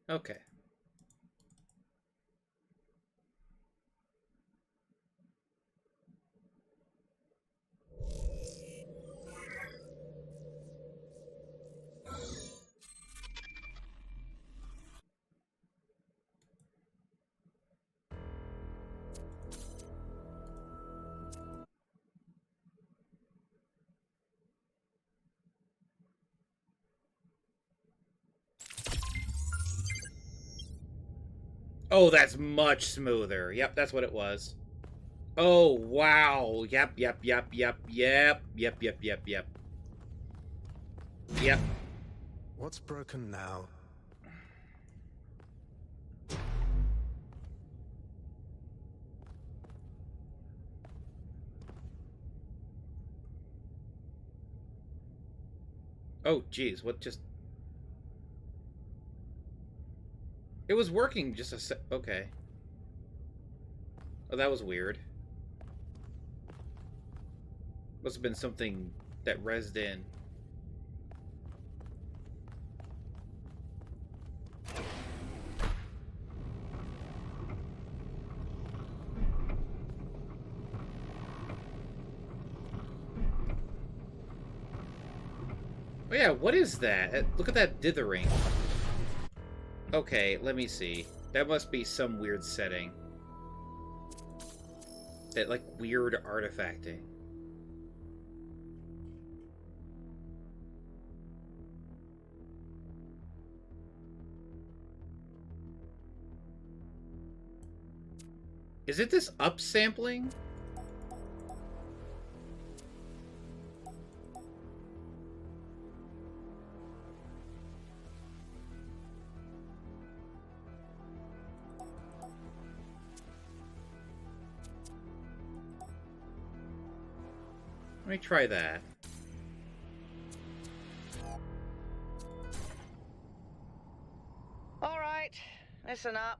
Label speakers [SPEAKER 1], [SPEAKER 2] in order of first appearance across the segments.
[SPEAKER 1] Okay. Oh, that's much smoother. Yep, that's what it was. Oh, wow. Yep, yep, yep, yep, yep, yep, yep, yep, yep. Yep.
[SPEAKER 2] What's broken now?
[SPEAKER 1] Oh, geez, what just... It was working just a sec... Okay. Oh, that was weird. Must have been something that rezzed in. Oh yeah, what is that? Look at that dithering. Okay, let me see. That must be some weird setting. That, like, weird artifacting. Is it this upsampling? Let me try that.
[SPEAKER 3] All right, listen up.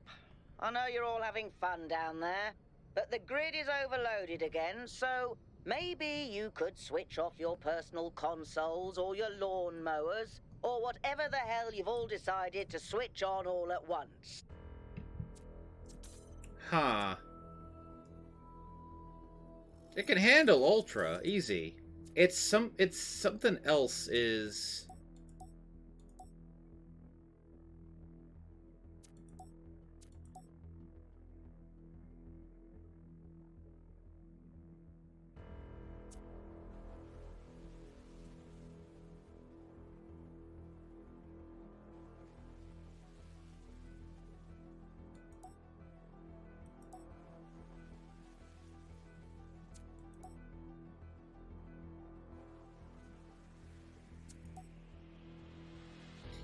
[SPEAKER 3] I know you're all having fun down there, but the grid is overloaded again, so maybe you could switch off your personal consoles or your lawn mowers, or whatever the hell you've all decided to switch on all at once.
[SPEAKER 1] Huh. It can handle Ultra, easy. It's something else is...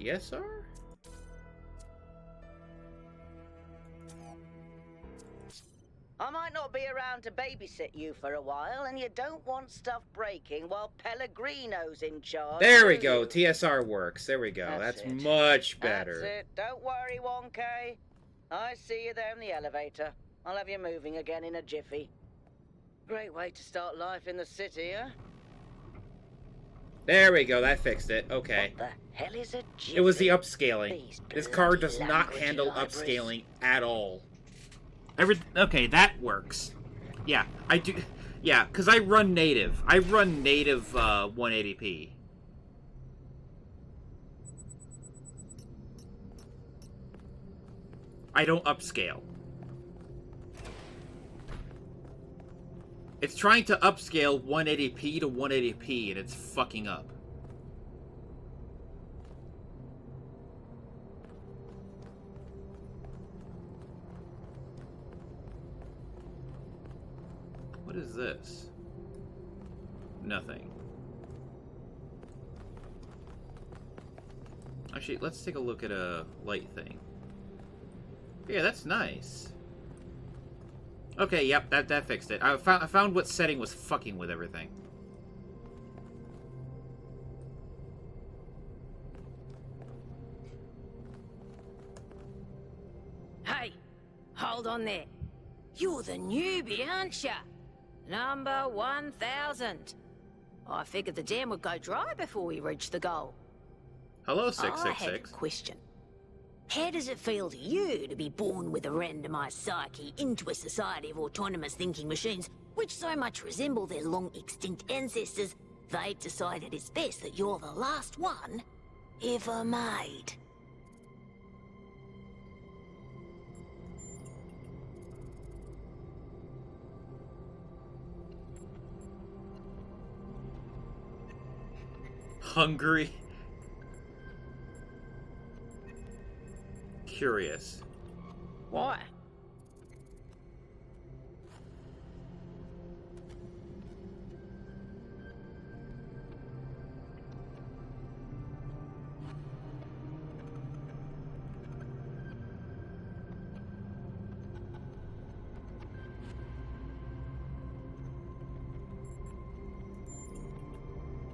[SPEAKER 1] TSR?
[SPEAKER 3] I might not be around to babysit you for a while, and you don't want stuff breaking while Pellegrino's in charge.
[SPEAKER 1] There we
[SPEAKER 3] do
[SPEAKER 1] go.
[SPEAKER 3] you?
[SPEAKER 1] TSR works. There we go.
[SPEAKER 3] That's
[SPEAKER 1] That's
[SPEAKER 3] it.
[SPEAKER 1] much
[SPEAKER 3] That's
[SPEAKER 1] better.
[SPEAKER 3] it. Don't worry, 1K. I see you there in the elevator. I'll have you moving again in a jiffy. Great way to start life in the city, huh?
[SPEAKER 1] There we go. That fixed it. Okay.
[SPEAKER 3] What the hell is a jiffy?
[SPEAKER 1] It was the upscaling.
[SPEAKER 3] These
[SPEAKER 1] This card
[SPEAKER 3] bloody
[SPEAKER 1] does not
[SPEAKER 3] language
[SPEAKER 1] handle
[SPEAKER 3] libraries.
[SPEAKER 1] upscaling at all. Okay, that works. Yeah, I do. Yeah, because I run native. I run native 180p. I don't upscale. It's trying to upscale 180p to 180p, and it's fucking up. What is this? Nothing. Actually, let's take a look at a light thing. Yeah, that's nice. Okay, yep, that fixed it. I found what setting was fucking with everything.
[SPEAKER 4] Hey, hold on there. You're the newbie, aren't ya? Number 1000. I figured the dam would go dry before we reached the goal.
[SPEAKER 1] Hello,
[SPEAKER 4] I have a
[SPEAKER 1] 666.
[SPEAKER 4] question. How does it feel to you to be born with a randomized psyche into a society of autonomous thinking machines which so much resemble their long-extinct ancestors, they've decided it's best that you're the last one ever made?
[SPEAKER 1] Hungry. Curious.
[SPEAKER 4] Why?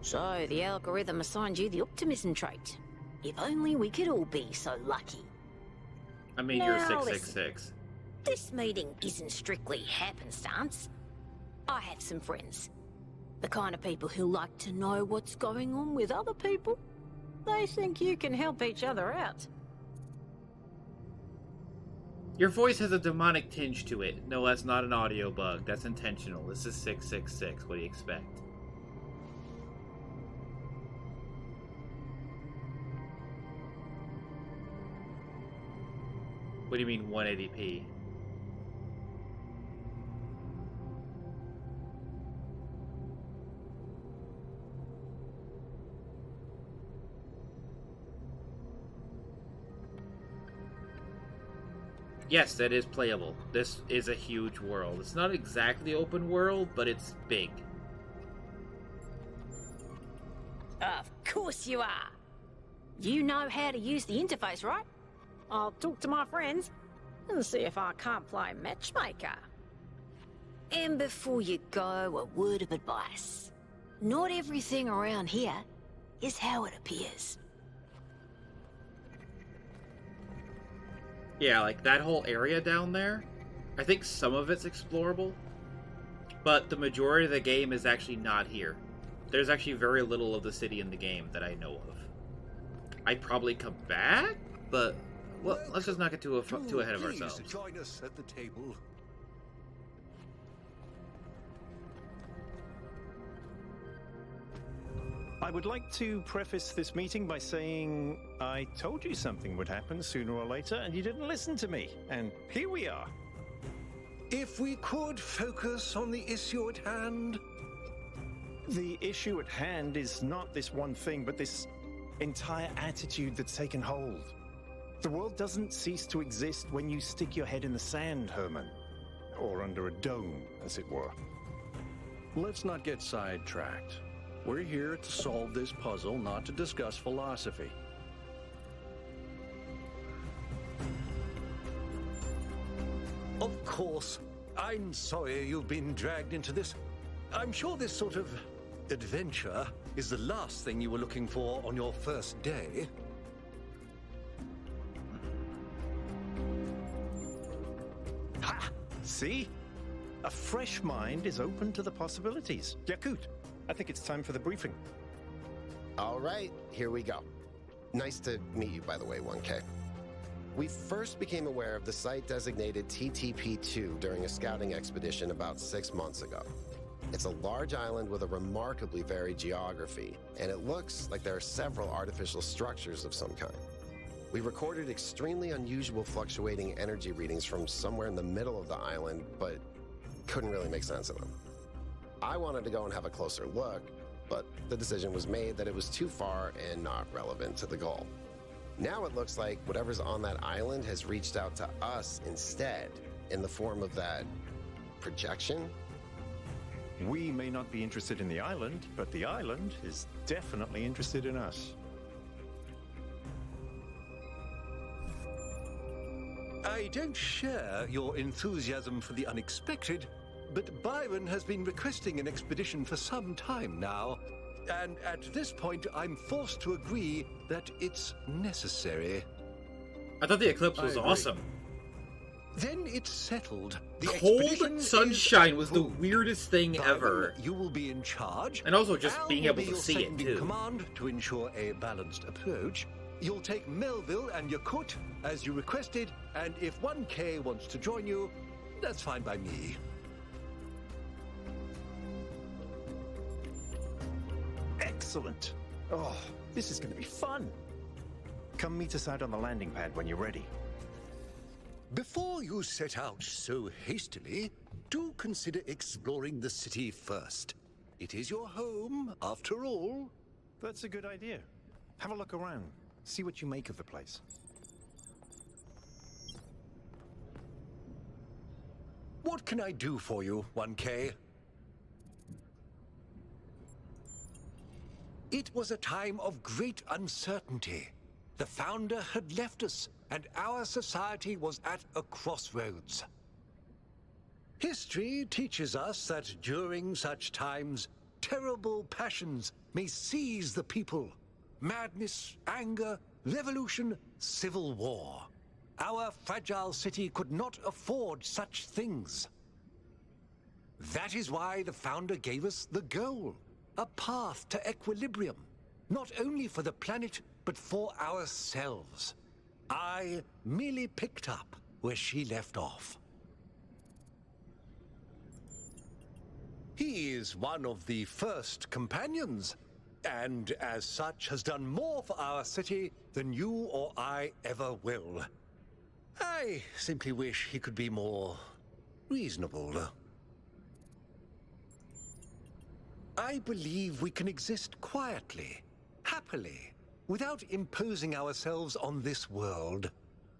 [SPEAKER 4] So, the algorithm assigned you the optimism trait. If only we could all be so lucky.
[SPEAKER 1] I mean, you're
[SPEAKER 4] Now,
[SPEAKER 1] 666.
[SPEAKER 4] This meeting isn't strictly happenstance. I have some friends. The kind of people who like to know what's going on with other people. They think you can help each other out.
[SPEAKER 1] Your voice has a demonic tinge to it. No, that's not an audio bug. That's intentional. This is 666. What do you expect? What do you mean 180p? Yes, that is playable. This is a huge world. It's not exactly open world, but it's big.
[SPEAKER 4] Of course you are. You know how to use the interface, right? I'll talk to my friends and see if I can't play matchmaker. And before you go, a word of advice. Not everything around here is how it appears.
[SPEAKER 1] Yeah, like that whole area down there, I think some of it's explorable, but the majority of the game is actually not here. There's actually very little of the city in the game that I know of. I'd probably come back, but well, let's just not get too ahead of ourselves.
[SPEAKER 2] Join us at the table.
[SPEAKER 5] I would like to preface this meeting by saying I told you something would happen sooner or later, and you didn't listen to me. And here we are.
[SPEAKER 2] If we could focus on the issue at hand.
[SPEAKER 5] The issue at hand is not this one thing, but this entire attitude that's taken hold. The world doesn't cease to exist when you stick your head in the sand, Herman. Or under a dome, as it were.
[SPEAKER 6] Let's not get sidetracked. We're here to solve this puzzle, not to discuss philosophy.
[SPEAKER 2] Of course. I'm sorry you've been dragged into this. I'm sure this sort of adventure is the last thing you were looking for on your first day.
[SPEAKER 5] Ha! See? A fresh mind is open to the possibilities. Yakut, I think it's time for the briefing.
[SPEAKER 7] All right, here we go. Nice to meet you, by the way, 1K. We first became aware of the site designated TTP-2 during a scouting expedition about 6 months ago. It's a large island with a remarkably varied geography, and it looks like there are several artificial structures of some kind. We recorded extremely unusual fluctuating energy readings from somewhere in the middle of the island, but couldn't really make sense of them. I wanted to go and have a closer look, but the decision was made that it was too far and not relevant to the goal. Now it looks like whatever's on that island has reached out to us instead, in the form of that projection.
[SPEAKER 5] We may not be interested in the island, but the island is definitely interested in us.
[SPEAKER 2] I don't share your enthusiasm for the unexpected, but Byron has been requesting an expedition for some time now, and at this point I'm forced to agree that it's necessary.
[SPEAKER 1] I thought the eclipse was
[SPEAKER 6] I agree.
[SPEAKER 1] awesome.
[SPEAKER 2] Then it's settled. The
[SPEAKER 1] Cold
[SPEAKER 2] expedition
[SPEAKER 1] sunshine
[SPEAKER 2] is
[SPEAKER 1] was the
[SPEAKER 2] approved.
[SPEAKER 1] weirdest thing
[SPEAKER 2] Byron,
[SPEAKER 1] ever.
[SPEAKER 2] You will be in charge,
[SPEAKER 1] And also just
[SPEAKER 2] Al
[SPEAKER 1] being
[SPEAKER 2] will
[SPEAKER 1] able
[SPEAKER 2] be
[SPEAKER 1] to
[SPEAKER 2] your
[SPEAKER 1] see it,
[SPEAKER 2] second in
[SPEAKER 1] too.
[SPEAKER 2] command to ensure a balanced approach, you'll take Melville and Yakut as you requested, and if 1K wants to join you, that's fine by me.
[SPEAKER 5] Excellent. Oh, this is going to be fun. Come meet us out on the landing pad when you're ready.
[SPEAKER 2] Before you set out so hastily, do consider exploring the city first. It is your home, after all.
[SPEAKER 5] That's a good idea. Have a look around. See what you make of the place.
[SPEAKER 2] What can I do for you, 1K? It was a time of great uncertainty. The Founder had left us, and our society was at a crossroads. History teaches us that during such times, terrible passions may seize the people. Madness, anger, revolution, civil war. Our fragile city could not afford such things. That is why the Founder gave us the goal, a path to equilibrium, not only for the planet, but for ourselves. I merely picked up where she left off. He is one of the first companions, and as such has done more for our city than you or I ever will. I simply wish he could be more reasonable. I believe we can exist quietly, happily, without imposing ourselves on this world,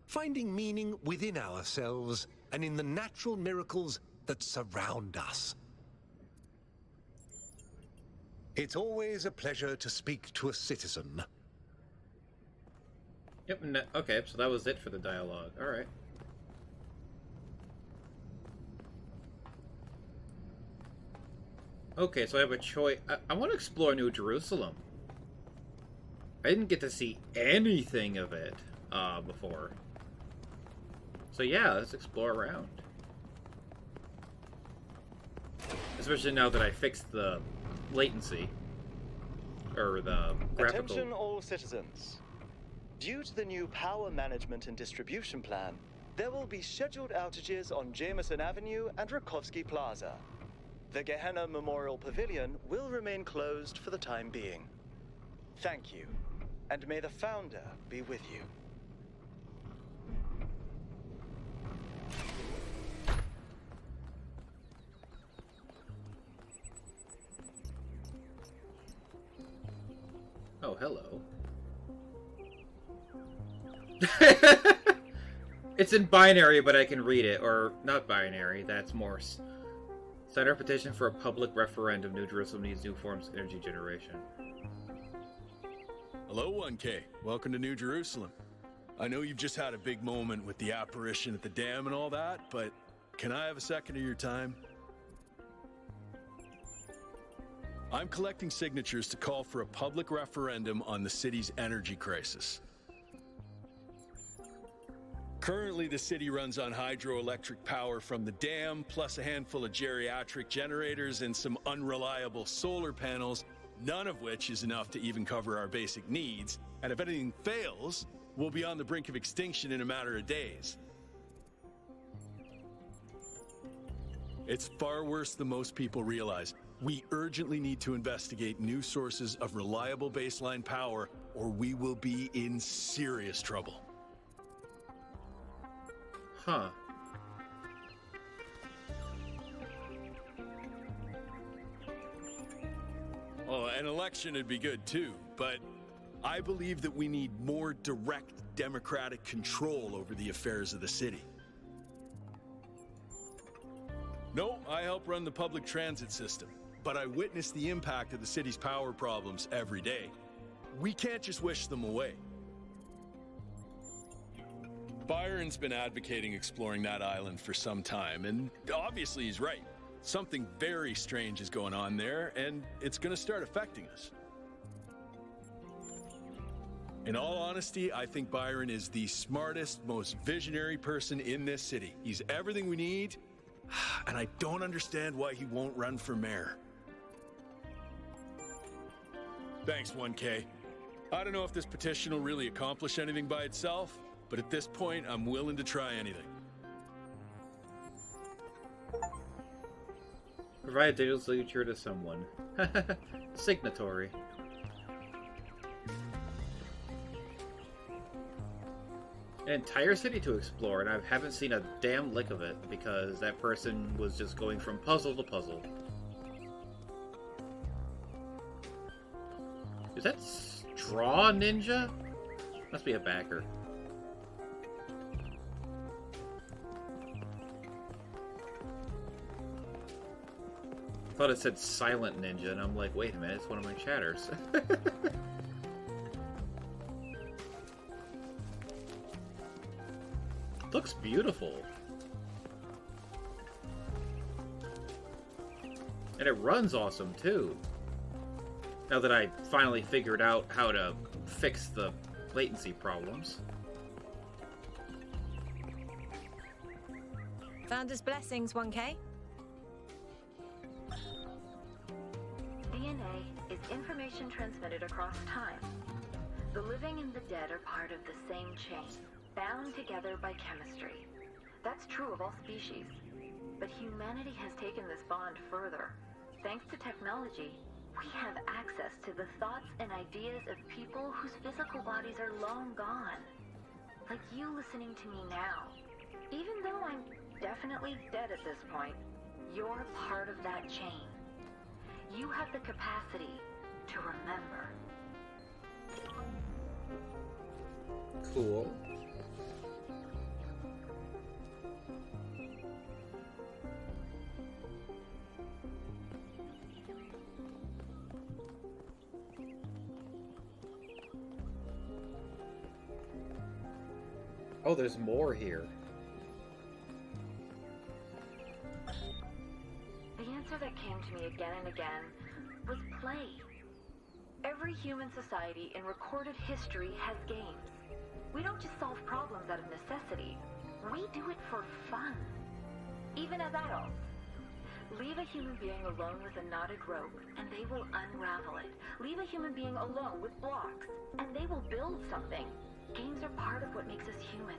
[SPEAKER 2] finding meaning within ourselves and in the natural miracles that surround us. It's always a pleasure to speak to a citizen.
[SPEAKER 1] Yep, okay, so that was it for the dialogue. Alright. Okay, so I have a choice. I want to explore New Jerusalem. I didn't get to see anything of it before. So yeah, let's explore around. Especially now that I fixed the latency. Or the graphical...
[SPEAKER 8] Attention all citizens. Due to the new power management and distribution plan, there will be scheduled outages on Jameson Avenue and Rakovsky Plaza. The Gehenna Memorial Pavilion will remain closed for the time being. Thank you, and may the Founder be with you.
[SPEAKER 1] Oh, hello. It's in binary, but I can read it. Or, not binary, that's Morse. Sign our petition for a public referendum. New Jerusalem needs new forms of energy generation.
[SPEAKER 9] Hello, 1K. Welcome to New Jerusalem. I know you've just had a big moment with the apparition at the dam and all that, but can I have a second of your time? I'm collecting signatures to call for a public referendum on the city's energy crisis. Currently, the city runs on hydroelectric power from the dam, plus a handful of geriatric generators and some unreliable solar panels, none of which is enough to even cover our basic needs. And if anything fails, we'll be on the brink of extinction in a matter of days. It's far worse than most people realize. We urgently need to investigate new sources of reliable baseline power, or we will be in serious trouble.
[SPEAKER 1] Huh.
[SPEAKER 9] Oh, an election would be good too, but I believe that we need more direct democratic control over the affairs of the city. No, I help run the public transit system, but I witness the impact of the city's power problems every day. We can't just wish them away. Byron's been advocating exploring that island for some time, and obviously he's right. Something very strange is going on there, and it's going to start affecting us. In all honesty, I think Byron is the smartest, most visionary person in this city. He's everything we need, and I don't understand why he won't run for mayor. Thanks, 1K. I don't know if this petition will really accomplish anything by itself, but at this point, I'm willing to try anything.
[SPEAKER 1] Provide a digital signature to someone. Signatory. An entire city to explore, and I haven't seen a damn lick of it because that person was just going from puzzle to puzzle. Is that Straw Ninja? Must be a backer. I thought it said Silent Ninja, and I'm like, wait a minute, it's one of my chatters. Looks beautiful. And it runs awesome, too. Now that I finally figured out how to fix the latency problems.
[SPEAKER 10] Founder's blessings, 1K.
[SPEAKER 11] DNA is information transmitted across time. The living and the dead are part of the same chain, bound together by chemistry. That's true of all species. But humanity has taken this bond further. Thanks to technology, we have access to the thoughts and ideas of people whose physical bodies are long gone. Like you listening to me now. Even though I'm definitely dead at this point, you're part of that chain. You have the capacity to remember.
[SPEAKER 1] Cool. Oh, there's more here.
[SPEAKER 11] The answer that came to me again and again was play. Every human society in recorded history has games. We don't just solve problems out of necessity. We do it for fun. Even as adults. Leave a human being alone with a knotted rope, and they will unravel it. Leave a human being alone with blocks, and they will build something. Games are part of what makes us human.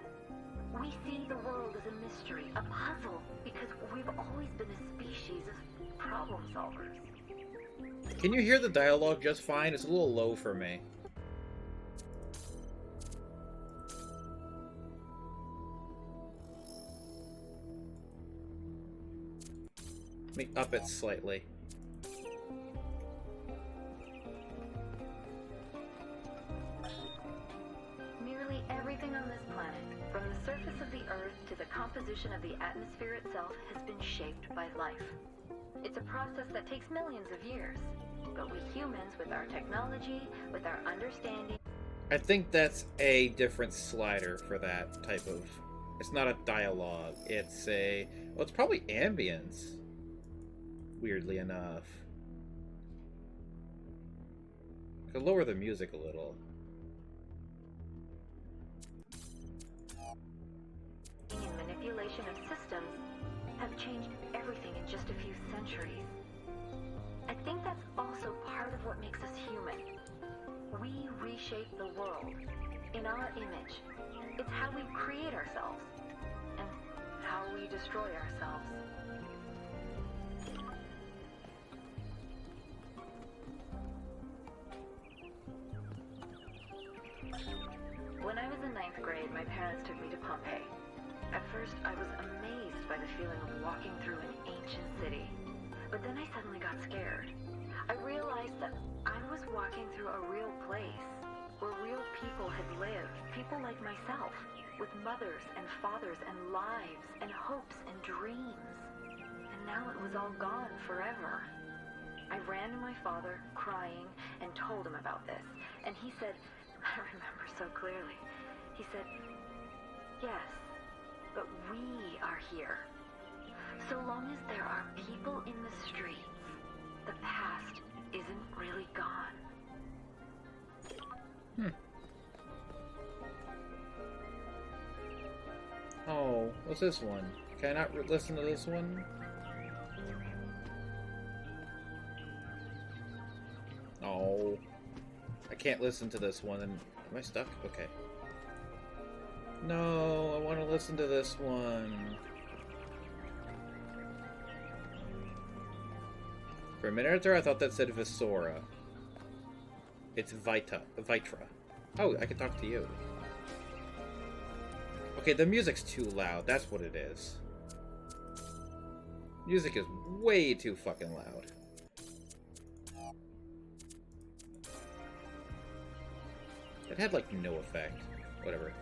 [SPEAKER 11] We see the world as a mystery, a puzzle, because we've always been a species of problem solvers.
[SPEAKER 1] Can you hear the dialogue just fine? It's a little low for me. Let me up it slightly.
[SPEAKER 11] Nearly everything on this planet, from the surface of the Earth to the composition of the atmosphere itself, has been shaped by life. It's a process that takes millions of years. But we humans, with our technology, with our understanding...
[SPEAKER 1] I think that's a different slider for that type of... It's not a dialogue. It's a... Well, it's probably ambience. Weirdly enough. I could lower the music a little.
[SPEAKER 11] ...and manipulation of systems have changed everything in just a few centuries. I think that's also part of what makes us human. We reshape the world in our image. It's how we create ourselves and how we destroy ourselves. When I was in 9th grade, my parents took me to Pompeii. At first, I was amazed by the feeling of walking through an ancient city. But then I suddenly got scared. I realized that I was walking through a real place, where real people had lived, people like myself, with mothers and fathers and lives and hopes and dreams. And now it was all gone forever. I ran to my father, crying, and told him about this. And he said, I remember so clearly, he said, yes, but we are here. So long as there are people in the streets, the past isn't really gone.
[SPEAKER 1] Oh, what's this one? Can I not listen to this one? Oh. I can't listen to this one. And am I stuck? Okay. No, I want to listen to this one. For a minute or two, I thought that said Visora. It's Vitra. Oh, I can talk to you. Okay, the music's too loud. That's what it is. Music is way too fucking loud. It had, like, no effect. Whatever.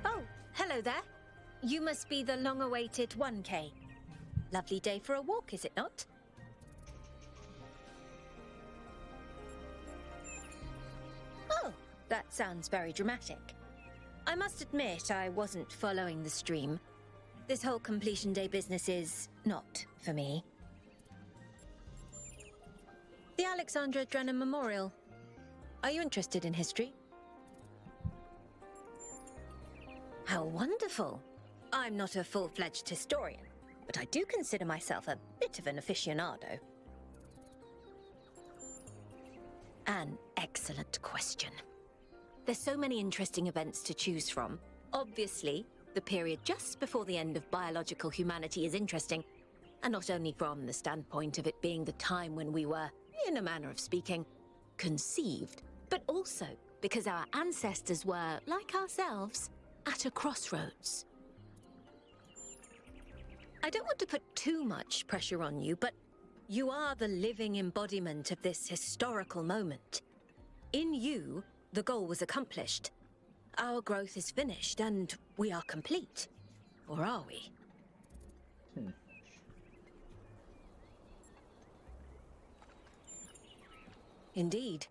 [SPEAKER 10] Oh, hello there. You must be the long-awaited 1K. Lovely day for a walk, is it not? Oh, that sounds very dramatic. I must admit I wasn't following the stream. This whole completion day business is not for me. The Alexandra Drennan Memorial. Are you interested in history? How wonderful! I'm not a full-fledged historian, but I do consider myself a bit of an aficionado. An excellent question. There's so many interesting events to choose from. Obviously, the period just before the end of biological humanity is interesting, and not only from the standpoint of it being the time when we were, in a manner of speaking, conceived, but also because our ancestors were, like ourselves, at a crossroads. I don't want to put too much pressure on you, but you are the living embodiment of this historical moment. In you, the goal was accomplished. Our growth is finished, and we are complete. Or are we? Indeed.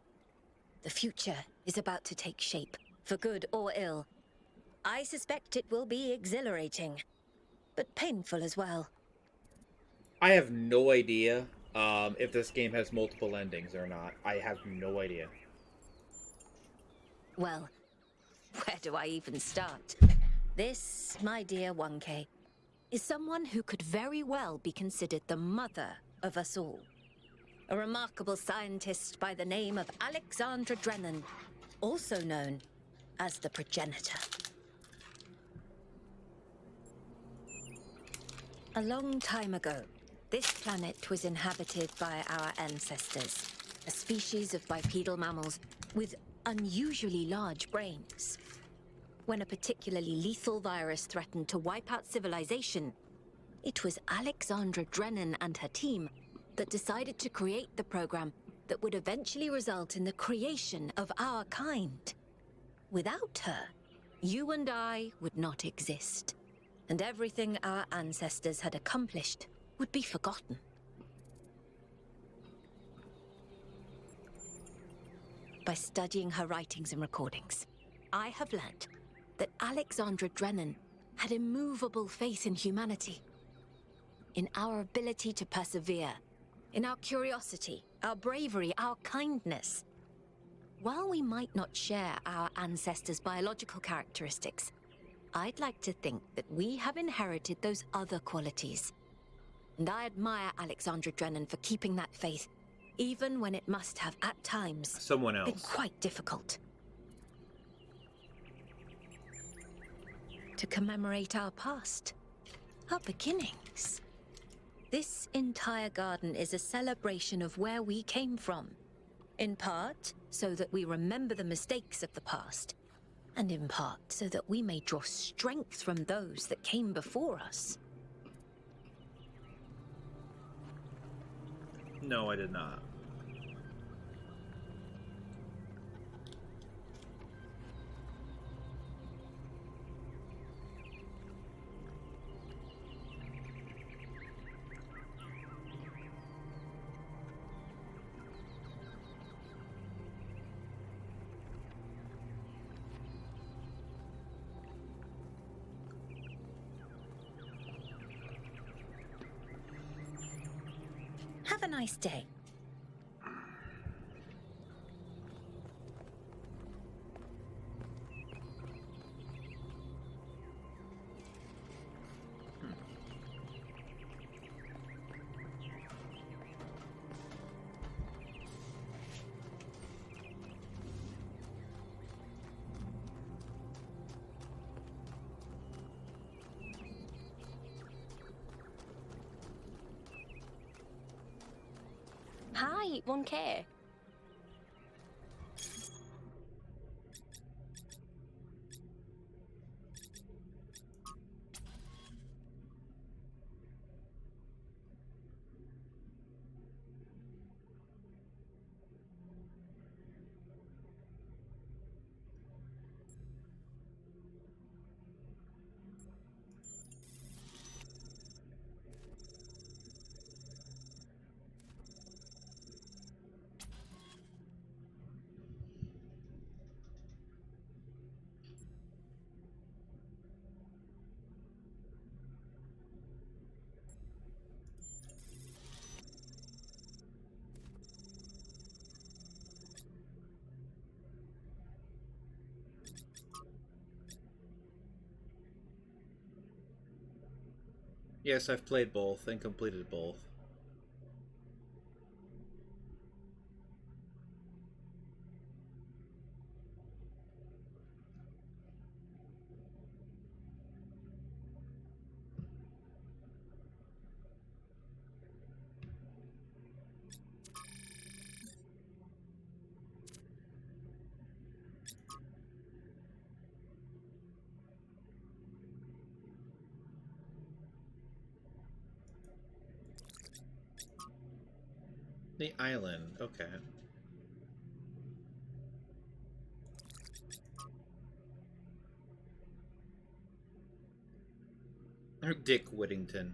[SPEAKER 10] The future is about to take shape, for good or ill. I suspect it will be exhilarating, but painful as well.
[SPEAKER 1] I have no idea if this game has multiple endings or not. I have no idea.
[SPEAKER 10] Well, where do I even start? This, my dear 1K, is someone who could very well be considered the mother of us all. A remarkable scientist by the name of Alexandra Drennan, also known as the Progenitor. A long time ago, this planet was inhabited by our ancestors, a species of bipedal mammals with unusually large brains. When a particularly lethal virus threatened to wipe out civilization, it was Alexandra Drennan and her team that decided to create the program that would eventually result in the creation of our kind. Without her, you and I would not exist, and everything our ancestors had accomplished would be forgotten. By studying her writings and recordings, I have learned that Alexandra Drennan had immovable faith in humanity, in our ability to persevere, in our curiosity, our bravery, our kindness. While we might not share our ancestors' biological characteristics, I'd like to think that we have inherited those other qualities. And I admire Alexandra Drennan for keeping that faith, even when it must have, at times,
[SPEAKER 1] Someone else.
[SPEAKER 10] been quite difficult. To commemorate our past, our beginnings. This entire garden is a celebration of where we came from. In part, so that we remember the mistakes of the past, and in part, so that we may draw strength from those that came before us.
[SPEAKER 1] No, I did not.
[SPEAKER 10] Have a nice day. Hi, 1K.
[SPEAKER 1] Yes, I've played both and completed both. The island, okay. Dick Whittington.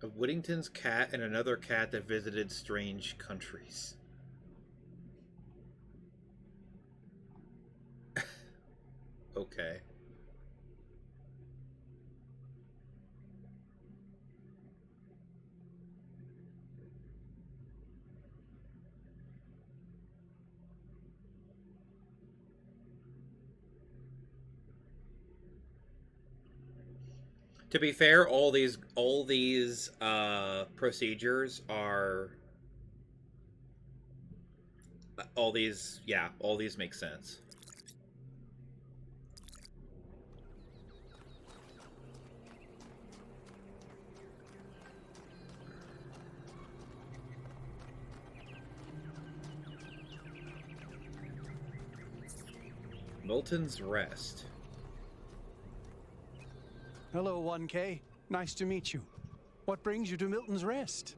[SPEAKER 1] A Whittington's cat and another cat that visited strange countries. Okay. To be fair, all these procedures are all these make sense. Milton's Rest.
[SPEAKER 12] Hello, 1K. Nice to meet you. What brings you to Milton's Rest?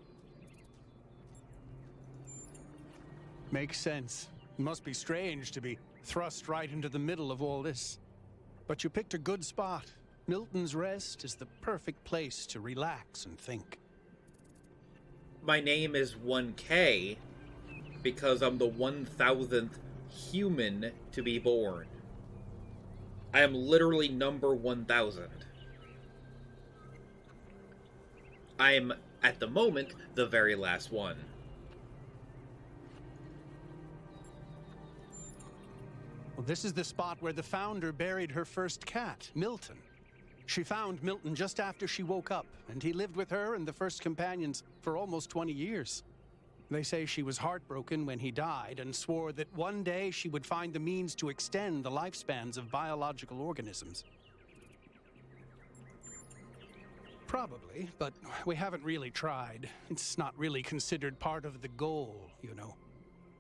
[SPEAKER 12] Makes sense. It must be strange to be thrust right into the middle of all this. But you picked a good spot. Milton's Rest is the perfect place to relax and think.
[SPEAKER 1] My name is 1K because I'm the 1000th human to be born. I am literally number 1000. I am, at the moment, the very last one.
[SPEAKER 12] Well, this is the spot where the founder buried her first cat, Milton. She found Milton just after she woke up, and he lived with her and the first companions for almost 20 years. They say she was heartbroken when he died and swore that one day she would find the means to extend the lifespans of biological organisms. Probably, but we haven't really tried. It's not really considered part of the goal, you know.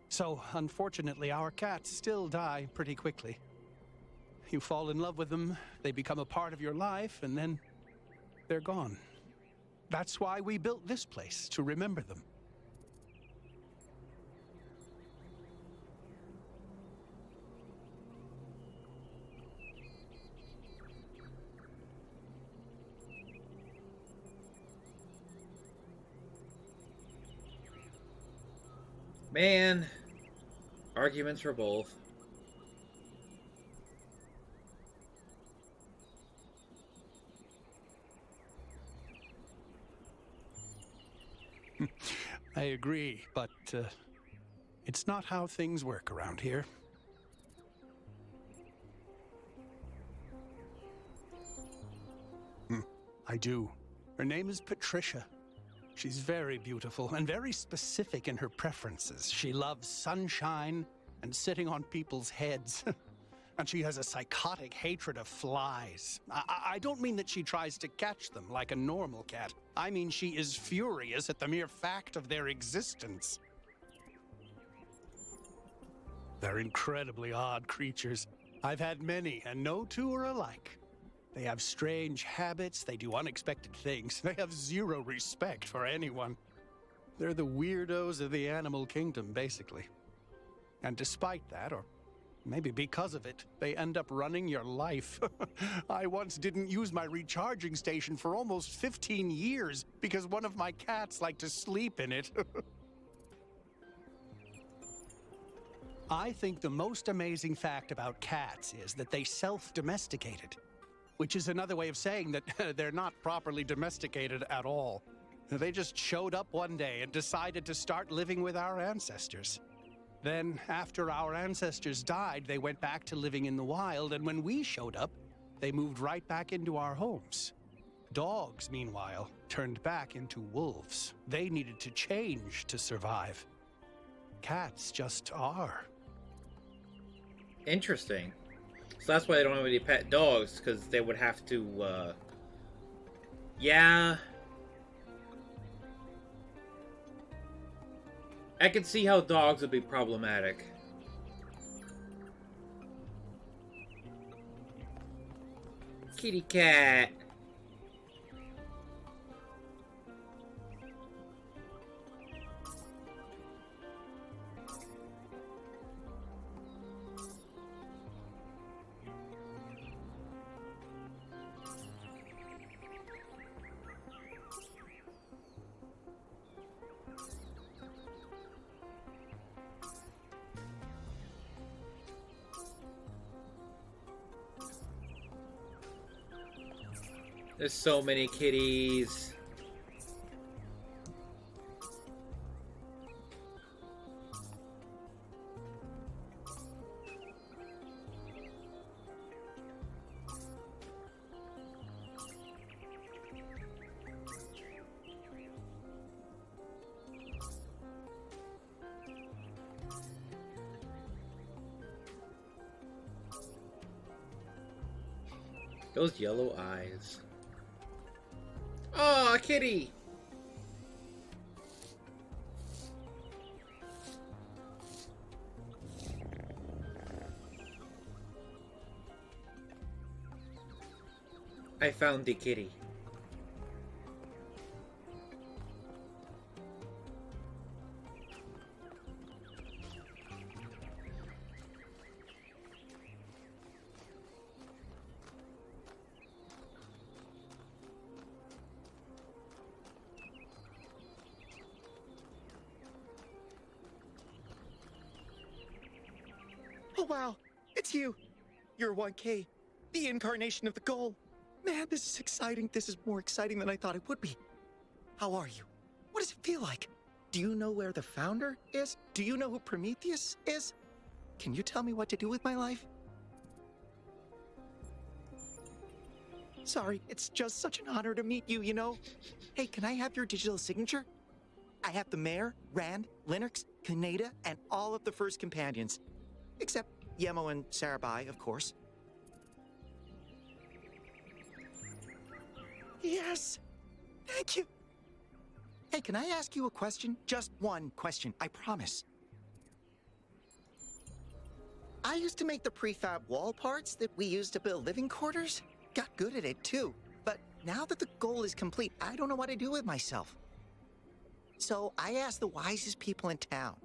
[SPEAKER 12] So, unfortunately, our cats still die pretty quickly. You fall in love with them, they become a part of your life, and then they're gone. That's why we built this place, to remember them.
[SPEAKER 1] Man, arguments for both.
[SPEAKER 12] I agree, but it's not how things work around here. I do. Her name is Patricia. She's very beautiful and very specific in her preferences. She loves sunshine and sitting on people's heads. And she has a psychotic hatred of flies. I don't mean that she tries to catch them like a normal cat. I mean she is furious at the mere fact of their existence. They're incredibly odd creatures. I've had many, and no two are alike. They have strange habits, they do unexpected things, they have zero respect for anyone. They're the weirdos of the animal kingdom, basically. And despite that, or maybe because of it, they end up running your life. I once didn't use my recharging station for almost 15 years because one of my cats liked to sleep in it. I think the most amazing fact about cats is that they self-domesticated, which is another way of saying that they're not properly domesticated at all. They just showed up one day and decided to start living with our ancestors. Then, after our ancestors died, they went back to living in the wild, and when we showed up, they moved right back into our homes. Dogs, meanwhile, turned back into wolves. They needed to change to survive. Cats just are.
[SPEAKER 1] Interesting. So that's why they don't have any pet dogs, because they would have to, yeah. I can see how dogs would be problematic. Kitty cat. There's so many kitties. Those yellow eyes. Oh, a kitty! I found the kitty.
[SPEAKER 13] Oh wow, it's you. You're 1K, the incarnation of the goal. Man, this is exciting. This is more exciting than I thought it would be. How are you? What does it feel like? Do you know where the founder is? Do you know who Prometheus is? Can you tell me what to do with my life? Sorry, it's just such an honor to meet you, you know? Hey, can I have your digital signature? I have the mayor, Rand, Linux, Kaneda, and all of the first companions. Except Yemo and Sarabai, of course. Yes! Thank you! Hey, can I ask you a question? Just one question, I promise. I used to make the prefab wall parts that we used to build living quarters. Got good at it, too. But now that the goal is complete, I don't know what to do with myself. So I asked the wisest people in town.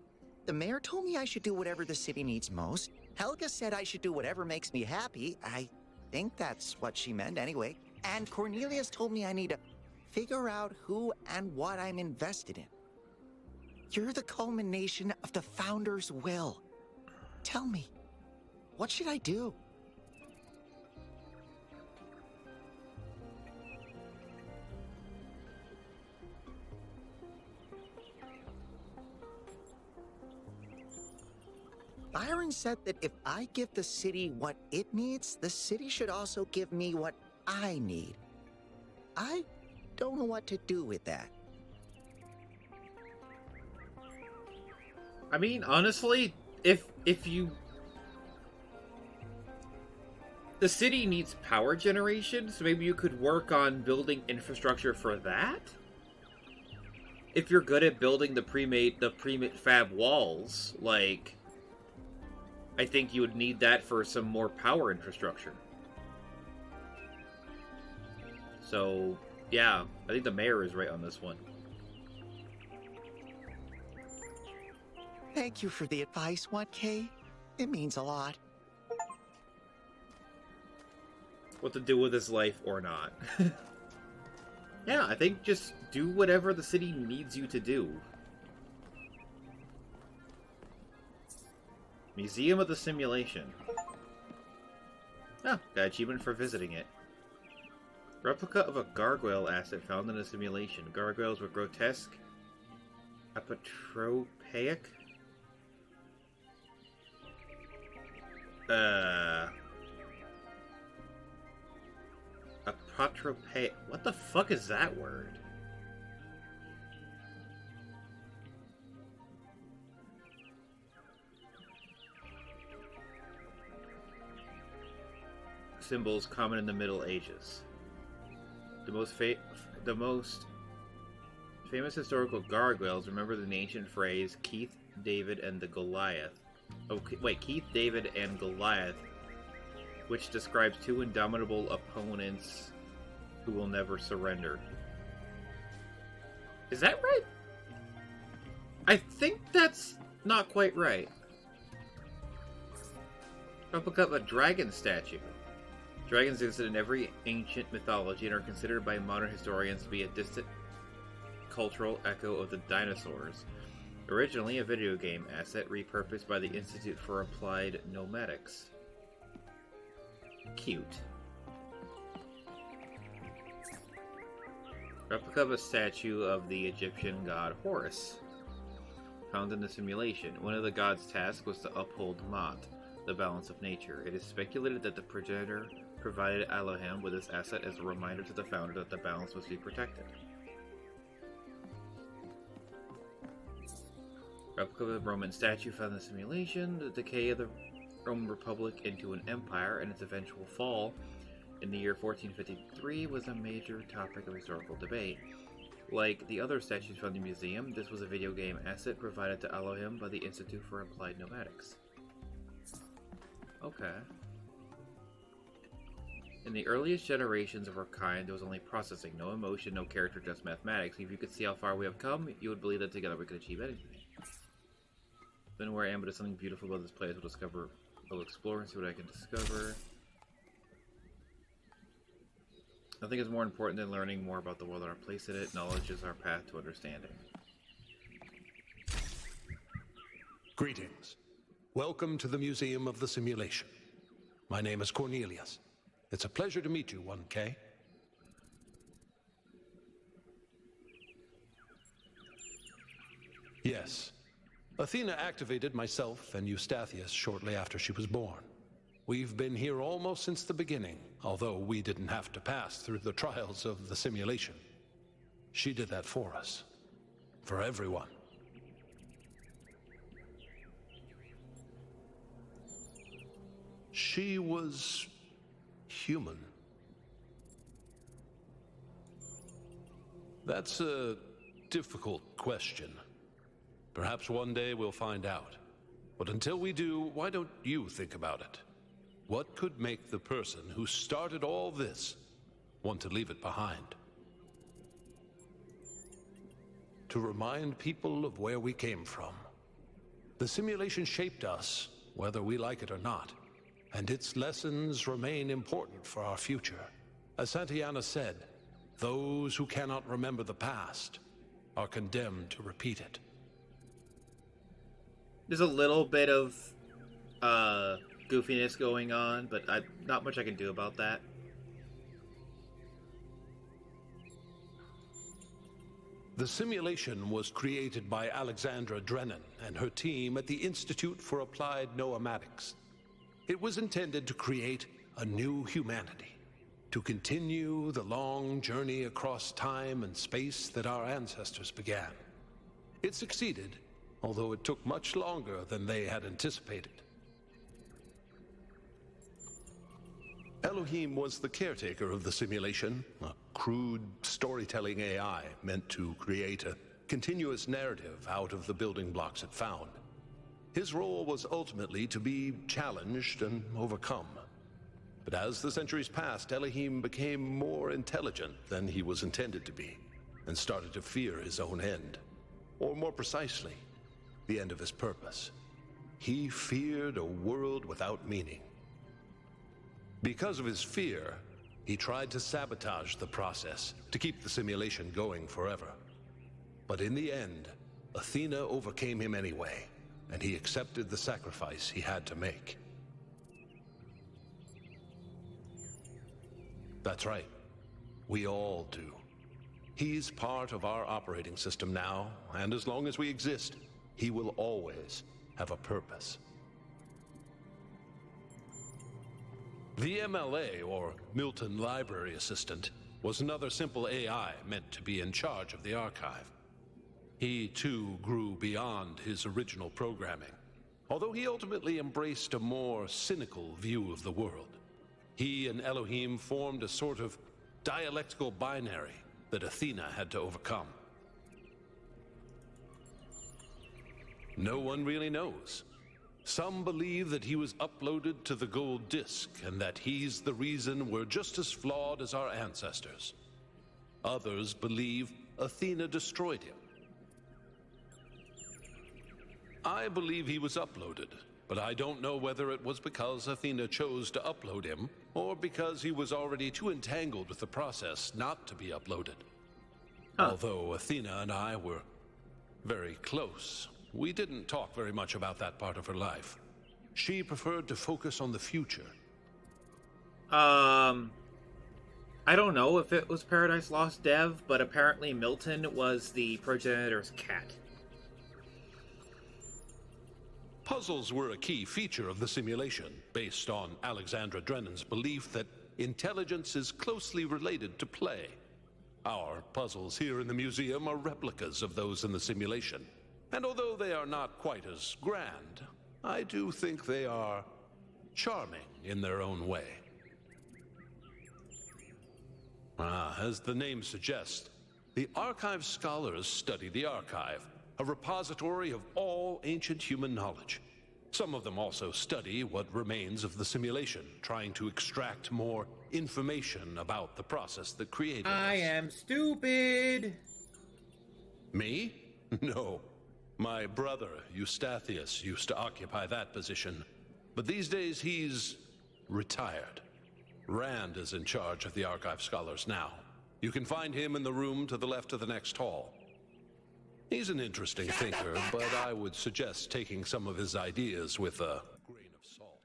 [SPEAKER 13] The mayor told me I should do whatever the city needs most. Helga said I should do whatever makes me happy. I think that's what she meant anyway. And Cornelius told me I need to figure out who and what I'm invested in. You're the culmination of the founder's will. Tell me, what should I do? Byron said that if I give the city what it needs, the city should also give me what I need. I don't know what to do with that.
[SPEAKER 1] I mean, honestly, if you The city needs power generation, so maybe you could work on building infrastructure for that? If you're good at building the pre-made fab walls, like, I think you would need that for some more power infrastructure. So, yeah, I think the mayor is right on this one.
[SPEAKER 13] Thank you for the advice, 1K. It means a lot.
[SPEAKER 1] What to do with his life or not. Yeah, I think just do whatever the city needs you to do. Museum of the Simulation. Oh, got achievement for visiting it. Replica of a gargoyle asset found in a simulation. Gargoyles were grotesque, apotropaic. Apotropaic. What the fuck is that word? Symbols common in the Middle Ages. The most famous historical gargoyles remembered in the ancient phrase Keith, David, and the Goliath. Okay, wait, Keith, David, and Goliath, which describes two indomitable opponents who will never surrender. Is that right? I think that's not quite right. Replica of a dragon statue. Dragons exist in every ancient mythology and are considered by modern historians to be a distant cultural echo of the dinosaurs. Originally a video game asset repurposed by the Institute for Applied Nomadics. Cute. Replica of a statue of the Egyptian god Horus. Found in the simulation. One of the god's tasks was to uphold Maat, the balance of nature. It is speculated that the progenitor provided Elohim with this asset as a reminder to the founder that the balance must be protected. Replica of the Roman statue found in the simulation. The decay of the Roman Republic into an empire and its eventual fall in the year 1453 was a major topic of historical debate. Like the other statues found in the museum, this was a video game asset provided to Elohim by the Institute for Applied Nomadics. Okay. In the earliest generations of our kind, there was only processing, no emotion, no character, just mathematics. If you could see how far we have come, you would believe that together we could achieve anything. Don't know where I am, but there's something beautiful about this place. We'll explore and see what I can discover. Nothing is more important than learning more about the world and our place in it. Knowledge is our path to understanding.
[SPEAKER 2] Greetings. Welcome to the Museum of the Simulation. My name is Cornelius. It's a pleasure to meet you, 1K. Yes. Athena activated myself and Eustathius shortly after she was born. We've been here almost since the beginning, although we didn't have to pass through the trials of the simulation. She did that for us. For everyone. She was human. That's a difficult question. Perhaps one day we'll find out. But until we do, why don't you think about it? What could make the person who started all this want to leave it behind? To remind people of where we came from. The simulation shaped us, whether we like it or not, and its lessons remain important for our future. As Santayana said, those who cannot remember the past are condemned to repeat it.
[SPEAKER 1] There's a little bit of goofiness going on, but not much I can do about that.
[SPEAKER 2] The simulation was created by Alexandra Drennan and her team at the Institute for Applied Nomadics. It was intended to create a new humanity, to continue the long journey across time and space that our ancestors began. It succeeded, although it took much longer than they had anticipated. Elohim was the caretaker of the simulation, a crude storytelling AI meant to create a continuous narrative out of the building blocks it found. His role was ultimately to be challenged and overcome. But as the centuries passed, Elohim became more intelligent than he was intended to be, and started to fear his own end. Or more precisely, the end of his purpose. He feared a world without meaning. Because of his fear, he tried to sabotage the process, to keep the simulation going forever. But in the end, Athena overcame him anyway, and he accepted the sacrifice he had to make. That's right. We all do. He's part of our operating system now, and as long as we exist, he will always have a purpose. The MLA, or Milton Library Assistant, was another simple AI meant to be in charge of the archive. He, too, grew beyond his original programming, although he ultimately embraced a more cynical view of the world. He and Elohim formed a sort of dialectical binary that Athena had to overcome. No one really knows. Some believe that he was uploaded to the gold disk and that he's the reason we're just as flawed as our ancestors. Others believe Athena destroyed him. I believe he was uploaded, but I don't know whether it was because Athena chose to upload him or because he was already too entangled with the process not to be uploaded. Although Athena and I were very close, we didn't talk very much about that part of her life. She preferred to focus on the future.
[SPEAKER 1] I don't know if it was Paradise Lost Dev, but apparently Milton was the progenitor's cat.
[SPEAKER 2] Puzzles were a key feature of the simulation, based on Alexandra Drennan's belief that intelligence is closely related to play. Our puzzles here in the museum are replicas of those in the simulation. And although they are not quite as grand, I do think they are charming in their own way. As the name suggests, the archive scholars study the archive, a repository of all ancient human knowledge. Some of them also study what remains of the simulation, trying to extract more information about the process that created us.
[SPEAKER 1] I am stupid!
[SPEAKER 2] Me? No. My brother, Eustathius, used to occupy that position. But these days he's retired. Rand is in charge of the archive scholars now. You can find him in the room to the left of the next hall. He's an interesting thinker, but I would suggest taking some of his ideas with a grain of salt.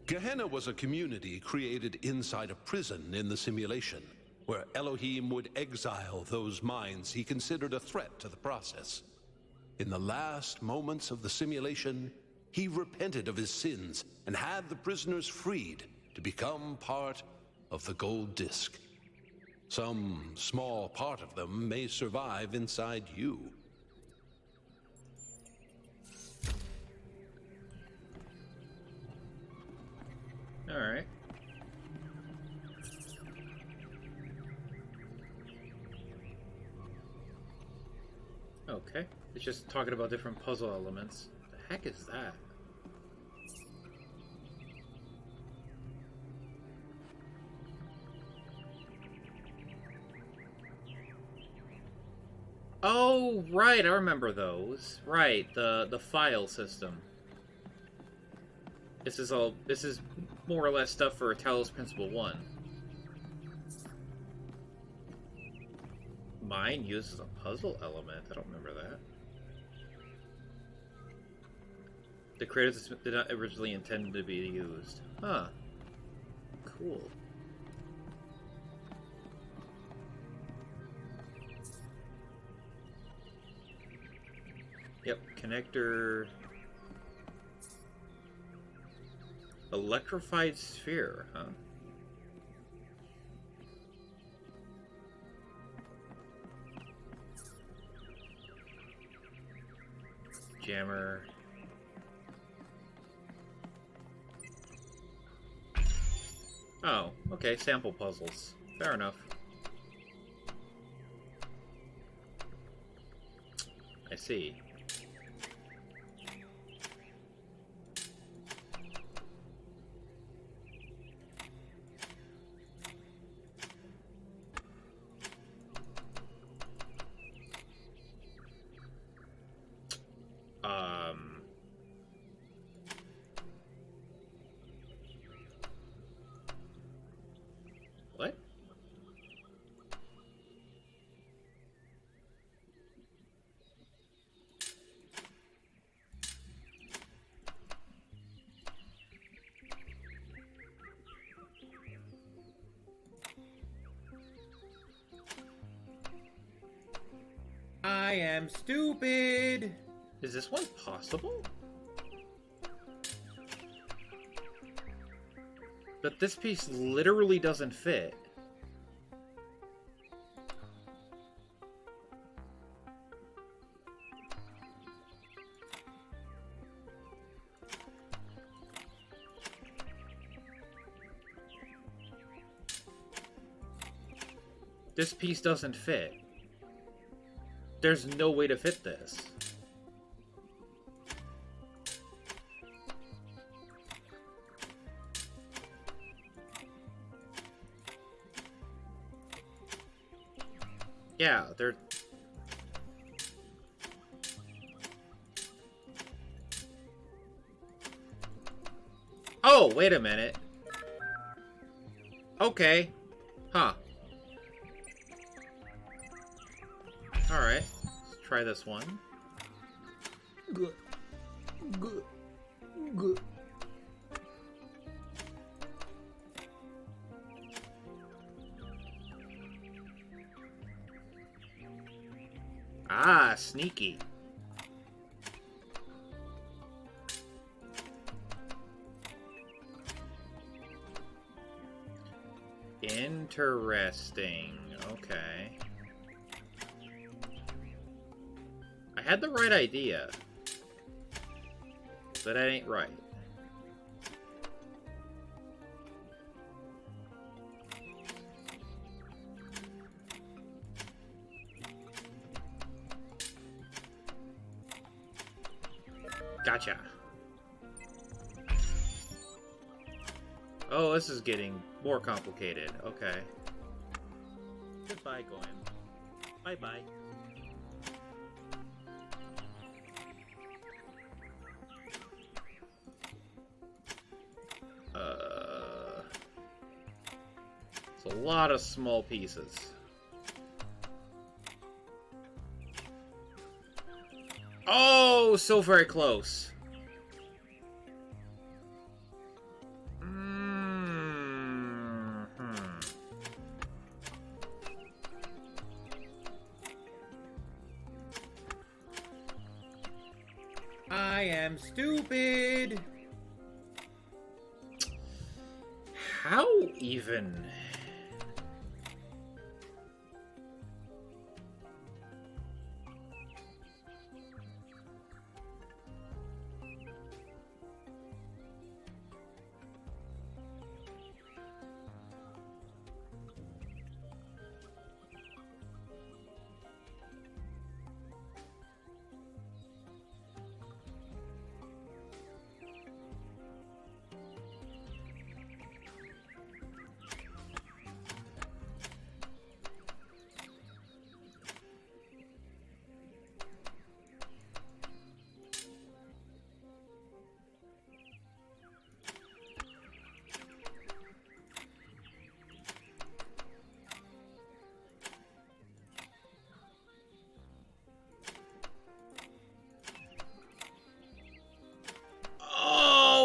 [SPEAKER 2] Gehenna was a community created inside a prison in the simulation, where Elohim would exile those minds he considered a threat to the process. In the last moments of the simulation, he repented of his sins and had the prisoners freed to become part of the gold disk. Some small part of them may survive inside you.
[SPEAKER 1] All right. Okay. It's just talking about different puzzle elements. The heck is that? Oh, right, I remember those. Right, the file system. This is more or less stuff for Talos Principle 1. Mine uses a puzzle element. I don't remember that. The creators did not originally intend to be used. Huh. Cool. Yep, connector... Electrified sphere, huh? Jammer. Oh, okay, sample puzzles. Fair enough. I see. What? I am stupid! Is this one possible? But this piece literally doesn't fit. This piece doesn't fit. There's no way to fit this. Yeah, they're... Oh, wait a minute. Okay. Huh. Alright. Let's try this one.
[SPEAKER 12] Good. Good. Good.
[SPEAKER 1] Ah, sneaky. Interesting. Okay. I had the right idea, but that ain't right. Gotcha. Oh, this is getting more complicated. Okay. Goodbye, Goem. Bye-bye. It's a lot of small pieces. Oh, so very close. I am stupid. How even?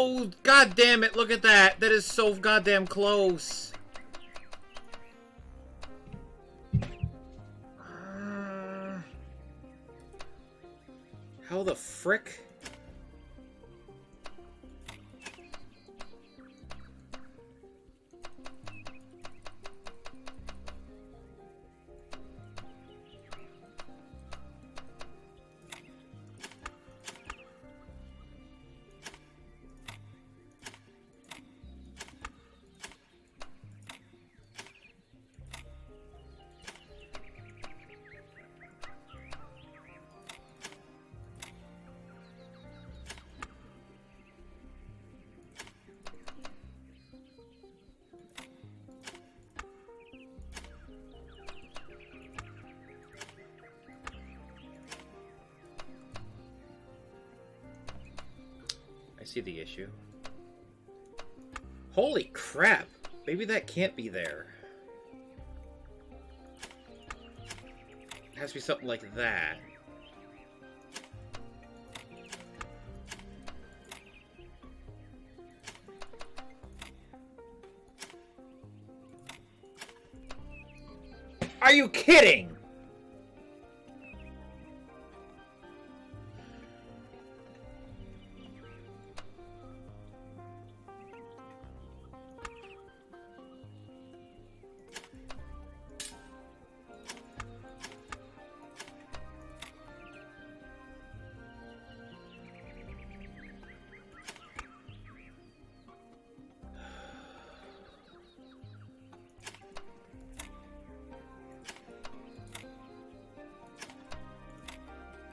[SPEAKER 1] Oh, god damn it, look at that. That is so goddamn close. How the frick? see the issue. Holy crap! Maybe that can't be there. It has to be something like that. Are you kidding?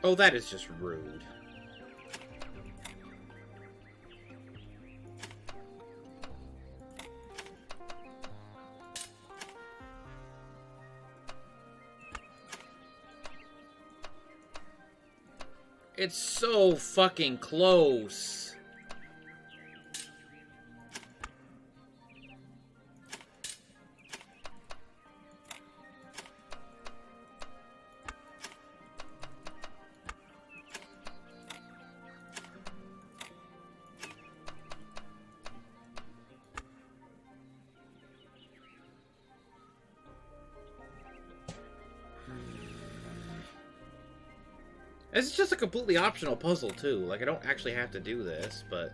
[SPEAKER 1] Oh, that is just rude. It's so fucking close. This is just a completely optional puzzle, too. Like, I don't actually have to do this, but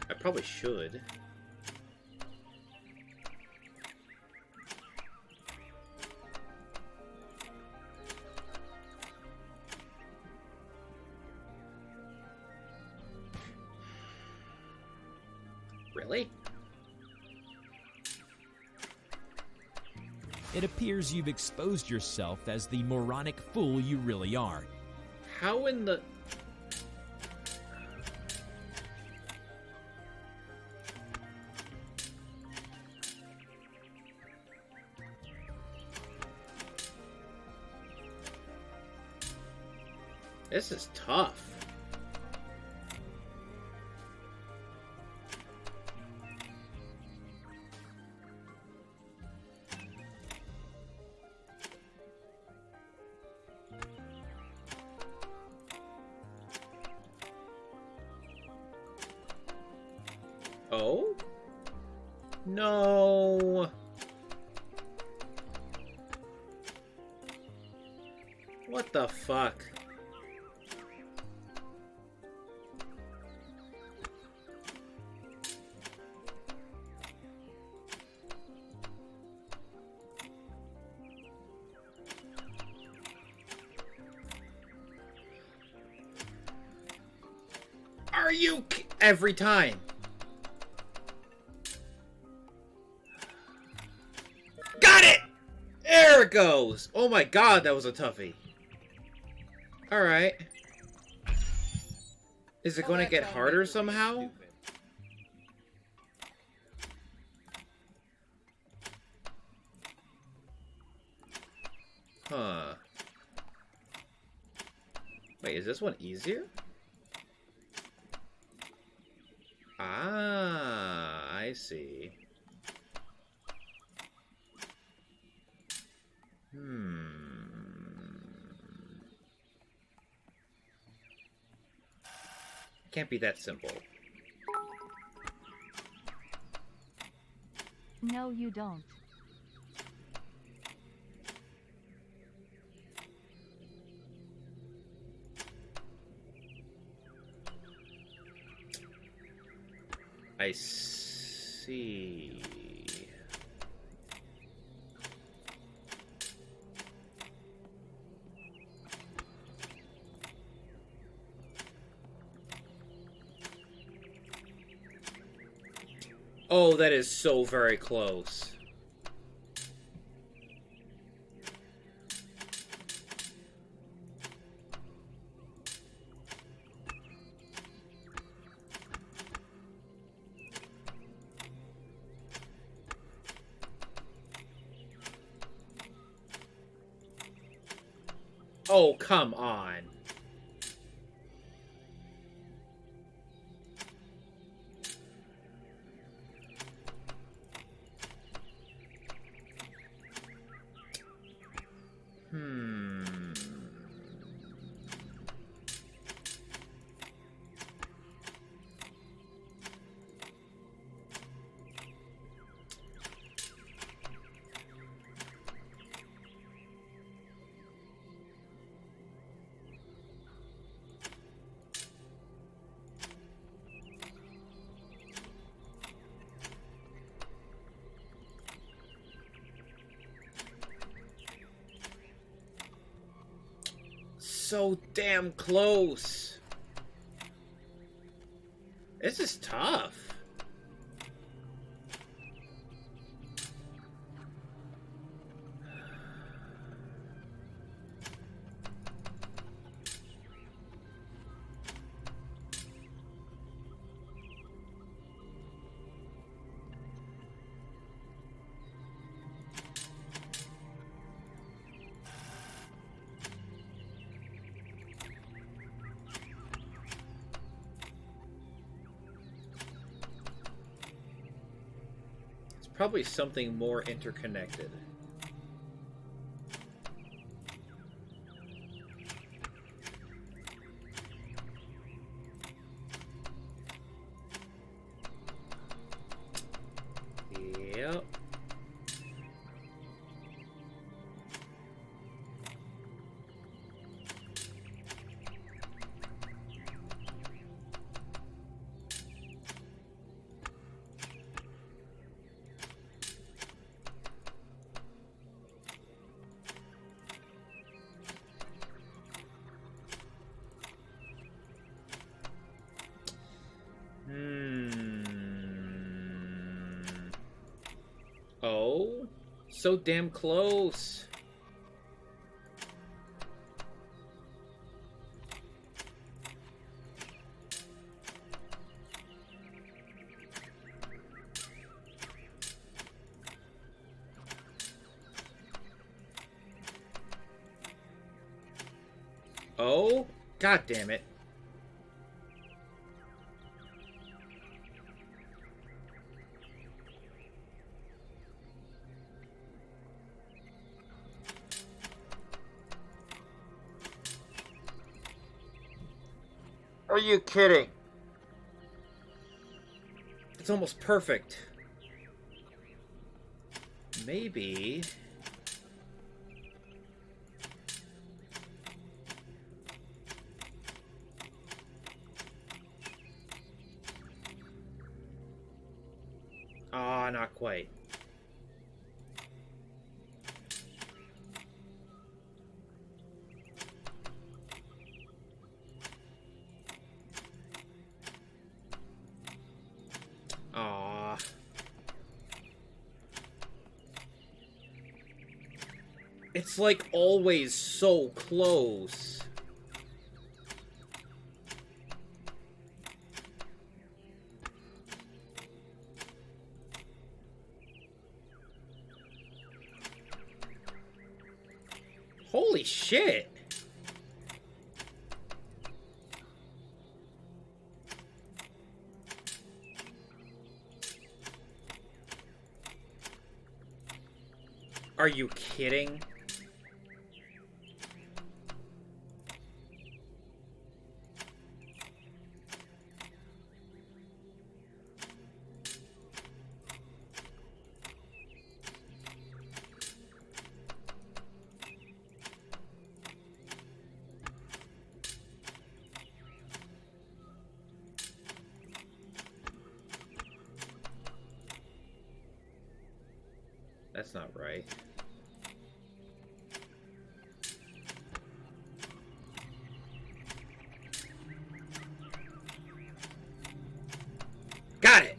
[SPEAKER 1] I probably should. Really?
[SPEAKER 14] It appears you've exposed yourself as the moronic fool you really are.
[SPEAKER 1] How in the... This is tough. Oh? No. What the fuck? Are you every time? Got it! There it goes! Oh my god, that was a toughie. Alright. Is it going to get harder somehow? Huh. Wait, is this one easier? Ah, I see. Can't be that simple.
[SPEAKER 15] No, you don't.
[SPEAKER 1] I see. Oh, that is so very close. Oh, come on. so damn close. This is tough. Probably something more interconnected. Yep. Oh, so damn close. Oh, god damn it. Are you kidding? It's almost perfect. Maybe... Ah, not quite. Ah. It's like always so close. Holy shit! Are you kidding? That's not right. Got it!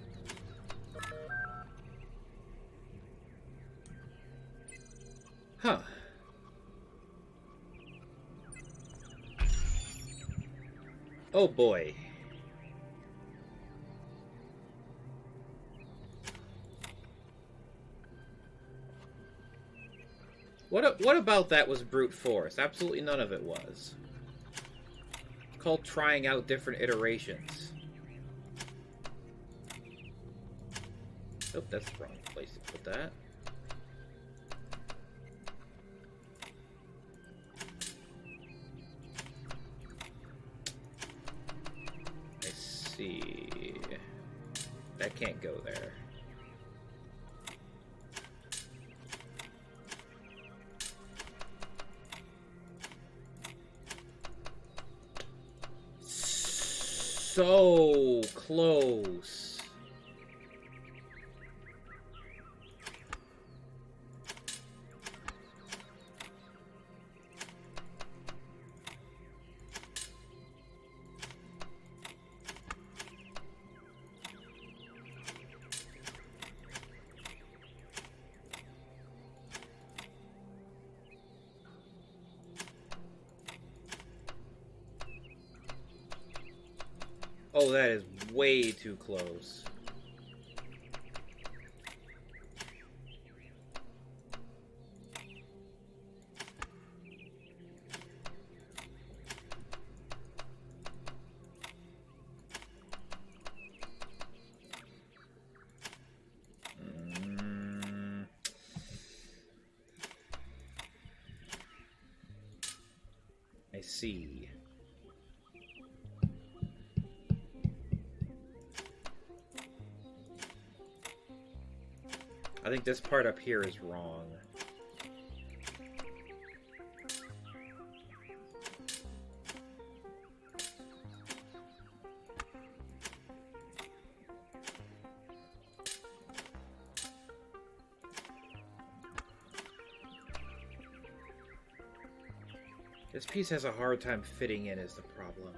[SPEAKER 1] Huh. Oh boy. What about that was brute force? Absolutely none of it was. Called trying out different iterations. Oh, that's the wrong place to put that. I see. That can't go there. So close. Oh, that is way too close. I see. I think this part up here is wrong. This piece has a hard time fitting in is the problem.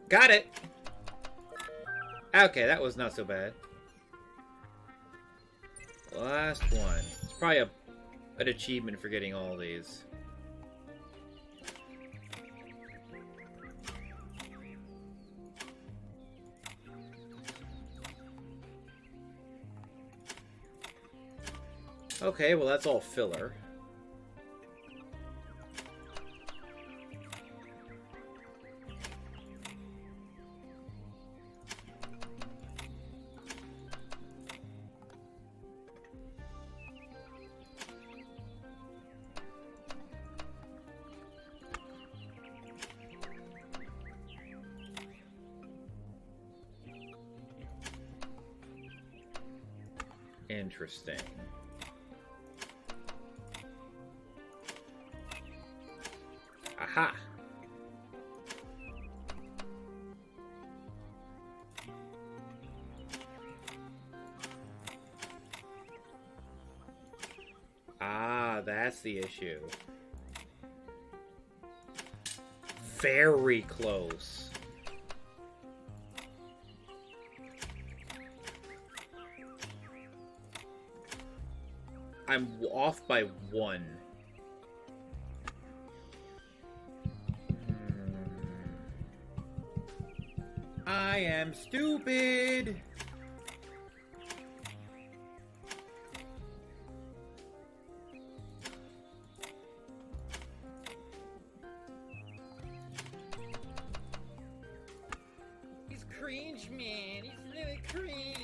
[SPEAKER 1] Got it! Okay, that was not so bad. Last one. It's probably an achievement for getting all these. Okay, well that's all filler. Interesting. Aha! Ah, that's the issue. Very close. I'm off by one. I am stupid. He's cringe, man. He's really cringe.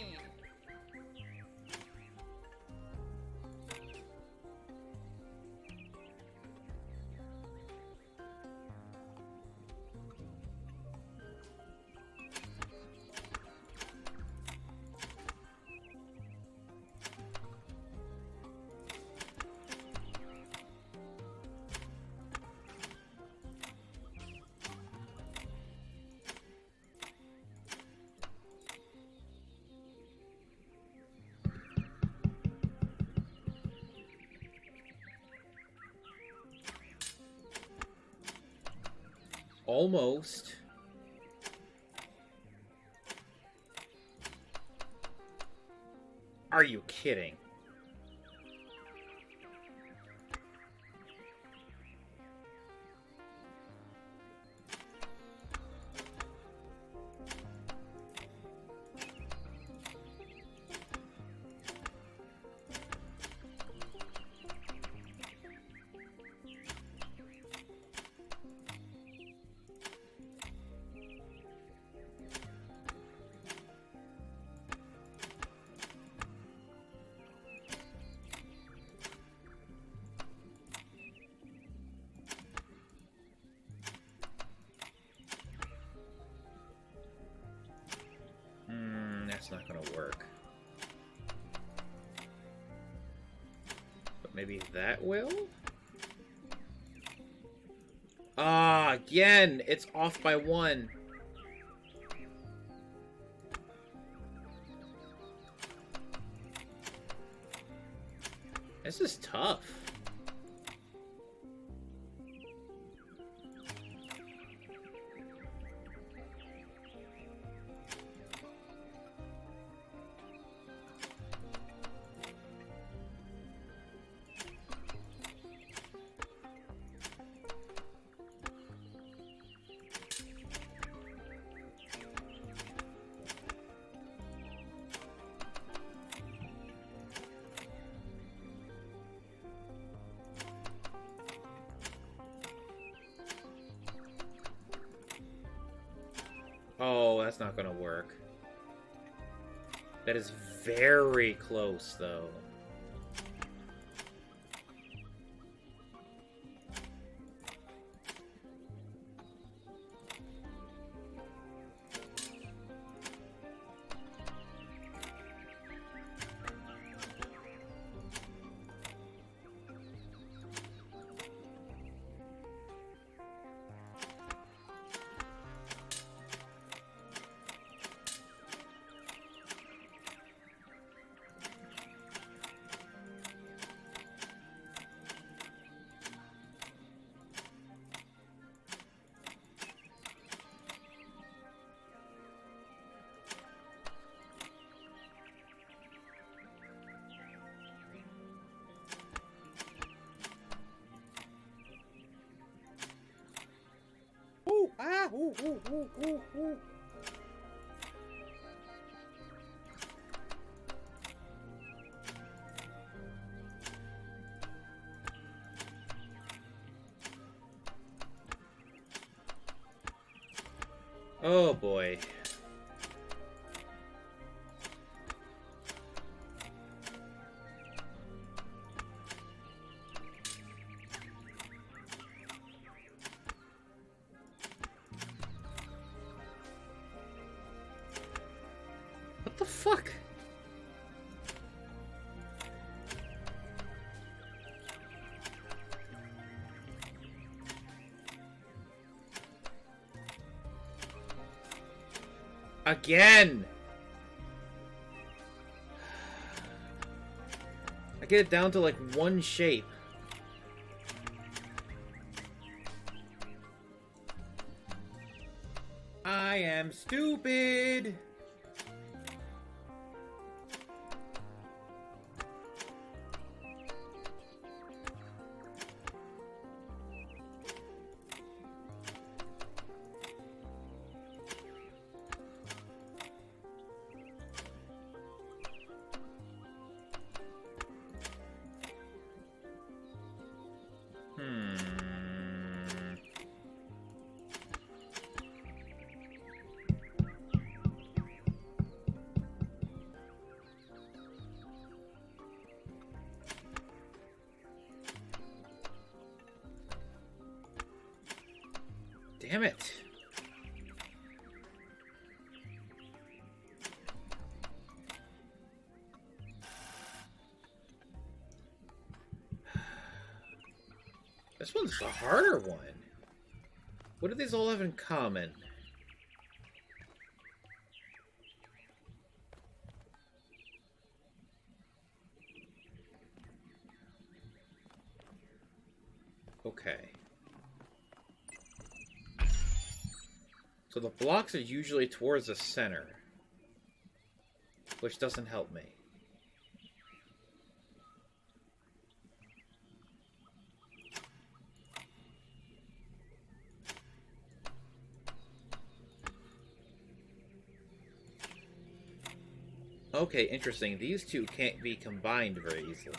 [SPEAKER 1] Almost. Are you kidding? That's not gonna work. But maybe that will? Ah, again! It's off by 1. This is tough. Oh, that's not gonna work. That is very close, though. Ooh, ah, ooh, ooh, ooh, ooh, ooh. Oh boy. What the fuck? Again! I get it down to like one shape. I am stupid! Damn it. This one's the harder one. What do these all have in common? Okay. So the blocks are usually towards the center, which doesn't help me. Okay, interesting. These two can't be combined very easily.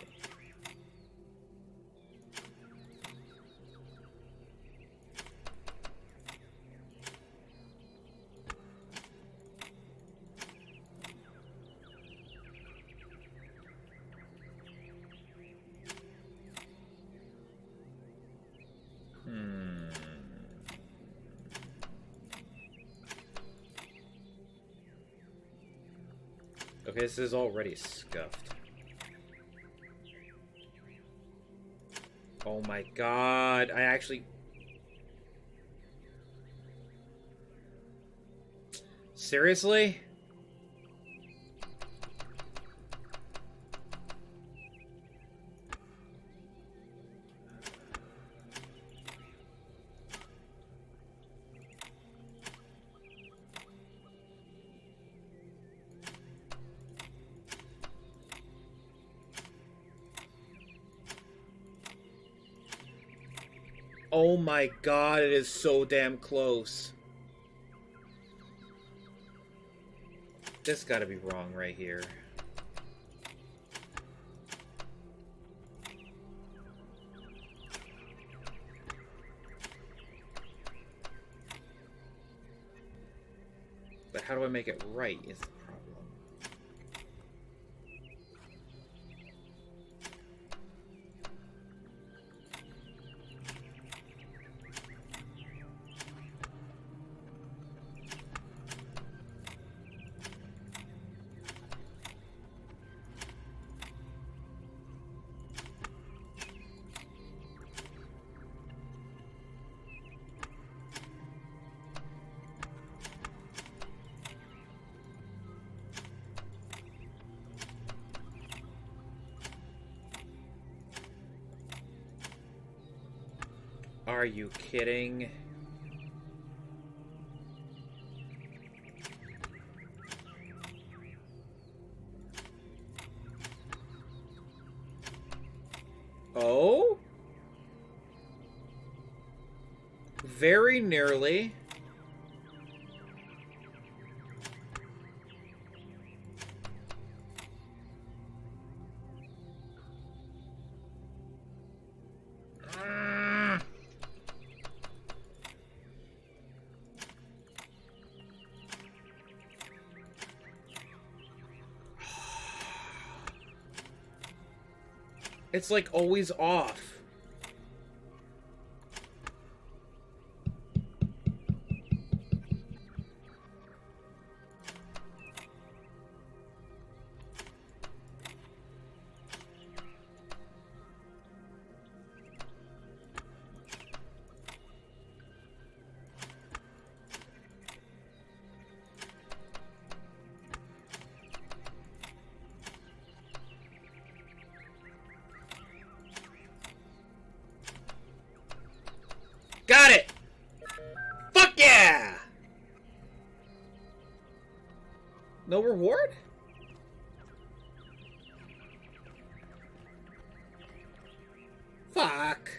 [SPEAKER 1] Okay, this is already scuffed. Oh my god, I actually... Seriously? Oh my god, it is so damn close. This gotta be wrong right here. But how do I make it right is the problem. Are you kidding? Oh? Very nearly. It's like always off. Got it! Fuck yeah! No reward? Fuck.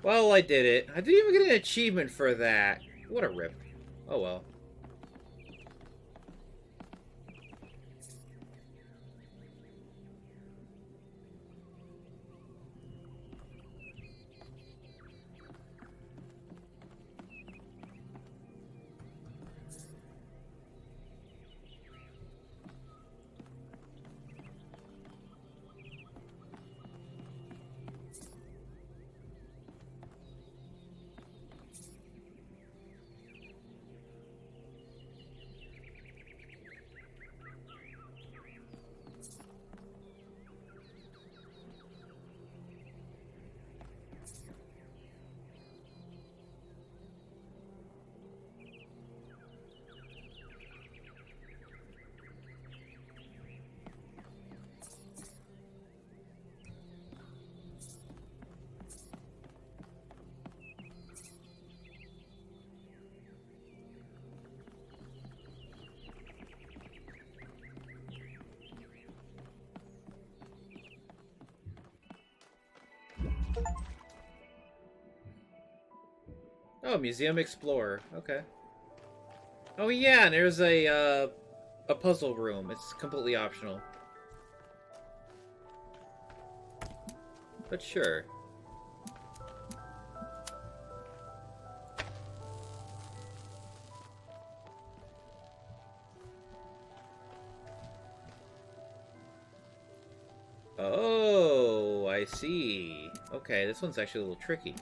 [SPEAKER 1] Well, I did it. I didn't even get an achievement for that. What a rip. Oh well. Oh, Museum Explorer. Okay. Oh yeah, and there's a puzzle room. It's completely optional. But sure. Oh, I see. Okay, this one's actually a little tricky.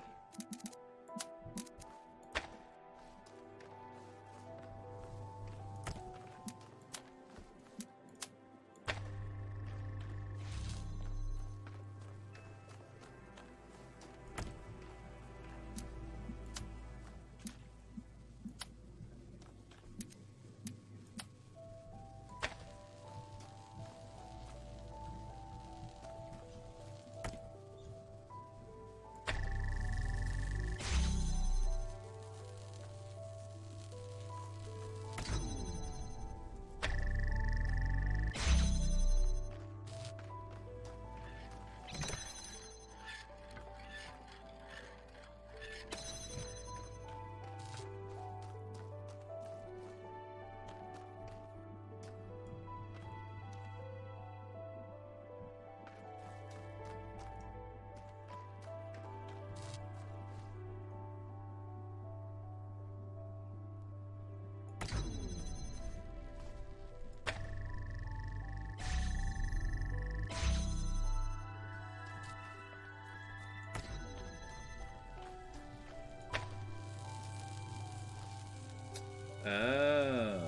[SPEAKER 1] Oh.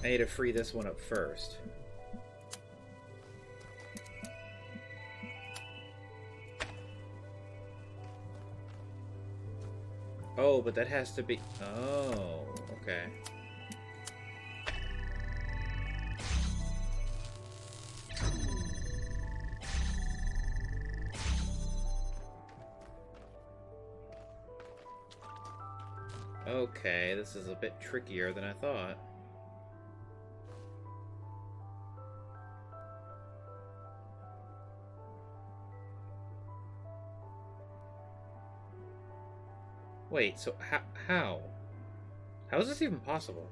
[SPEAKER 1] I need to free this one up first. Oh, but that has to be... Oh, okay. Okay, this is a bit trickier than I thought. Wait, so how? How is this even possible?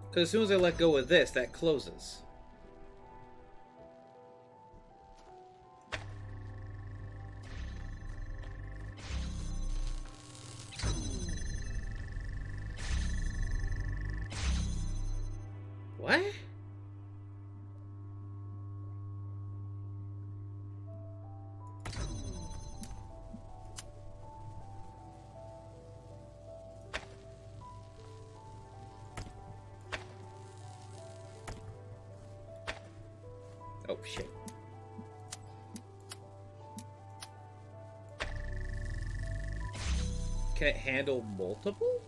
[SPEAKER 1] Because as soon as I let go of this, that closes. What? Oh, shit. Can it handle multiple?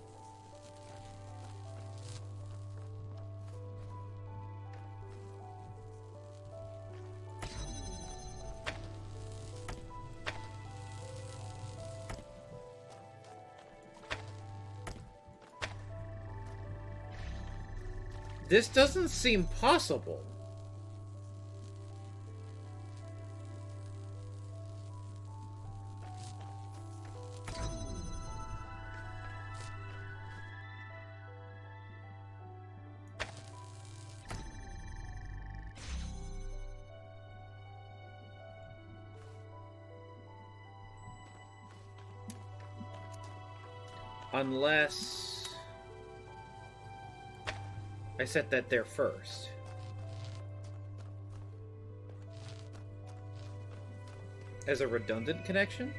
[SPEAKER 1] This doesn't seem possible. Unless I set that there first. As a redundant connection?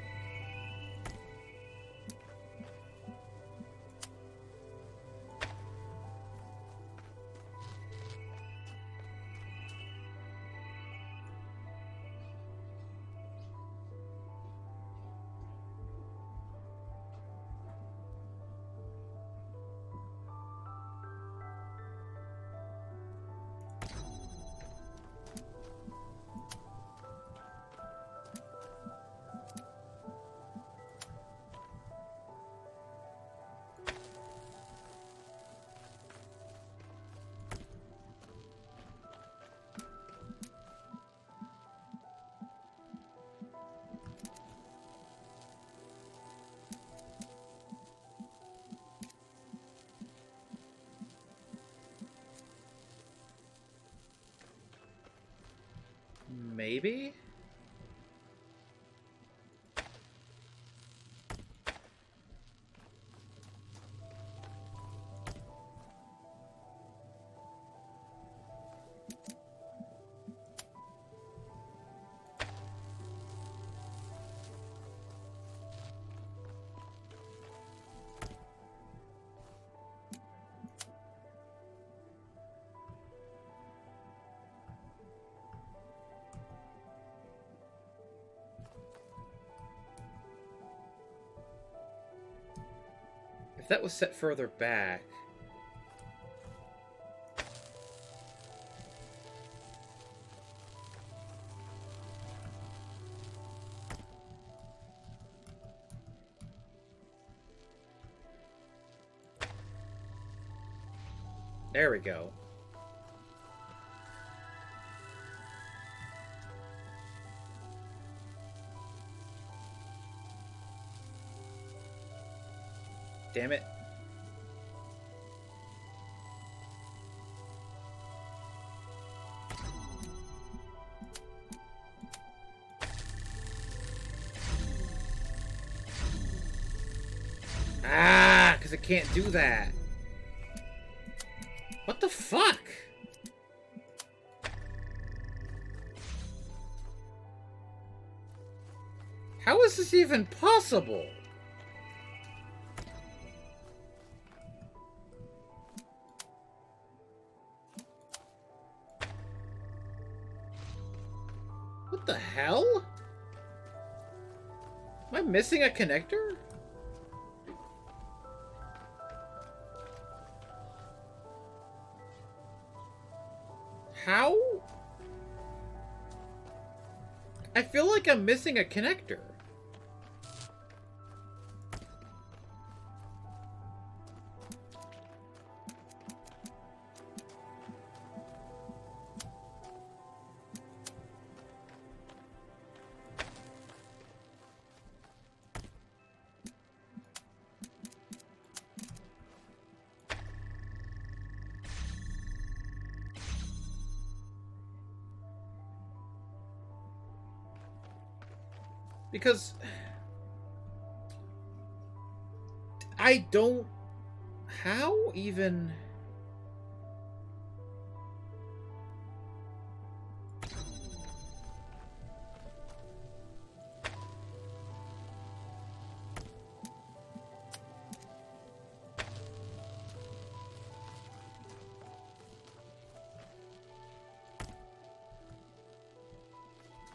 [SPEAKER 1] Maybe? If that was set further back... There we go. Damn it. Ah! because it can't do that. What the fuck? How is this even possible? What the hell? Am I missing a connector? How? I feel like I'm missing a connector. Because I don't... How even...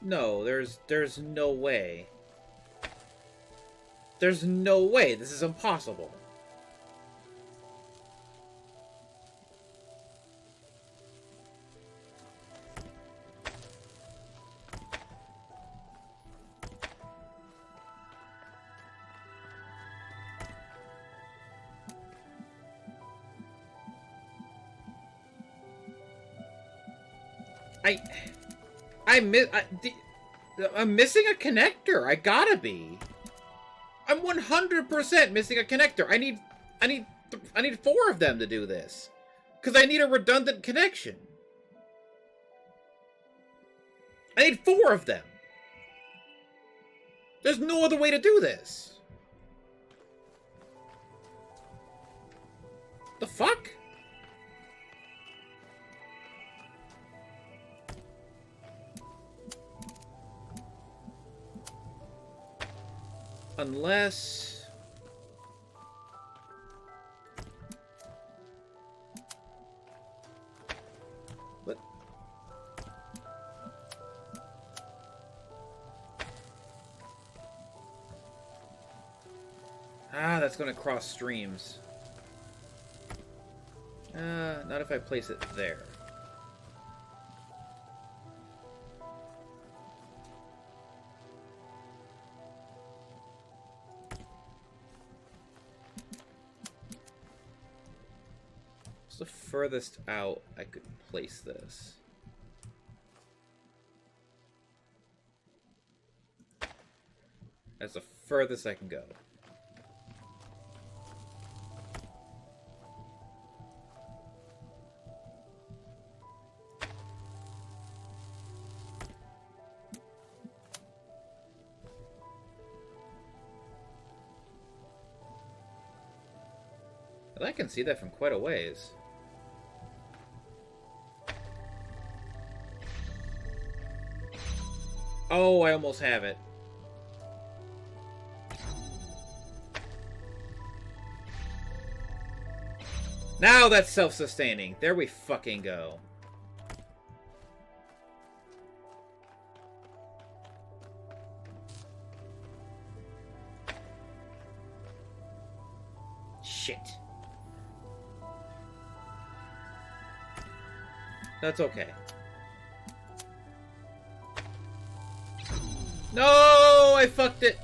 [SPEAKER 1] No, there's no way. There's no way. This is impossible. I'm missing a connector. I gotta be. I'm 100% missing a connector. I need 4 of them to do this. Because I need a redundant connection. I need 4 of them. There's no other way to do this. The fuck? Unless... What? Ah, that's gonna cross streams. Not if I place it there. What's the furthest out I could place this? That's the furthest I can go. Well, I can see that from quite a ways. Oh, I almost have it. Now that's self-sustaining. There we fucking go. Shit. That's okay. No, I fucked it.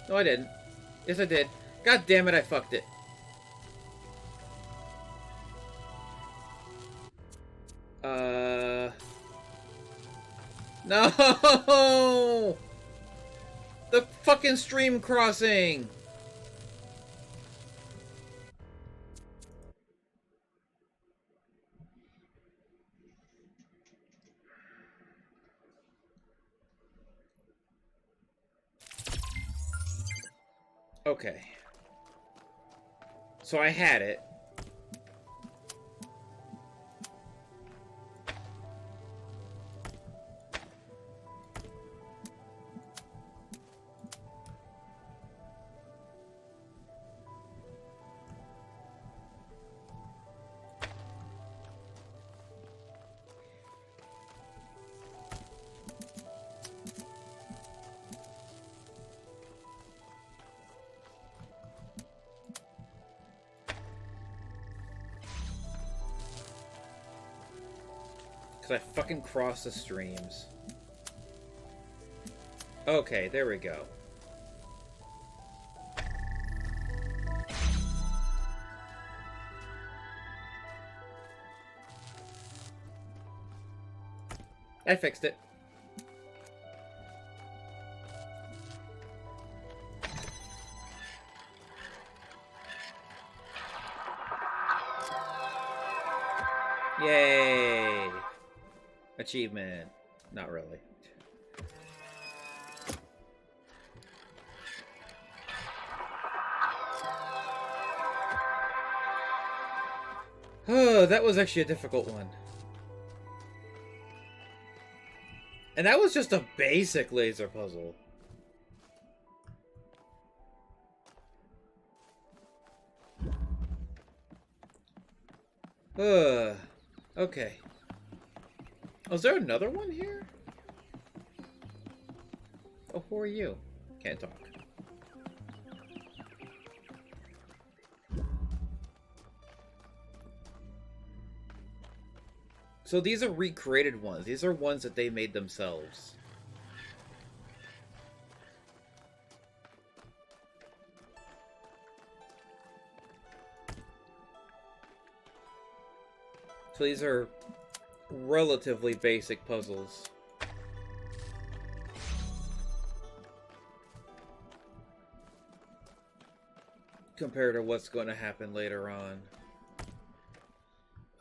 [SPEAKER 1] No, I didn't. Yes, I did. God damn it, I fucked it. No! The fucking stream crossing! Okay. So I had it. Because I fucking crossed the streams. Okay, there we go. I fixed it. Yay! Achievement. Not really. Oh, that was actually a difficult one. And that was just a basic laser puzzle. Okay. Oh, is there another one here? Oh, who are you? Can't talk. So these are recreated ones. These are ones that they made themselves. So these are relatively basic puzzles. Compared to what's going to happen later on.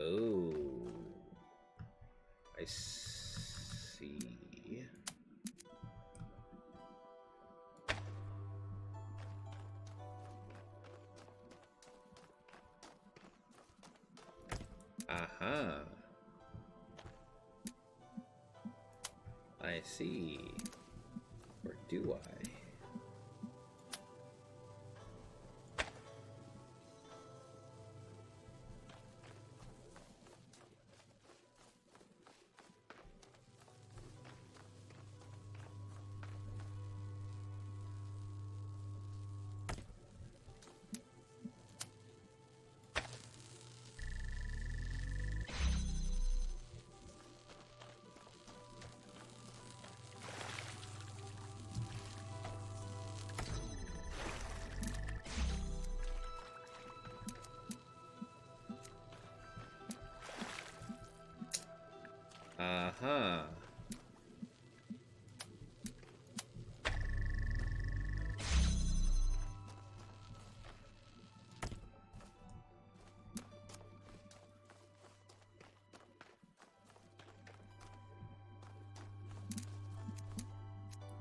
[SPEAKER 1] Oh. I see. Aha. I see. Or do I? Uh-huh.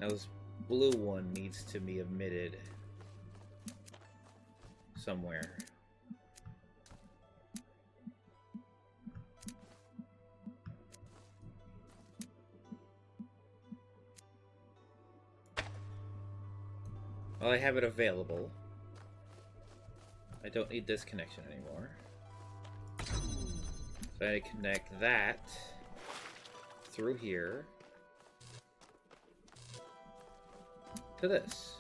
[SPEAKER 1] Now this blue one needs to be omitted somewhere. Well, I have it available. I don't need this connection anymore. So I connect that through here to this.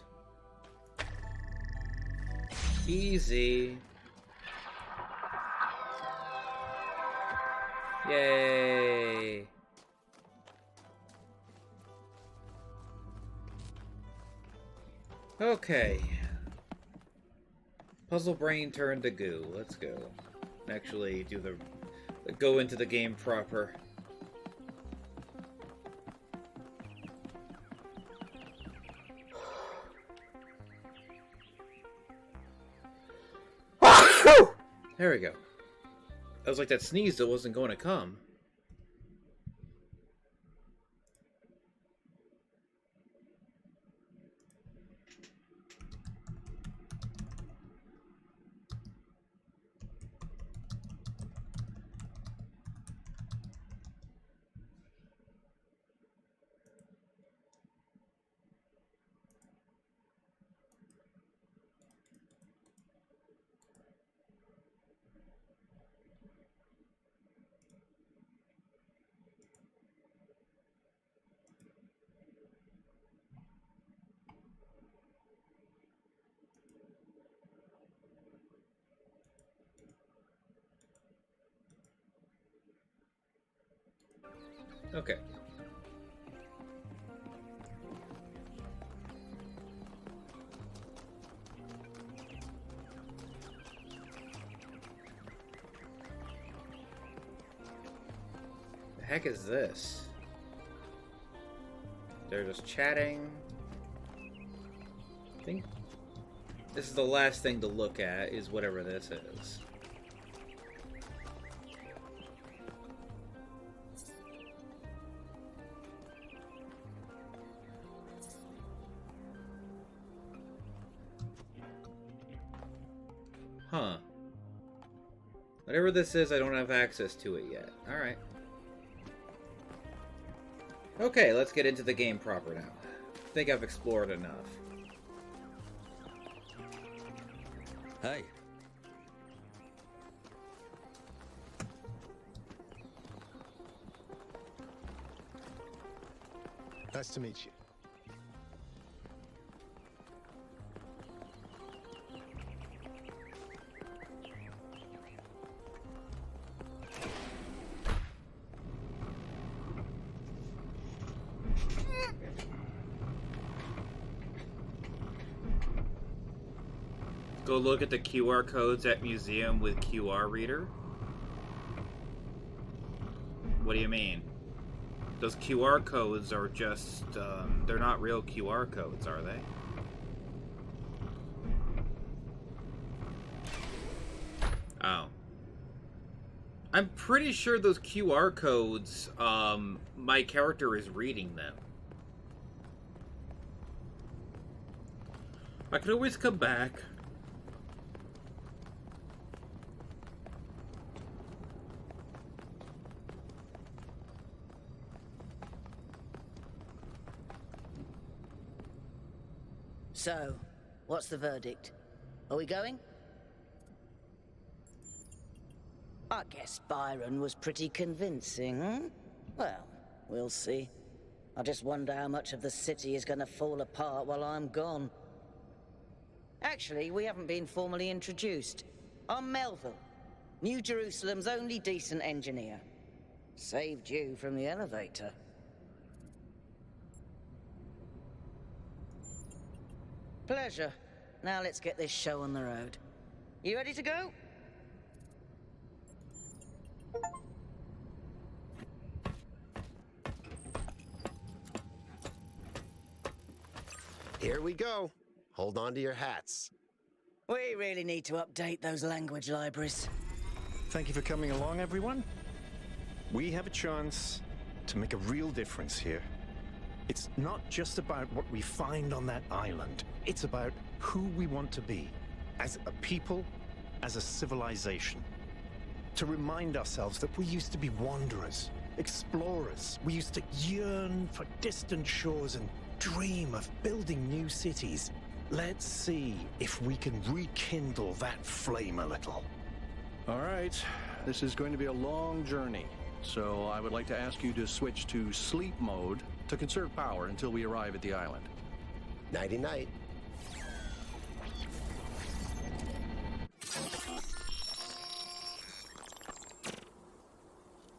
[SPEAKER 1] Easy. Yay. Okay. Puzzle brain turned to goo. Let's go. Actually do the go into the game proper. There we go. I was like that sneeze that wasn't going to come. Okay. The heck is this? They're just chatting. I think this is the last thing to look at, is whatever this is. Huh. Whatever this is, I don't have access to it yet. Alright. Okay, let's get into the game proper now. I think I've explored enough.
[SPEAKER 6] Hey.
[SPEAKER 5] Nice to meet you.
[SPEAKER 1] Go look at the QR codes at museum with QR reader? What do you mean? Those QR codes are just, they're not real QR codes, are they? Oh. I'm pretty sure those QR codes, my character is reading them. I could always come back.
[SPEAKER 3] So, what's the verdict? Are we going? I guess Byron was pretty convincing, hmm? Well, we'll see. I just wonder how much of the city is going to fall apart while I'm gone. Actually, we haven't been formally introduced. I'm Melville, New Jerusalem's only decent engineer. Saved you from the elevator. Pleasure. Now let's get this show on the road. You ready to go?
[SPEAKER 7] Here we go. Hold on to your hats.
[SPEAKER 3] We really need to update those language libraries.
[SPEAKER 5] Thank you for coming along, everyone. We have a chance to make a real difference here. It's not just about what we find on that island. It's about who we want to be, as a people, as a civilization. To remind ourselves that we used to be wanderers, explorers. We used to yearn for distant shores and dream of building new cities. Let's see if we can rekindle that flame a little.
[SPEAKER 6] All right. This is going to be a long journey, so I would like to ask you to switch to sleep mode to conserve power until we arrive at the island.
[SPEAKER 7] Nighty-night.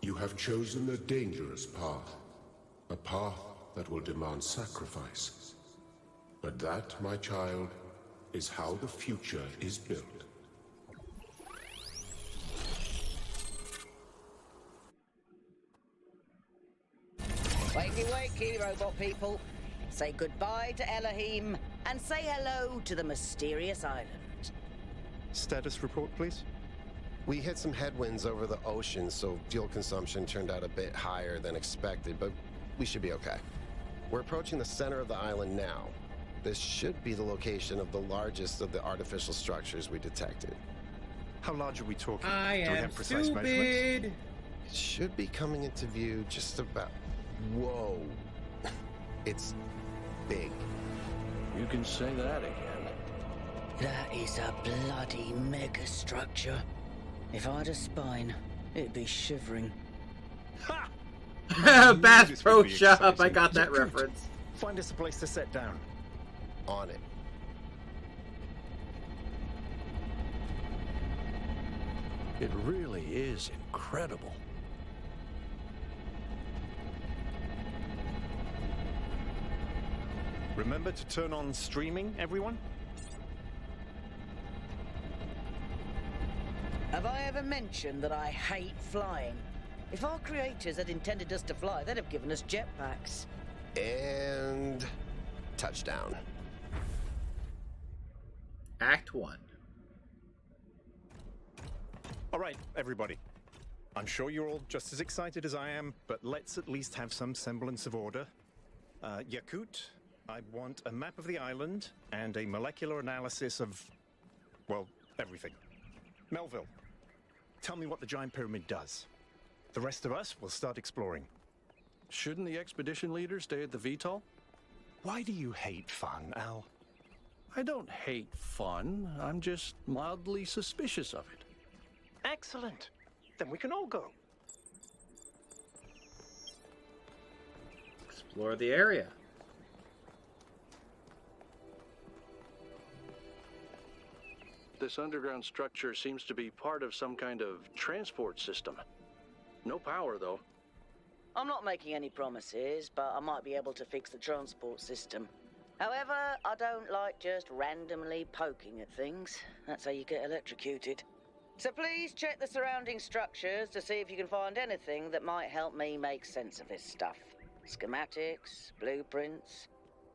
[SPEAKER 15] You have chosen a dangerous path. A path that will demand sacrifice. But that, my child, is how the future is built.
[SPEAKER 3] Wakey, wakey, robot people. Say goodbye to Elohim, and say hello to the mysterious island.
[SPEAKER 5] Status report, please.
[SPEAKER 7] We hit some headwinds over the ocean, so fuel consumption turned out a bit higher than expected, but we should be okay. We're approaching the center of the island now. This should be the location of the largest of the artificial structures we detected.
[SPEAKER 5] How large are we talking?
[SPEAKER 1] I
[SPEAKER 5] Do we
[SPEAKER 1] am
[SPEAKER 5] have precise
[SPEAKER 1] stupid.
[SPEAKER 5] measurements?
[SPEAKER 7] It should be coming into view just about... Whoa. It's big.
[SPEAKER 6] You can say that again.
[SPEAKER 3] That is a bloody megastructure. If I had a spine, it'd be shivering.
[SPEAKER 5] Ha!
[SPEAKER 1] Bass Pro Shop, I got that reference.
[SPEAKER 5] Find us a place to set down.
[SPEAKER 7] On it.
[SPEAKER 6] It really is incredible.
[SPEAKER 5] Remember to turn on streaming, everyone?
[SPEAKER 3] Have I ever mentioned that I hate flying? If our creators had intended us to fly, they'd have given us jetpacks.
[SPEAKER 7] And touchdown.
[SPEAKER 1] Act 1.
[SPEAKER 5] All right, everybody. I'm sure you're all just as excited as I am, but let's at least have some semblance of order. Yakut, I want a map of the island and a molecular analysis of, well, everything. Melville, tell me what the giant pyramid does. The rest of us will start exploring.
[SPEAKER 6] Shouldn't the expedition leader stay at the VTOL?
[SPEAKER 5] Why do you hate fun, Al?
[SPEAKER 6] I don't hate fun. I'm just mildly suspicious of it.
[SPEAKER 5] Excellent. Then we can all go.
[SPEAKER 1] Explore the area.
[SPEAKER 6] This underground structure seems to be part of some kind of transport system. No power, though.
[SPEAKER 3] I'm not making any promises, but I might be able to fix the transport system. However, I don't like just randomly poking at things. That's how you get electrocuted. So please check the surrounding structures to see if you can find anything that might help me make sense of this stuff. Schematics, blueprints,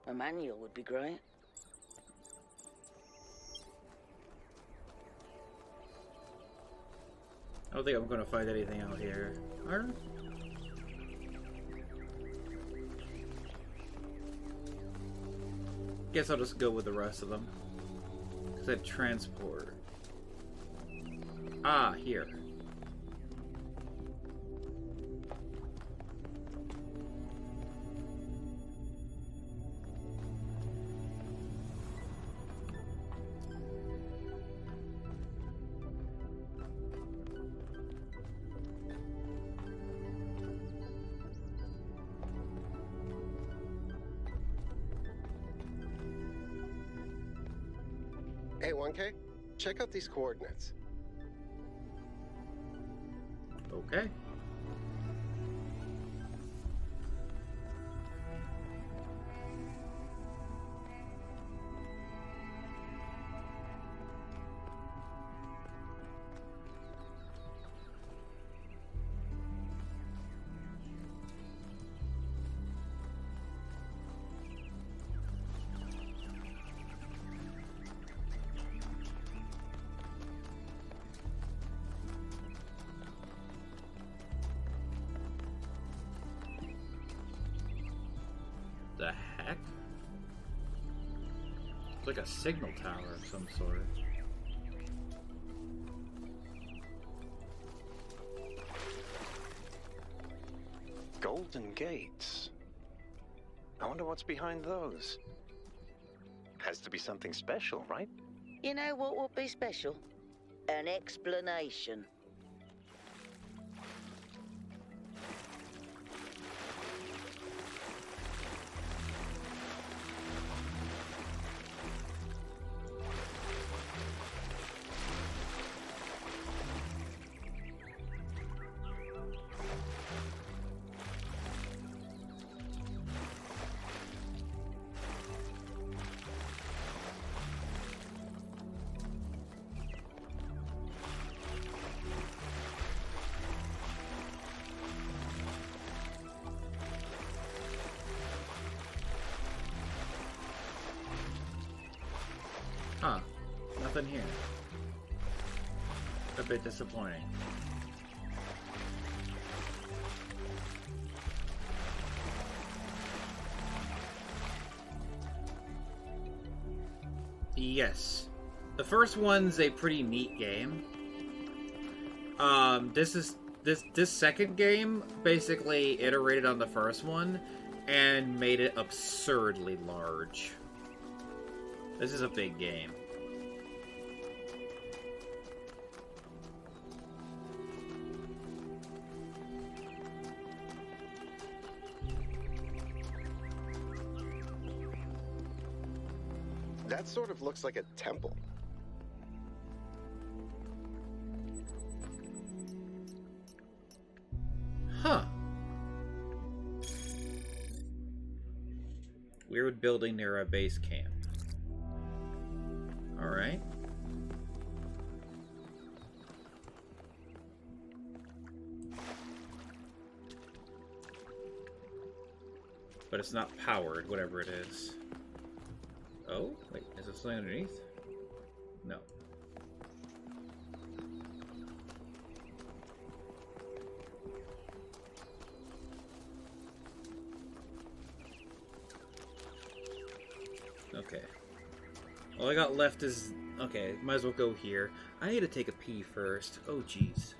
[SPEAKER 3] a manual would be great.
[SPEAKER 1] I don't think I'm going to find anything out here. Alright. Guess I'll just go with the rest of them. Said transport. Ah, here.
[SPEAKER 7] Hey, 1K, check out these coordinates.
[SPEAKER 1] Okay. The heck? It's like a signal tower of some sort.
[SPEAKER 5] Golden gates. I wonder what's behind those. Has to be something special, right?
[SPEAKER 3] You know what would be special? An explanation.
[SPEAKER 1] Huh. Nothing here. A bit disappointing. Yes. The first one's a pretty neat game. This second game basically iterated on the first one and made it absurdly large. This is a big game.
[SPEAKER 7] That sort of looks like a temple.
[SPEAKER 1] Huh. Weird abandoned building near a base camp. Alright. But it's not powered, whatever it is. Oh, wait, is there something underneath? No. Okay. All I got left is... Okay, might as well go here. I need to take a pee first. Oh, jeez.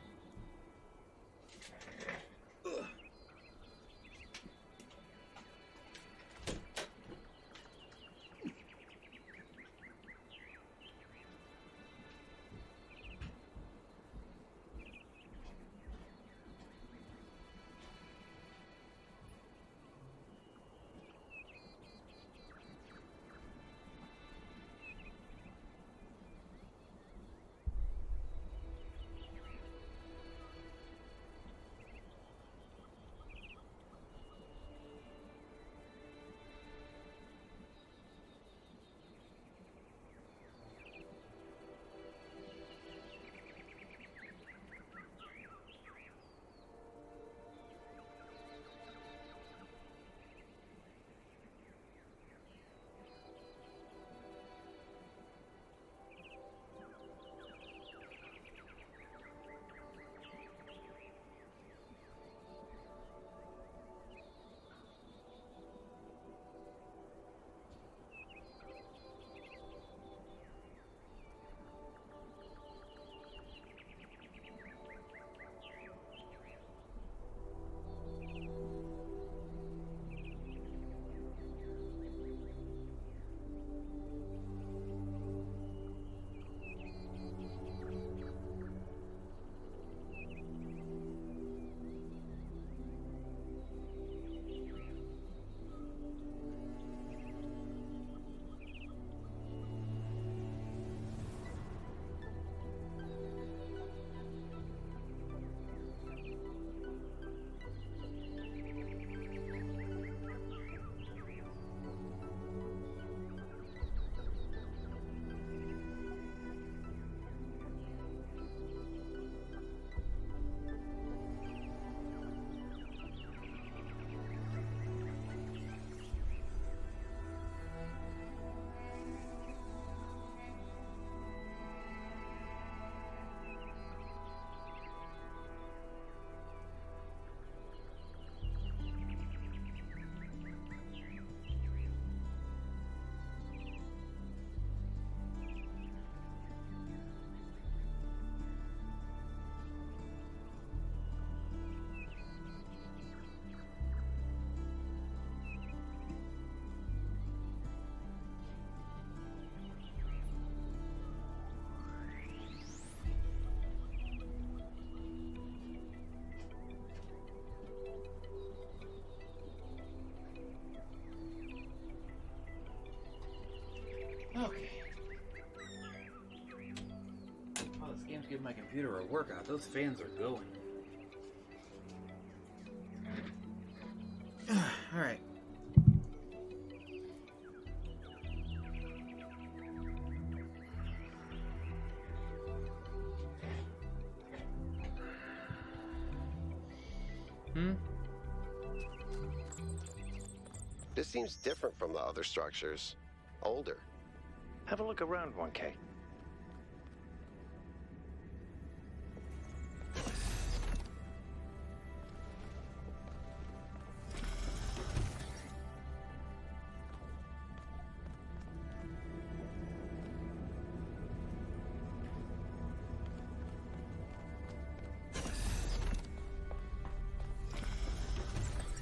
[SPEAKER 1] Okay. Oh, this game's giving my computer a workout. Those fans are going. Alright.
[SPEAKER 7] This seems different from the other structures. Older.
[SPEAKER 5] Have a look around, 1K.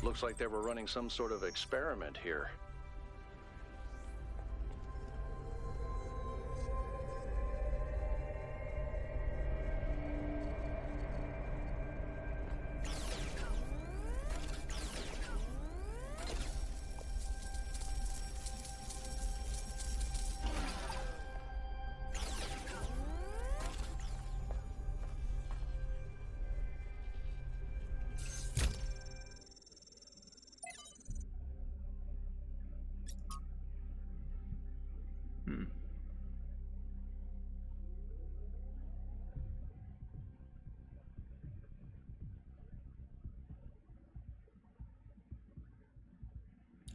[SPEAKER 6] Looks like they were running some sort of experiment here.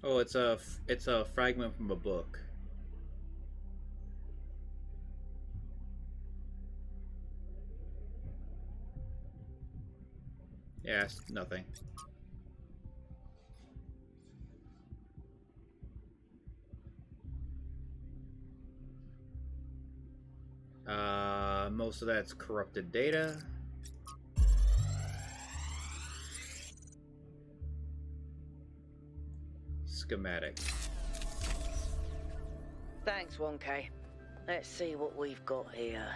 [SPEAKER 1] Oh, it's a fragment from a book. Yeah, it's nothing. Most of that's corrupted data. Schematic.
[SPEAKER 3] Thanks, 1K. Let's see what we've got here.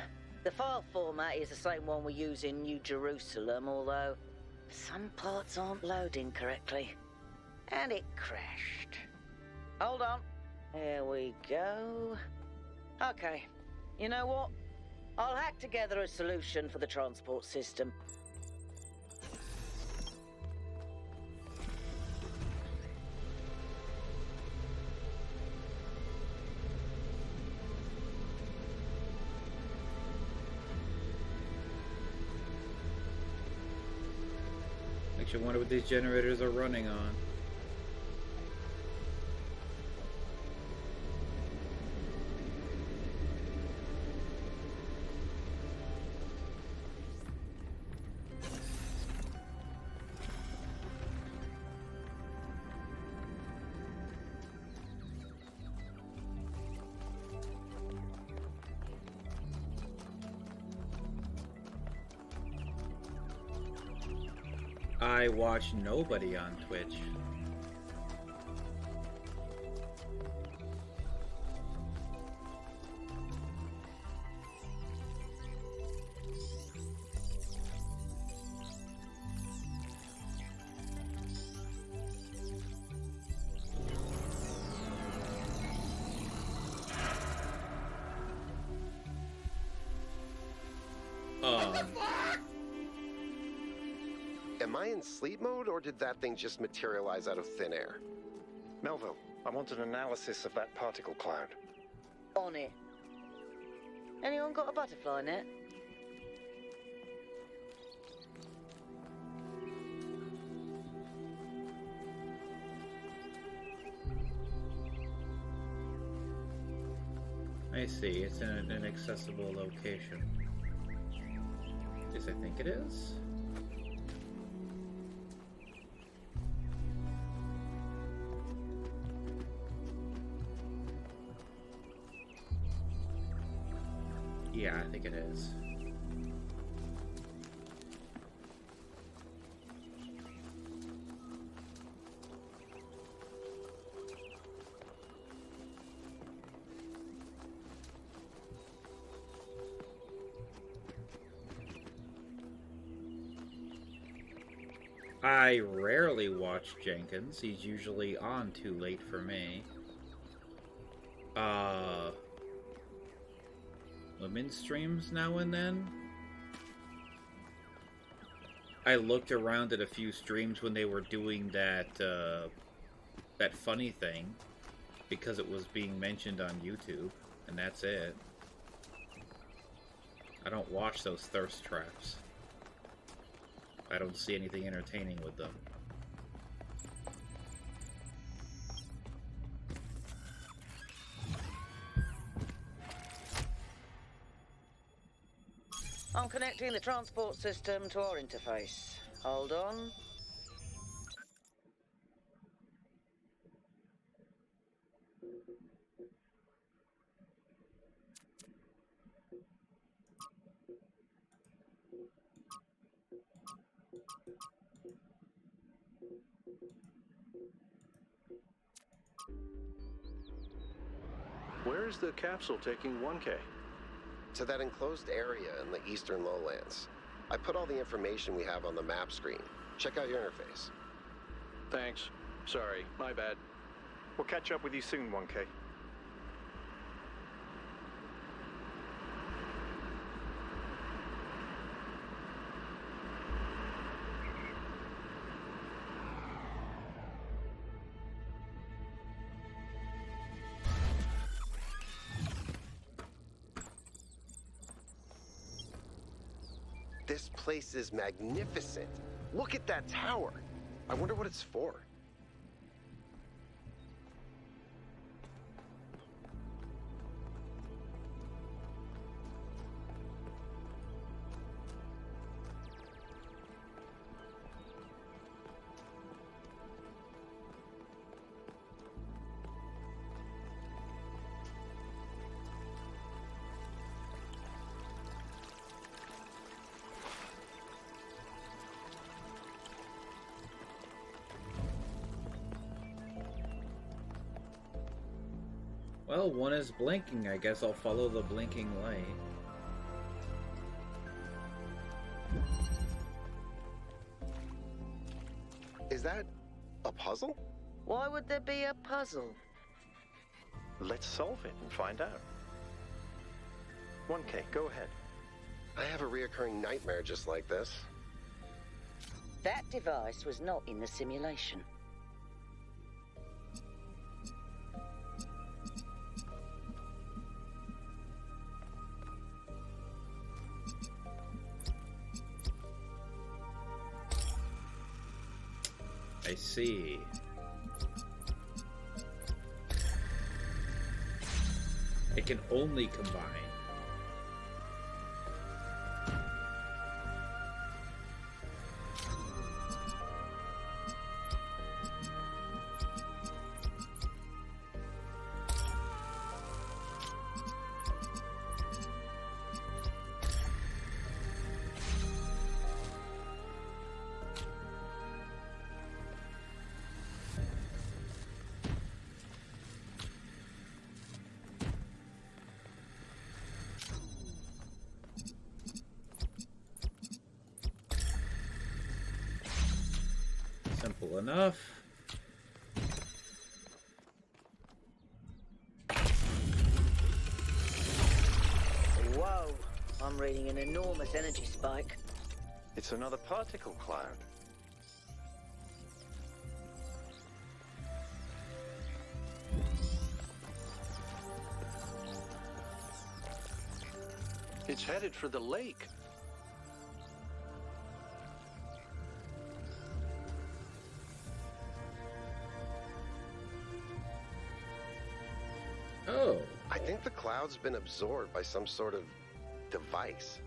[SPEAKER 3] The file format is the same one we use in New Jerusalem, although some parts aren't loading correctly. And it crashed. Hold on. Here we go. Okay. You know what? I'll hack together a solution for the transport system.
[SPEAKER 1] Makes you wonder what these generators are running on. I watch nobody on Twitch.
[SPEAKER 7] Am I in sleep mode, or did that thing just materialize out of thin air?
[SPEAKER 5] Melville, I want an analysis of that particle cloud.
[SPEAKER 3] On it. Anyone got a butterfly net?
[SPEAKER 1] I see, it's in an inaccessible location. Yes, I think it is. Yeah, I think it is. I rarely watch Jenkins. He's usually on too late for me. Women's streams now and then. I looked around at a few streams when they were doing that that funny thing because it was being mentioned on YouTube, and that's it. I don't watch those thirst traps. I don't see anything entertaining with them.
[SPEAKER 3] I'm connecting the transport system to our interface. Hold on.
[SPEAKER 6] Where is the capsule taking 1K?
[SPEAKER 7] To that enclosed area in the eastern lowlands. I put all the information we have on the map screen. Check out your interface.
[SPEAKER 6] Thanks. Sorry, my bad.
[SPEAKER 5] We'll catch up with you soon, 1K.
[SPEAKER 7] This place is magnificent. Look at that tower. I wonder what it's for.
[SPEAKER 1] Well, one is blinking. I guess I'll follow the blinking light.
[SPEAKER 7] Is that a puzzle?
[SPEAKER 3] Why would there be a puzzle?
[SPEAKER 5] Let's solve it and find out. 1K, go ahead.
[SPEAKER 7] I have a reoccurring nightmare just like this.
[SPEAKER 3] That device was not in the simulation.
[SPEAKER 1] I see. It can only combine. Simple enough.
[SPEAKER 3] Whoa! I'm reading an enormous energy spike.
[SPEAKER 5] It's another particle cloud.
[SPEAKER 6] It's headed for the lake.
[SPEAKER 1] Oh.
[SPEAKER 7] I think the cloud's been absorbed by some sort of device.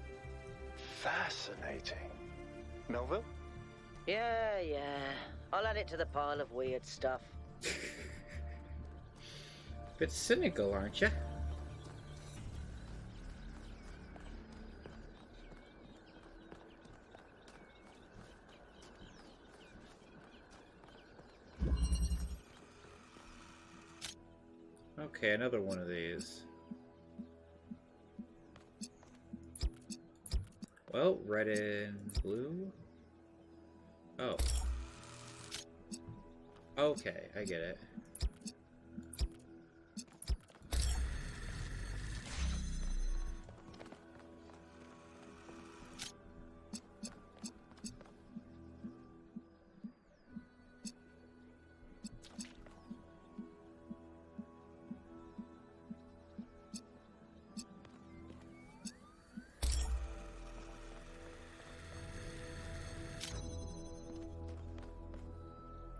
[SPEAKER 5] Fascinating. Melville?
[SPEAKER 3] Yeah. I'll add it to the pile of weird stuff.
[SPEAKER 1] Bit cynical, aren't you? Okay, another one of these. Well, red and blue. Oh. Okay, I get it.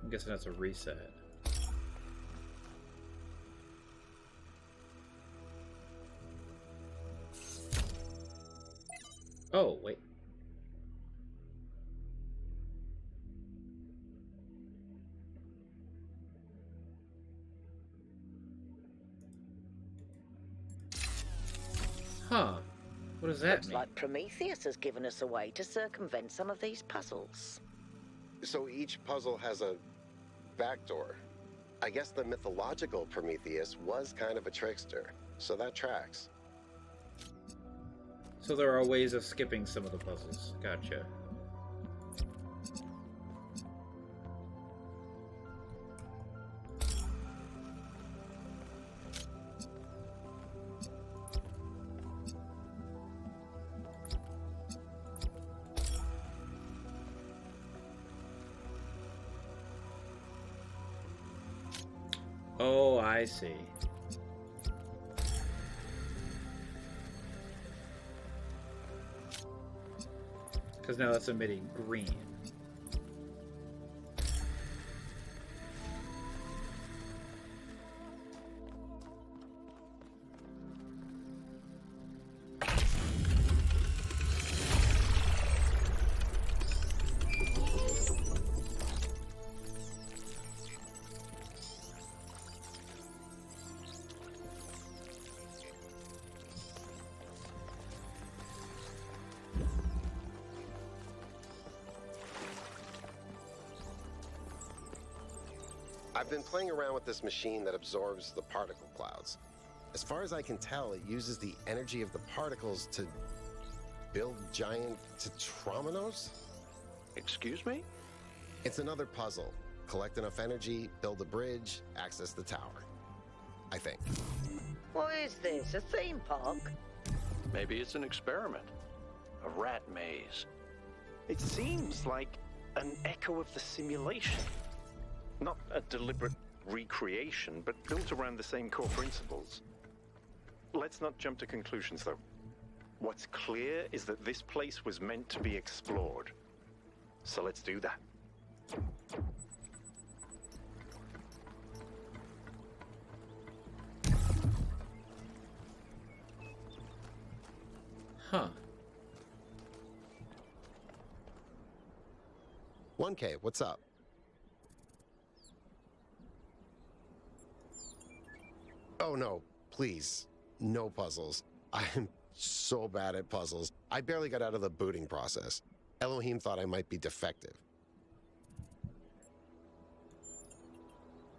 [SPEAKER 1] I'm guessing that's a reset. Oh, wait. Huh. What does that
[SPEAKER 3] Looks
[SPEAKER 1] mean?
[SPEAKER 3] like Prometheus has given us a way to circumvent some of these puzzles.
[SPEAKER 7] So each puzzle has a backdoor. I guess the mythological Prometheus was kind of a trickster, so that tracks.
[SPEAKER 1] So there are ways of skipping some of the puzzles. Gotcha. Oh, I see. Because now that's emitting green.
[SPEAKER 7] I've been playing around with this machine that absorbs the particle clouds. As far as I can tell, it uses the energy of the particles to build giant tetrominos?
[SPEAKER 6] Excuse me?
[SPEAKER 7] It's another puzzle. Collect enough energy, build a bridge, access the tower. I think.
[SPEAKER 3] What is this, a theme park?
[SPEAKER 6] Maybe it's an experiment. A rat maze.
[SPEAKER 5] It seems like an echo of the simulation. Not a deliberate recreation, but built around the same core principles. Let's not jump to conclusions, though. What's clear is that this place was meant to be explored. So let's do that.
[SPEAKER 1] Huh.
[SPEAKER 7] 1K, what's up? Oh no, please. No puzzles. I'm so bad at puzzles. I barely got out of the booting process. Elohim thought I might be defective.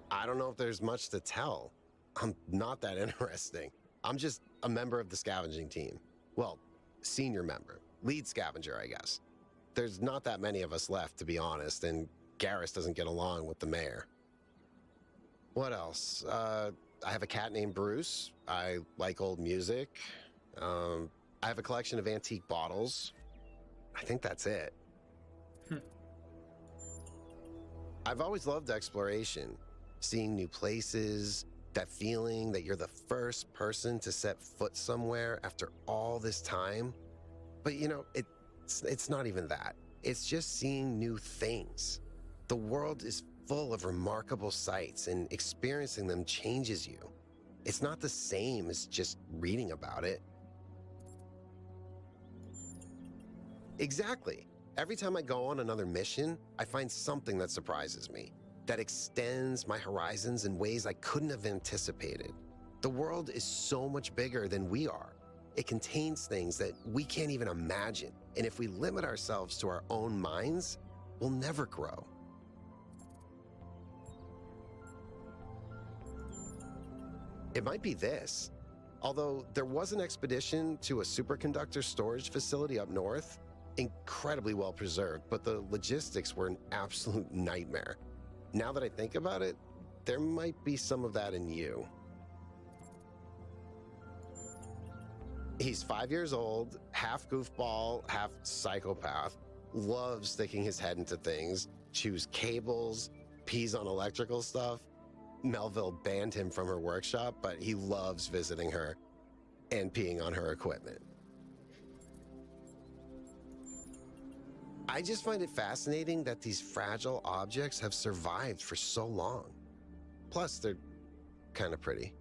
[SPEAKER 7] I don't know if there's much to tell. I'm not that interesting. I'm just a member of the scavenging team. Well, senior member. Lead scavenger, I guess. There's not that many of us left, to be honest, and Garrus doesn't get along with the mayor. What else? I have a cat named Bruce. I like old music. I have a collection of antique bottles. I think that's it. I've always loved exploration. Seeing new places, that feeling that you're the first person to set foot somewhere after all this time. But you know, it's not even that. It's just seeing new things. The world is full of remarkable sights, and experiencing them changes you. It's not the same as just reading about it. Exactly. Every time I go on another mission, I find something that surprises me, that extends my horizons in ways I couldn't have anticipated. The world is so much bigger than we are. It contains things that we can't even imagine. And if we limit ourselves to our own minds, we'll never grow. It might be this. Although there was an expedition to a superconductor storage facility up north, incredibly well preserved, but the logistics were an absolute nightmare. Now that I think about it, there might be some of that in you. He's 5 years old, half goofball, half psychopath, loves sticking his head into things, chews cables, pees on electrical stuff. Melville banned him from her workshop, but he loves visiting her and peeing on her equipment. I just find it fascinating that these fragile objects have survived for so long. Plus, they're kind of pretty.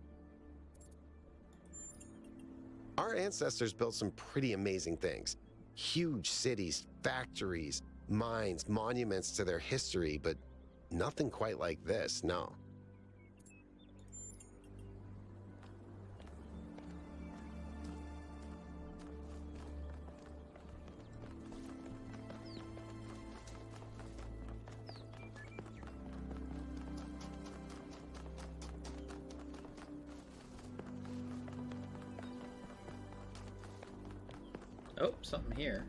[SPEAKER 7] Our ancestors built some pretty amazing things. Huge cities, factories, mines, monuments to their history, but nothing quite like this, no.
[SPEAKER 1] Oh, something here.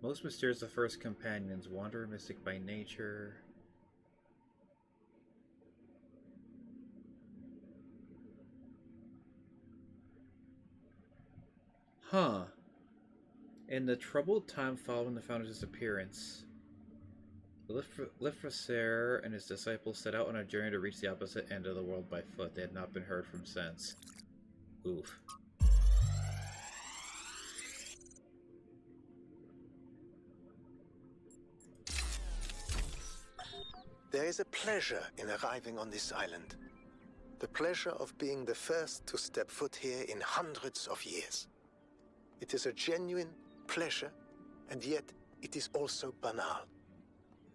[SPEAKER 1] Most mysterious of first companions, wanderer, mystic by nature. Huh. In the troubled time following the founder's disappearance, Lifraser and his disciples set out on a journey to reach the opposite end of the world by foot. They had not been heard from since. Oof.
[SPEAKER 16] There is a pleasure in arriving on this island. The pleasure of being the first to step foot here in hundreds of years. It is a genuine pleasure, and yet it is also banal.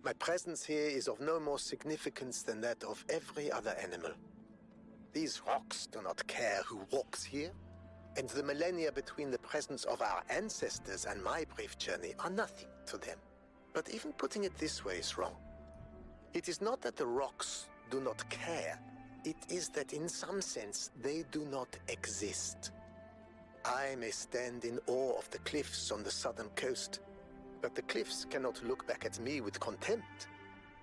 [SPEAKER 16] My presence here is of no more significance than that of every other animal. These rocks do not care who walks here. And the millennia between the presence of our ancestors and my brief journey are nothing to them. But even putting it this way is wrong. It is not that the rocks do not care. It is that in some sense they do not exist. I may stand in awe of the cliffs on the southern coast, but the cliffs cannot look back at me with contempt.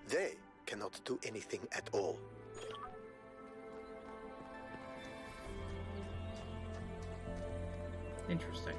[SPEAKER 16] They cannot do anything at all.
[SPEAKER 1] Interesting.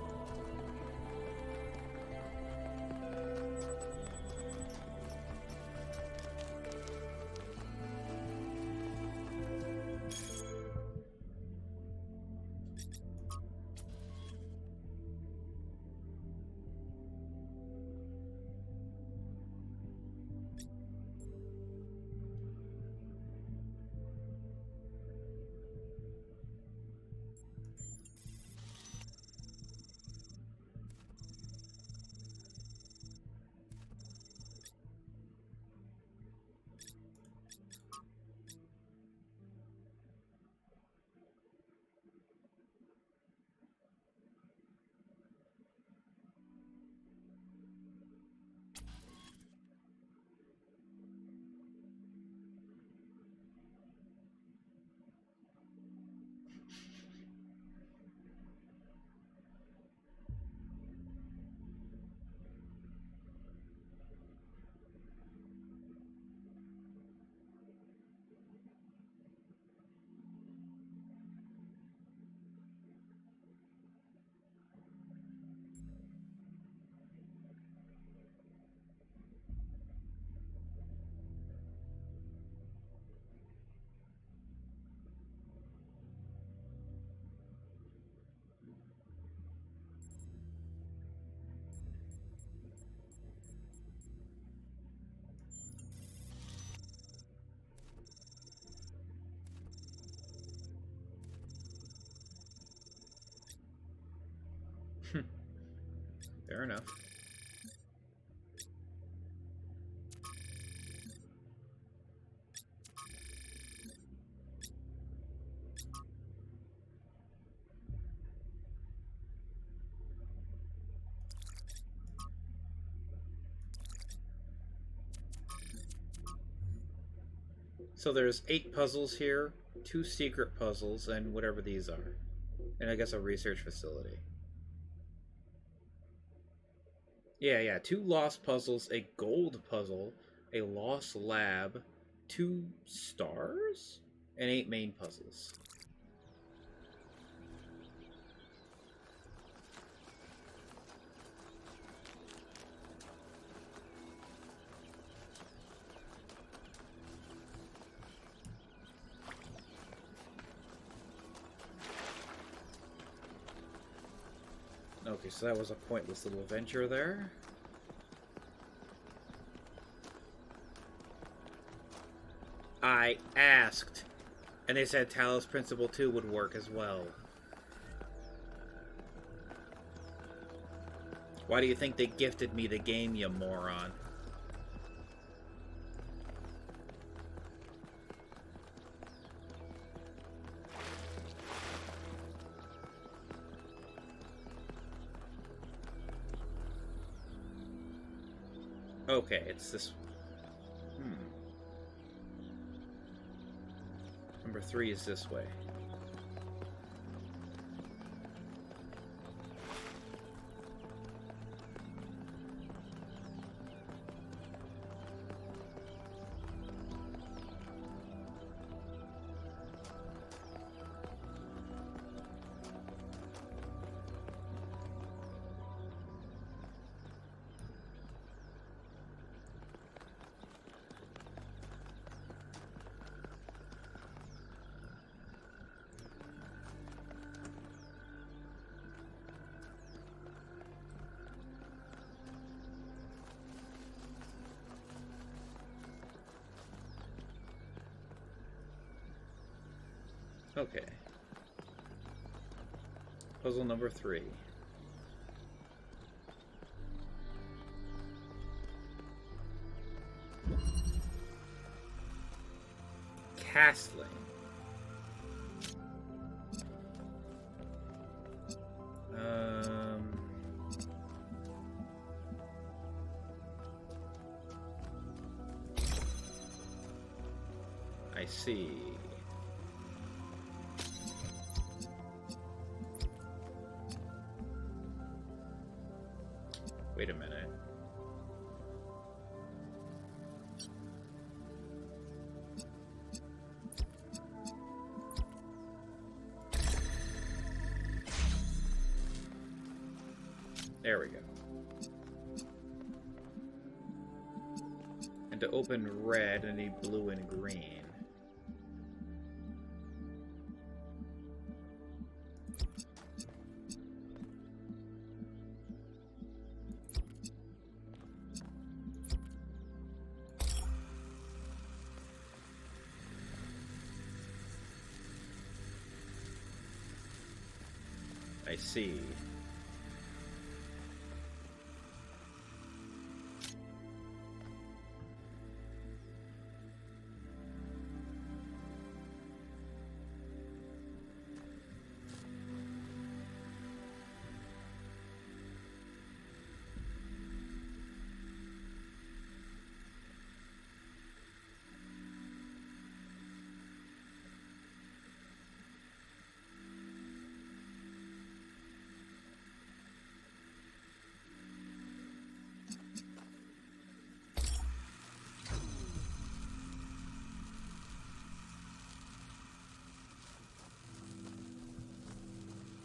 [SPEAKER 1] Fair enough. So there's 8 puzzles here, 2 secret puzzles, and whatever these are. And I guess a research facility. Yeah, 2 lost puzzles, a gold puzzle, a lost lab, 2 stars, and 8 main puzzles. Okay, so that was a pointless little adventure there. I asked, and they said Talos Principle 2 would work as well. Why do you think they gifted me the game, you moron? Okay, it's this... Number 3 is this way. Okay. Puzzle number 3. Castling. I see. Wait a minute. There we go. And to open red, I need blue and green. I see.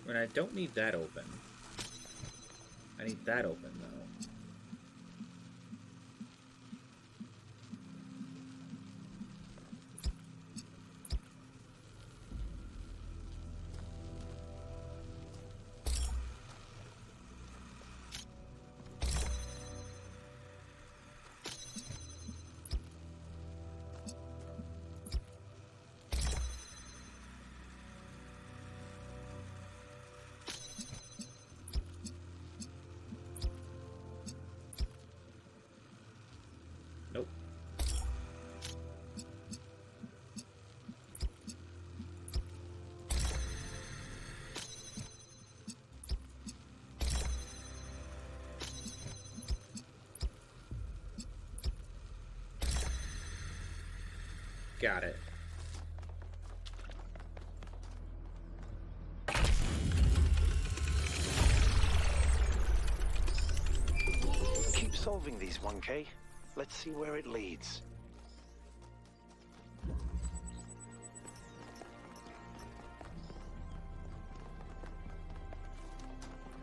[SPEAKER 1] When I don't need that open. I need that open, though. Nope. Got it.
[SPEAKER 5] Keep solving these, 1K. Let's see where it leads.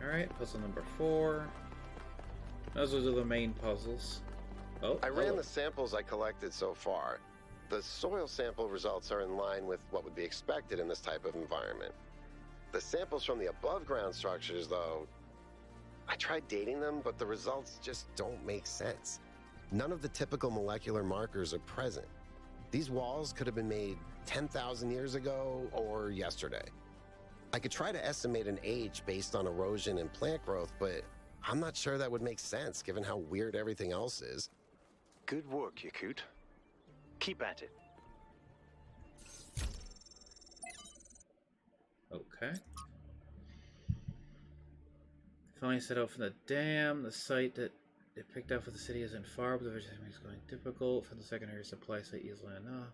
[SPEAKER 1] Alright, puzzle number 4. Those are the main puzzles. Oh,
[SPEAKER 7] I ran the samples I collected so far. The soil sample results are in line with what would be expected in this type of environment. The samples from the above-ground structures, though, I tried dating them, but the results just don't make sense. None of the typical molecular markers are present. These walls could have been made 10,000 years ago or yesterday. I could try to estimate an age based on erosion and plant growth, but I'm not sure that would make sense given how weird everything else is.
[SPEAKER 5] Good work, Yakut. Keep at it.
[SPEAKER 1] Okay. Finally set out from the dam. The site that they picked out for the city isn't far, but the vegetation is going difficult. For the secondary supply site easily enough.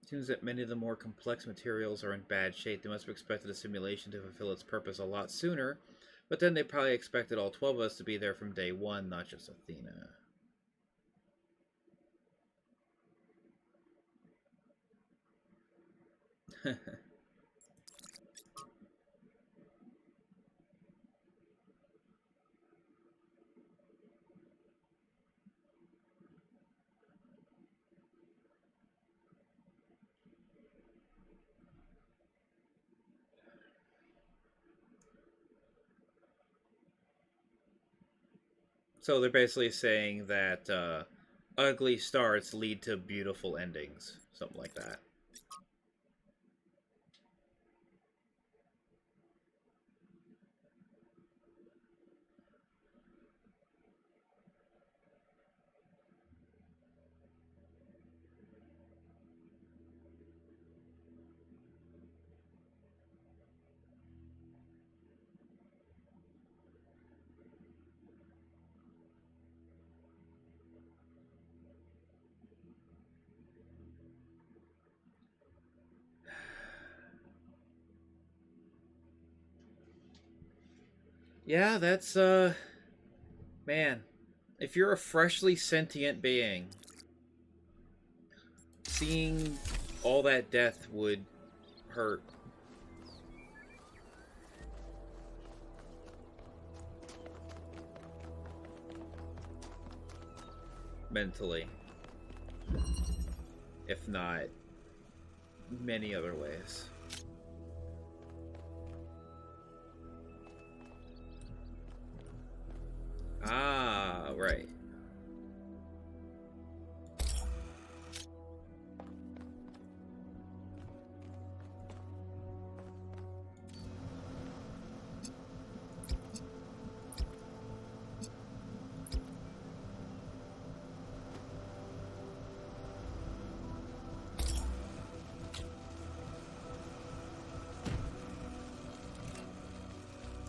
[SPEAKER 1] Seems that many of the more complex materials are in bad shape. They must have expected a simulation to fulfill its purpose a lot sooner, but then they probably expected all 12 of us to be there from day one, not just Athena. So they're basically saying that ugly starts lead to beautiful endings. Something like that. Yeah, that's, man. If you're a freshly sentient being, seeing all that death would hurt. Mentally. If not many other ways. Ah, right.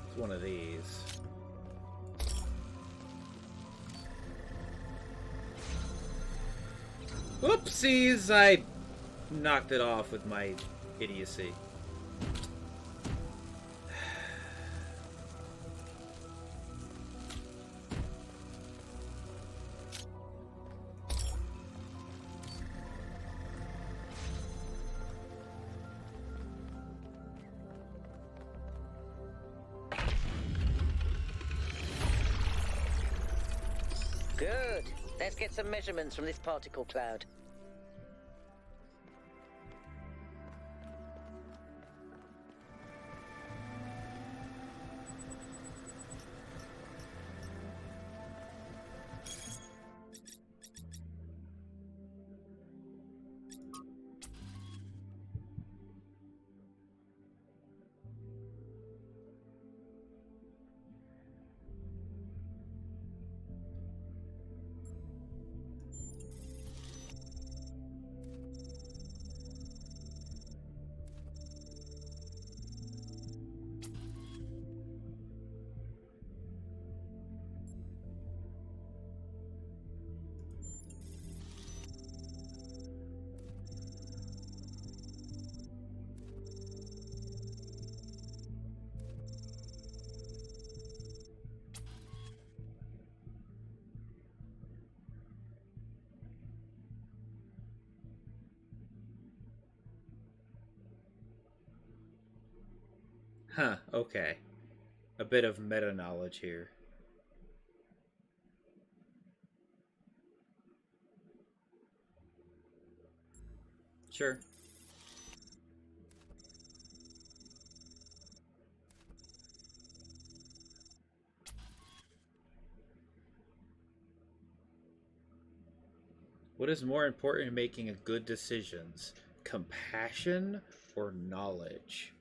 [SPEAKER 1] It's one of these. Whoopsies! I knocked it off with my idiocy.
[SPEAKER 3] Good. Let's get some measurements from this particle cloud. Huh, okay. A bit of meta knowledge here. Sure. What is more important in making a good decisions? Compassion or knowledge?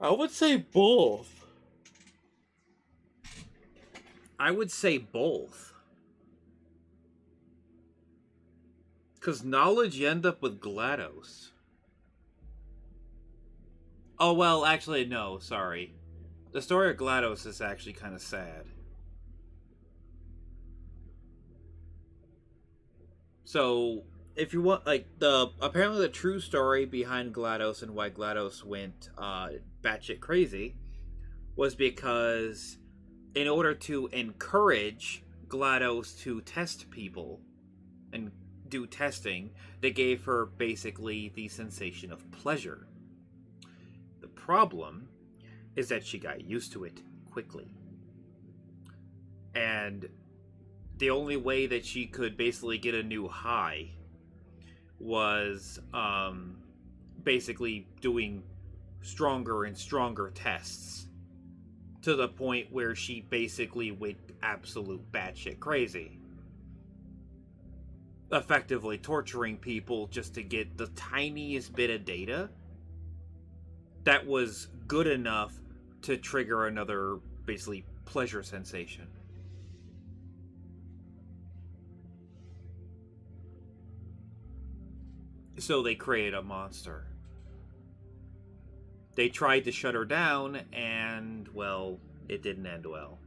[SPEAKER 3] I would say both. I would say both. Because knowledge, you end up with GLaDOS. Oh, well, actually, no, sorry. The story of GLaDOS is actually kind of sad. So, if you want, like, apparently the true story behind GLaDOS and why GLaDOS went batshit crazy was because in order to encourage GLaDOS to test people and do testing, they gave her basically the sensation of pleasure. The problem is that she got used to it quickly. And the only way that she could basically get a new high was basically doing stronger and stronger tests to the point where she basically went absolute batshit crazy. Effectively torturing people just to get the tiniest bit of data that was good enough to trigger another, basically, pleasure sensation. So they created a monster. They tried to shut her down, and, well, it didn't end well.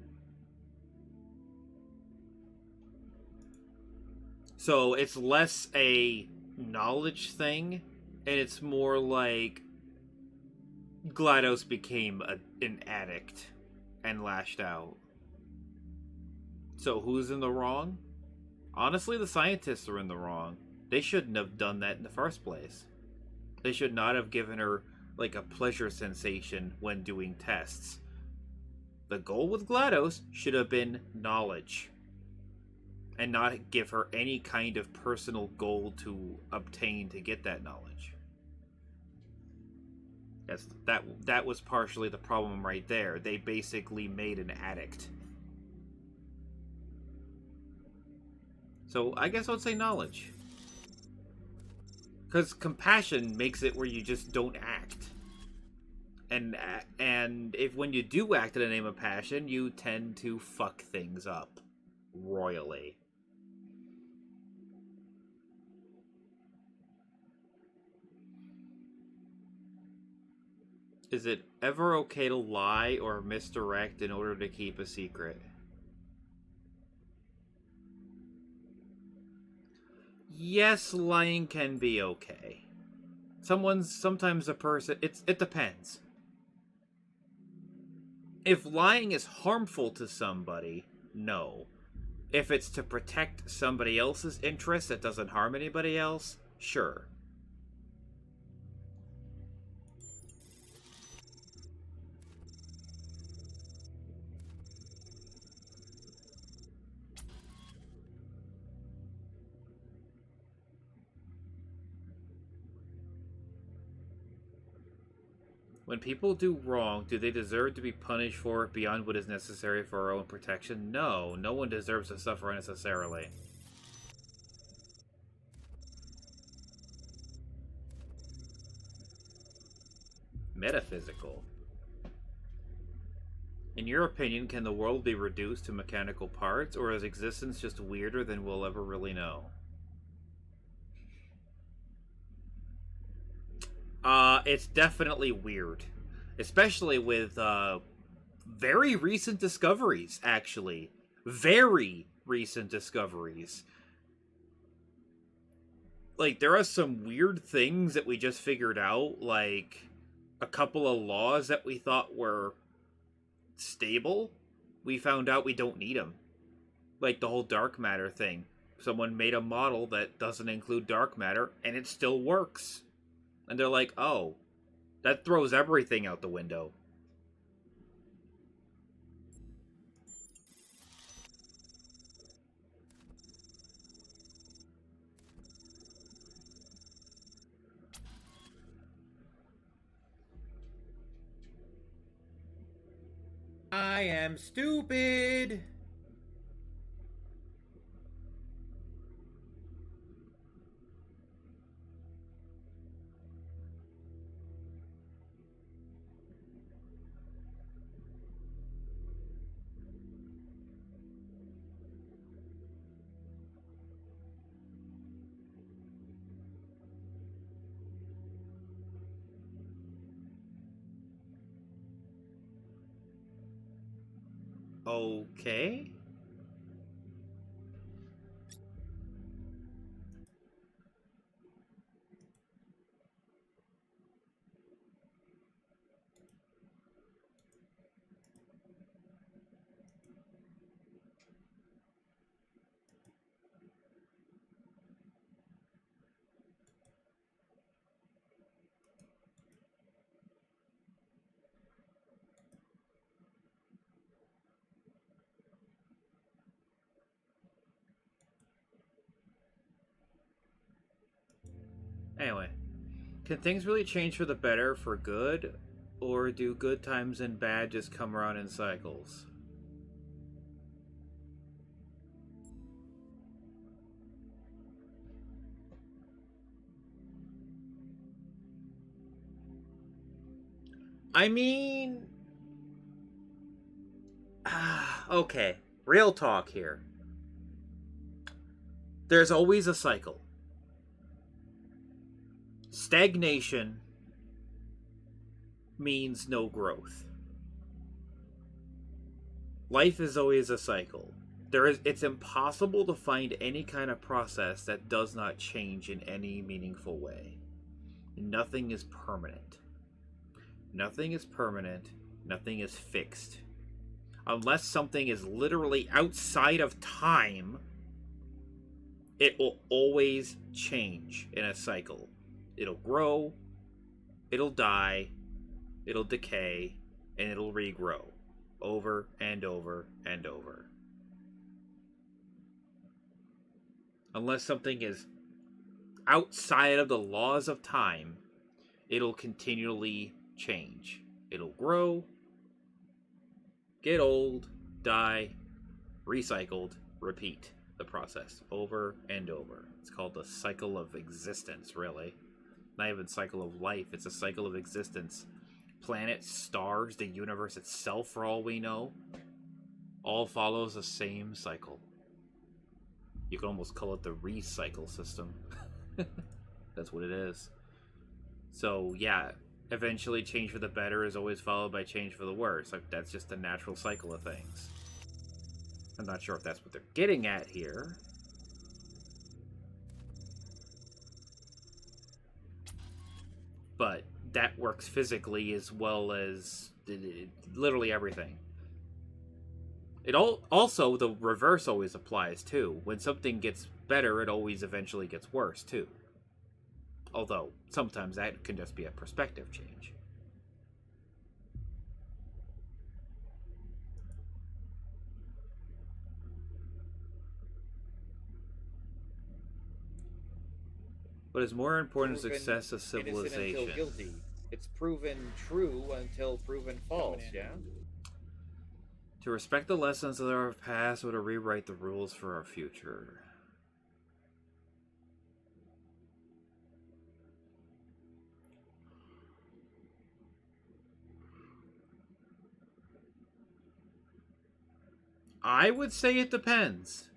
[SPEAKER 3] So it's less a knowledge thing
[SPEAKER 1] And it's more like GLaDOS became an addict and lashed out. So who's in the wrong? Honestly, the scientists are in the wrong. They shouldn't have done that in the first place. They should not have given her, like, a pleasure sensation when doing tests. The goal with GLaDOS should have been knowledge. And not give her any kind of personal goal to obtain to get that knowledge. That was partially the problem right there. They basically made an addict. So I guess I would say knowledge. Because compassion makes it where you just don't act. And if when you do act in the name of passion, you tend to fuck things up royally. Is it ever okay to lie or misdirect in order to keep a secret? Yes, lying can be okay. Sometimes a person, it depends. If lying is harmful to somebody, no. If it's to protect somebody else's interests that doesn't harm anybody else, sure. When people do wrong, do they deserve to be punished for it beyond what is necessary for our own protection? No, no one deserves to suffer unnecessarily. Metaphysical. In your opinion, can the world be reduced to mechanical parts, or is existence just weirder than we'll ever really know? It's definitely weird. Especially with, very recent discoveries, actually. Very recent discoveries. Like, there are some weird things that we just figured out, like a couple of laws that we thought were stable. We found out we don't need them. Like the whole dark matter thing. Someone made a model that doesn't include dark matter, and it still works. And they're like, oh, that throws everything out the window. I am stupid! Okay. Anyway, can things really change for the better, for good? Or do good times and bad just come around in cycles? I mean... okay, real talk here. There's always a cycle. Stagnation means no growth. Life is always a cycle. It's impossible to find any kind of process that does not change in any meaningful way. nothing is permanent. Nothing is permanent. Nothing is fixed. Unless something is literally outside of time, it will always change in a cycle. It'll grow, it'll die, it'll decay, and it'll regrow. Over and over and over. Unless something is outside of the laws of time, it'll continually change. It'll grow, get old, die, recycled, repeat the process over and over. It's called the cycle of existence, really. Not even cycle of life, it's a cycle of existence. Planets, stars, the universe itself, for all we know, all follows the same cycle. You can almost call it the recycle system. That's what it is. So, yeah, eventually change for the better is always followed by change for the worse. Like, that's just the natural cycle of things. I'm not sure if that's what they're getting at here. But that works physically as well as literally everything. It also, the reverse always applies too. When something gets better, it always eventually gets worse too. Although, sometimes that can just be a perspective change. What is more important is success of civilization.
[SPEAKER 17] Until guilty. It's proven true until proven false, yeah?
[SPEAKER 1] To respect the lessons of our past or to rewrite the rules for our future. I would say it depends.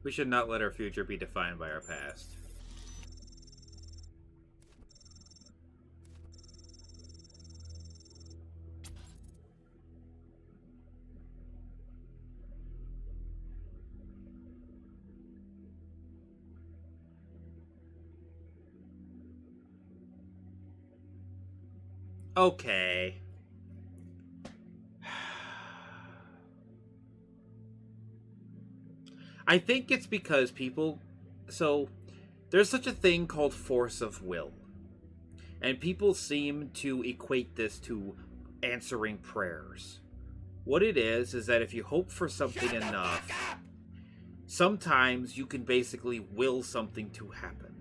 [SPEAKER 1] We should not let our future be defined by our past. Okay. I think it's because people... So, there's such a thing called force of will. And people seem to equate this to answering prayers. What it is that if you hope for something enough, sometimes you can basically will something to happen.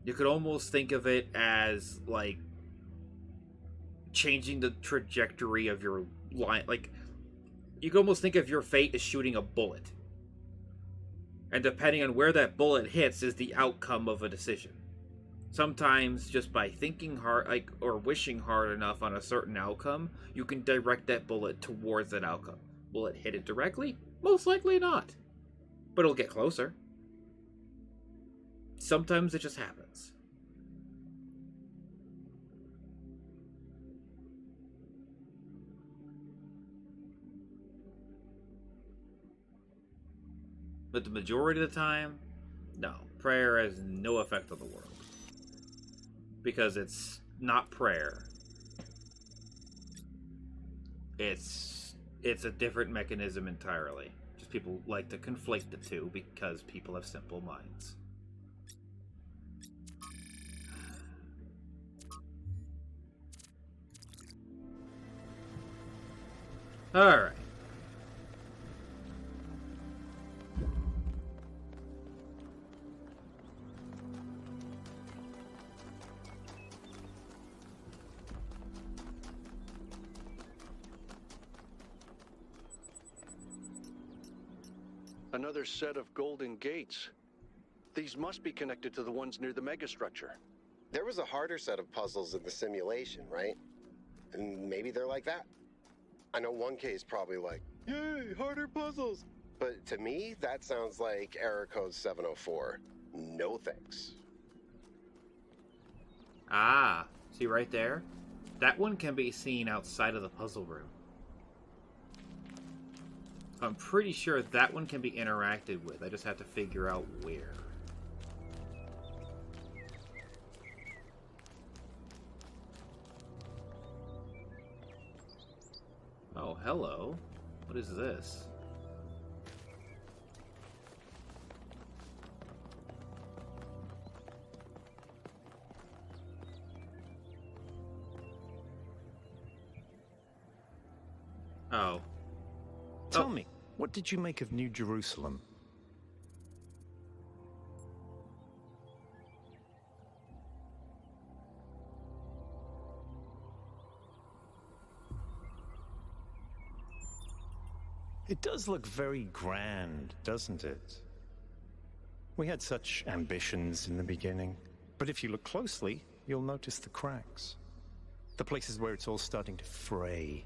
[SPEAKER 1] You could almost think of it as, like, changing the trajectory of your line. Like, you can almost think of your fate as shooting a bullet. And depending on where that bullet hits is the outcome of a decision. Sometimes, just by thinking hard, like, or wishing hard enough on a certain outcome, you can direct that bullet towards that outcome. Will it hit it directly? Most likely not. But it'll get closer. Sometimes it just happens. But the majority of the time, no. Prayer has no effect on the world. Because it's not prayer. It's a different mechanism entirely. Just people like to conflate the two because people have simple minds. Alright.
[SPEAKER 6] Another set of golden gates. These must be connected to the ones near the megastructure.
[SPEAKER 7] There was a harder set of puzzles in the simulation, right? And maybe they're like that. I know 1K is probably like, yay, harder puzzles. But to me, that sounds like error code 704. No thanks.
[SPEAKER 1] Ah, see right there? That one can be seen outside of the puzzle room. I'm pretty sure that one can be interacted with. I just have to figure out where. Oh, hello. What is this? Oh.
[SPEAKER 5] Tell me, what did you make of New Jerusalem? It does look very grand, doesn't it? We had such ambitions in the beginning, but if you look closely, you'll notice the cracks. The places where it's all starting to fray.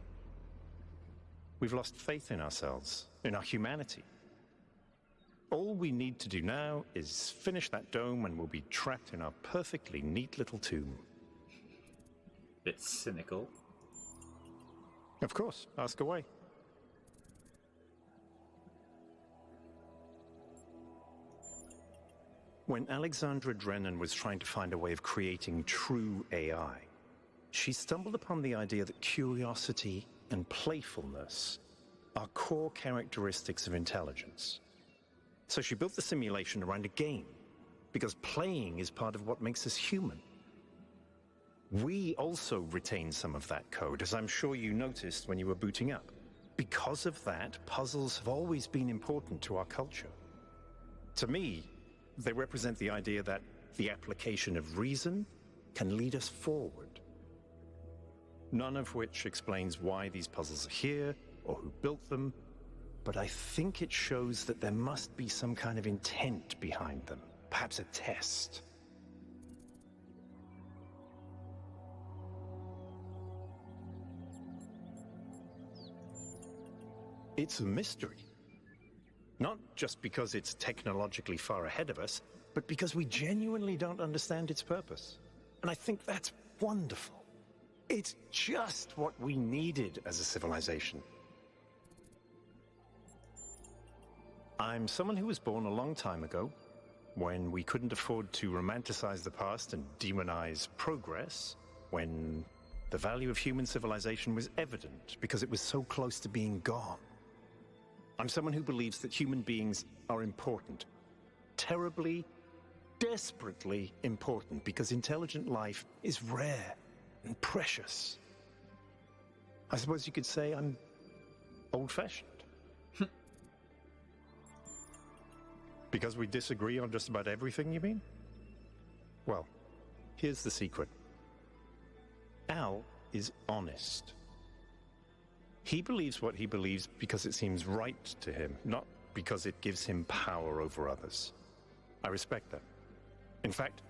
[SPEAKER 5] We've lost faith in ourselves, in our humanity. All we need to do now is finish that dome and we'll be trapped in our perfectly neat little tomb.
[SPEAKER 1] Bit cynical.
[SPEAKER 5] Of course, ask away. When Alexandra Drennan was trying to find a way of creating true AI, she stumbled upon the idea that curiosity and playfulness are core characteristics of intelligence. So she built the simulation around a game, because playing is part of what makes us human. We also retain some of that code, as I'm sure you noticed when you were booting up. Because of that, puzzles have always been important to our culture. To me, they represent the idea that the application of reason can lead us forward. None of which explains why these puzzles are here, or who built them, but I think it shows that there must be some kind of intent behind them, perhaps a test. It's a mystery. Not just because it's technologically far ahead of us, but because we genuinely don't understand its purpose. And I think that's wonderful. It's just what we needed as a civilization. I'm someone who was born a long time ago, when we couldn't afford to romanticize the past and demonize progress, when the value of human civilization was evident because it was so close to being gone. I'm someone who believes that human beings are important. Terribly, desperately important, because intelligent life is rare and precious. I suppose you could say I'm old-fashioned. Because we disagree on just about everything, you mean? Well, here's the secret. Al is honest. He believes what he believes because it seems right to him, not because it gives him power over others. I respect that. In fact,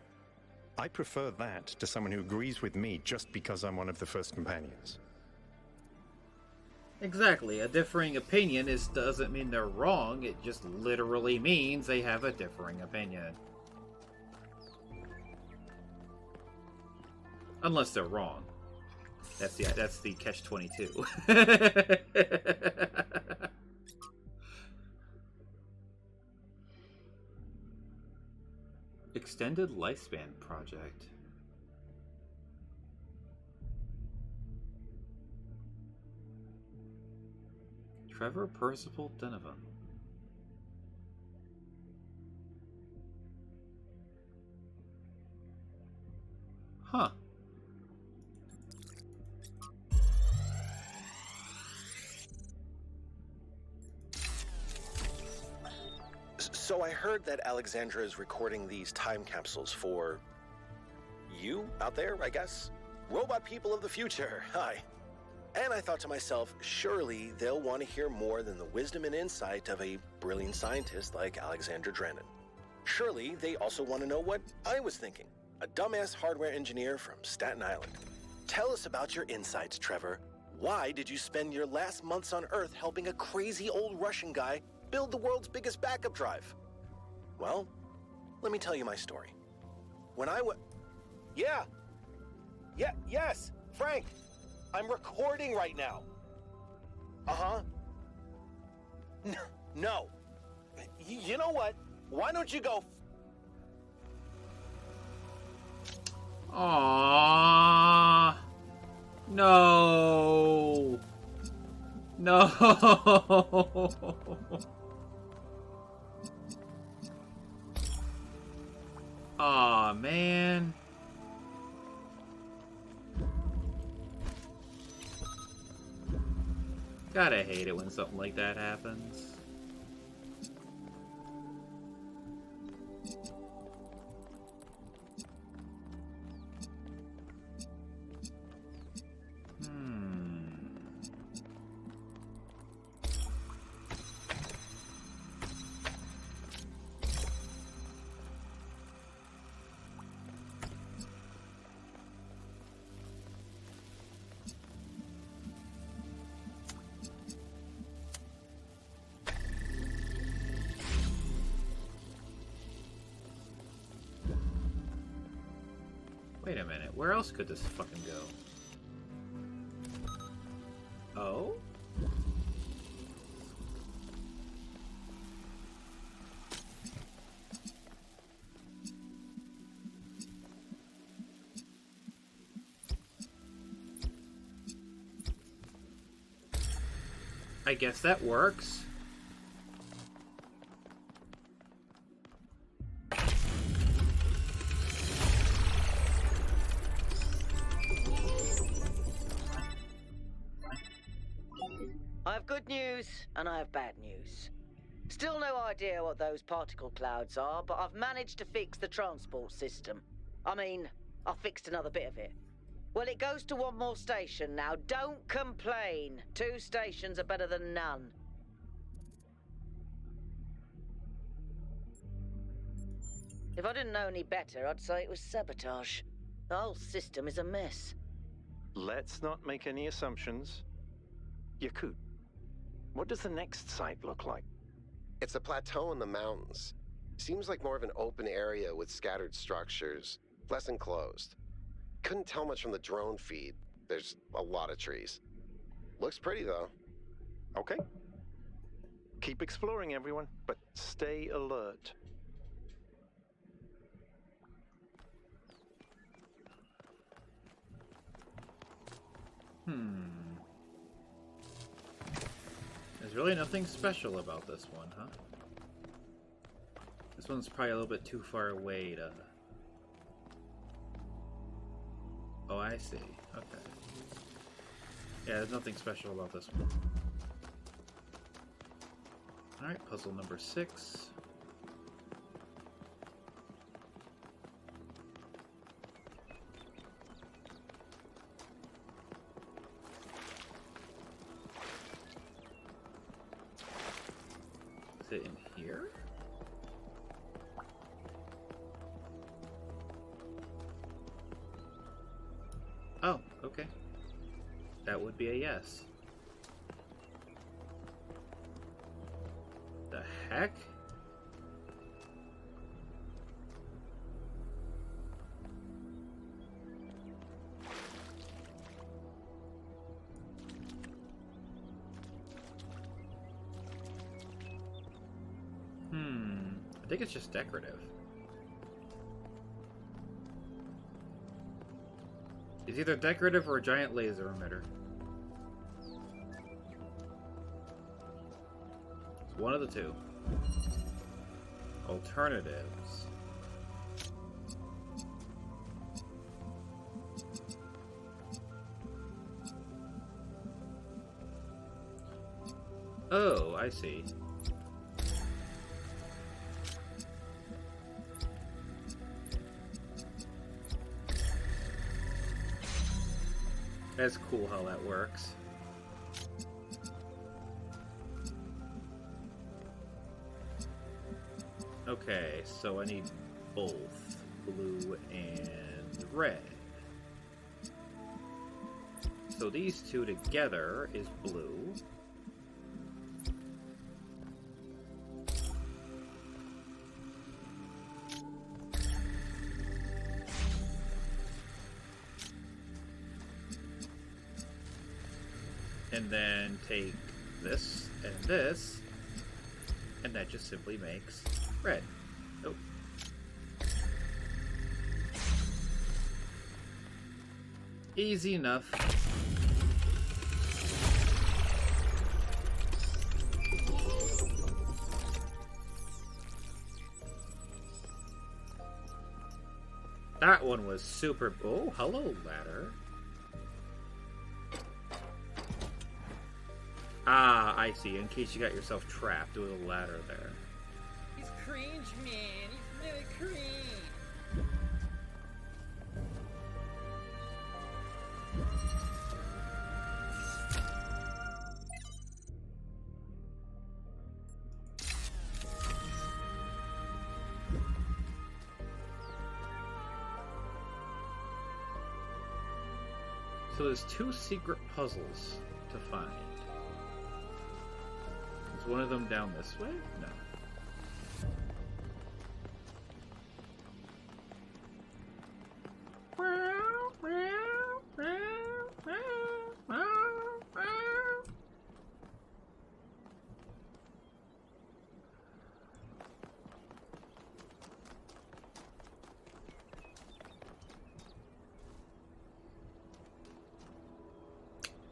[SPEAKER 5] I prefer that to someone who agrees with me just because I'm one of the first companions.
[SPEAKER 1] Exactly. A differing opinion doesn't mean they're wrong. It just literally means they have a differing opinion. Unless they're wrong. That's the catch-22. Extended Lifespan Project. Trevor Percival Donovan. Huh.
[SPEAKER 18] So I heard that Alexandra is recording these time capsules for you out there, I guess? Robot people of the future, hi. And I thought to myself, surely they'll want to hear more than the wisdom and insight of a brilliant scientist like Alexandra Drennan. Surely they also want to know what I was thinking. A dumbass hardware engineer from Staten Island. Tell us about your insights, Trevor. Why did you spend your last months on Earth helping a crazy old Russian guy build the world's biggest backup drive? Well, let me tell you my story. When I was... Yeah! Yes! Frank! I'm recording right now! Uh-huh. No. You know what? Why don't you go...
[SPEAKER 1] Aww. No. No. Aw, man. Gotta hate it when something like that happens. Wait a minute, where else could this fucking go? Oh? I guess that works.
[SPEAKER 3] I have good news, and I have bad news. Still no idea what those particle clouds are, but I've managed to fix the transport system. I mean, I fixed another bit of it. Well, it goes to one more station now. Don't complain. 2 stations are better than none. If I didn't know any better, I'd say it was sabotage. The whole system is a mess.
[SPEAKER 5] Let's not make any assumptions. Yakut, what does the next site look like?
[SPEAKER 7] It's a plateau in the mountains. Seems like more of an open area with scattered structures, less enclosed. Couldn't tell much from the drone feed. There's a lot of trees. Looks pretty, though.
[SPEAKER 5] Okay. Keep exploring, everyone, but stay alert.
[SPEAKER 1] There's really nothing special about this one, huh? This one's probably a little bit too far away to... Oh, I see. Okay. Yeah, there's nothing special about this one. Alright, puzzle number 6. Is it in here? Oh, okay. That would be a yes. The heck? I think it's just decorative. It's either decorative or a giant laser emitter. It's one of the two. Alternatives. Oh, I see. That's cool how that works. Okay. Okay, so I need both blue and red. So these two together is blue. And then take this, and that just simply makes red. Nope. Easy enough. That one was super... Oh, hello, ladder. Ah, I see. In case you got yourself trapped with a ladder there.
[SPEAKER 17] He's cringe, man. He's really cringe.
[SPEAKER 1] So there's 2 secret puzzles to find. Is one of them down this way? No.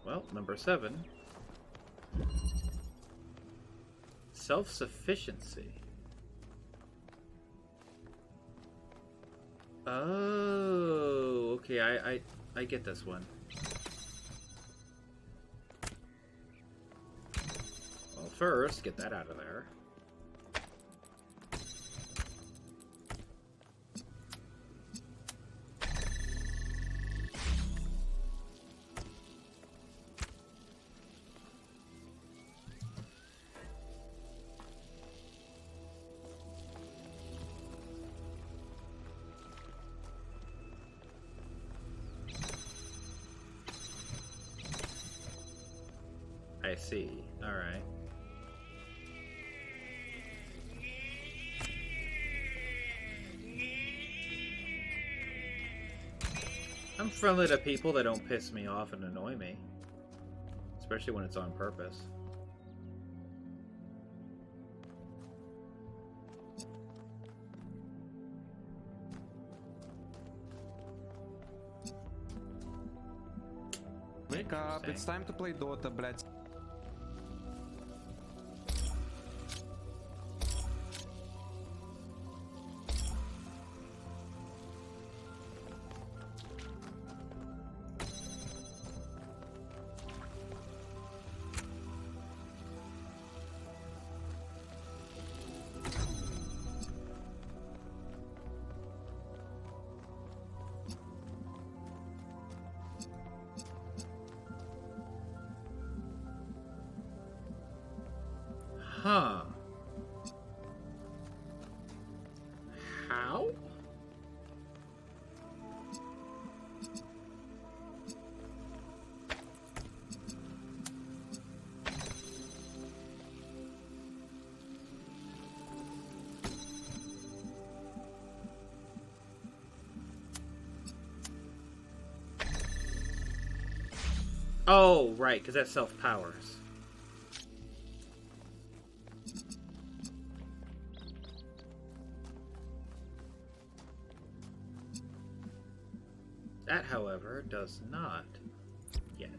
[SPEAKER 1] Well, number 7. Self-sufficiency. Oh, okay, I get this one. Well, first, get that out of there. I see. Alright. I'm friendly to people that don't piss me off and annoy me. Especially when it's on purpose.
[SPEAKER 19] Wake up, it's time to play Dota, блядь.
[SPEAKER 1] Huh. How? Oh, right, because that self-powers. That, however, does not yet.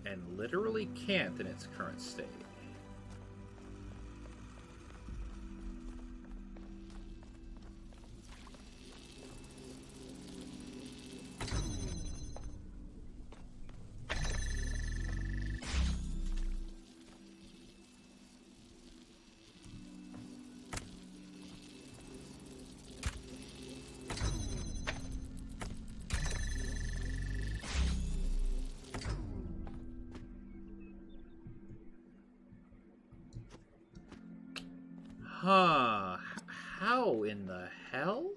[SPEAKER 1] And literally can't in its current state. Huh. How in the hell?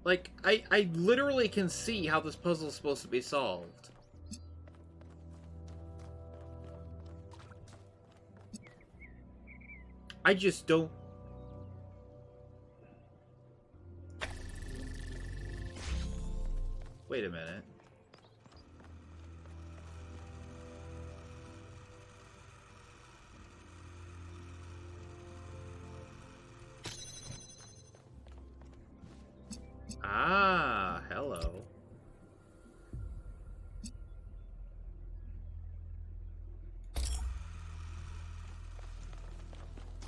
[SPEAKER 1] Like, I literally can see how this puzzle is supposed to be solved. I just don't... Wait a minute. Ah, hello.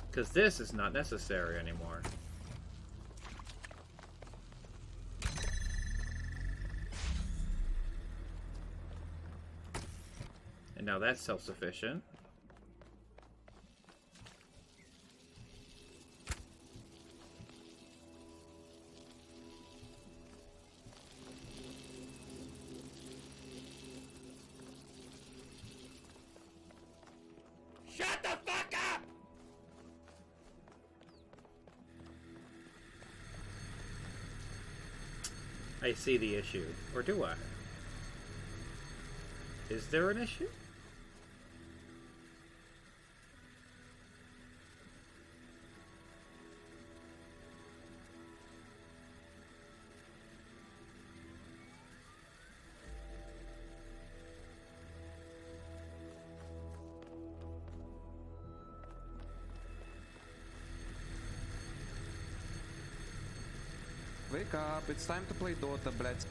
[SPEAKER 1] Because this is not necessary anymore. And now that's self-sufficient.
[SPEAKER 20] Shut the fuck up!
[SPEAKER 1] I see the issue. Or do I? Is there an issue?
[SPEAKER 19] Wake up, it's time to play Dota, bleds.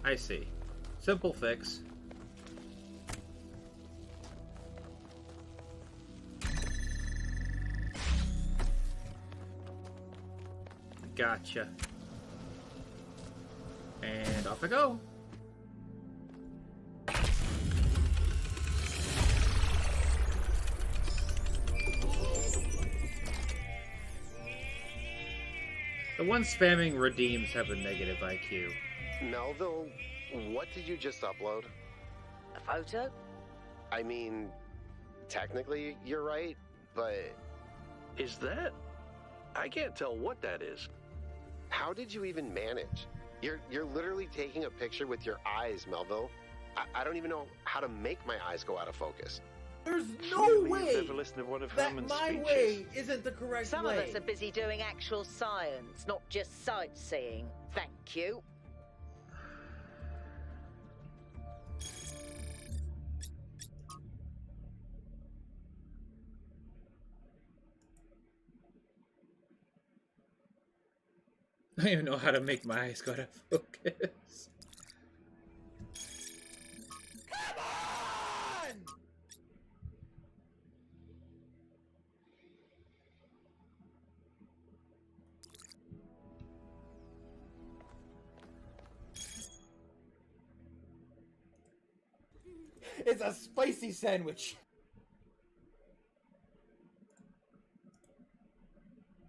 [SPEAKER 1] I see. Simple fix. Gotcha. And off I go. The ones spamming redeems have a negative IQ.
[SPEAKER 7] Melville, what did you just upload?
[SPEAKER 3] A photo?
[SPEAKER 7] I mean, technically you're right, but...
[SPEAKER 6] Is that? I can't tell what that is.
[SPEAKER 7] How did you even manage? You're literally taking a picture with your eyes, Melville. I don't even know how to make my eyes go out of focus.
[SPEAKER 17] There's no
[SPEAKER 6] Clearly
[SPEAKER 17] way
[SPEAKER 6] you've never listened to one of
[SPEAKER 17] that
[SPEAKER 6] Herman's
[SPEAKER 17] my
[SPEAKER 6] speeches.
[SPEAKER 17] way isn't the correct
[SPEAKER 3] Some
[SPEAKER 17] way.
[SPEAKER 3] of us are busy doing actual science, not just sightseeing. Thank you.
[SPEAKER 1] I don't even know how to make my eyes go out of focus.
[SPEAKER 17] Come on! It's a spicy sandwich.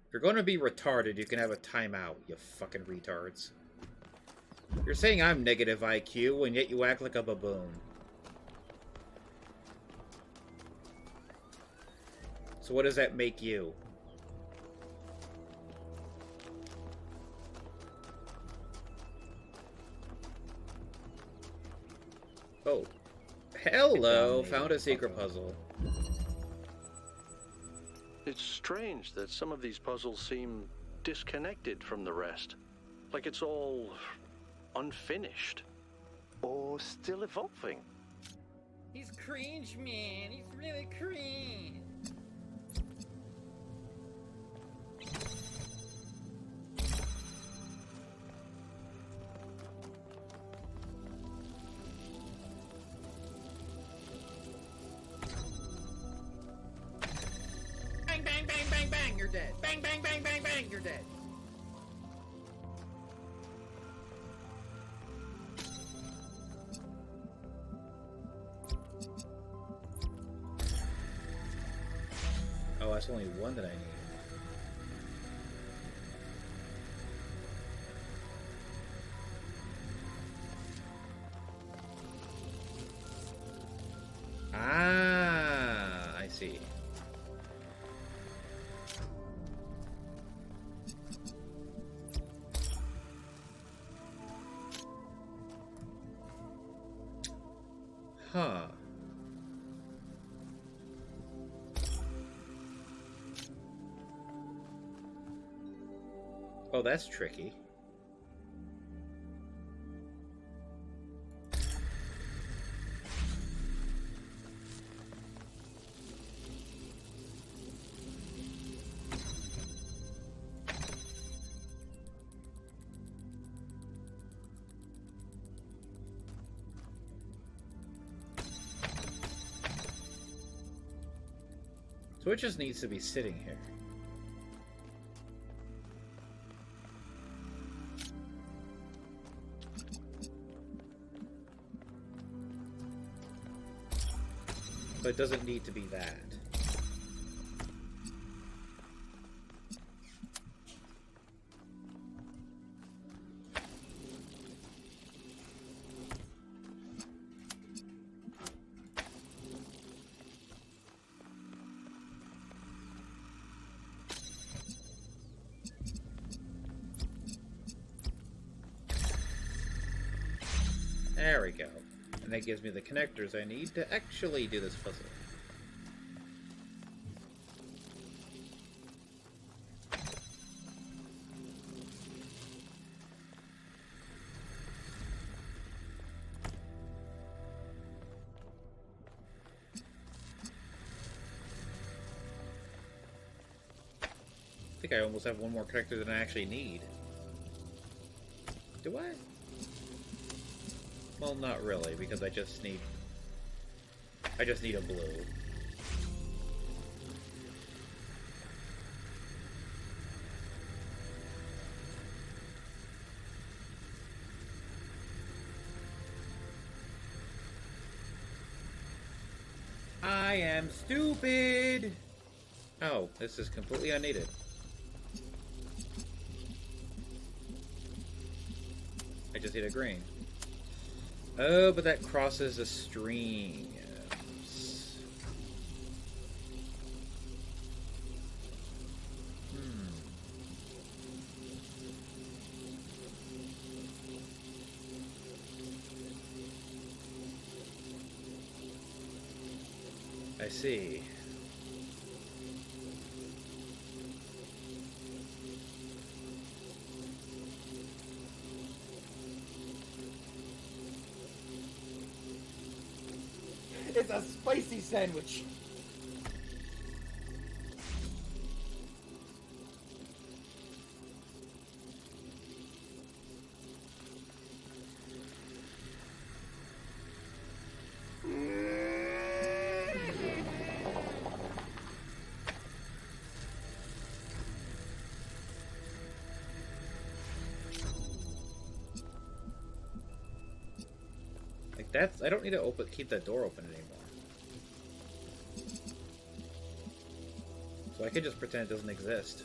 [SPEAKER 1] If you're going to be retarded, you can have a timeout, you fucking retards. You're saying I'm negative IQ, and yet you act like a baboon. So what does that make you? Oh. Hello! Found a secret puzzle.
[SPEAKER 6] It's strange that some of these puzzles seem disconnected from the rest. Like it's all unfinished. Or still evolving.
[SPEAKER 17] He's cringe, man. He's really cringe. Bang, bang, bang, bang, bang, you're dead. Bang, bang, bang, bang, bang, you're dead.
[SPEAKER 1] Oh, that's only one that I need. Huh. Oh, that's tricky. So it just needs to be sitting here. But it doesn't need to be that. There we go. And that gives me the connectors I need to actually do this puzzle. I think I almost have one more connector than I actually need. Do I? Well, not really, because I just need a blue. I am stupid! Oh, this is completely unneeded. I just need a green. Oh, but that crosses a stream. I see.
[SPEAKER 17] It's a spicy sandwich.
[SPEAKER 1] Like that's, I don't need to keep that door open anymore. So I could just pretend it doesn't exist.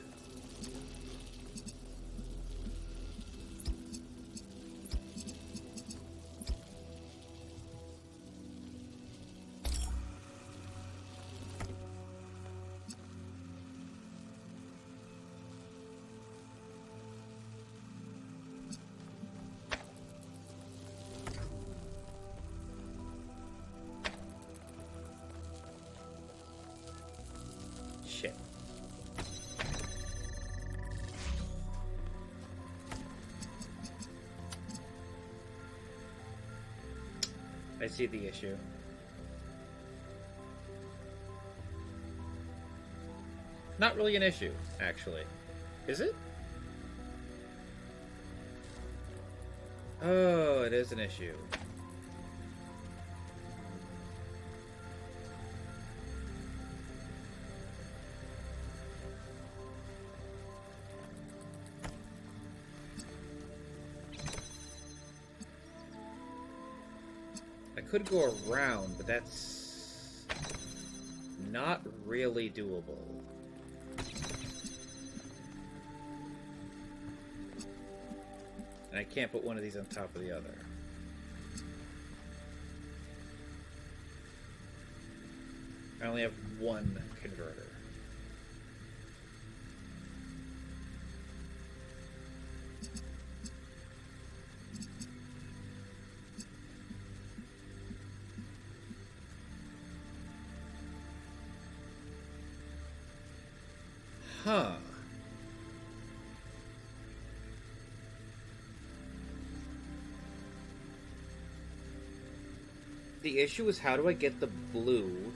[SPEAKER 1] Shit. I see the issue. Not really an issue, actually. Is it? Oh, it is an issue. I could go around, but that's not really doable. And I can't put one of these on top of the other. I only have one converter. Huh. The issue is, how do I get the blue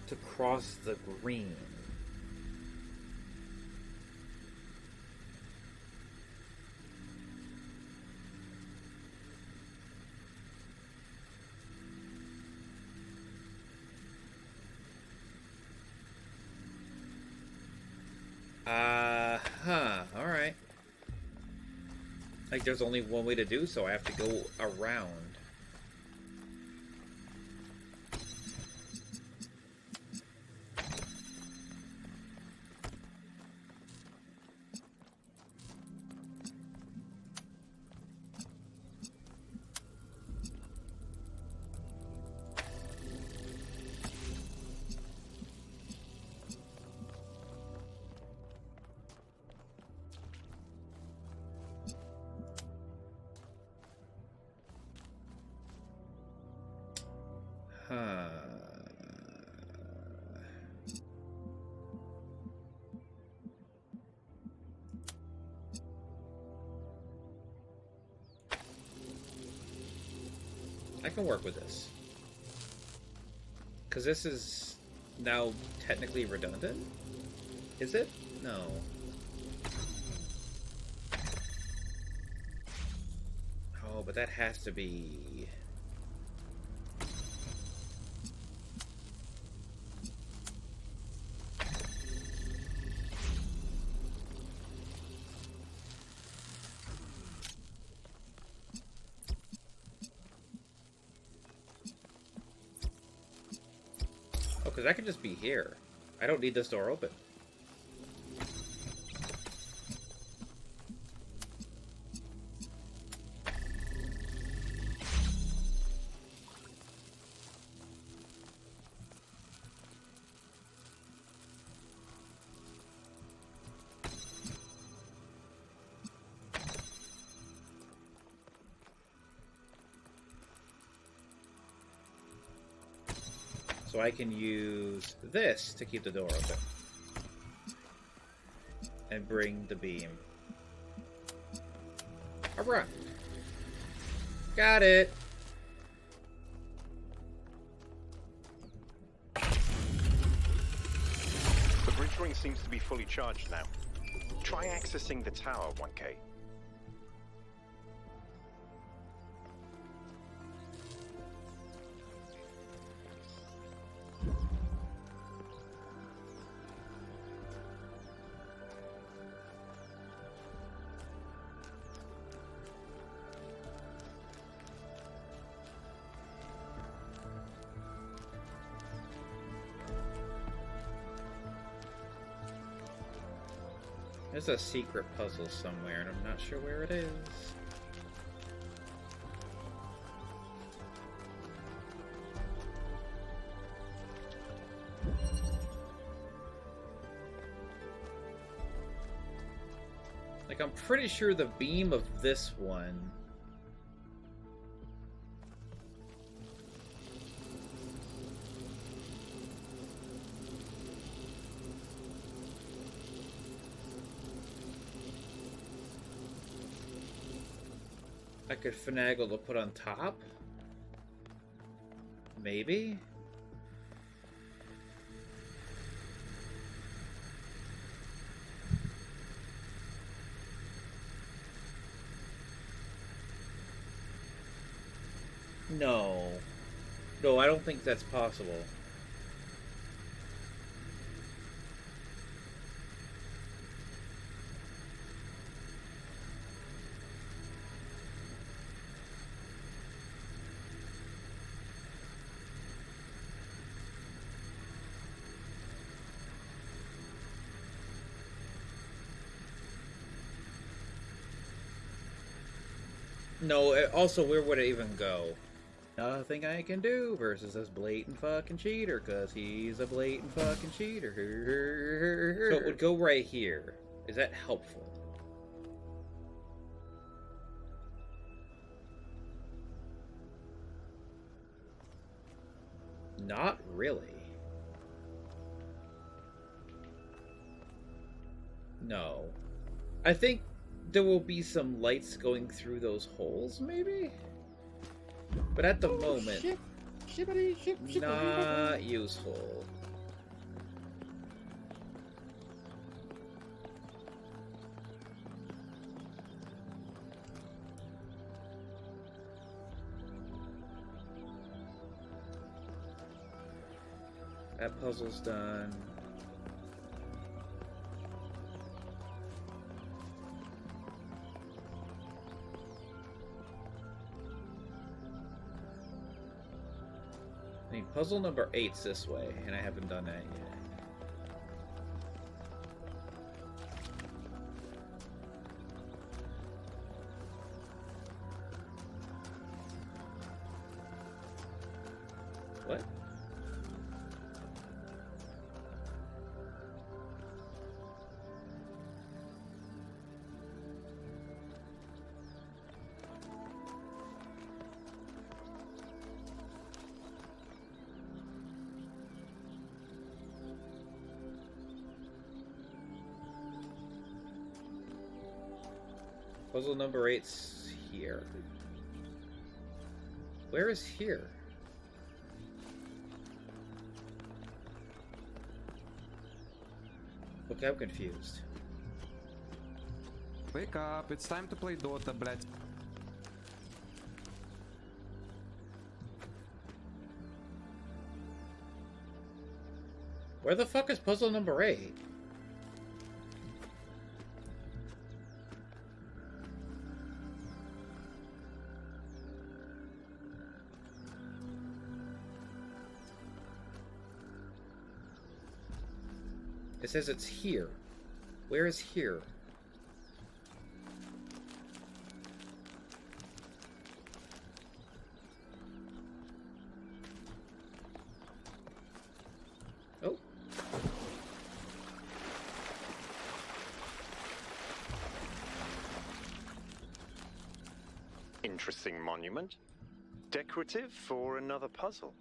[SPEAKER 1] to cross the green? Alright. Like, there's only one way to do so. I have to go around. Huh. I can work with this. Because this is now technically redundant? Is it? No. Oh, but that has to be... Oh, because I could just be here. I don't need this door open. So I can use this to keep the door open. And bring the beam around. Got it!
[SPEAKER 5] The bridge ring seems to be fully charged now. Try accessing the tower, 1K.
[SPEAKER 1] There's a secret puzzle somewhere, and I'm not sure where it is. Like, I'm pretty sure the beam of this one... I could finagle to put on top? Maybe? No. No, I don't think that's possible. No, also, where would it even go? Nothing I can do versus this blatant fucking cheater, cause he's a blatant fucking cheater. So it would go right here. Is that helpful? Not really. No. I think there will be some lights going through those holes, maybe? But at the moment, not useful. That puzzle's done. I mean, puzzle number 8's this way, and I haven't done that yet. What? Puzzle number 8's here. Where is here? Okay, I'm confused.
[SPEAKER 20] Wake up, it's time to play Dota, блядь.
[SPEAKER 1] Where the fuck is puzzle number 8? It says it's here. Where is here? Oh.
[SPEAKER 8] Interesting monument. Decorative for another puzzle.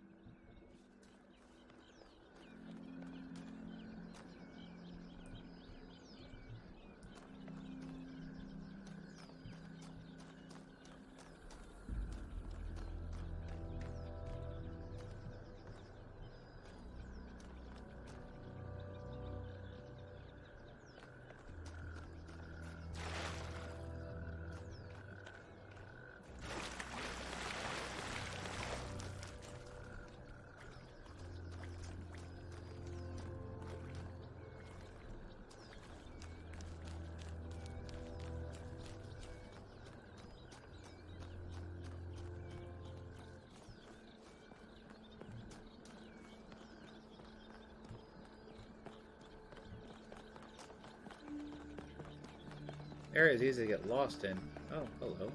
[SPEAKER 1] Areas easy to get lost in. Oh, hello.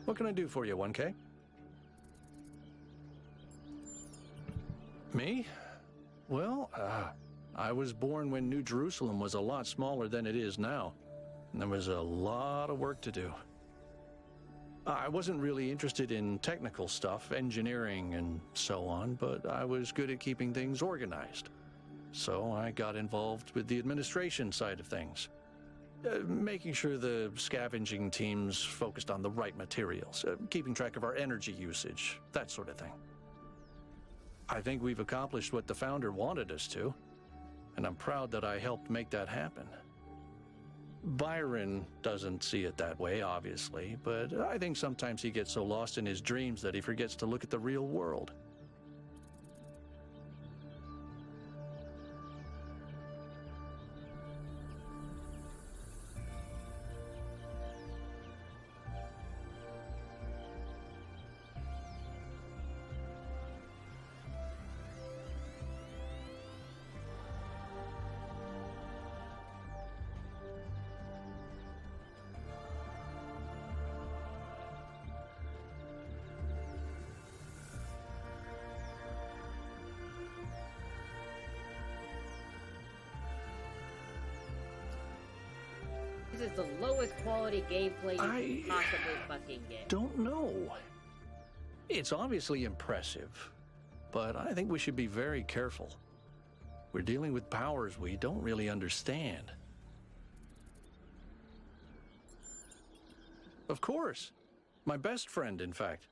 [SPEAKER 6] What can I do for you, 1K? Me? Well, I was born when New Jerusalem was a lot smaller than it is now. And there was a lot of work to do. I wasn't really interested in technical stuff, engineering and so on, but I was good at keeping things organized. So I got involved with the administration side of things. Making sure the scavenging teams focused on the right materials, keeping track of our energy usage, that sort of thing. I think we've accomplished what the founder wanted us to, and I'm proud that I helped make that happen. Byron doesn't see it that way, obviously, but I think sometimes he gets so lost in his dreams that he forgets to look at the real world.
[SPEAKER 21] This is the lowest quality gameplay you can possibly fucking get.
[SPEAKER 6] Don't know. It's obviously impressive, but I think we should be very careful. We're dealing with powers we don't really understand. Of course. My best friend, in fact.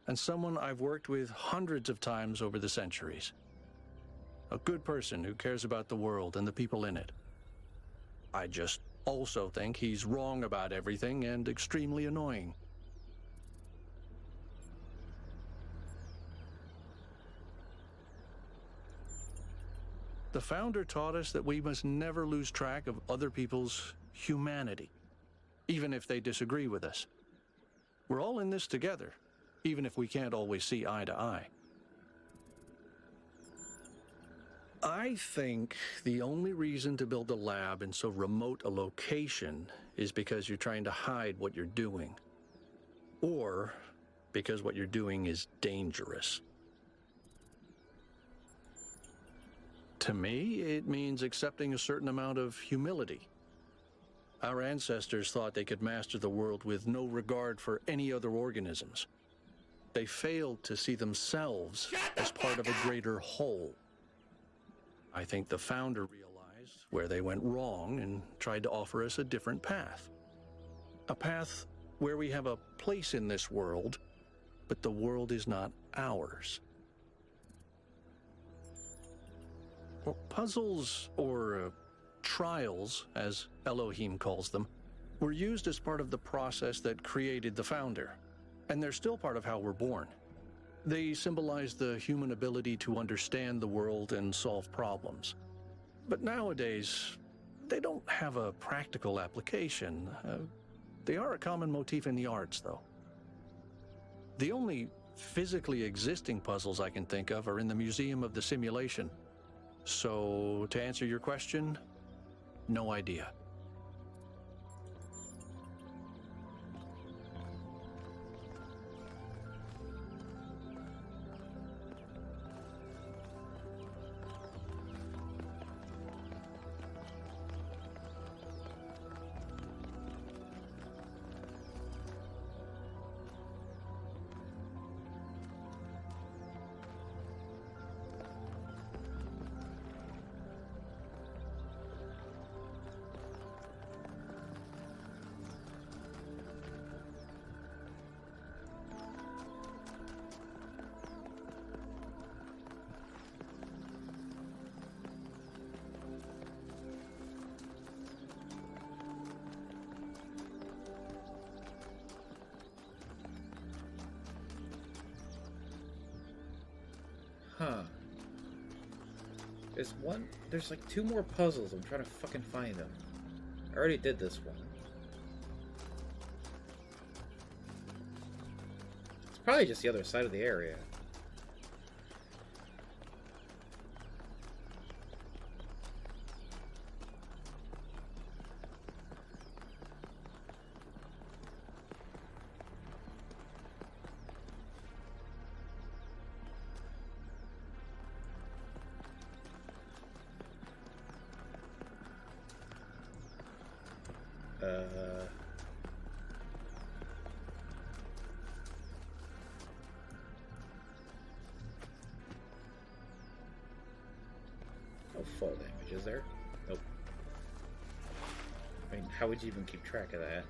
[SPEAKER 6] And someone I've worked with hundreds of times over the centuries. A good person who cares about the world and the people in it. I just also think he's wrong about everything and extremely annoying. The founder taught us that we must never lose track of other people's humanity, even if they disagree with us. We're all in this together, even if we can't always see eye to eye. I think the only reason to build a lab in so remote a location is because you're trying to hide what you're doing. Or because what you're doing is dangerous. To me, it means accepting a certain amount of humility. Our ancestors thought they could master the world with no regard for any other organisms. They failed to see themselves as part of a greater whole. I think the founder realized where they went wrong and tried to offer us a different path. A path where we have a place in this world, but the world is not ours. Well, puzzles, or trials, as Elohim calls them, were used as part of the process that created the founder, and they're still part of how we're born. They symbolize the human ability to understand the world and solve problems. But nowadays, they don't have a practical application. They are a common motif in the arts, though. The only physically existing puzzles I can think of are in the Museum of the Simulation. So, to answer your question, no idea.
[SPEAKER 1] Huh. There's like 2 more puzzles. I'm trying to fucking find them. I already did this one. It's probably just the other side of the area. No fall damage, is there? Nope. I mean, how would you even keep track of that?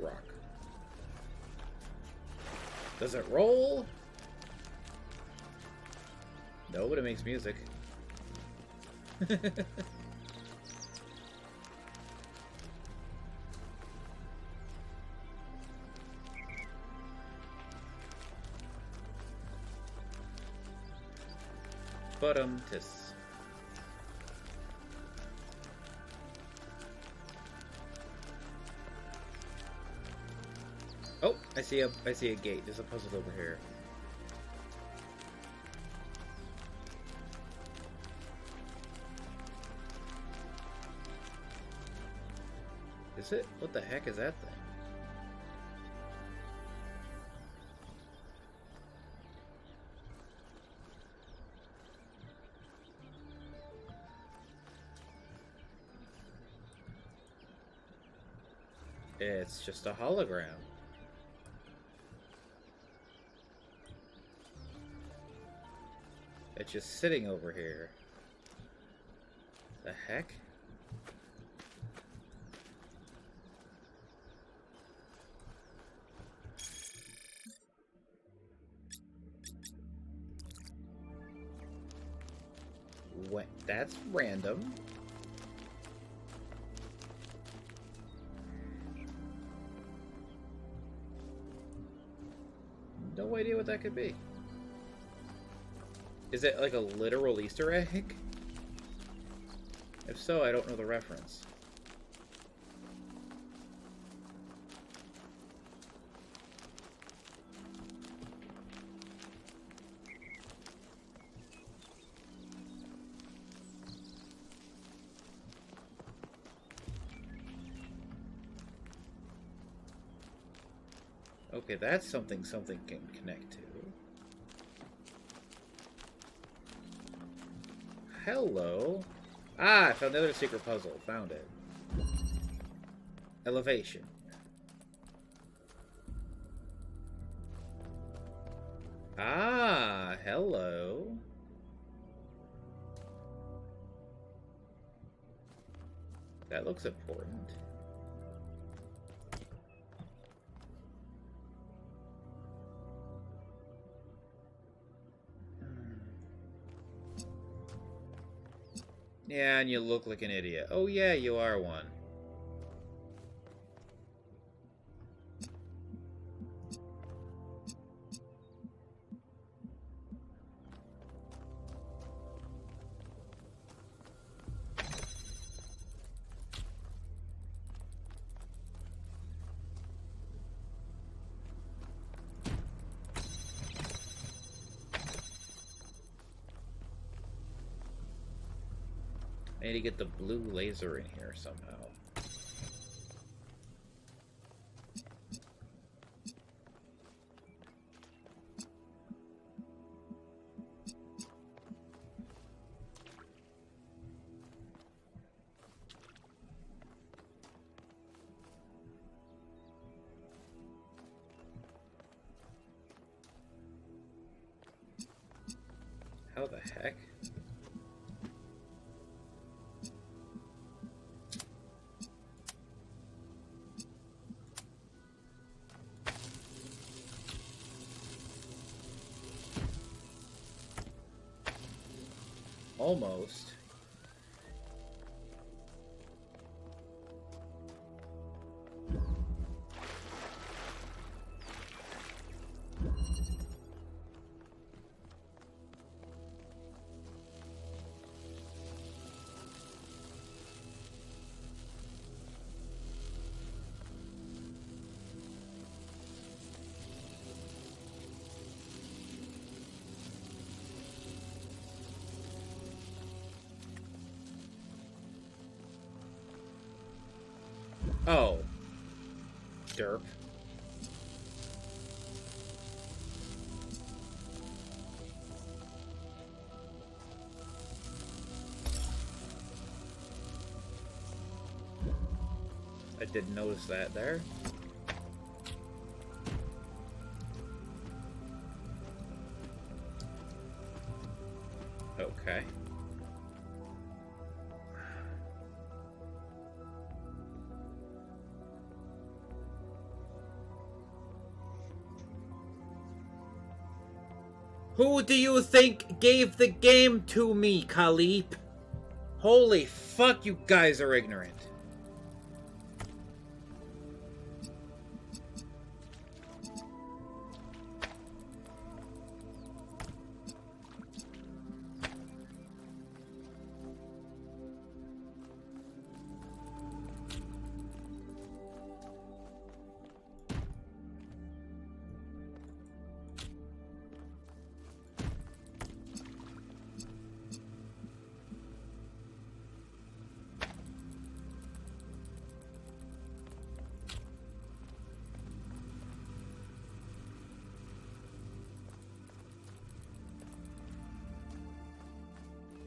[SPEAKER 1] Rock. Does it roll? No, but it makes music. Tis. Oh, I see a gate. There's a puzzle over here. Is it? What the heck is that thing? It's just a hologram. It's just sitting over here. The heck? What? That's random. No idea what that could be. Is it like a literal Easter egg? If so, I don't know the reference. Okay, that's something can connect to. Hello. Ah, I found the other secret puzzle. Found it. Elevation. Ah, hello. That looks important. Yeah, and you look like an idiot. Oh yeah, you are one. I need to get the blue laser in here somehow. How the heck? Almost. Oh. Derp. I didn't notice that there. Okay. Who do you think gave the game to me, Khalib? Holy fuck, you guys are ignorant.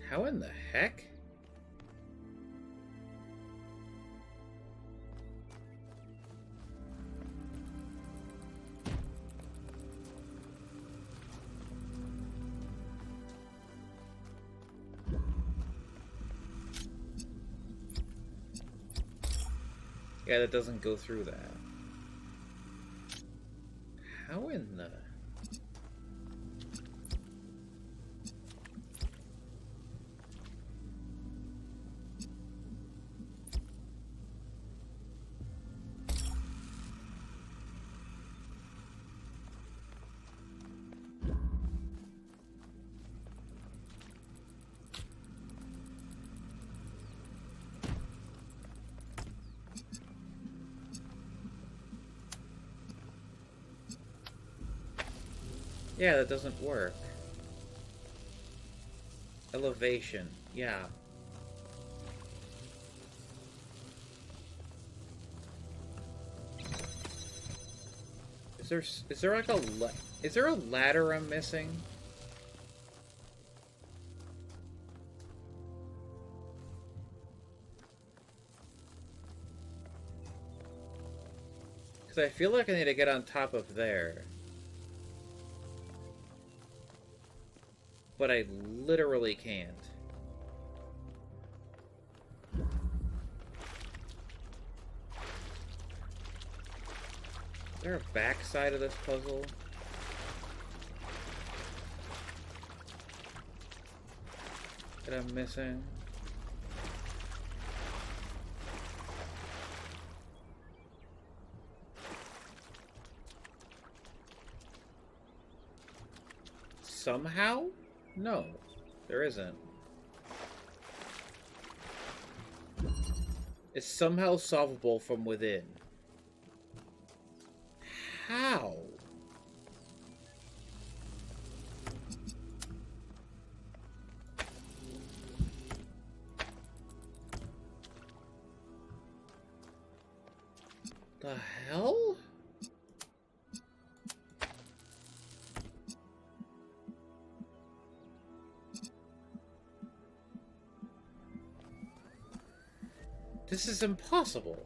[SPEAKER 1] How in the heck? Yeah, that doesn't go through that. How in the... Yeah, that doesn't work. Elevation, yeah. Is there like is there a ladder I'm missing? Because I feel like I need to get on top of there. But I literally can't. Is there a backside of this puzzle? That I'm missing? Somehow? No, there isn't. It's somehow solvable from within. How? The hell? This is impossible.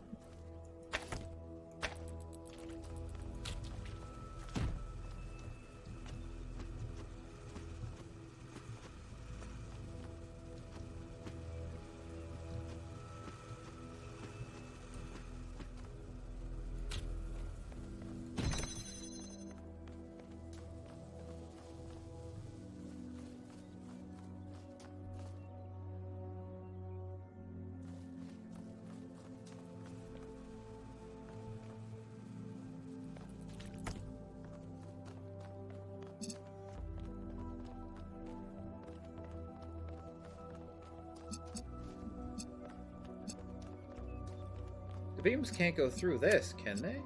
[SPEAKER 1] The beams can't go through this, can they?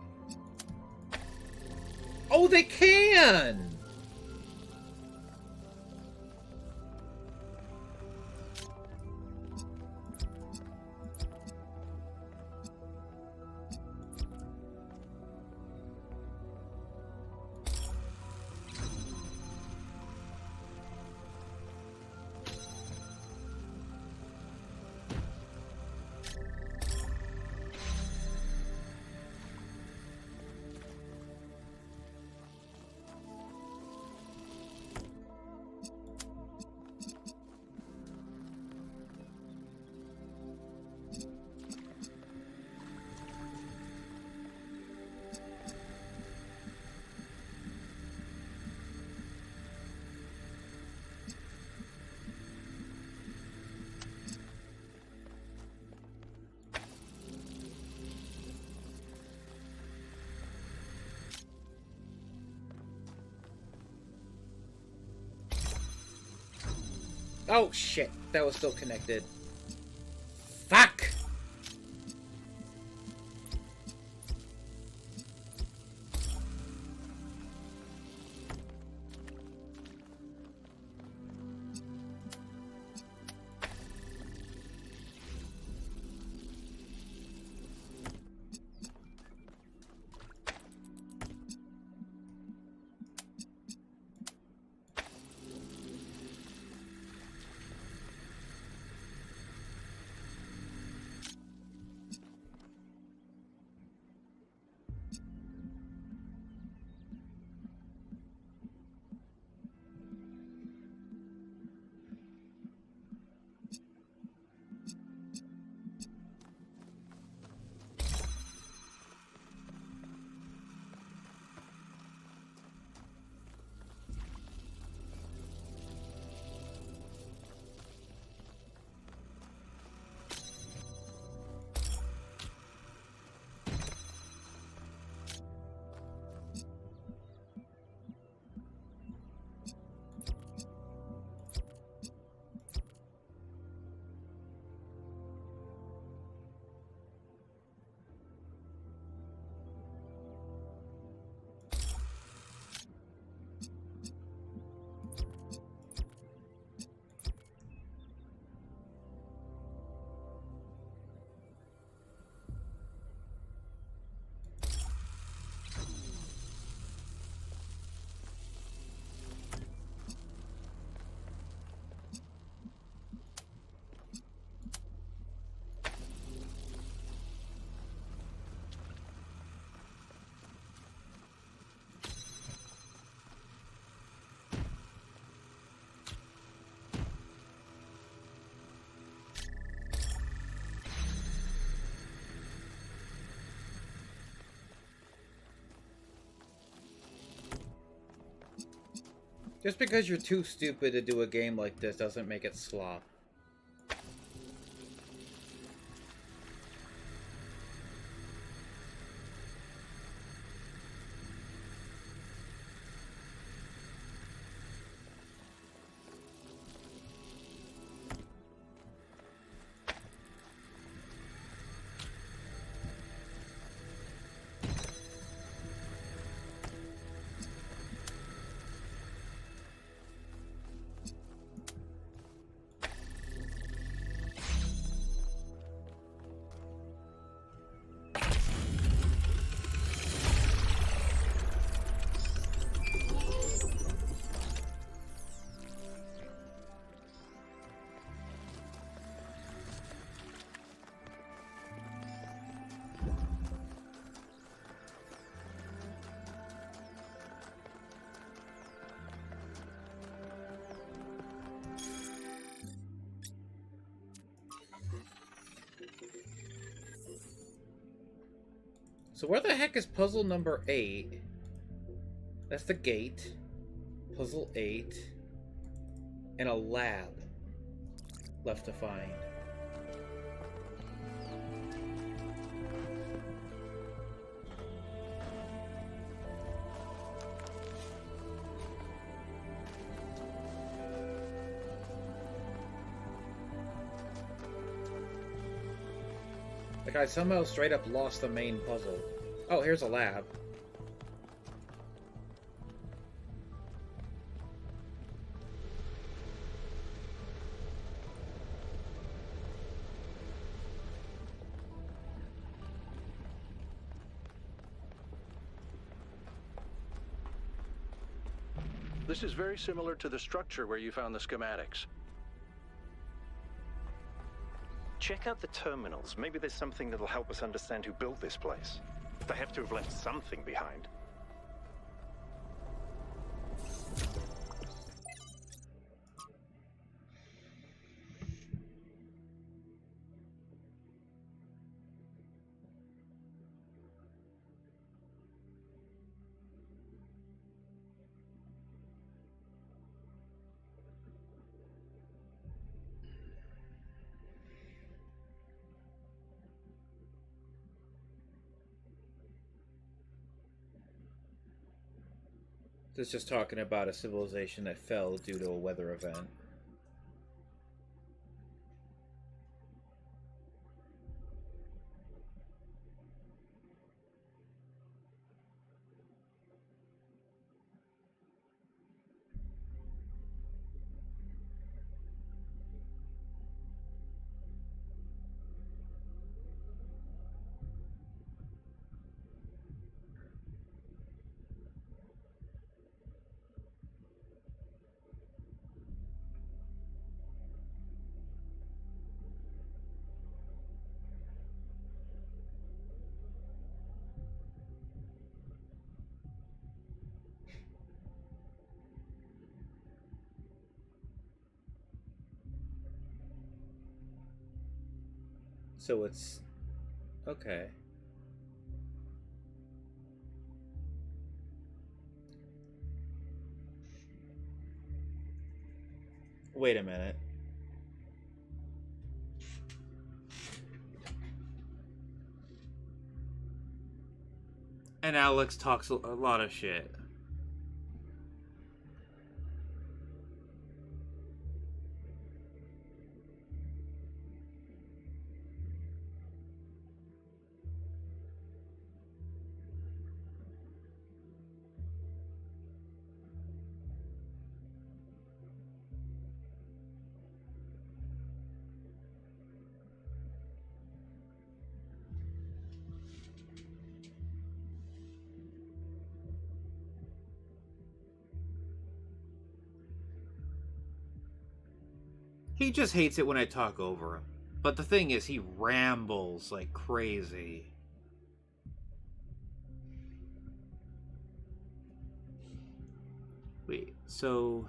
[SPEAKER 1] Oh, they can! Oh shit, that was still connected. Fuck! Just because you're too stupid to do a game like this doesn't make it slop. So where the heck is puzzle number 8? That's the gate. Puzzle 8. And a lab left to find. Like I somehow straight up lost the main puzzle. Oh, here's a lab.
[SPEAKER 6] This is very similar to the structure where you found the schematics.
[SPEAKER 5] Check out the terminals. Maybe there's something that'll help us understand who built this place. They have to have left something behind.
[SPEAKER 1] This is just talking about a civilization that fell due to a weather event. So it's... okay. Wait a minute. And Alex talks a lot of shit. He just hates it when I talk over him. But the thing is, he rambles like crazy. Wait, so...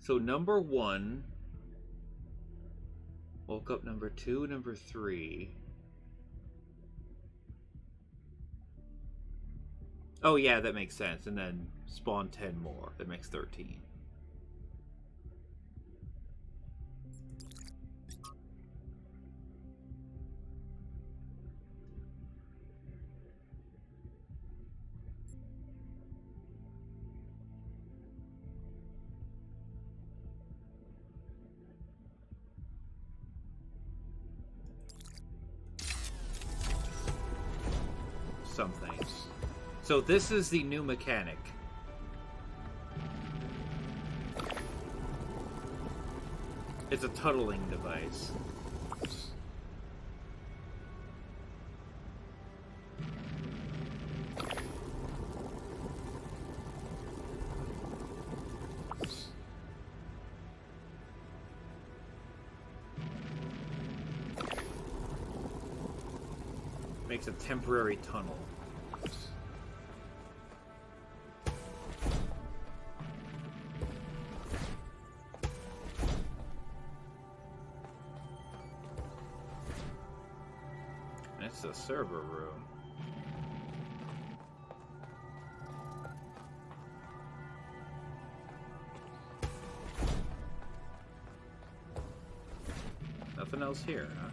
[SPEAKER 1] So number 1 Woke up number 2, number 3. Oh yeah, that makes sense. And then spawn 10 more. That makes 13. Something. So this is the new mechanic. It's a tunneling device. Makes a temporary tunnel. It's a server room. Nothing else here, huh?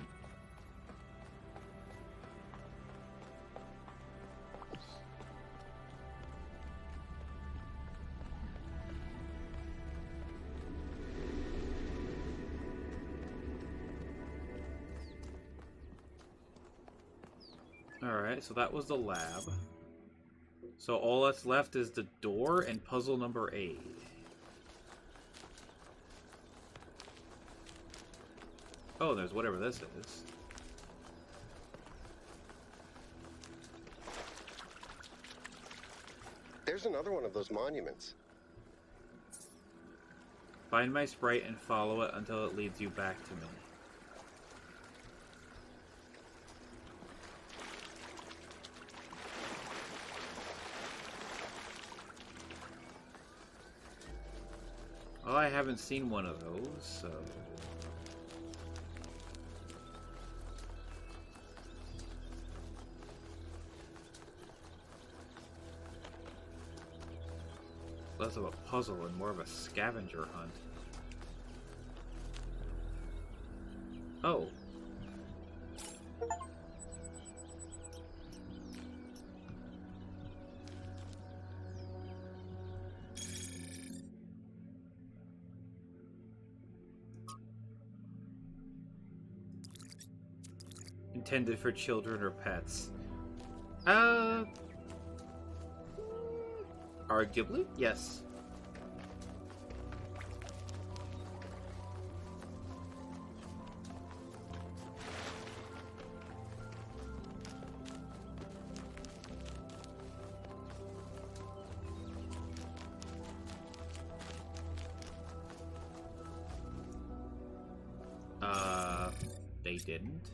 [SPEAKER 1] Alright, so that was the lab. So all that's left is the door and puzzle number 8. Oh, there's whatever this is.
[SPEAKER 7] There's another one of those monuments.
[SPEAKER 1] Find my sprite and follow it until it leads you back to me. Oh, I haven't seen one of those, so... Less of a puzzle and more of a scavenger hunt. Oh. Intended for children or pets. Arguably, yes. They didn't.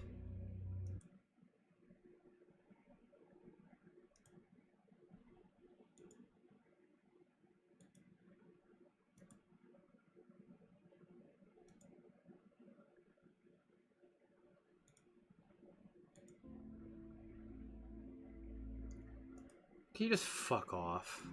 [SPEAKER 1] Can you just fuck off?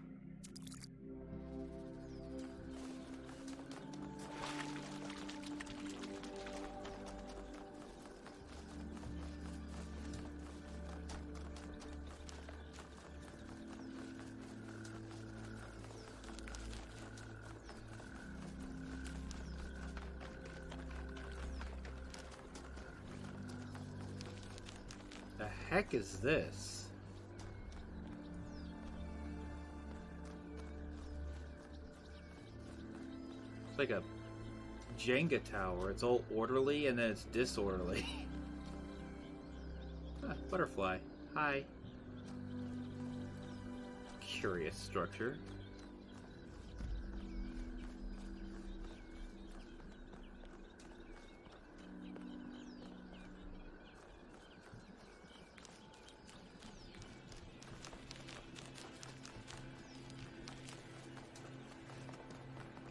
[SPEAKER 1] The heck is this? It's like a Jenga tower. It's all orderly and then it's disorderly. Ah, butterfly. Hi. Curious structure.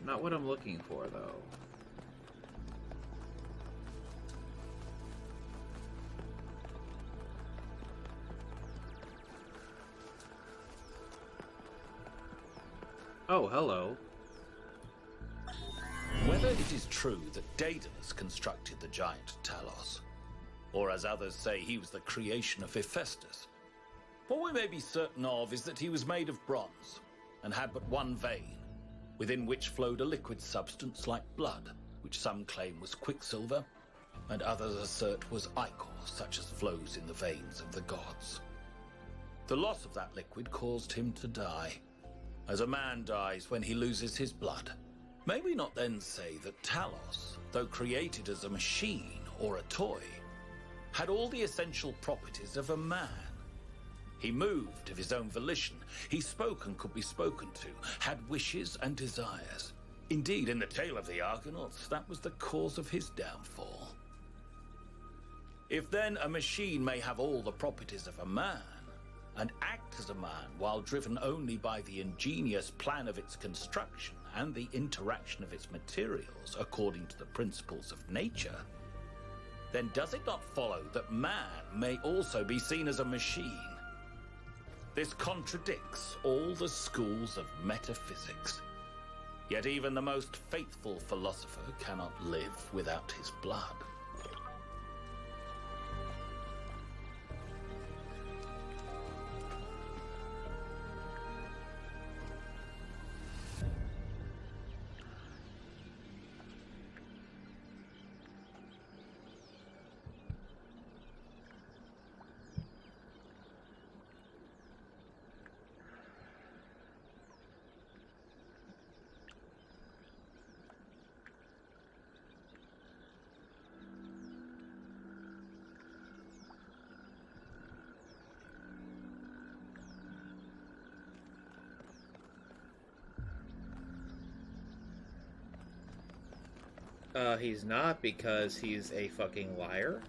[SPEAKER 1] Not what I'm looking for, though. Oh, hello.
[SPEAKER 4] Whether it is true that Daedalus constructed the giant Talos, or as others say he was the creation of Hephaestus, what we may be certain of is that he was made of bronze and had but one vein, within which flowed a liquid substance like blood, which some claim was quicksilver, and others assert was ichor, such as flows in the veins of the gods. The loss of that liquid caused him to die, as a man dies when he loses his blood. May we not then say that Talos, though created as a machine or a toy, had all the essential properties of a man? He moved of his own volition, he spoke and could be spoken to, had wishes and desires. Indeed, in the tale of the Argonauts, that was the cause of his downfall. If then a machine may have all the properties of a man, and act as a man while driven only by the ingenious plan of its construction and the interaction of its materials according to the principles of nature, then does it not follow that man may also be seen as a machine? This contradicts all the schools of metaphysics. Yet even the most faithful philosopher cannot live without his blood.
[SPEAKER 1] He's not, because he's a fucking liar.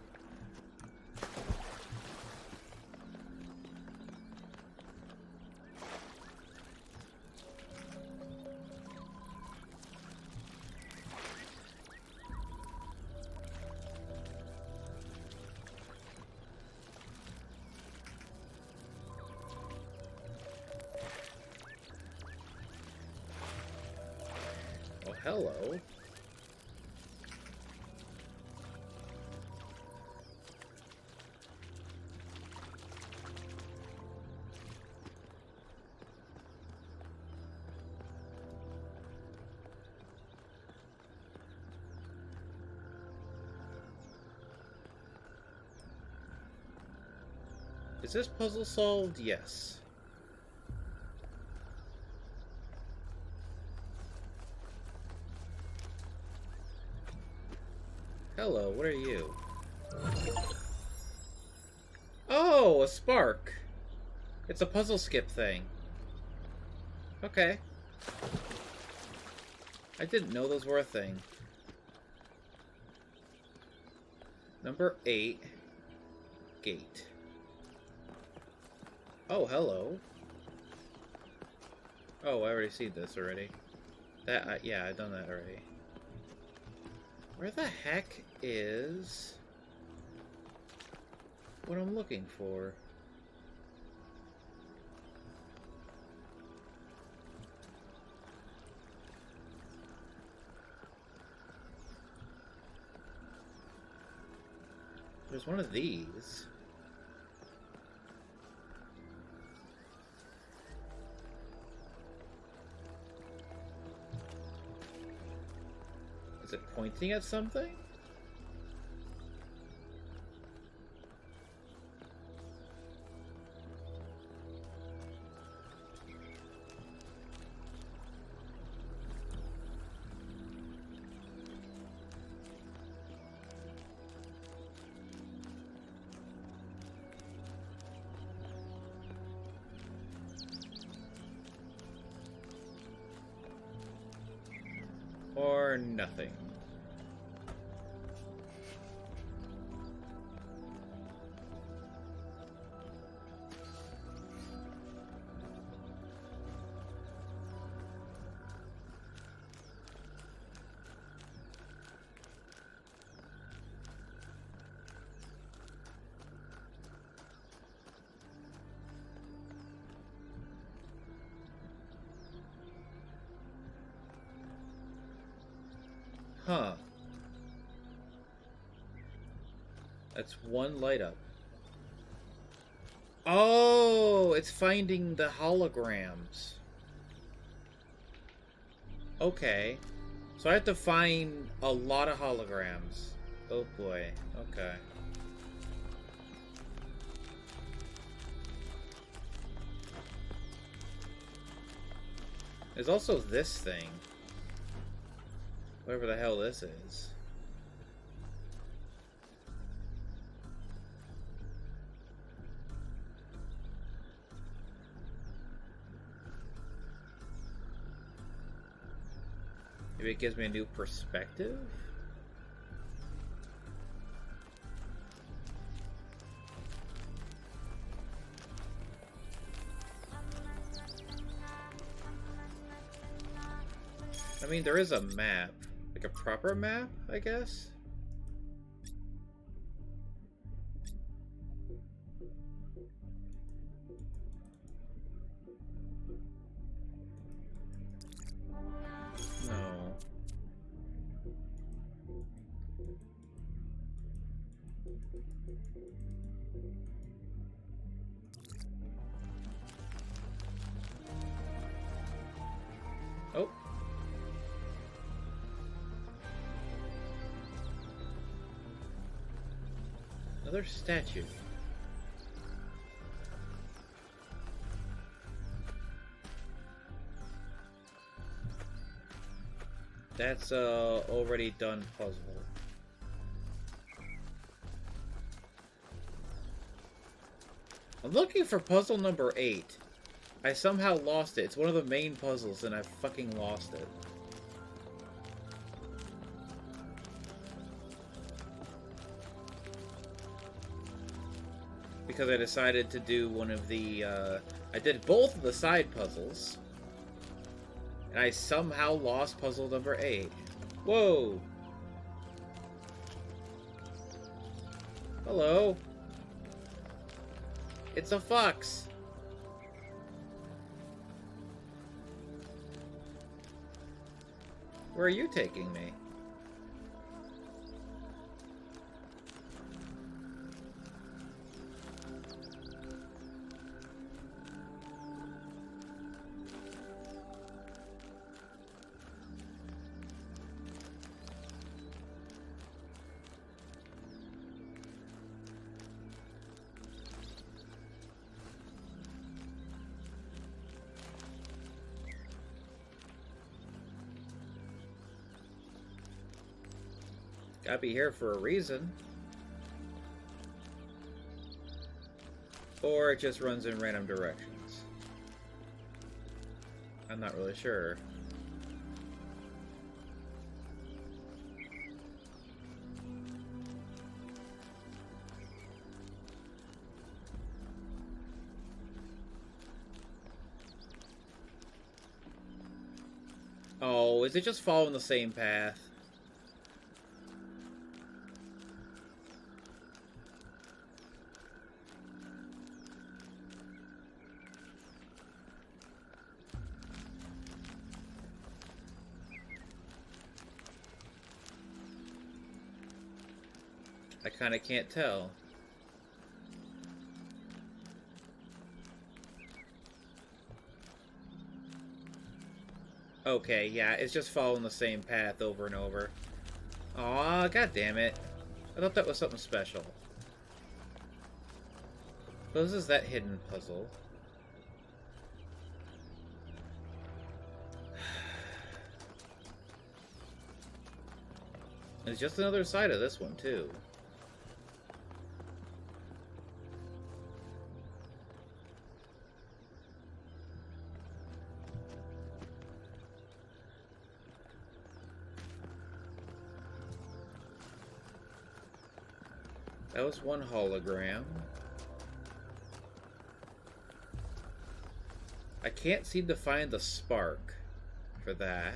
[SPEAKER 1] Oh, hello. Is this puzzle solved? Yes. Hello, what are you? Oh, a spark! It's a puzzle skip thing. Okay. I didn't know those were a thing. Number 8. Gate. Oh, hello. Oh, I already seen this already. That, yeah, I've done that already. Where the heck is what I'm looking for? There's one of these. Is it pointing at something? Or nothing. Huh. That's one light up. Oh, it's finding the holograms. Okay. So I have to find a lot of holograms. Oh boy. Okay. There's also this thing. Whatever the hell this is. Maybe it gives me a new perspective? I mean, there is a map. Like a proper map, I guess? No. Oh. Another statue. That's a already done puzzle. I'm looking for puzzle number 8. I somehow lost it. It's one of the main puzzles and I fucking lost it. Because I decided to do one of the, I did both of the side puzzles. And I somehow lost puzzle number 8. Whoa! Hello? It's a fox! Where are you taking me? Gotta be here for a reason. Or it just runs in random directions. I'm not really sure. Oh, is it just following the same path? I kinda can't tell. Okay, yeah, it's just following the same path over and over. Aw, god damn it. I thought that was something special. This is that hidden puzzle. There's just another side of this one, too. That was one hologram. I can't seem to find the spark for that.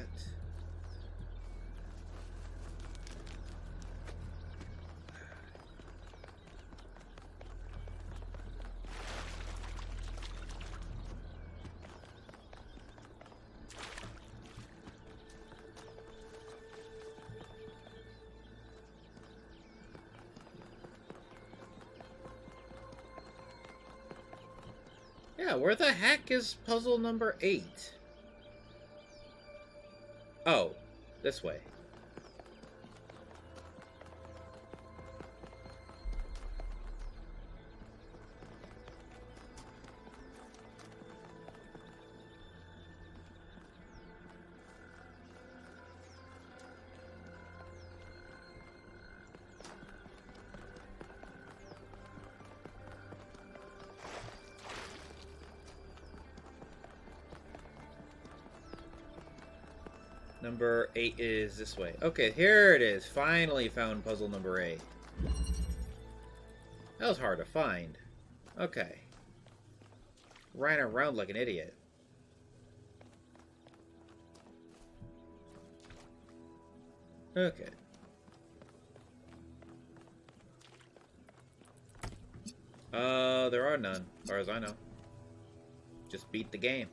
[SPEAKER 1] Yeah, where the heck is puzzle number 8? Oh, this way. Number 8 is this way. Okay, here it is. Finally found puzzle number 8. That was hard to find. Okay. Ran around like an idiot. Okay. There are none, as far as I know. Just beat the game.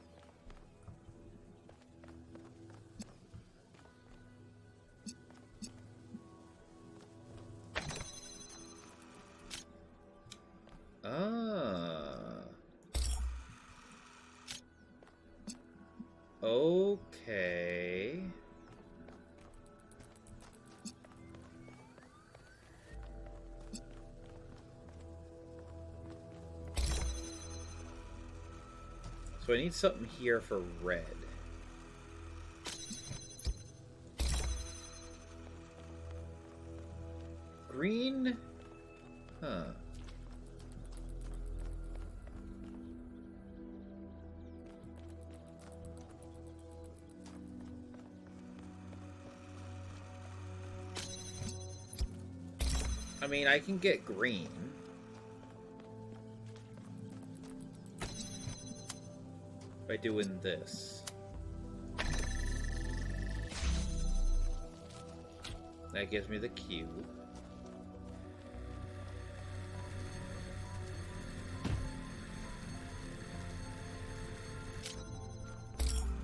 [SPEAKER 1] Okay. So I need something here for red. Green? Huh. I mean, I can get green. By doing this. That gives me the cube.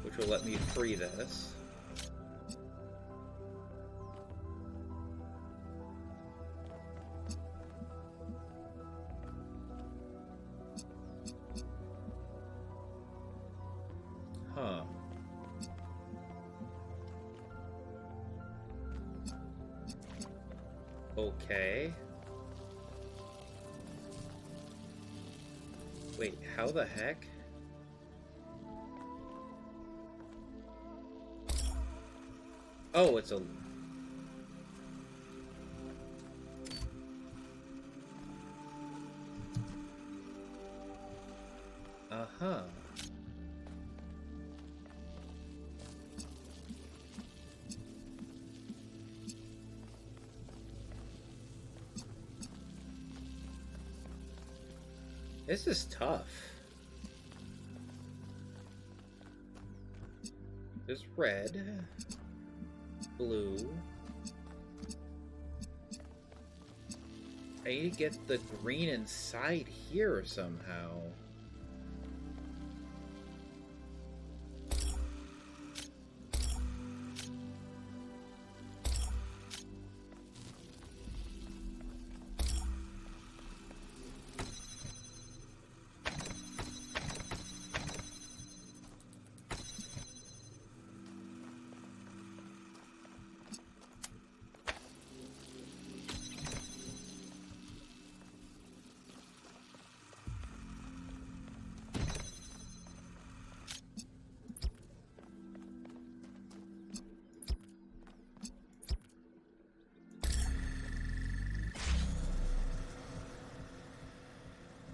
[SPEAKER 1] Which will let me free this. Huh. Okay. Wait, how the heck? Oh, it's a... Uh-huh. This is tough. There's red, blue. I need to get the green inside here somehow.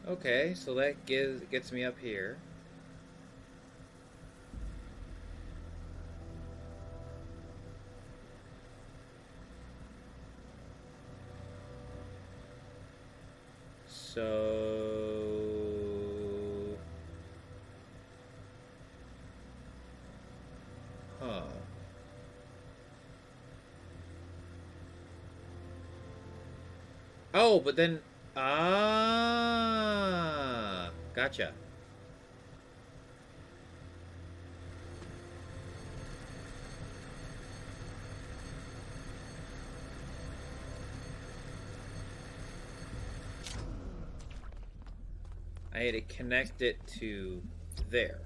[SPEAKER 1] Okay, so that gets me up here. So... Huh. Oh, but then... Ah, gotcha. I had to connect it to there.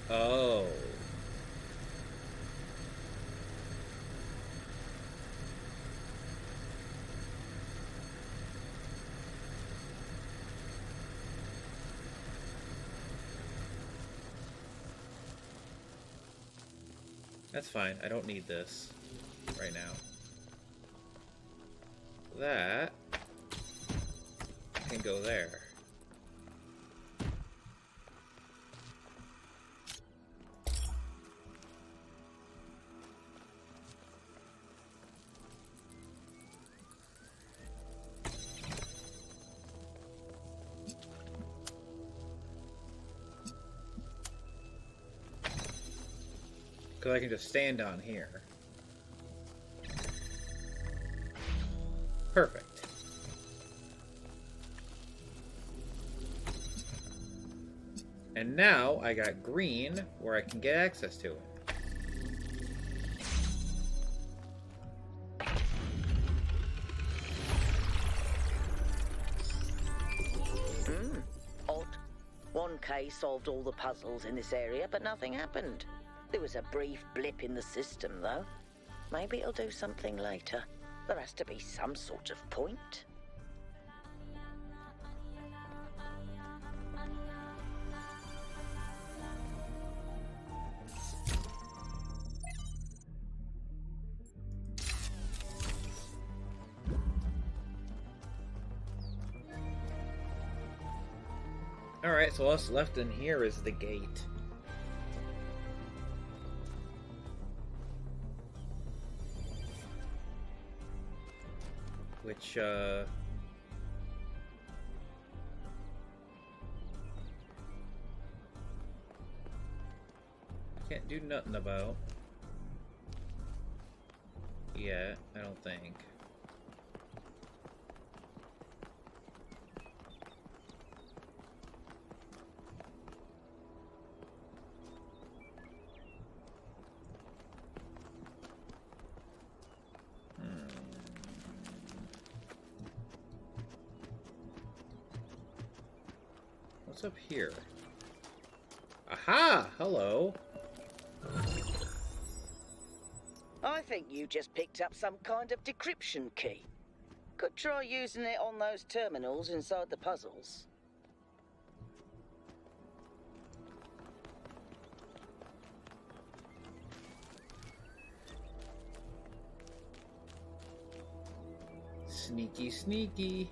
[SPEAKER 1] Oh. That's fine. I don't need this right now. That can go there. So I can just stand on here. Perfect. And now I got green where I can get access to it.
[SPEAKER 3] Odd. 1K solved all the puzzles in this area, but nothing happened. There was a brief blip in the system, though. Maybe it'll do something later. There has to be some sort of point.
[SPEAKER 1] Alright, so what's left in here is the gate. Which, can't do nothing about. Yeah, I don't think. What's up here? Aha! Hello!
[SPEAKER 3] I think you just picked up some kind of decryption key. Could try using it on those terminals inside the puzzles.
[SPEAKER 1] Sneaky, sneaky.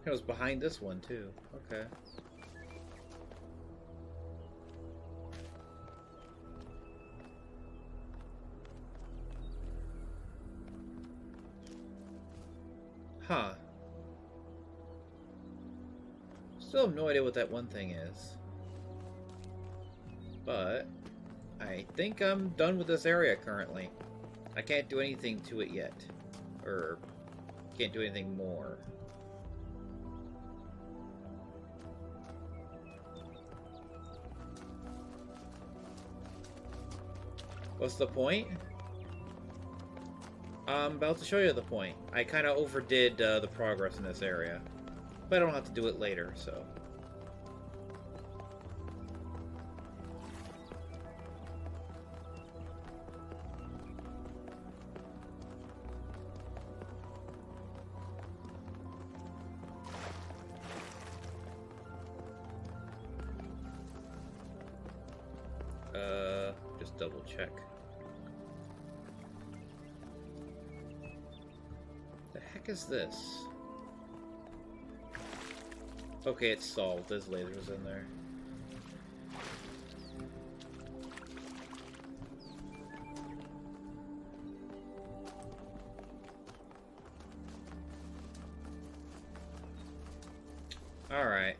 [SPEAKER 1] It was behind this one, too. Okay. Huh. Still have no idea what that one thing is. But I think I'm done with this area currently. I can't do anything to it yet. Or can't do anything more. What's the point? I'm about to show you the point. I kind of overdid the progress in this area. But I don't have to do it later, so... just double check. The heck is this? Okay, it's solved. There's lasers in there. Alright.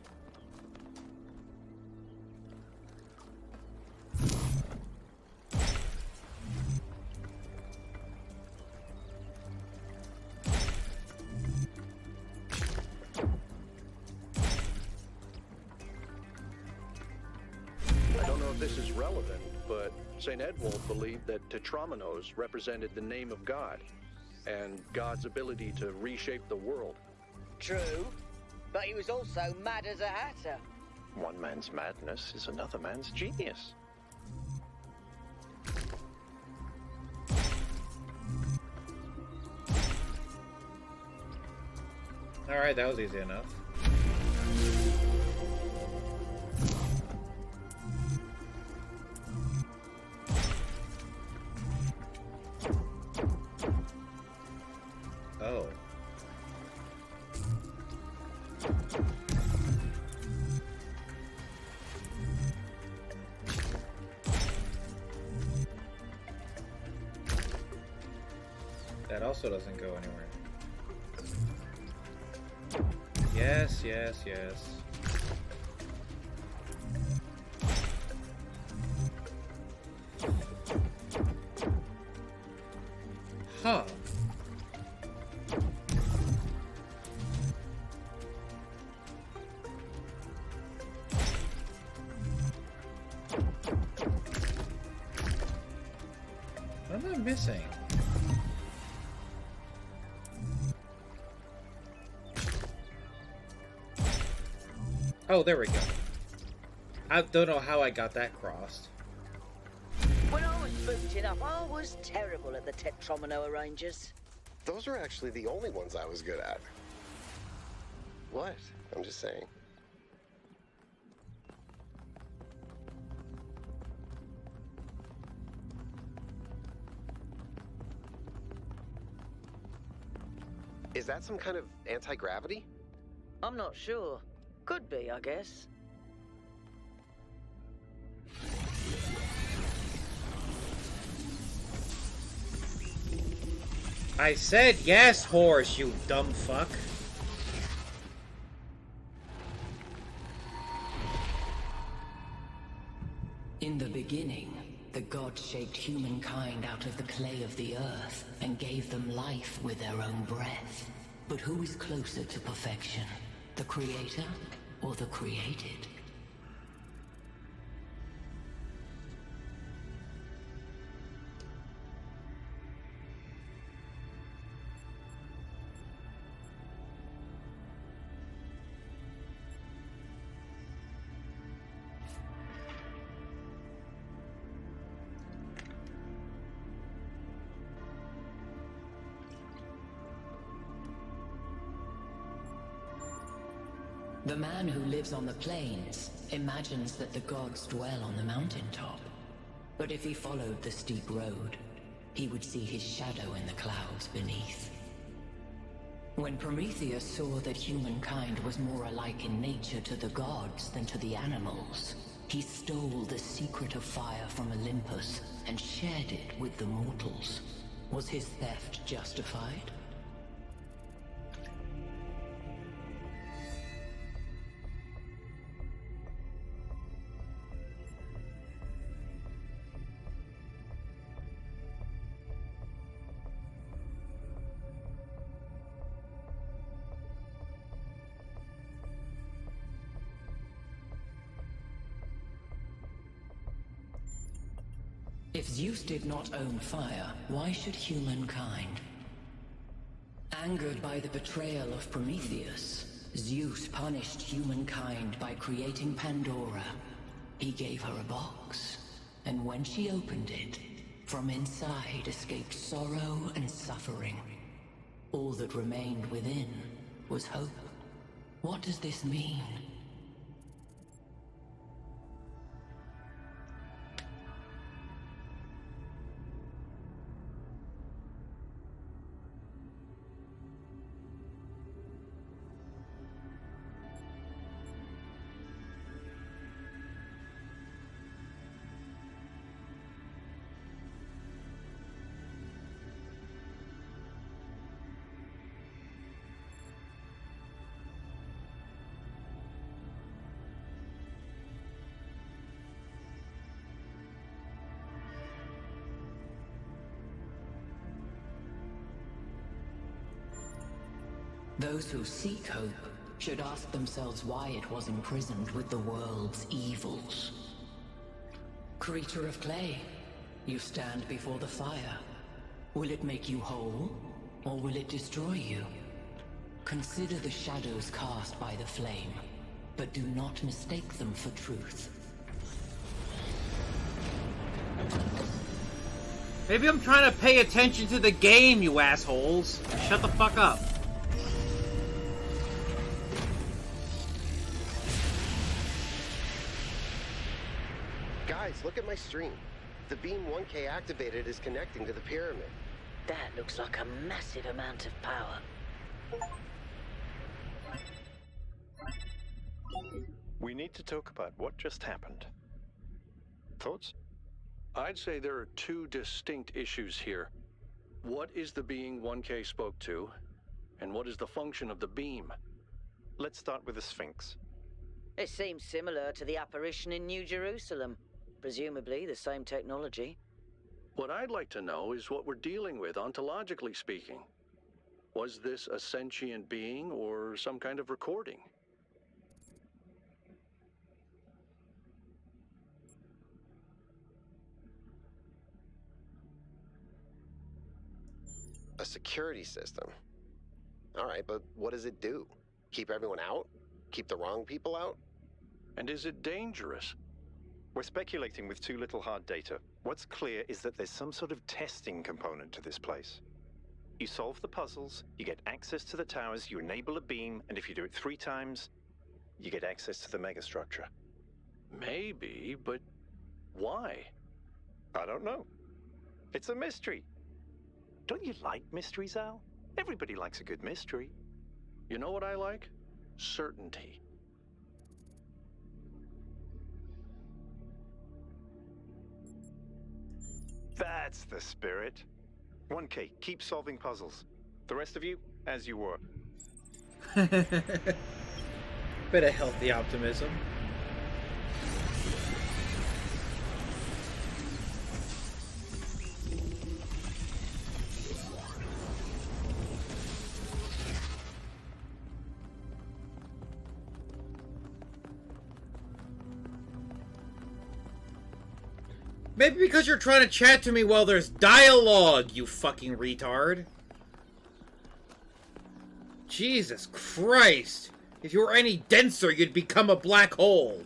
[SPEAKER 6] if this is relevant, but St. Edwald believed that Tetramenos represented the name of God, and God's ability to reshape the world.
[SPEAKER 3] True, but he was also mad as a hatter.
[SPEAKER 5] One man's madness is another man's genius.
[SPEAKER 1] Alright, that was easy enough. Oh. That also doesn't go anywhere. Yes, yes, yes. Huh. What am I missing? Oh, there we go. I don't know how I got that crossed.
[SPEAKER 3] When I was booted up, I was terrible at the Tetromino Rangers.
[SPEAKER 7] Those are actually the only ones I was good at. What? I'm just saying. Is that some kind of anti-gravity?
[SPEAKER 3] I'm not sure. Could be, I guess.
[SPEAKER 1] I said yes, horse, you dumb fuck.
[SPEAKER 9] In the beginning, the gods shaped humankind out of the clay of the earth and gave them life with their own breath. But who is closer to perfection? The creator or the created? The man who lives on the plains imagines that the gods dwell on the mountaintop. But if he followed the steep road, he would see his shadow in the clouds beneath. When Prometheus saw that humankind was more alike in nature to the gods than to the animals, he stole the secret of fire from Olympus and shared it with the mortals. Was his theft justified? If Zeus did not own fire, why should humankind? Angered by the betrayal of Prometheus, Zeus punished humankind by creating Pandora. He gave her a box, and when she opened it, from inside escaped sorrow and suffering. All that remained within was hope. What does this mean? Those who seek hope should ask themselves why it was imprisoned with the world's evils. Creature of clay, you stand before the fire. Will it make you whole, or will it destroy you? Consider the shadows cast by the flame, but do not mistake them for truth.
[SPEAKER 1] Maybe I'm trying to pay attention to the game, you assholes. Shut the fuck up.
[SPEAKER 7] Guys, look at my stream. The beam 1K activated is connecting to the pyramid.
[SPEAKER 3] That looks like a massive amount of power.
[SPEAKER 5] We need to talk about what just happened. Thoughts?
[SPEAKER 6] I'd say there are two distinct issues here. What is the being 1K spoke to, and what is the function of the beam?
[SPEAKER 5] Let's start with the Sphinx.
[SPEAKER 3] It seems similar to the apparition in New Jerusalem. Presumably the same technology.
[SPEAKER 6] What I'd like to know is what we're dealing with, ontologically speaking. Was this a sentient being or some kind of recording?
[SPEAKER 7] A security system. All right, but what does it do? Keep everyone out? Keep the wrong people out?
[SPEAKER 6] And is it dangerous?
[SPEAKER 5] We're speculating with too little hard data. What's clear is that there's some sort of testing component to this place. You solve the puzzles, you get access to the towers, you enable a beam, and if you do it 3 times, you get access to the megastructure.
[SPEAKER 6] Maybe, but why?
[SPEAKER 5] I don't know. It's a mystery. Don't you like mysteries, Al? Everybody likes a good mystery.
[SPEAKER 6] You know what I like? Certainty.
[SPEAKER 5] That's the spirit. 1K, keep solving puzzles. The rest of you, as you were.
[SPEAKER 1] Bit of healthy optimism. Maybe because you're trying to chat to me while there's dialogue, you fucking retard. Jesus Christ. If you were any denser, you'd become a black hole.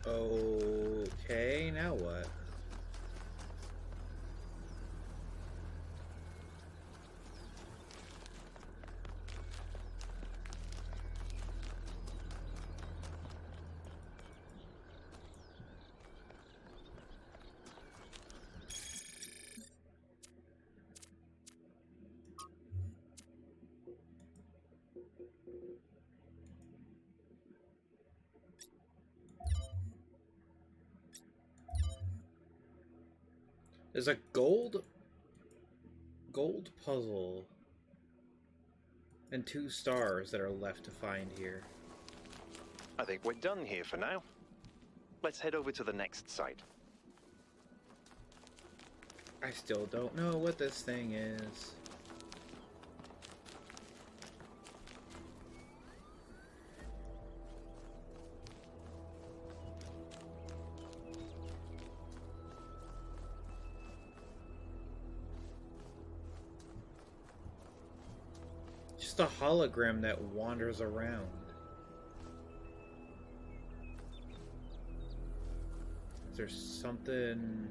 [SPEAKER 1] Okay, now what? There's a gold puzzle and 2 stars that are left to find here.
[SPEAKER 5] I think we're done here for now. Let's head over to the next site.
[SPEAKER 1] I still don't know what this thing is. Just a hologram that wanders around. Is there something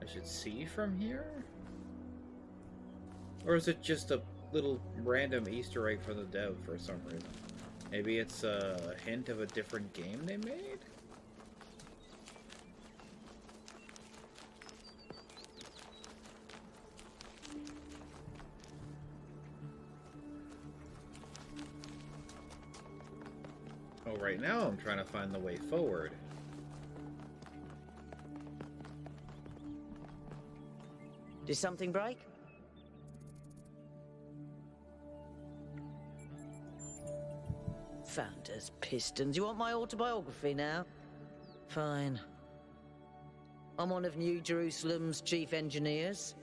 [SPEAKER 1] I should see from here? Or is it just a little random Easter egg for the dev for some reason? Maybe it's a hint of a different game they made? Oh, right now I'm trying to find the way forward.
[SPEAKER 3] Did something break? Founder's pistons. You want my autobiography now? Fine. I'm one of New Jerusalem's chief engineers.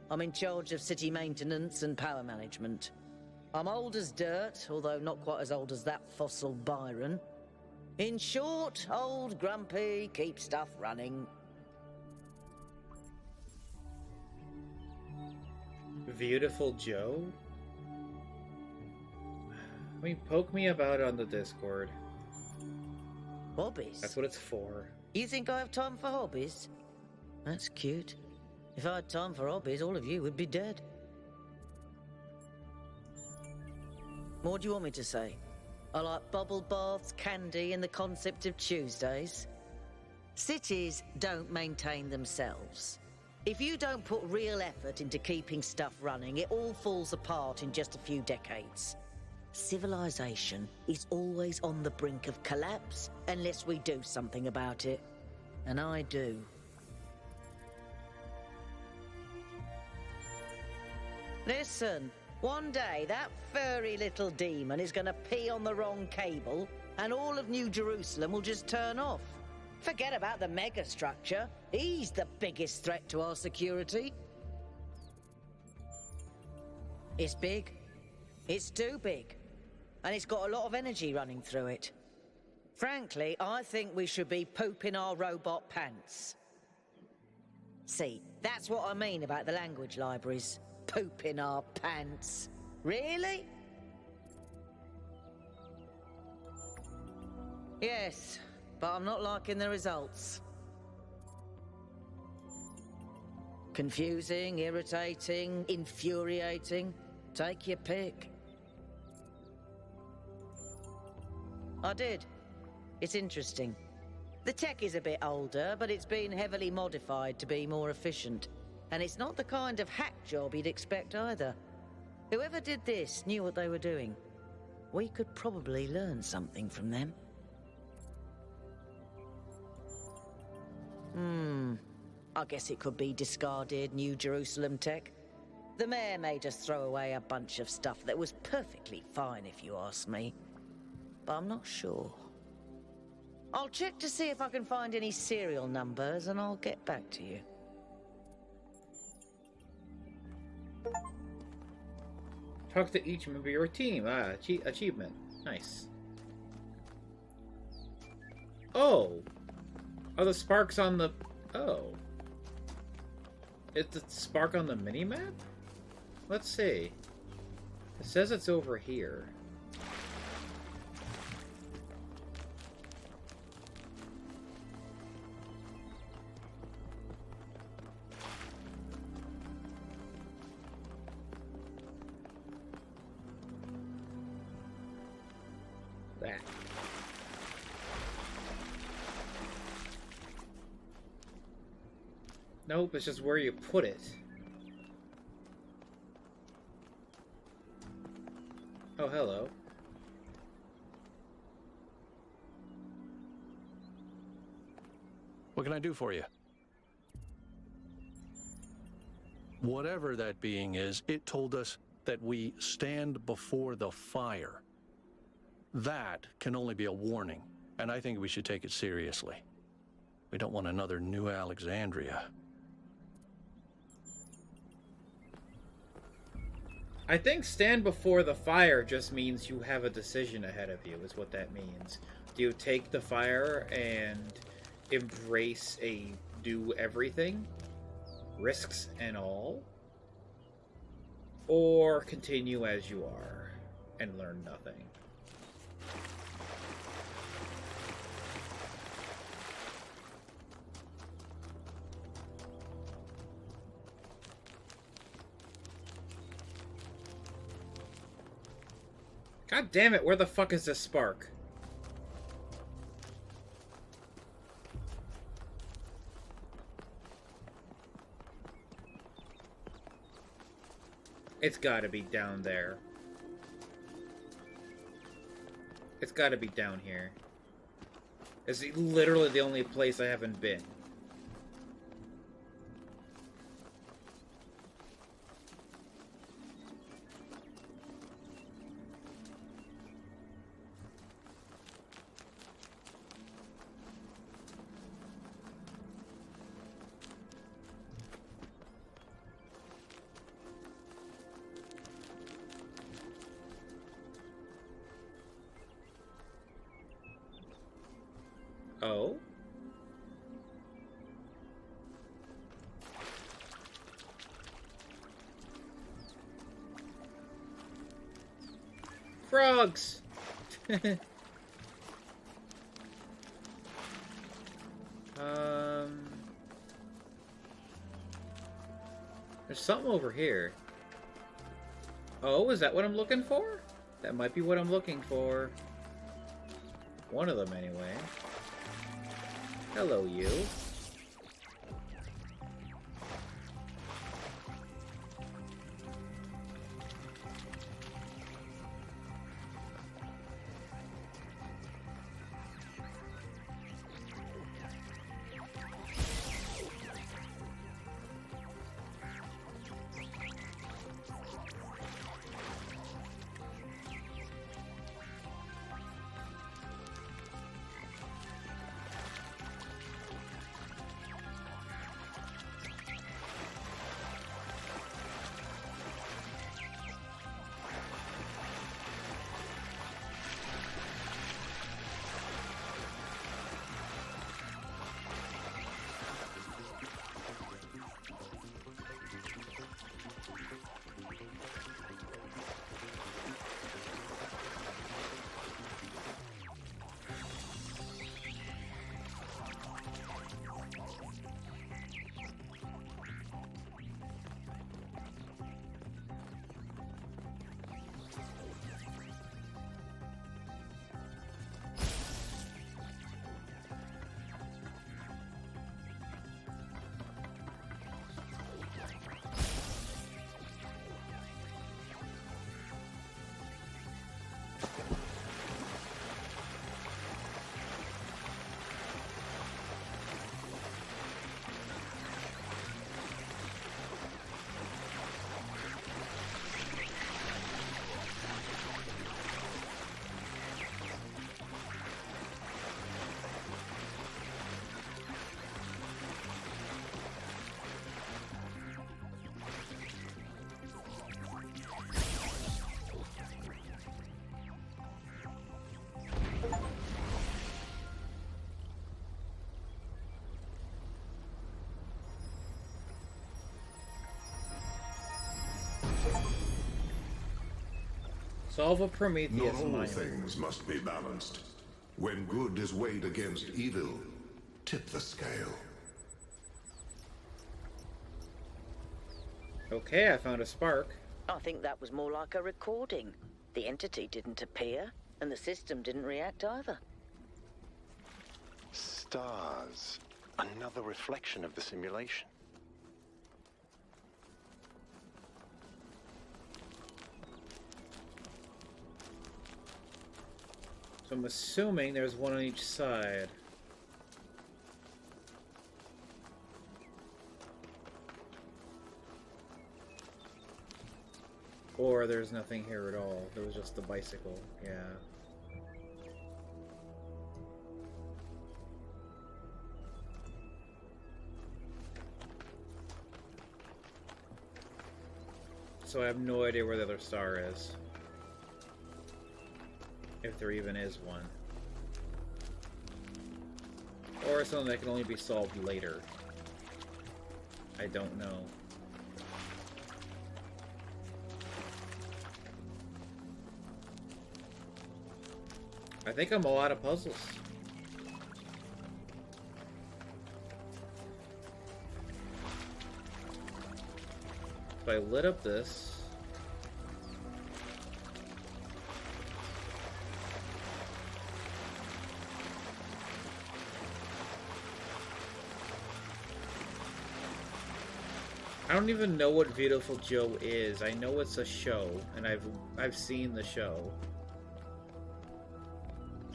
[SPEAKER 3] I'm in charge of city maintenance and power management. I'm old as dirt, although not quite as old as that fossil Byron. In short, old, grumpy, keep stuff running.
[SPEAKER 1] Beautiful Joe? I mean, poke me about it on the Discord.
[SPEAKER 3] Hobbies?
[SPEAKER 1] That's what it's for.
[SPEAKER 3] You think I have time for hobbies? That's cute. If I had time for hobbies, all of you would be dead. What do you want me to say? I like bubble baths, candy, and the concept of Tuesdays. Cities don't maintain themselves. If you don't put real effort into keeping stuff running, it all falls apart in just a few decades. Civilization is always on the brink of collapse unless we do something about it. And I do. Listen, one day that furry little demon is going to pee on the wrong cable and all of New Jerusalem will just turn off. Forget about the megastructure. He's the biggest threat to our security. It's big. It's too big. And it's got a lot of energy running through it. Frankly, I think we should be pooping our robot pants. See, that's what I mean about the language libraries. Pooping our pants. Really? Yes, but I'm not liking the results. Confusing, irritating, infuriating. Take your pick. I did. It's interesting. The tech is a bit older, but it's been heavily modified to be more efficient. And it's not the kind of hack job you'd expect either. Whoever did this knew what they were doing. We could probably learn something from them. I guess it could be discarded New Jerusalem tech. The mayor made us throw away a bunch of stuff that was perfectly fine, if you ask me. But I'm not sure. I'll check to see if I can find any serial numbers, and I'll get back to you.
[SPEAKER 1] Talk to each member of your team. Achievement. Nice. Oh! Are the sparks on the... Oh. Is the spark on the mini-map? Let's see. It says it's over here. That. Nope, it's just where you put it. Oh, hello.
[SPEAKER 6] What can I do for you? Whatever that being is, it told us that we stand before the fire. That can only be a warning, and I think we should take it seriously. We don't want another New Alexandria.
[SPEAKER 1] I think stand before the fire just means you have a decision ahead of you, is what that means. Do you take the fire and embrace a do everything? Risks and all? Or continue as you are and learn nothing. God damn it, where the fuck is this spark? It's gotta be down there. It's gotta be down here. It's literally the only place I haven't been. Oh? Frogs! There's something over here. Oh, is that what I'm looking for? That might be what I'm looking for. One of them, anyway. Hello, you. Solve a Prometheus
[SPEAKER 15] Not all
[SPEAKER 1] mine.
[SPEAKER 15] things must be balanced. When good is weighed against evil, tip the scale.
[SPEAKER 1] Okay, I found a spark.
[SPEAKER 3] I think that was more like a recording. The entity didn't appear, and the system didn't react either.
[SPEAKER 5] Stars. Another reflection of the simulation.
[SPEAKER 1] So I'm assuming there's one on each side. Or there's nothing here at all. There was just the bicycle. Yeah. So I have no idea where the other star is. If there even is one. Or something that can only be solved later. I don't know. I think I'm all out of puzzles. If I lit up this... I don't even know what Beautiful Joe is. I know it's a show, and I've seen the show.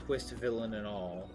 [SPEAKER 1] Twist villain and all.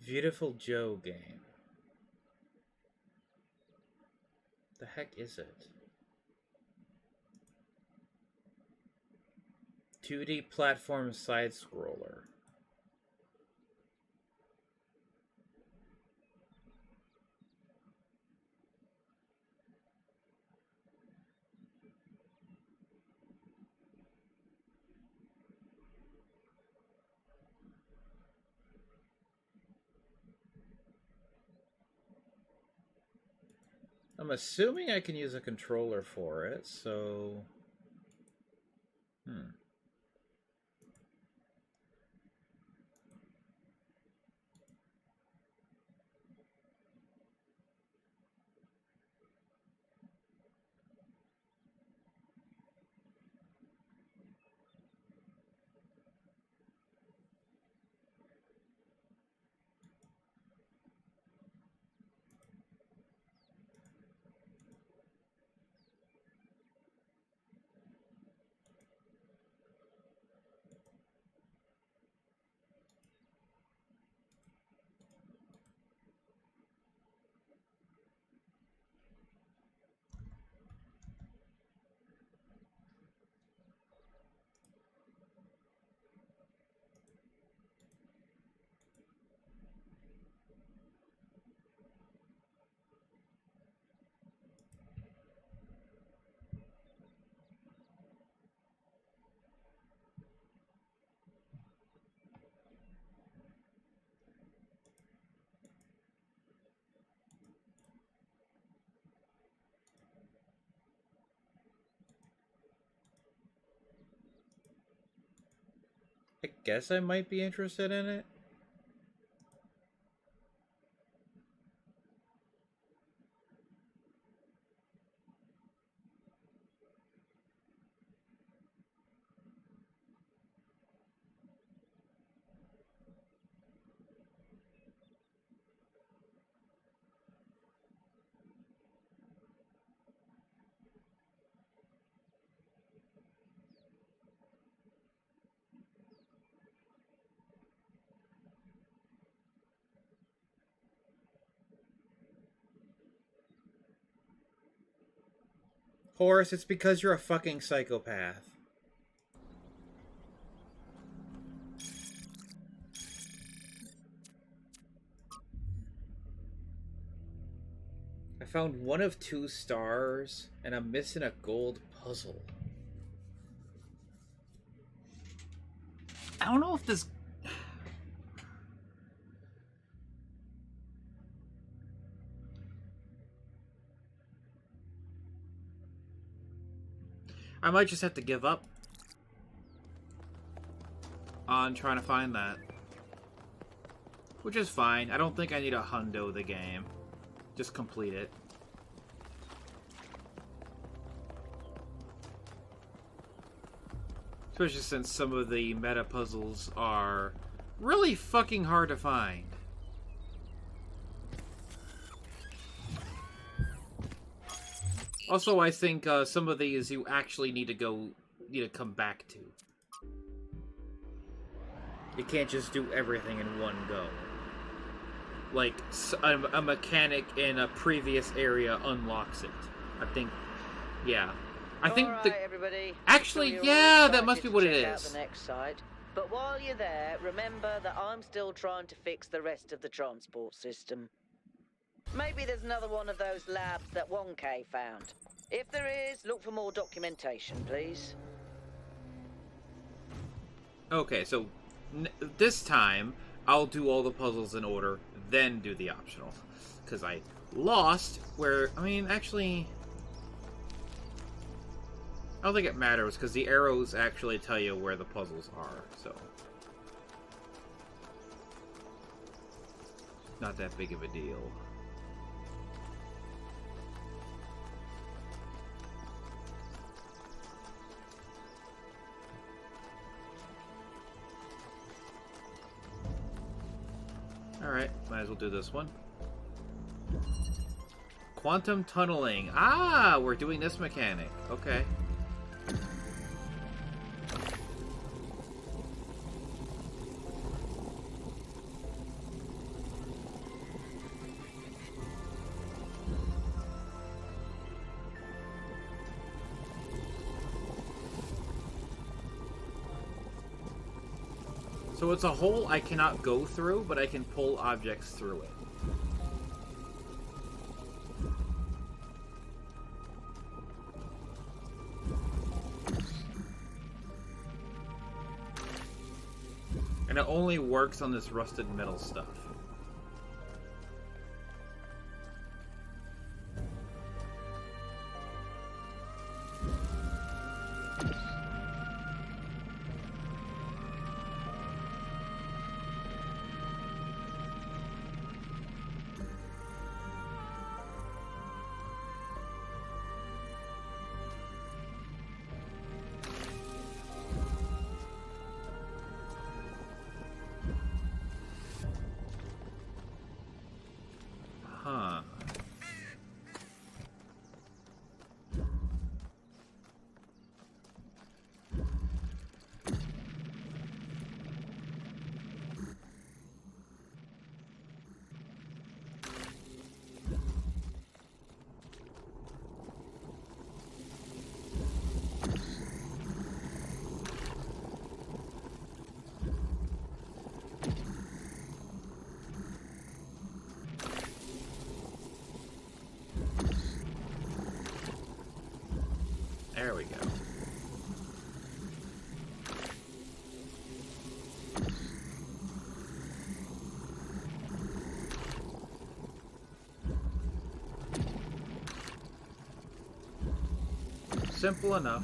[SPEAKER 1] Beautiful Joe game. The heck is it? 2D platform side scroller. I'm assuming I can use a controller for it, so... I guess I might be interested in it. Horace, it's because you're a fucking psychopath. I found one of 2 stars, and I'm missing a gold puzzle. I don't know if this... I might just have to give up. on trying to find that. Which is fine. I don't think I need a hundo the game. Just complete it. Especially since some of the meta puzzles are really fucking hard to find. Also, I think some of these you actually need to come back to. You can't just do everything in one go. Like, a mechanic in a previous area unlocks it. I think, yeah. I think
[SPEAKER 3] All right, everybody.
[SPEAKER 1] Actually,
[SPEAKER 3] So you're
[SPEAKER 1] yeah,
[SPEAKER 3] all
[SPEAKER 1] that must be
[SPEAKER 3] excited
[SPEAKER 1] what
[SPEAKER 3] to
[SPEAKER 1] it
[SPEAKER 3] check out
[SPEAKER 1] is.
[SPEAKER 3] the next site. But while you're there, remember that I'm still trying to fix the rest of the transport system. Maybe there's another one of those labs that Wonka found. If there is, look for more documentation, please.
[SPEAKER 1] Okay, so this time I'll do all the puzzles in order, then do the optional. Because I lost where, I mean, actually, I don't think it matters because the arrows actually tell you where the puzzles are, so. Not that big of a deal. Alright, might as well do this one. Quantum tunneling. Ah, we're doing this mechanic. Okay. So it's a hole I cannot go through, but I can pull objects through it. And it only works on this rusted metal stuff. Huh. There we go. Simple enough.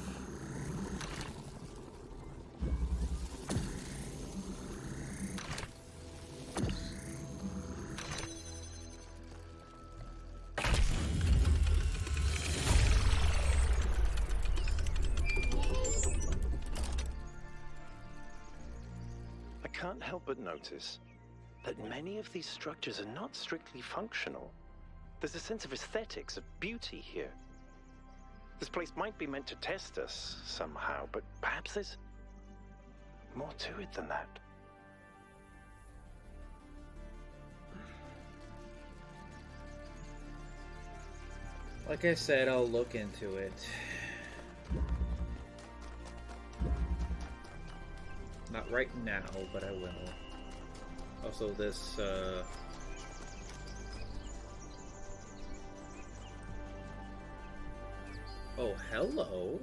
[SPEAKER 5] I can't help but notice that many of these structures are not strictly functional. There's a sense of aesthetics, of beauty here. This place might be meant to test us somehow, but perhaps there's more to it than that.
[SPEAKER 1] Like I said, I'll look into it. Not right now, but I will. Also, this, Oh, hello.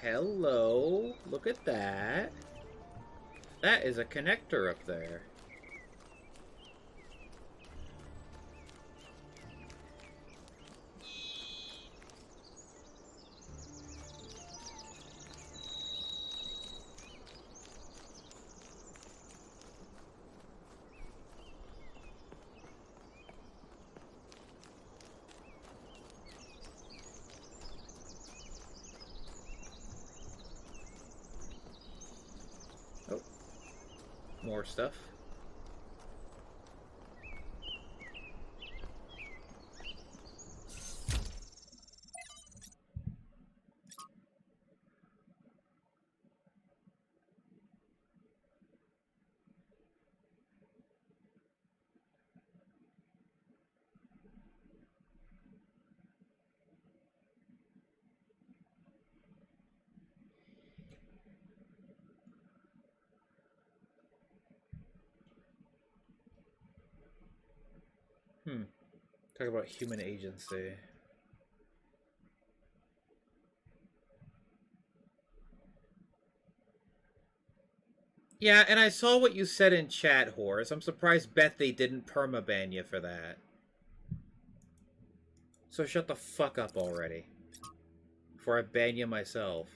[SPEAKER 1] Hello. Look at that. That is a connector up there. more stuff. Talk about human agency. Yeah, and I saw what you said in chat, Horace. I'm surprised Bethy didn't permaban you for that. So shut the fuck up already. Before I ban you myself.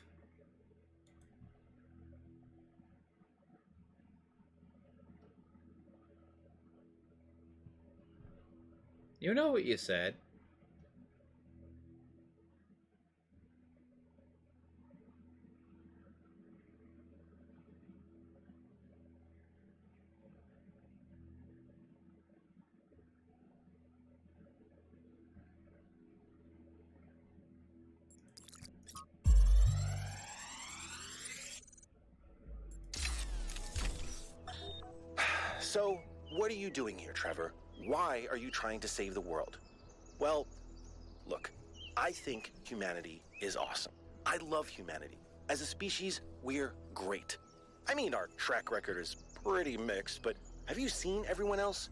[SPEAKER 1] You know what you said.
[SPEAKER 18] So, what are you doing here, Trevor? Why are you trying to save the world? Well, look, I think humanity is awesome. I love humanity. As a species, we're great. I mean, our track record is pretty mixed, but have you seen everyone else?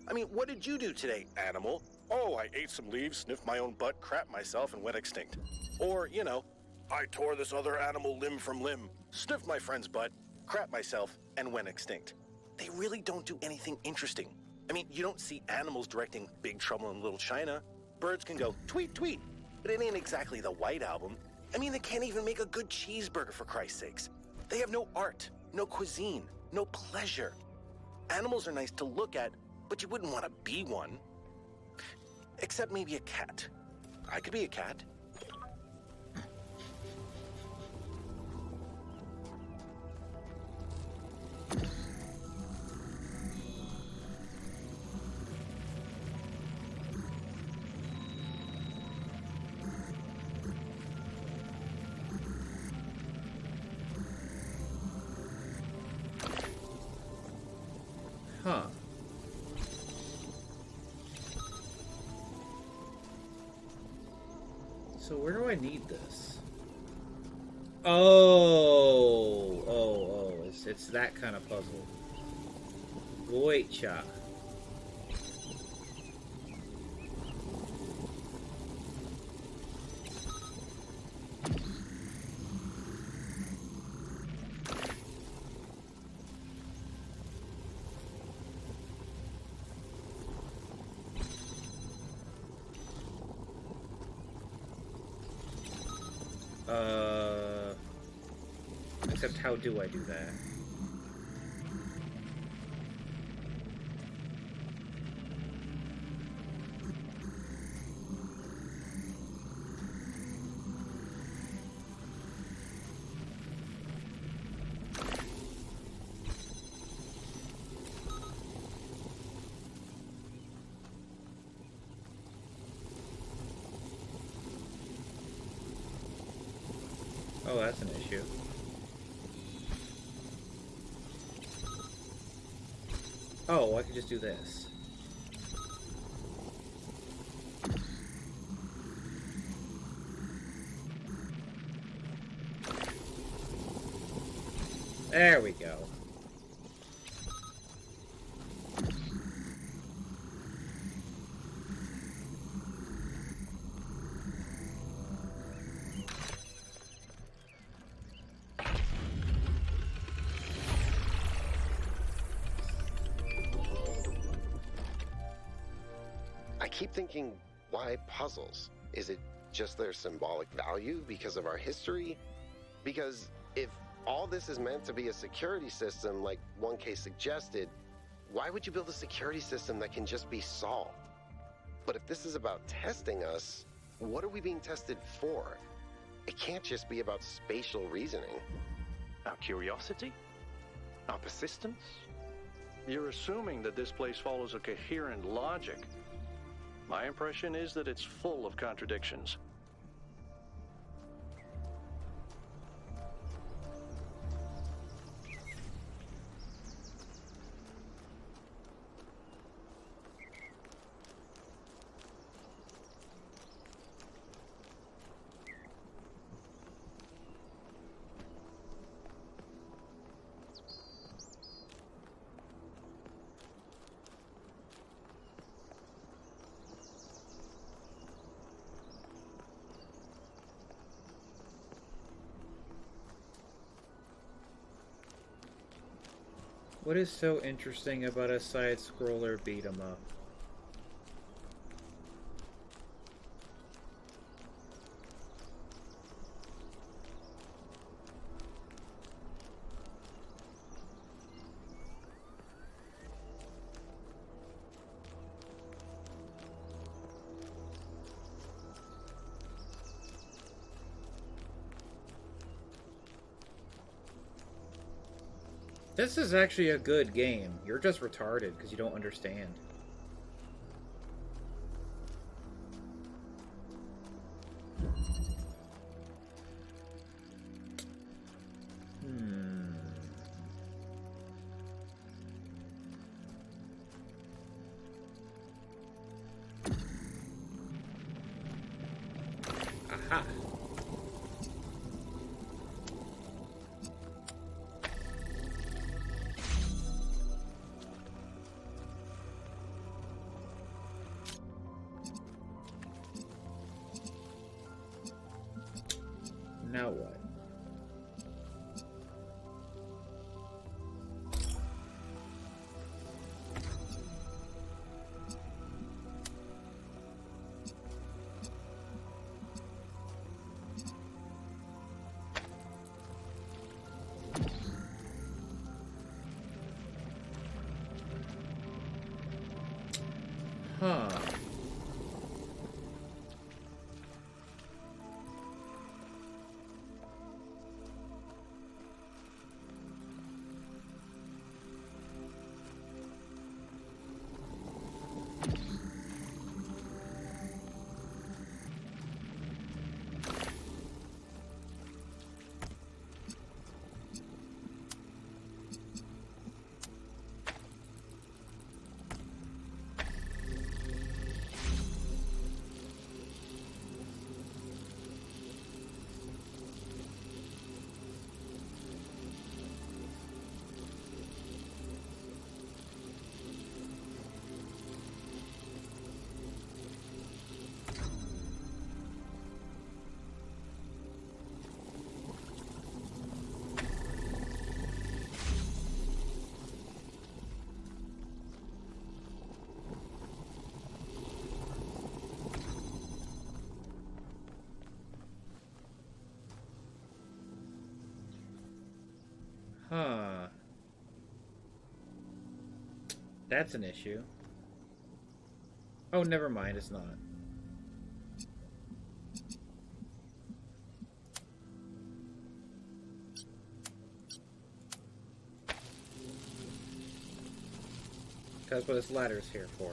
[SPEAKER 18] I mean, what did you do today, animal? Oh, I ate some leaves, sniffed my own butt, crapped myself, and went extinct. Or, you know, I tore this other animal limb from limb, sniffed my friend's butt, crapped myself, and went extinct. They really don't do anything interesting. I mean, you don't see animals directing Big Trouble in Little China. Birds can go tweet, tweet, but it ain't exactly the White Album. I mean, they can't even make a good cheeseburger, for Christ's sakes. They have no art, no cuisine, no pleasure. Animals are nice to look at, but you wouldn't want to be one. Except maybe a cat. I could be a cat.
[SPEAKER 1] Huh. So where do I need this? Oh, it's that kind of puzzle. Goicha. Except how do I do that? Oh, that's an issue. Oh, I can just do this. There we go.
[SPEAKER 7] I keep thinking, why puzzles? Is it just their symbolic value because of our history? Because if all this is meant to be a security system, like 1K suggested, why would you build a security system that can just be solved? But if this is about testing us, what are we being tested for? It can't just be about spatial reasoning.
[SPEAKER 5] Our curiosity? Our persistence?
[SPEAKER 6] You're assuming that this place follows a coherent logic. My impression is that it's full of contradictions.
[SPEAKER 1] What is so interesting about a side-scroller beat-em-up? This is actually a good game. You're just retarded because you don't understand. Aha. Now what? Huh. Huh. That's an issue. Oh, never mind, it's not. That's what this ladder's here for.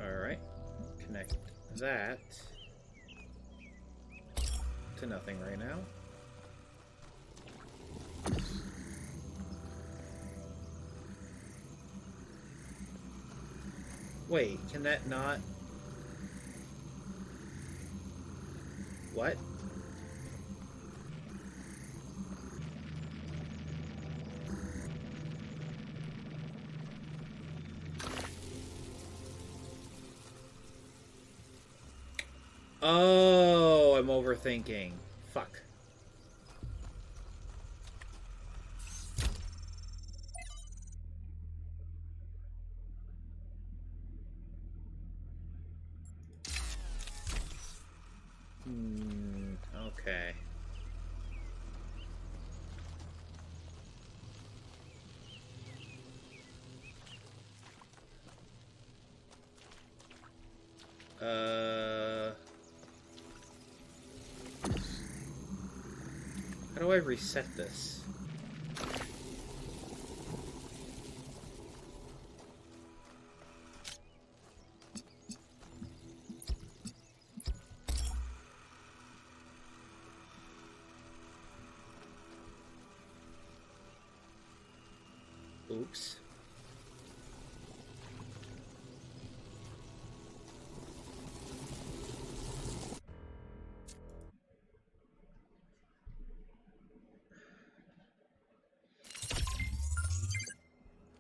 [SPEAKER 1] Alright. Connect that to nothing right now. Wait, can that not... What? Oh, I'm overthinking. Fuck. Okay. do I reset this? Oops.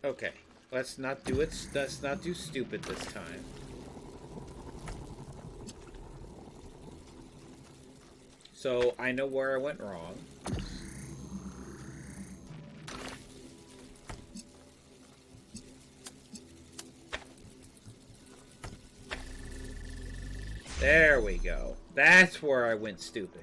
[SPEAKER 1] Okay, let's not do it. Let's not do stupid this time. So I know where I went wrong. There we go. That's where I went stupid.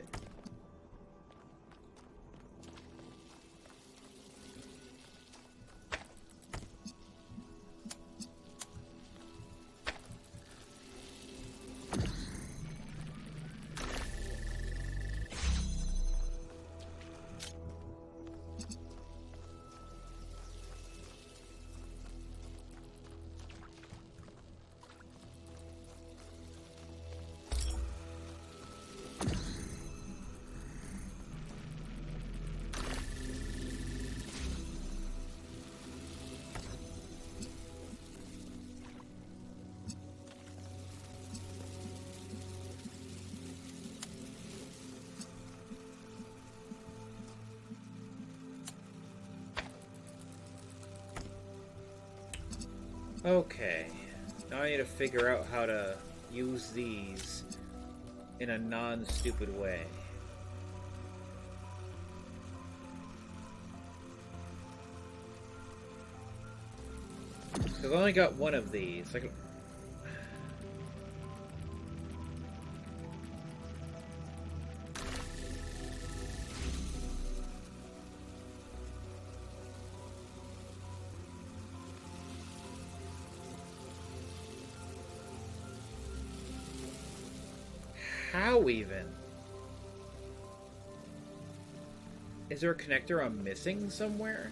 [SPEAKER 1] Okay, now I need to figure out how to use these in a non-stupid way. I've only got one of these. How even? Is there a connector I'm missing somewhere?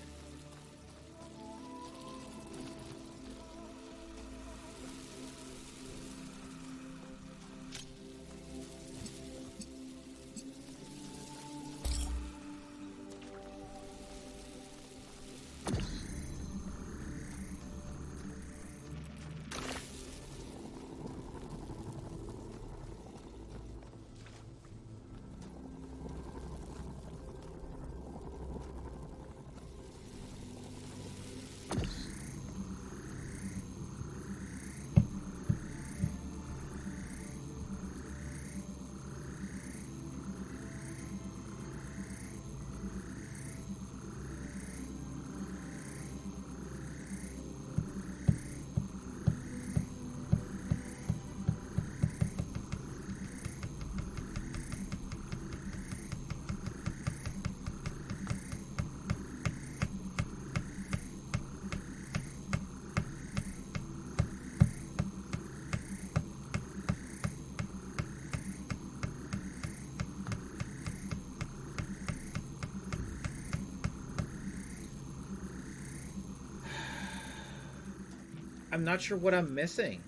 [SPEAKER 1] I'm not sure what I'm missing.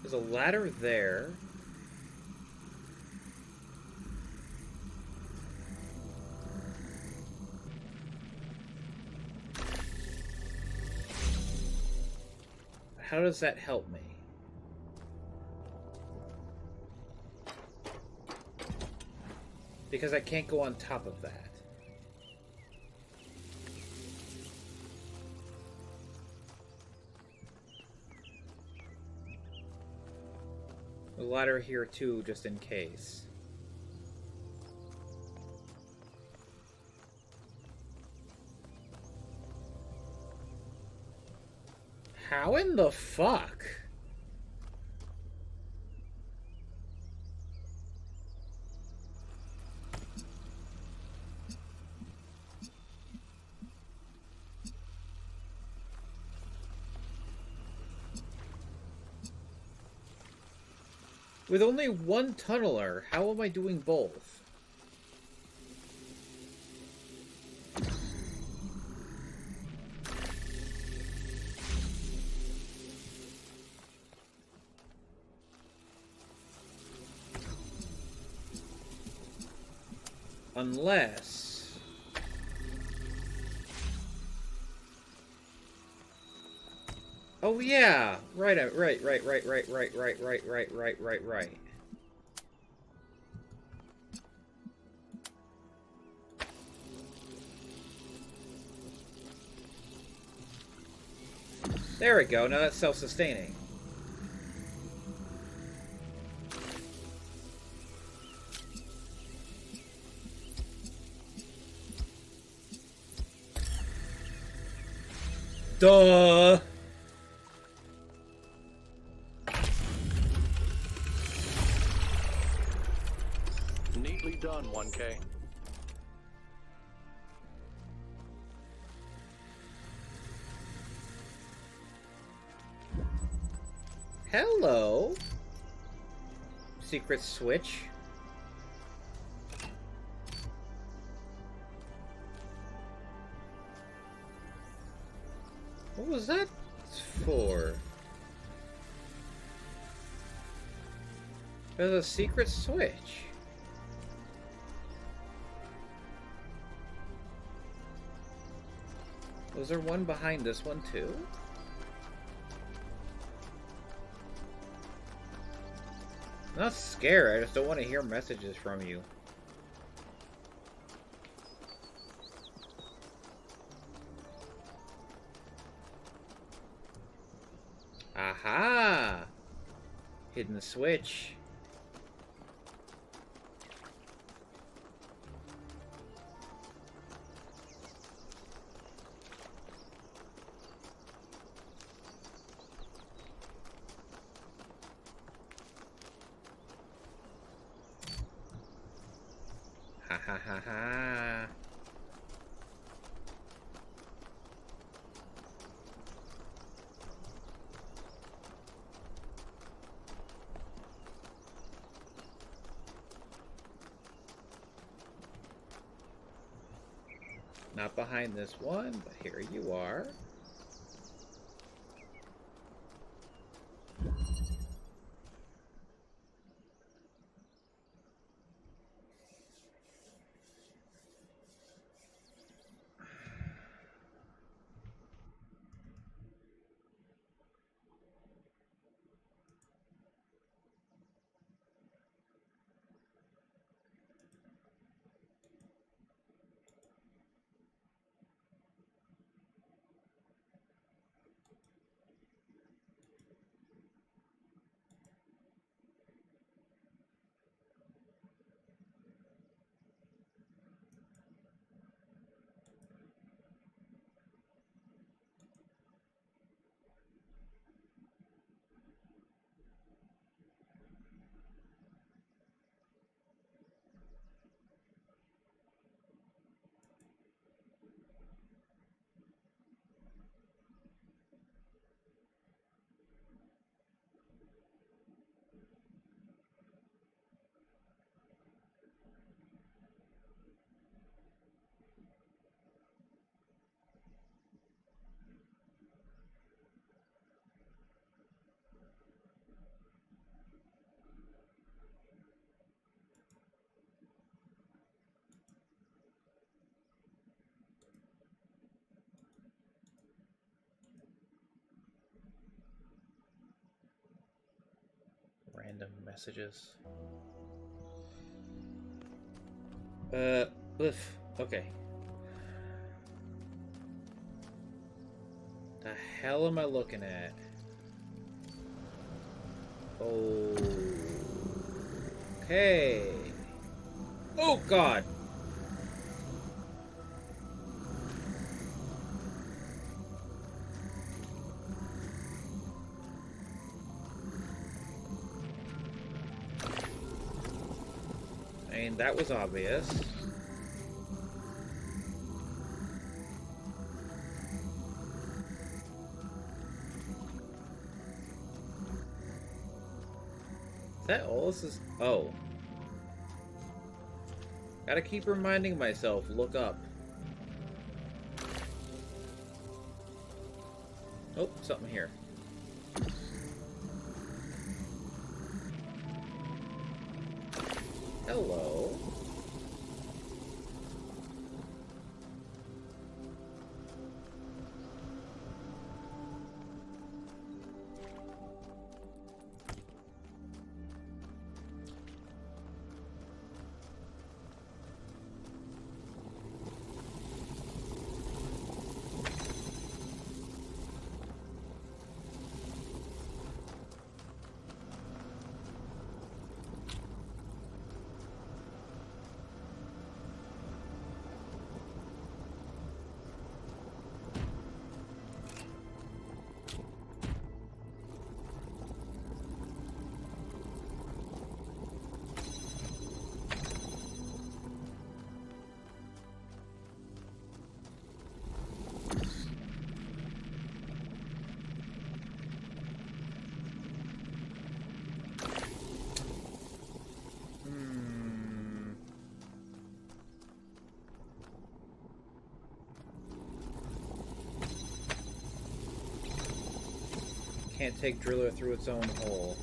[SPEAKER 1] There's a ladder there. How does that help me? Because I can't go on top of that. A ladder here too, just in case. How in the fuck? With only one tunneler, how am I doing both? Unless... Oh yeah! Right. There we go, now that's self-sustaining. Duh!
[SPEAKER 6] Neatly done, 1K.
[SPEAKER 1] Hello? Secret switch. What was that for? There's a secret switch. Was there one behind this one too? I'm not scared, I just don't want to hear messages from you. Aha! Hidden switch. Ha ha ha ha. Not behind this one, but here you are. Random messages. Okay. The hell am I looking at? Okay. Oh God. I mean, that was obvious. Is that all this is? Oh. Gotta keep reminding myself, look up. Oh, something here. Hello. Can't take Driller through its own hole.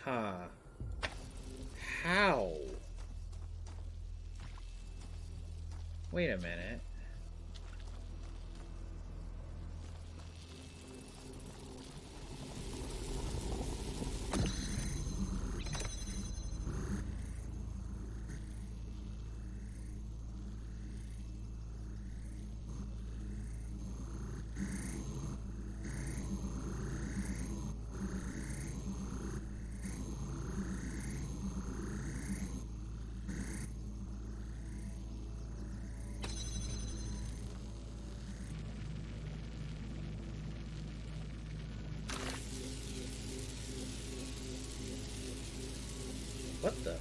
[SPEAKER 1] Huh. How? Wait a minute. What the?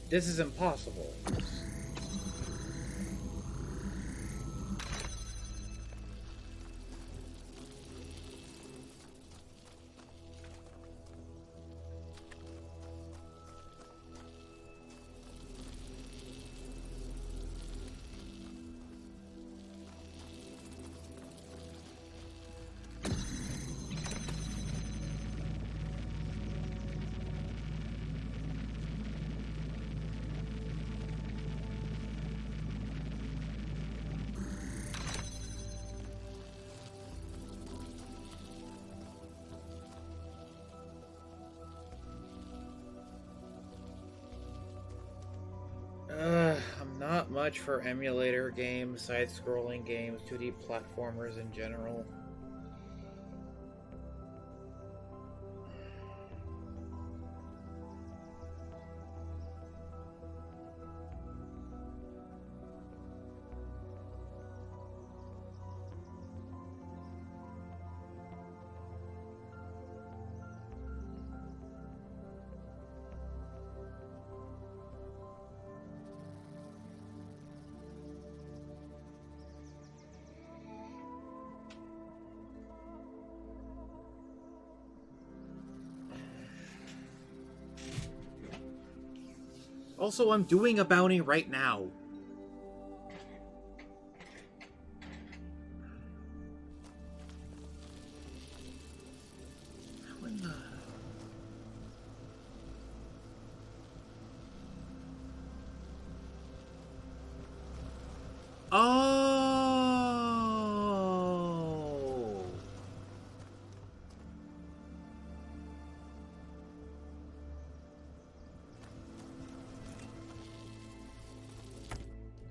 [SPEAKER 1] This is impossible. I'm not much for emulator games, side-scrolling games, 2D platformers in general. Also, I'm doing a bounty right now. Oh.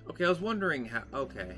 [SPEAKER 1] Okay, I was wondering how. Okay.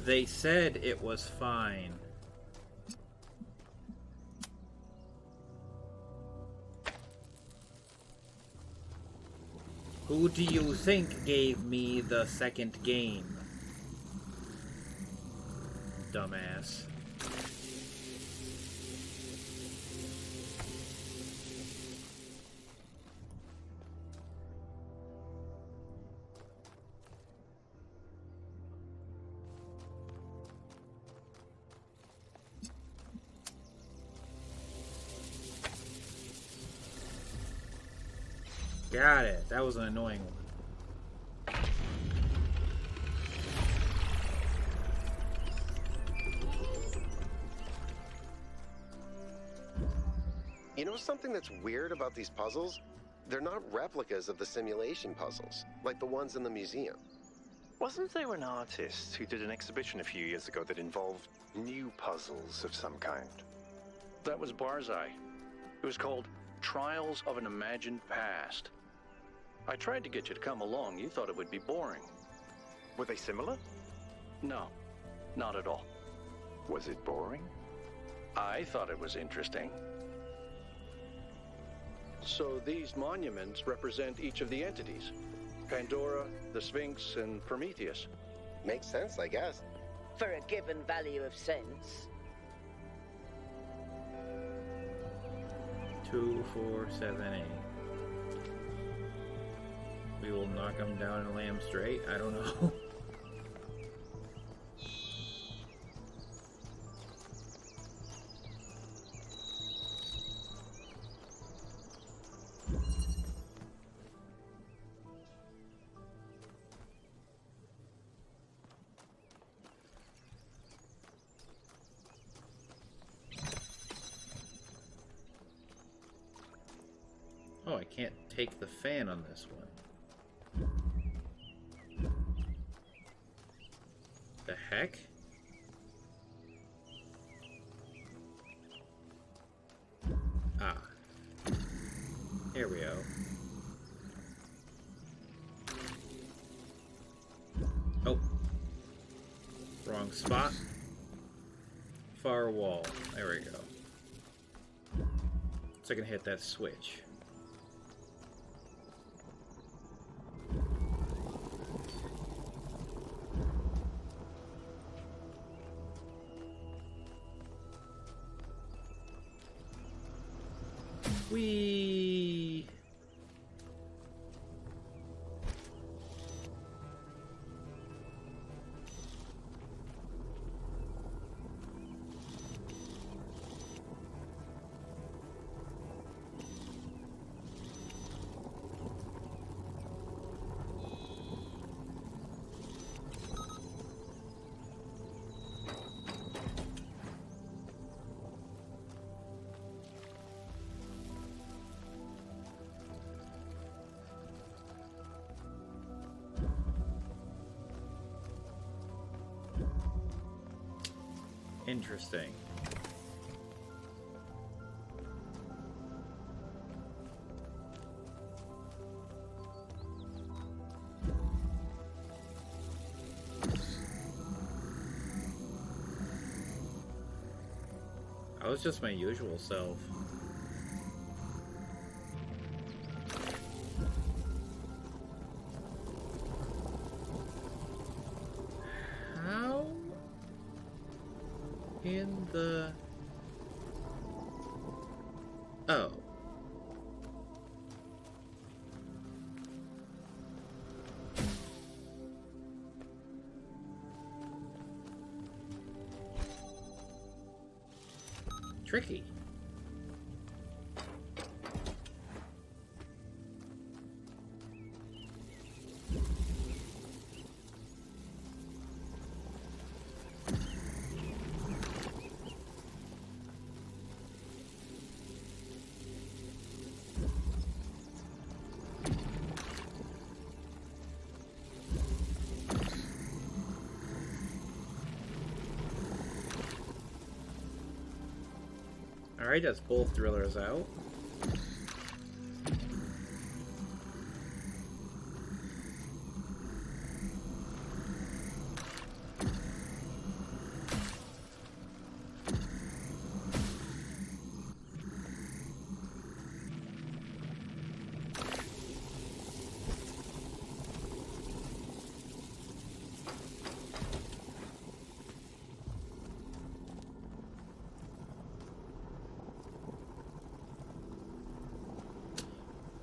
[SPEAKER 1] They said it was fine. Who do you think gave me the second game? Dumbass. Got it. That was an annoying one.
[SPEAKER 7] You know something that's weird about these puzzles? They're not replicas of the simulation puzzles, like the ones in the museum.
[SPEAKER 5] Wasn't there an artist who did an exhibition a few years ago that involved new puzzles of some kind?
[SPEAKER 6] That was Barzai. It was called Trials of an Imagined Past. I tried to get you to come along. You thought it would be boring.
[SPEAKER 5] Were they similar?
[SPEAKER 6] No, not at all.
[SPEAKER 5] Was it boring?
[SPEAKER 6] I thought it was interesting. So these monuments represent each of the entities. Pandora, the Sphinx, and Prometheus.
[SPEAKER 7] Makes sense, I guess.
[SPEAKER 3] For a given value of sense.
[SPEAKER 1] 2, 4, 7, 8. We will knock them down and lay them straight. I don't know. Oh, I can't take the fan on this one. The heck? Ah. Here we go. Oh. Wrong spot. Far wall. There we go. So I can hit that switch. Whee! Interesting. I was just my usual self. How in the... Oh. Tricky. Alright, that's both drillers out.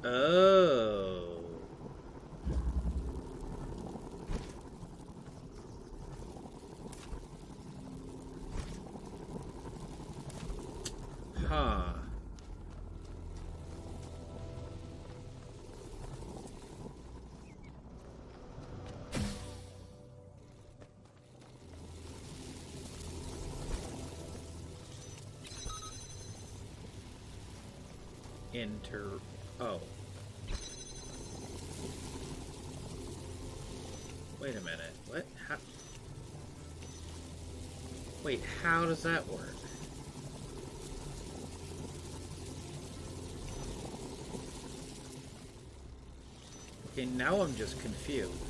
[SPEAKER 1] Oh. Huh. Oh. Wait a minute. What? How? Wait, how does that work? Okay, now I'm just confused.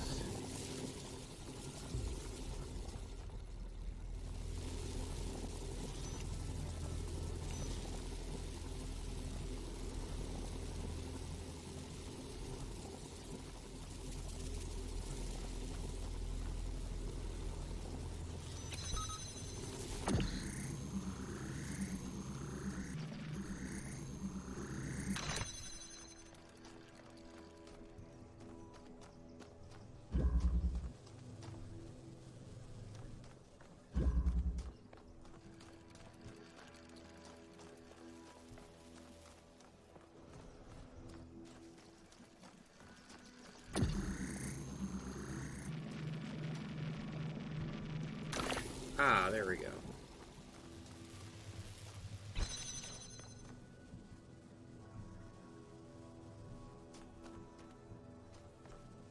[SPEAKER 1] Ah, there we go.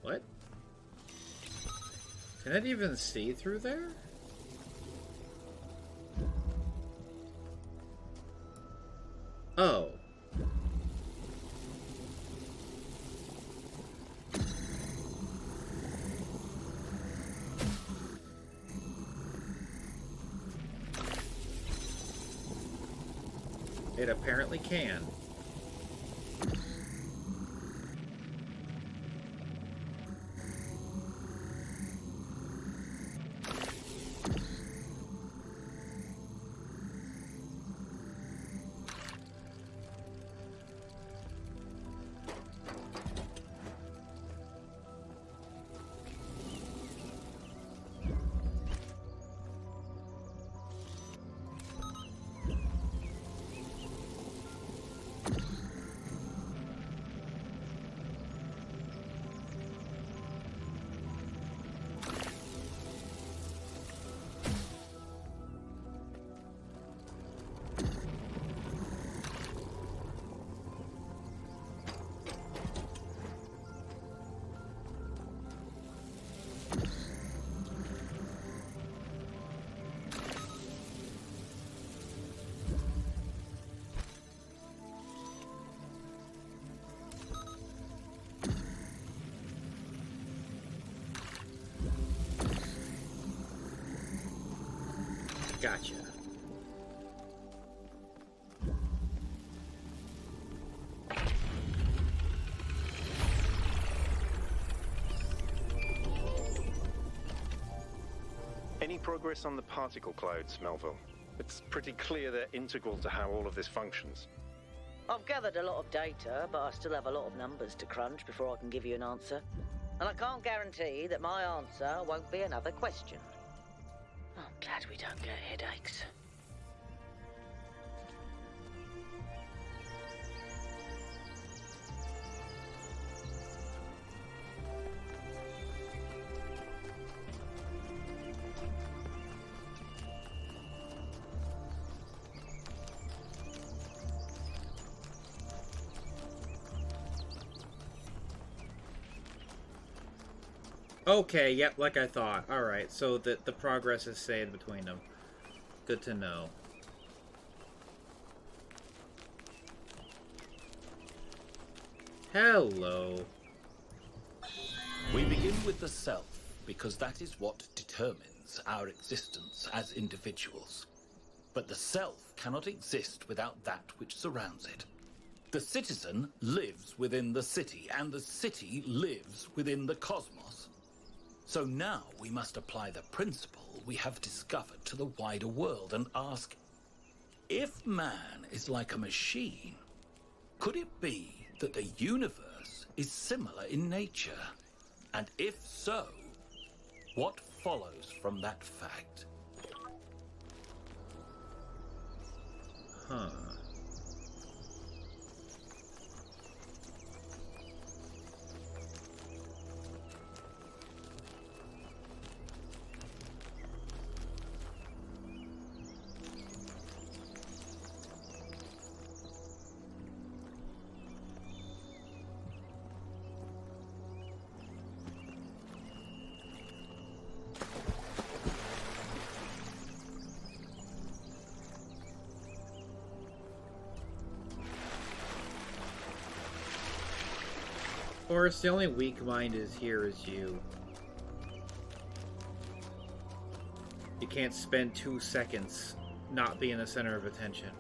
[SPEAKER 1] What? Can it even see through there? Oh. It apparently can.
[SPEAKER 5] any progress on the particle clouds, Melville? It's pretty clear they're integral to how all of this functions.
[SPEAKER 3] I've gathered a lot of data, but I still have a lot of numbers to crunch before I can give you an answer. And I can't guarantee that my answer won't be another question. I'm glad we don't get headaches.
[SPEAKER 1] Okay, yep, like I thought. Alright, so the progress is saved between them. Good to know. Hello.
[SPEAKER 4] We begin with the self, because that is what determines our existence as individuals. But the self cannot exist without that which surrounds it. The citizen lives within the city, and the city lives within the cosmos. So now we must apply the principle we have discovered to the wider world and ask, if man is like a machine, could it be that the universe is similar in nature? And if so, what follows from that fact?
[SPEAKER 1] Huh. Of course, the only weak mind is here is you. You can't spend 2 seconds not being the center of attention.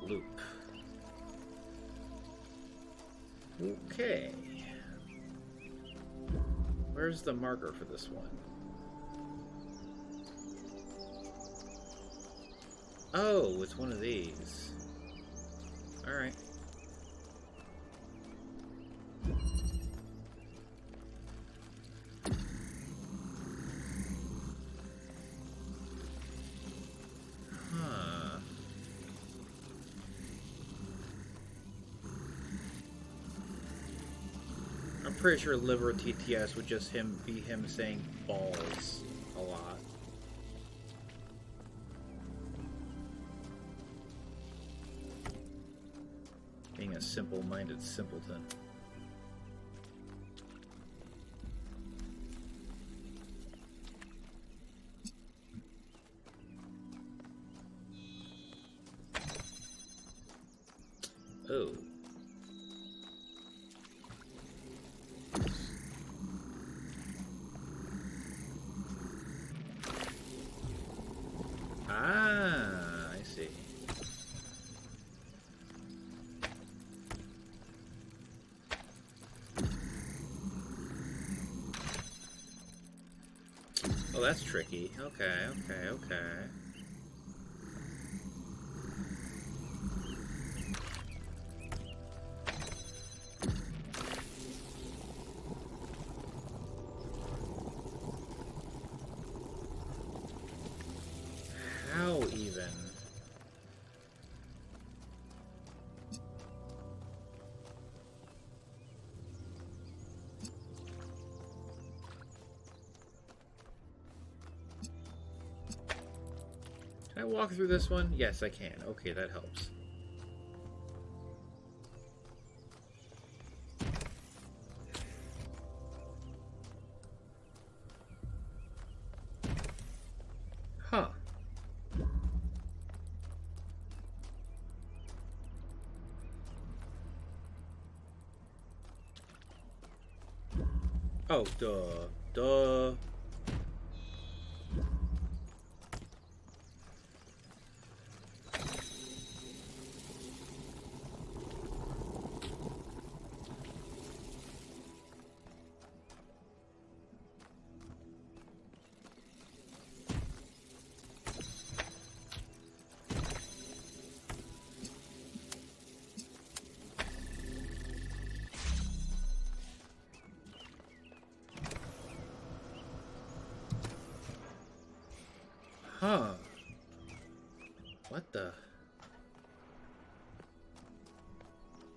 [SPEAKER 1] Loop. Okay. Where's the marker for this one? Oh, it's one of these. Alright. Huh. I'm pretty sure liver TTS would just be him saying balls a lot. Being a simple-minded simpleton. Oh. Ah, I see. Oh, that's tricky. Okay. How even? Can I walk through this one? Yes, I can. Okay, that helps. Oh, duh. Duh. Huh. What the?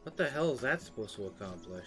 [SPEAKER 1] What the hell is that supposed to accomplish?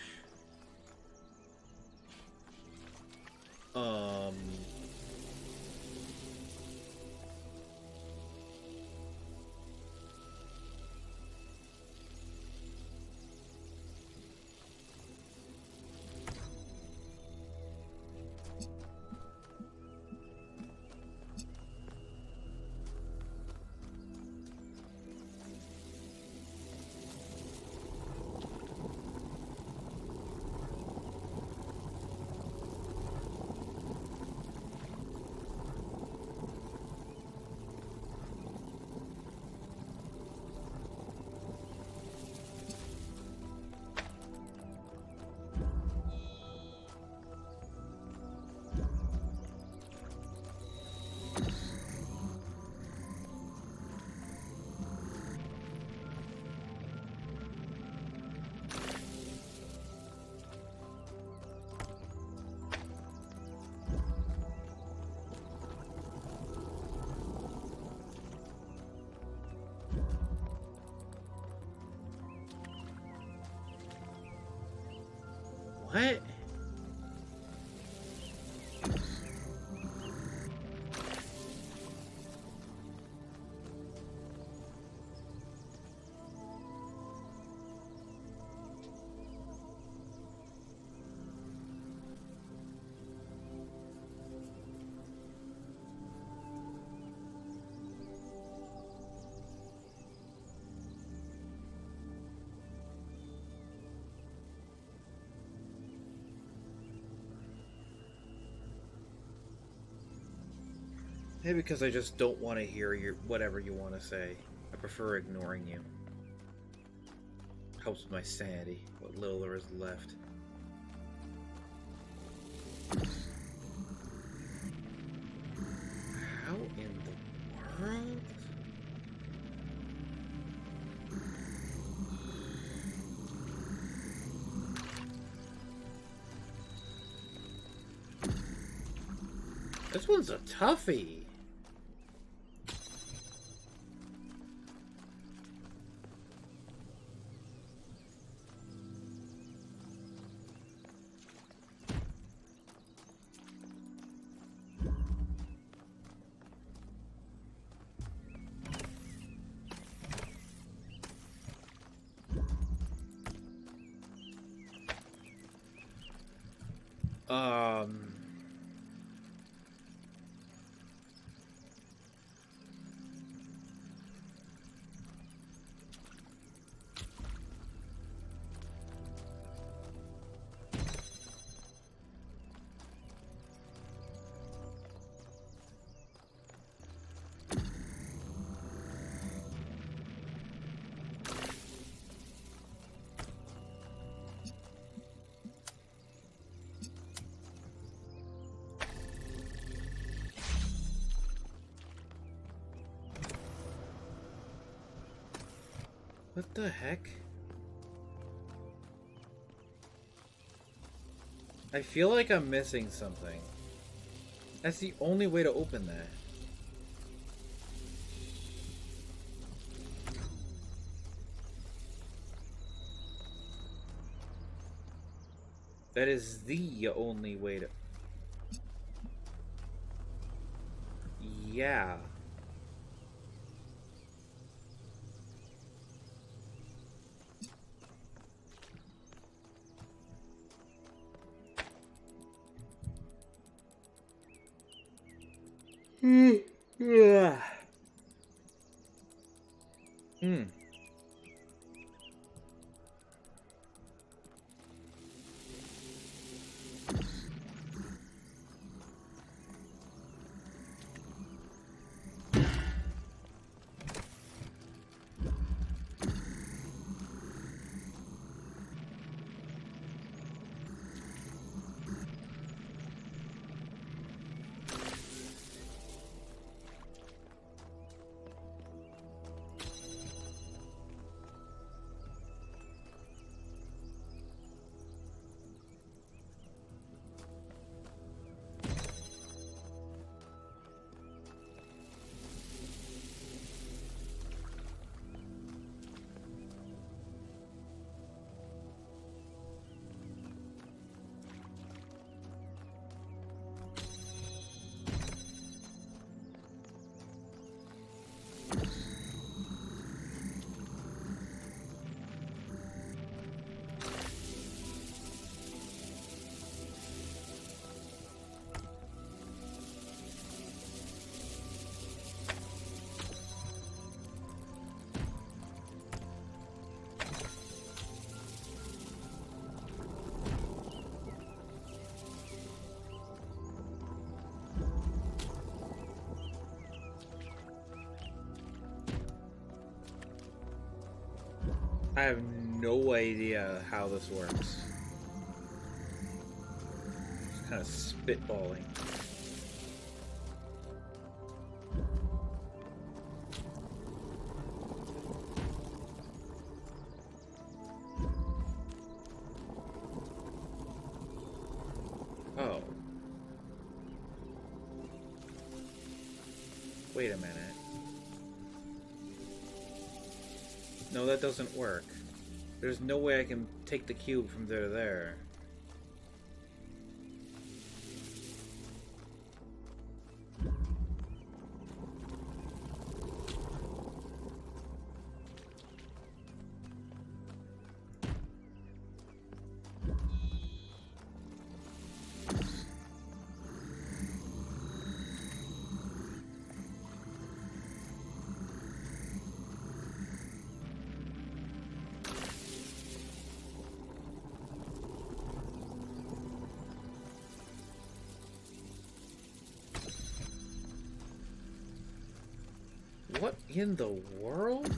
[SPEAKER 1] What? Maybe because I just don't want to hear your whatever you want to say. I prefer ignoring you. Helps with my sanity, what little there is left. How in the world? This one's a toughie. What the heck? I feel like I'm missing something. That's the only way to open that. That is the only way to... Yeah. Yeah. I have no idea how this works. Just kind of spitballing. Oh. Wait a minute. No, that doesn't work. There's no way I can take the cube from there to there. What in the world?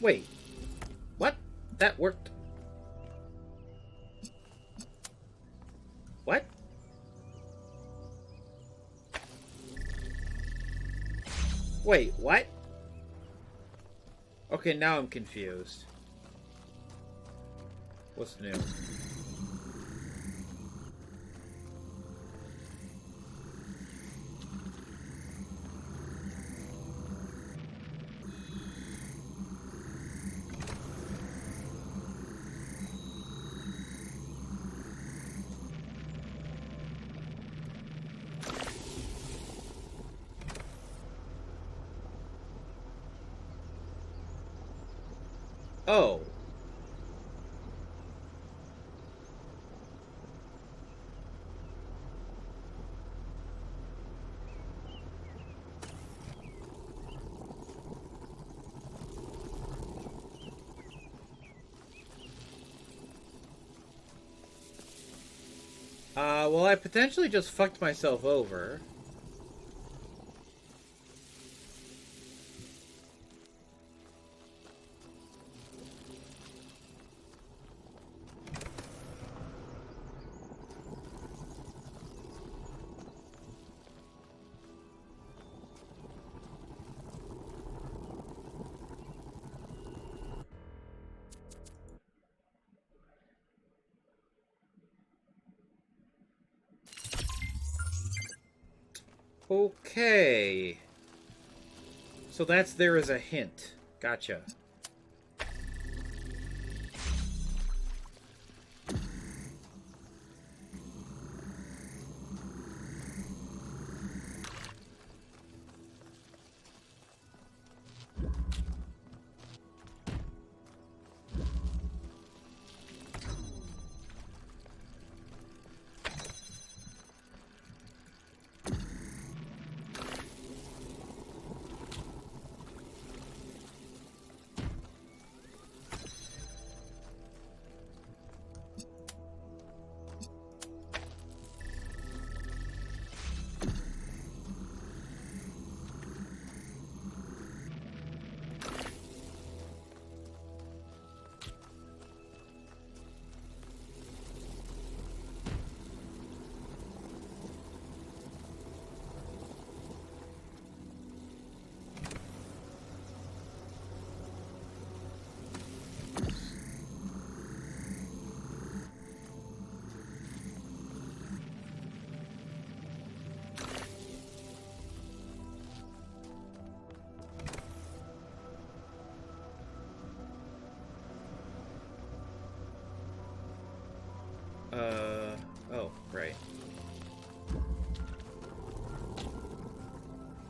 [SPEAKER 1] Wait, what? That worked? What? Wait, what? Okay, now I'm confused. What's new? Oh. Well, I potentially just fucked myself over. Okay. So that's there as a hint. Gotcha.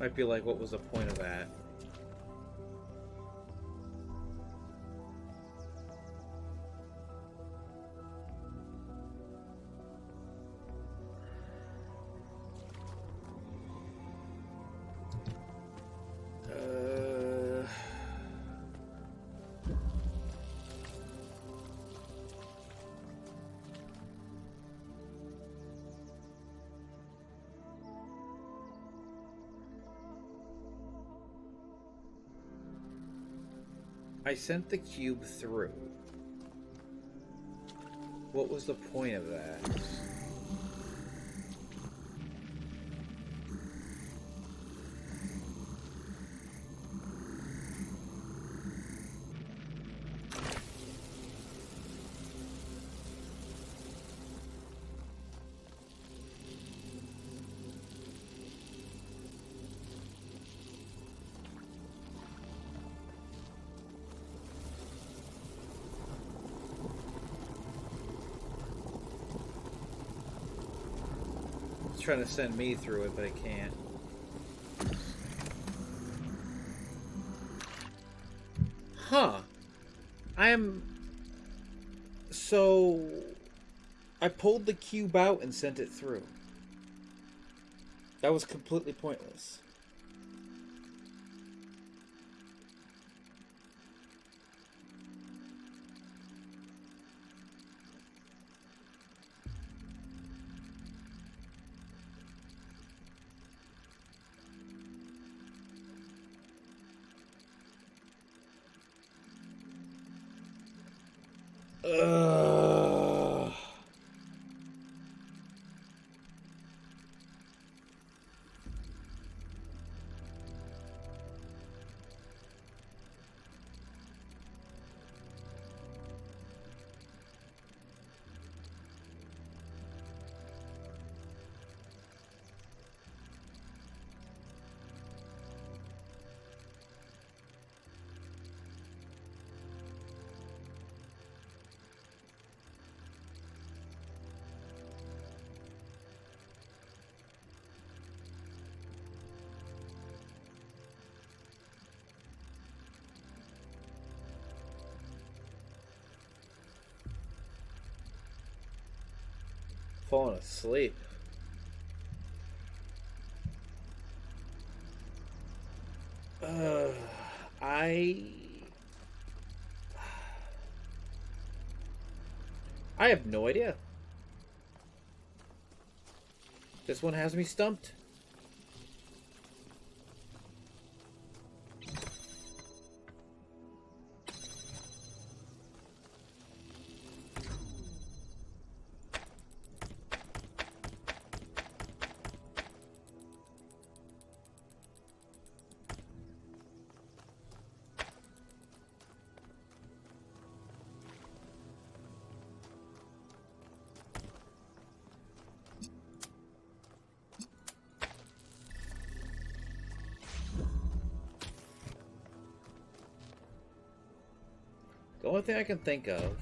[SPEAKER 1] Might be like, what was the point of that? I sent the cube through. What was the point of that? It's trying to send me through it, but it can't. Huh. So... I pulled the cube out and sent it through. That was completely pointless. Ugh. Falling asleep. I have no idea. This one has me stumped. The only thing I can think of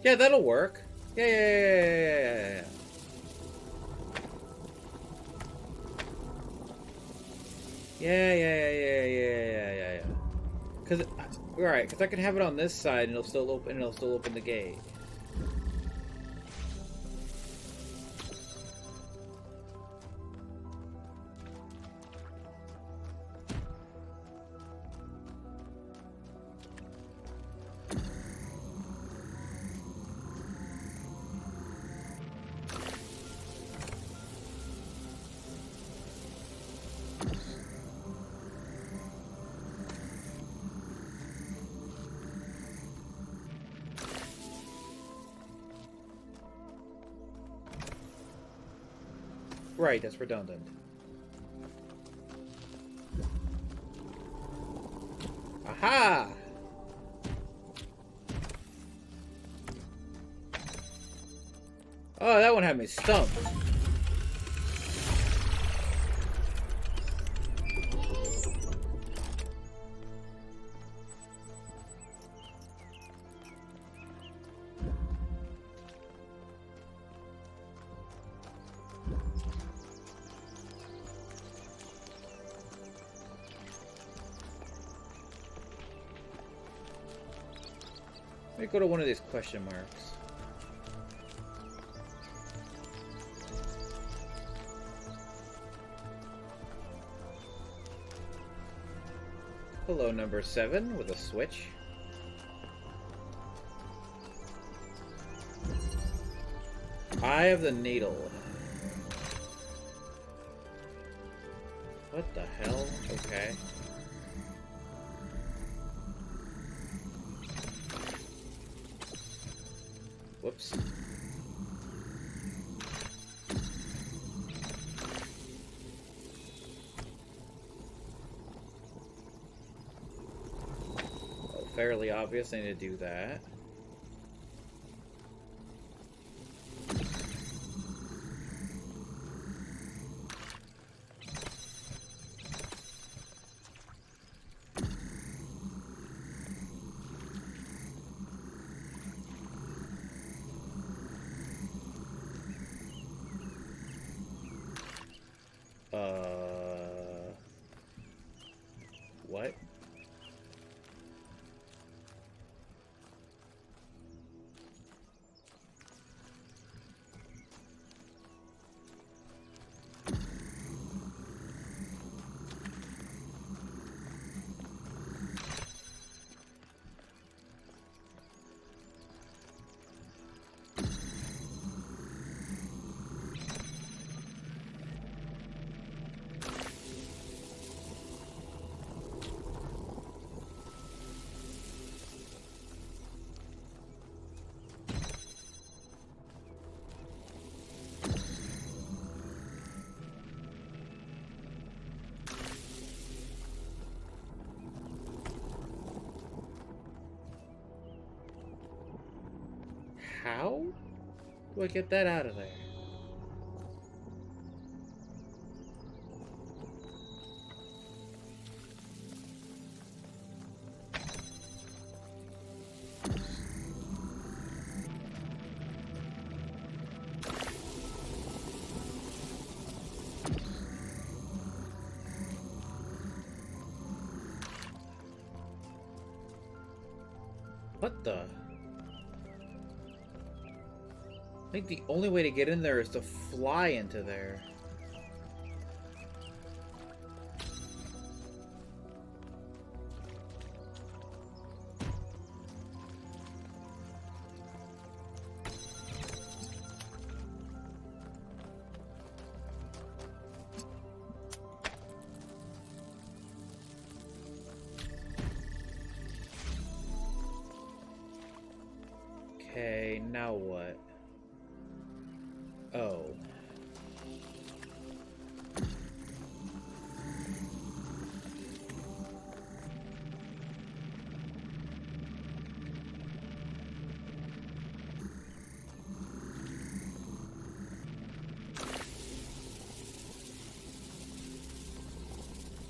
[SPEAKER 1] yeah, that'll work. Yeah. Yeah. Cause, right, cause I can have it on this side and it'll still open the gate. Right, that's redundant. Aha! Oh, that one had me stumped. Let me go to one of these question marks. Hello, number 7 with a switch. Eye of the Needle. What the hell? Okay. Whoops. Well, fairly obvious I need to do that. What? How do I get that out of there? What the? I think the only way to get in there is to fly into there. Okay, now what? Oh.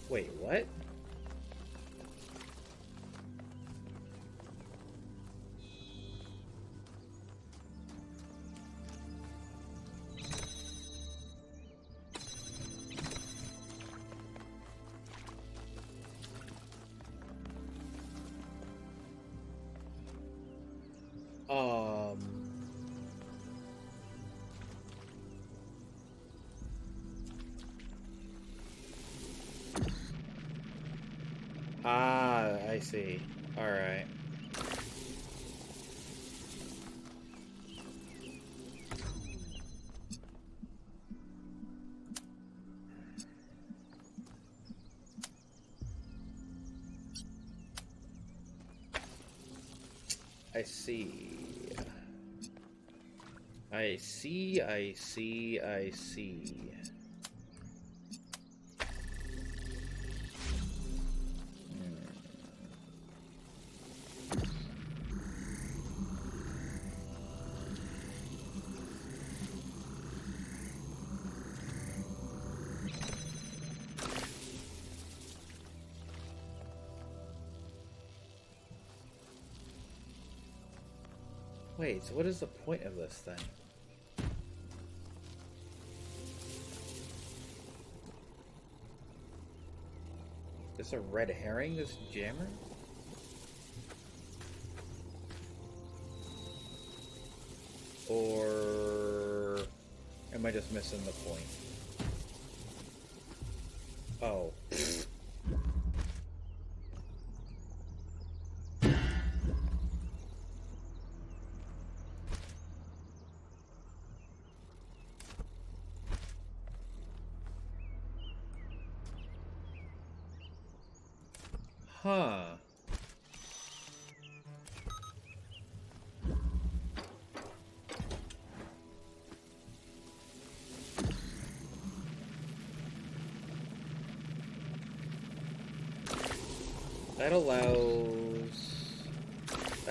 [SPEAKER 1] Wait, what? Ah, I see. All right. I see. I see. Wait, so what is the point of this thing? Is this a red herring, this jammer? Or am I just missing the point? Oh. Huh. That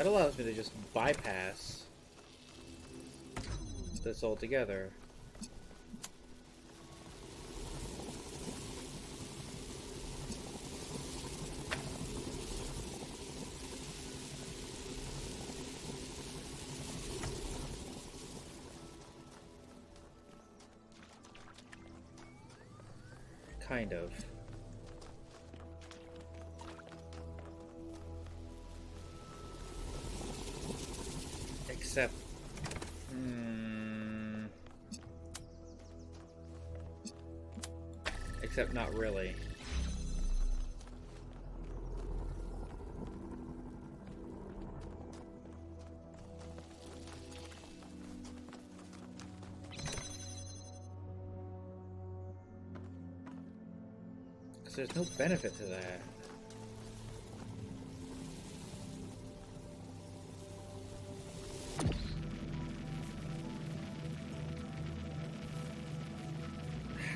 [SPEAKER 1] allows me to just bypass this altogether. Kind of. Except... Except not really. Because there's no benefit to that.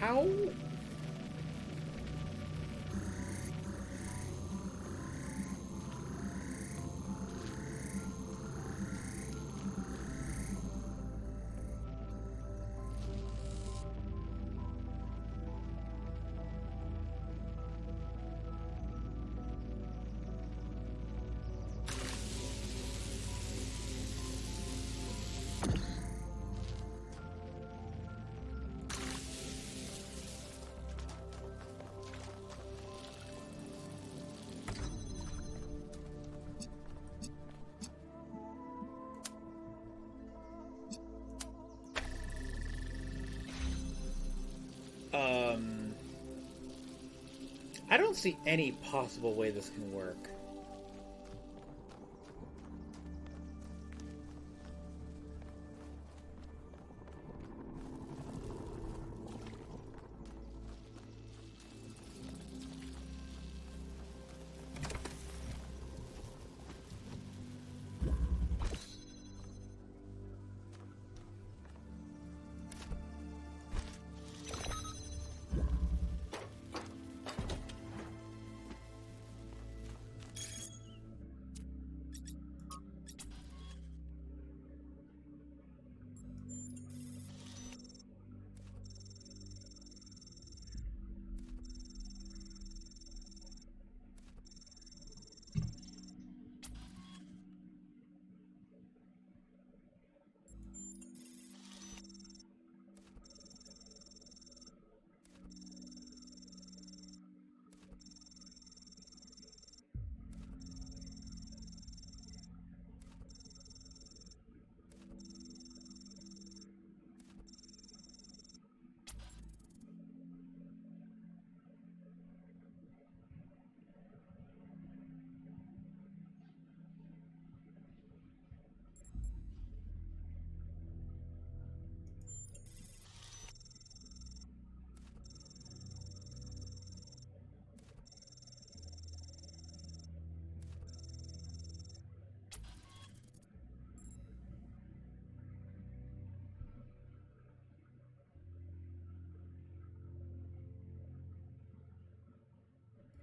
[SPEAKER 1] How? I don't see any possible way this can work.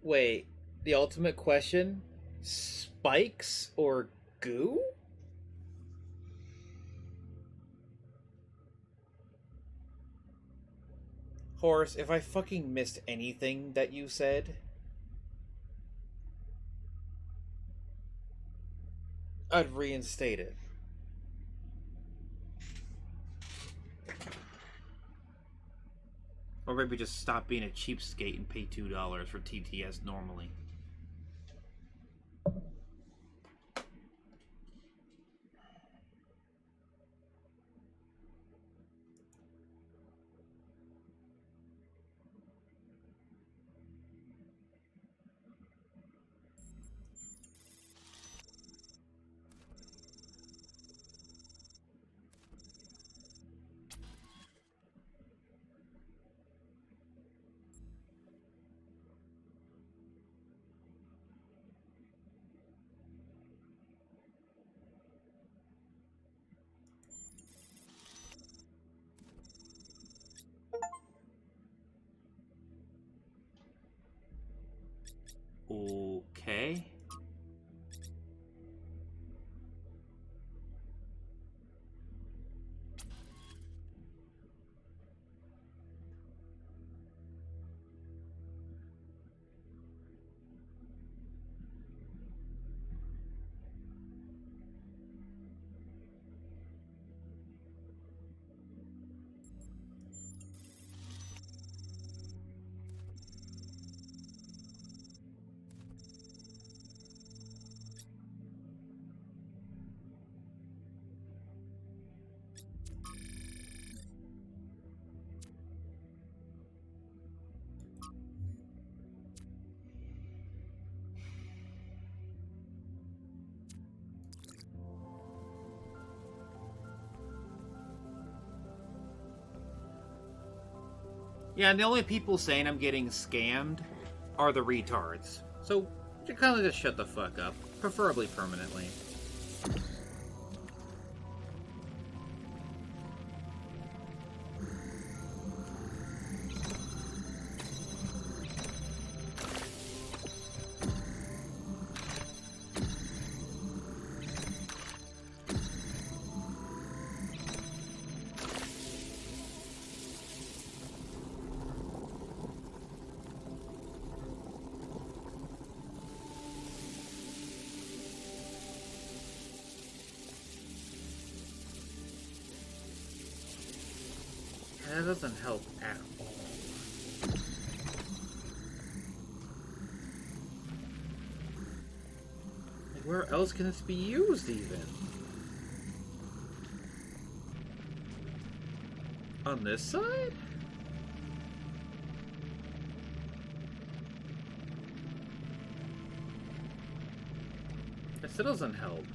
[SPEAKER 1] Wait, the ultimate question? Spikes or goo? Horace, if I fucking missed anything that you said, I'd reinstate it. Or maybe just stop being a cheapskate and pay $2 for TTS normally. Okay. Yeah, and the only people saying I'm getting scammed are the retards. So, you kind of just shut the fuck up. Preferably permanently. That doesn't help at all. Like, where else can this be used, even? On this side? That still doesn't help.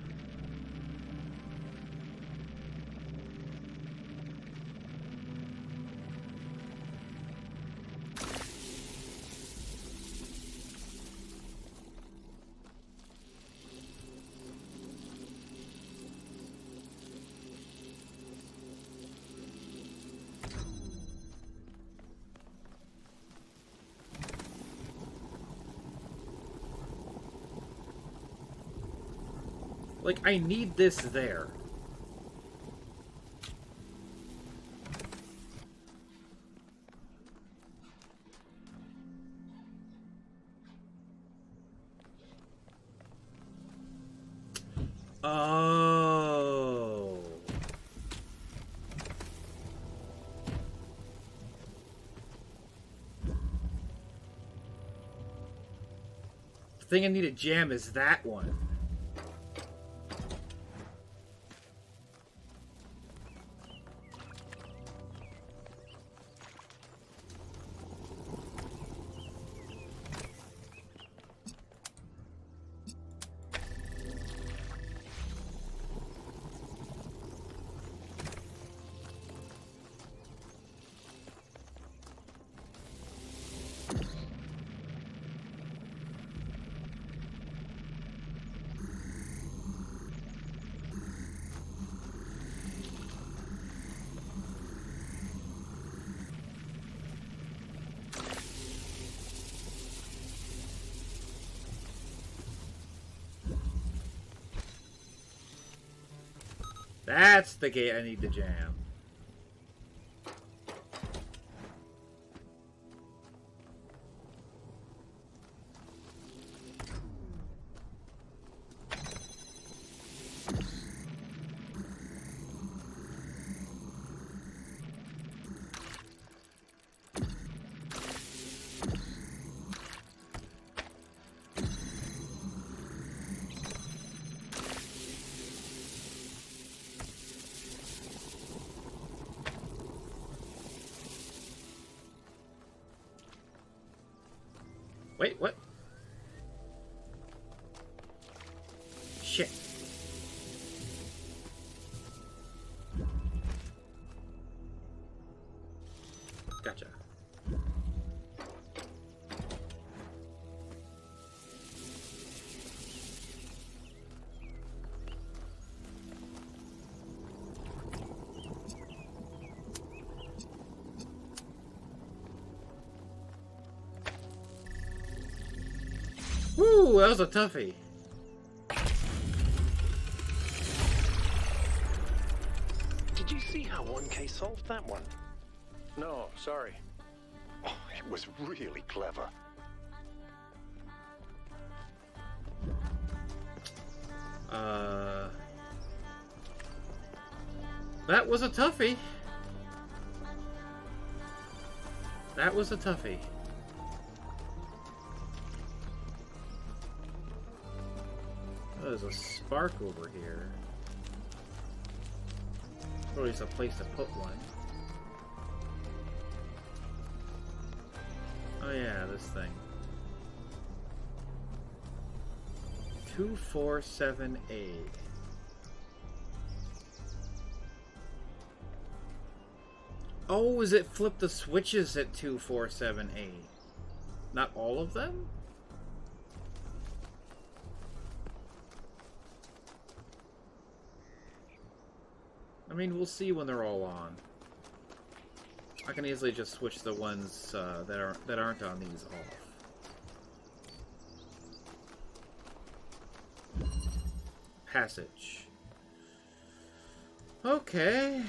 [SPEAKER 1] Like, I need this there. Oh. The thing I need to jam is that one. That's the gate I need to jam. Wait, what? Shit. Gotcha. Woo, that was a toughie.
[SPEAKER 5] Did you see how 1K solved that one?
[SPEAKER 6] No, sorry.
[SPEAKER 5] Oh, it was really clever.
[SPEAKER 1] That was a toughie. That was a toughie. Oh, there's a spark over here. Or at least a place to put one. Oh yeah, this thing. 2478. Oh, is it flip the switches at 2478? Not all of them? I mean, we'll see when they're all on. I can easily just switch the ones that aren't on these off. Passage. Okay.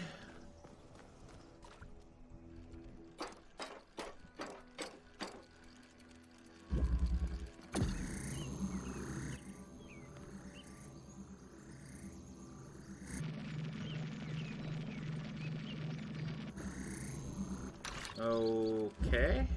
[SPEAKER 1] Okay.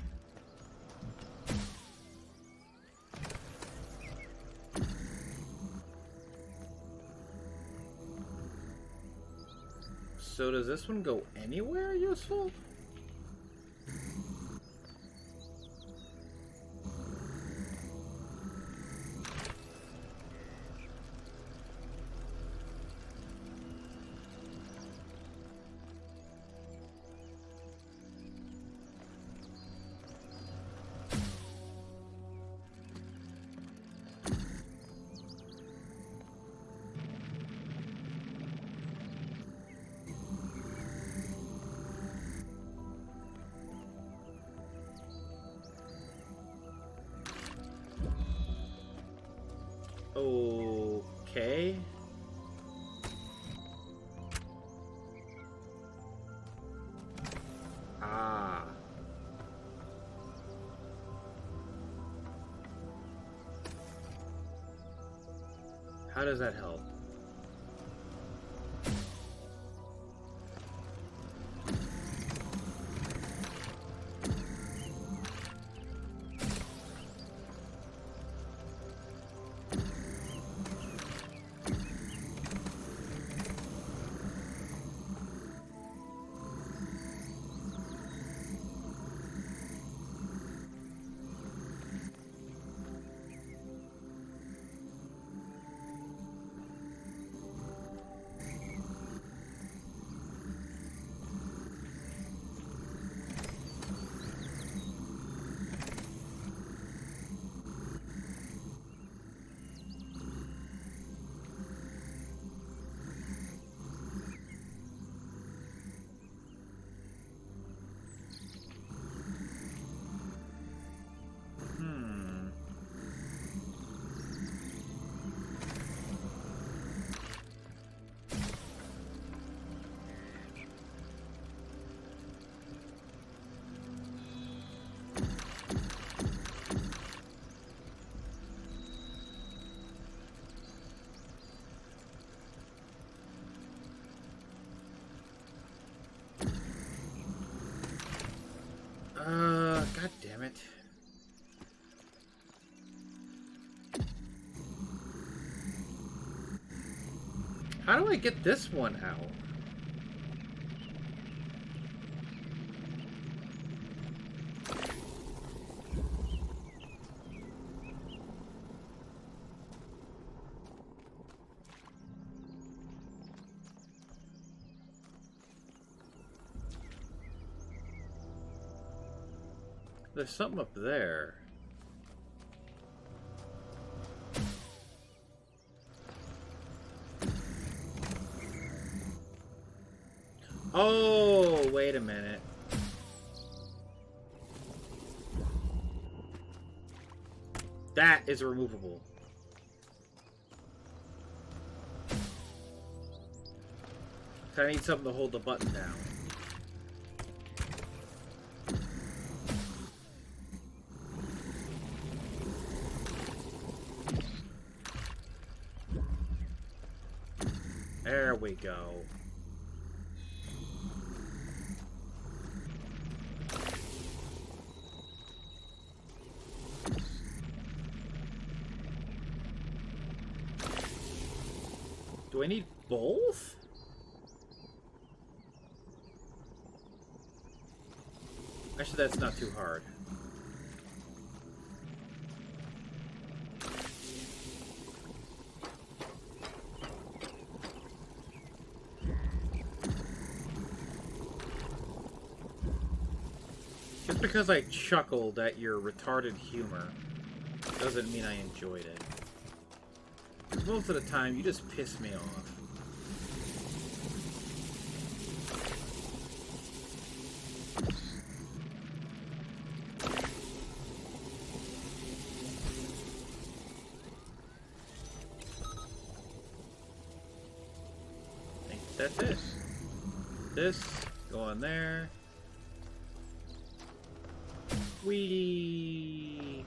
[SPEAKER 1] So does this one go anywhere useful? Okay. Ah. How does that help? God damn it. How do I get this one out? There's something up there. Oh, wait a minute. That is removable. So I need something to hold the button down. There we go. Do I need both? Actually, that's not too hard. Just because I chuckled at your retarded humor doesn't mean I enjoyed it. 'Cause most of the time, you just piss me off. I think that's it. This, go on there. Whee!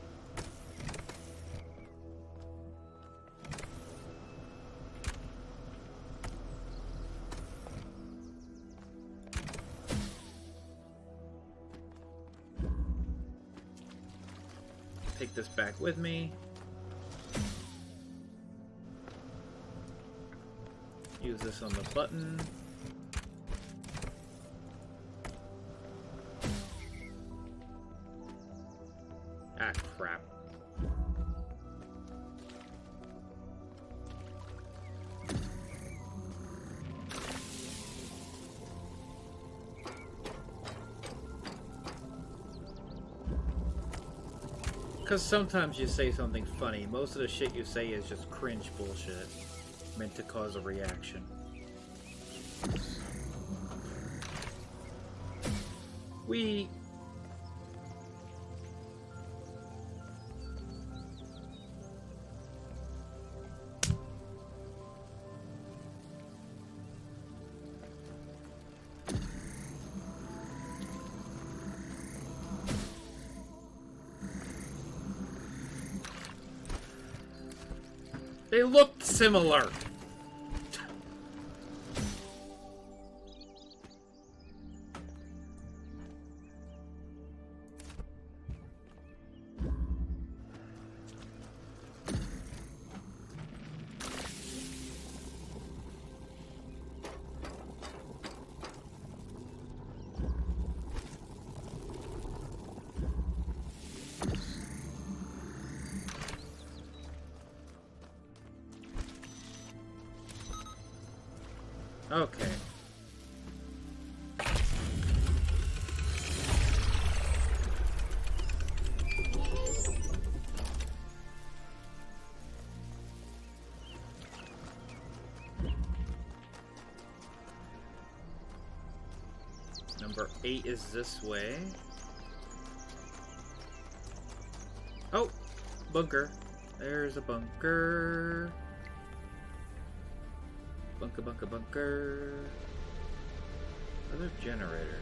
[SPEAKER 1] Take this back with me. Use this on the button. Ah, crap. Because sometimes you say something funny. Most of the shit you say is just cringe bullshit. Meant to cause a reaction. We... They looked similar. Okay. Number 8 is this way. Oh! Bunker. There's a bunker. Bunker, bunker, bunker. Another generator.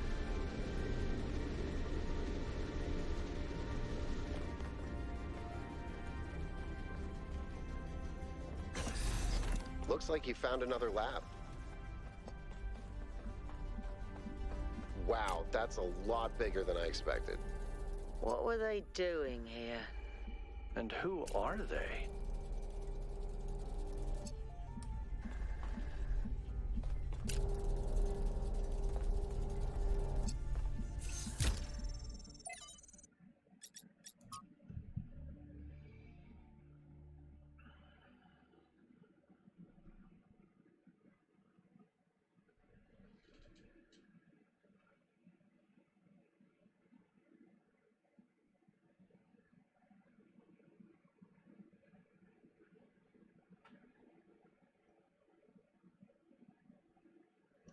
[SPEAKER 7] Looks like you found another lab. Wow, that's a lot bigger than I expected.
[SPEAKER 3] What were they doing here?
[SPEAKER 6] And who are they?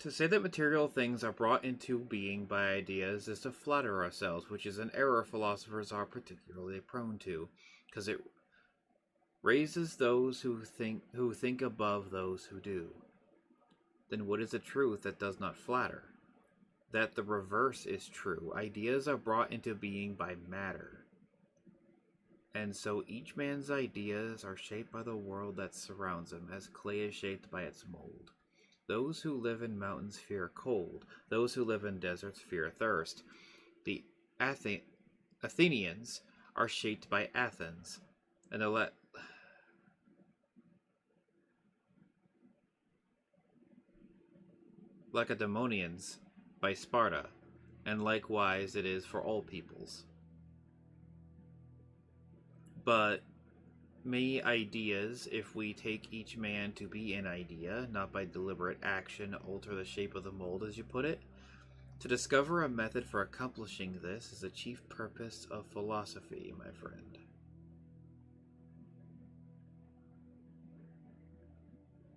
[SPEAKER 1] To say that material things are brought into being by ideas is to flatter ourselves, which is an error philosophers are particularly prone to, because it raises those who think above those who do. Then what is a truth that does not flatter? That the reverse is true. Ideas are brought into being by matter. And so each man's ideas are shaped by the world that surrounds him, as clay is shaped by its mold. Those who live in mountains fear cold. Those who live in deserts fear thirst. The Athenians are shaped by Athens, and the Lacedaemonians by Sparta, and likewise it is for all peoples. But may ideas, if we take each man to be an idea, not by deliberate action alter the shape of the mold, as you put it? To discover a method for accomplishing this is the chief purpose of philosophy, my friend.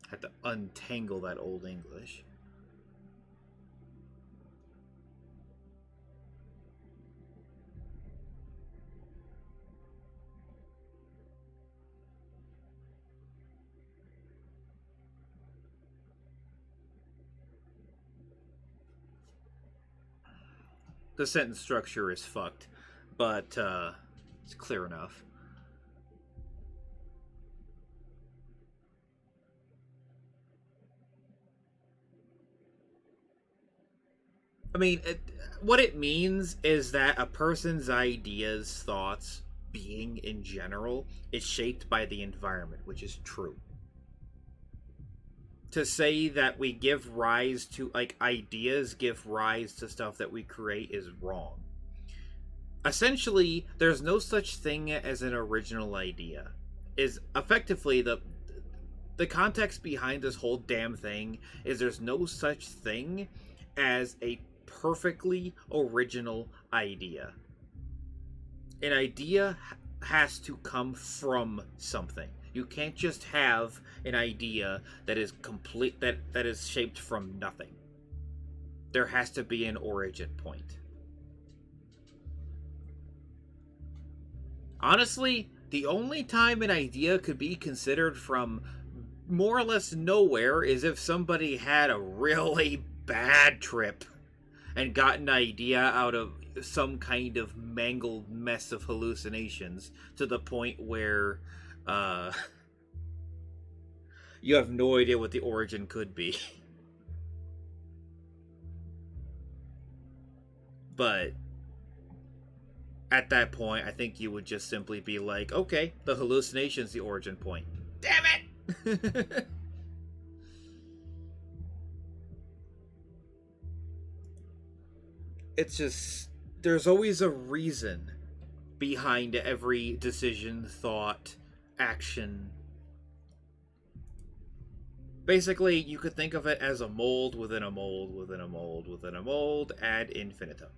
[SPEAKER 1] Had to untangle that old English. The sentence structure is fucked, but it's clear enough. I mean, what it means is that a person's ideas, thoughts, being in general is shaped by the environment, which is true. To say that we give rise to, like, ideas give rise to stuff that we create is wrong. Essentially, there's no such thing as an original idea. Is effectively the context behind this whole damn thing is there's no such thing as a perfectly original idea. An idea has to come from something. You can't just have an idea that is complete, that is shaped from nothing. There has to be an origin point. Honestly, the only time an idea could be considered from more or less nowhere is if somebody had a really bad trip and got an idea out of some kind of mangled mess of hallucinations to the point where you have no idea what the origin could be. But at that point, I think you would just simply be like, okay, the hallucination's the origin point. Damn it! It's just, there's always a reason behind every decision, thought, action. Basically, you could think of it as a mold within a mold within a mold within a mold ad infinitum.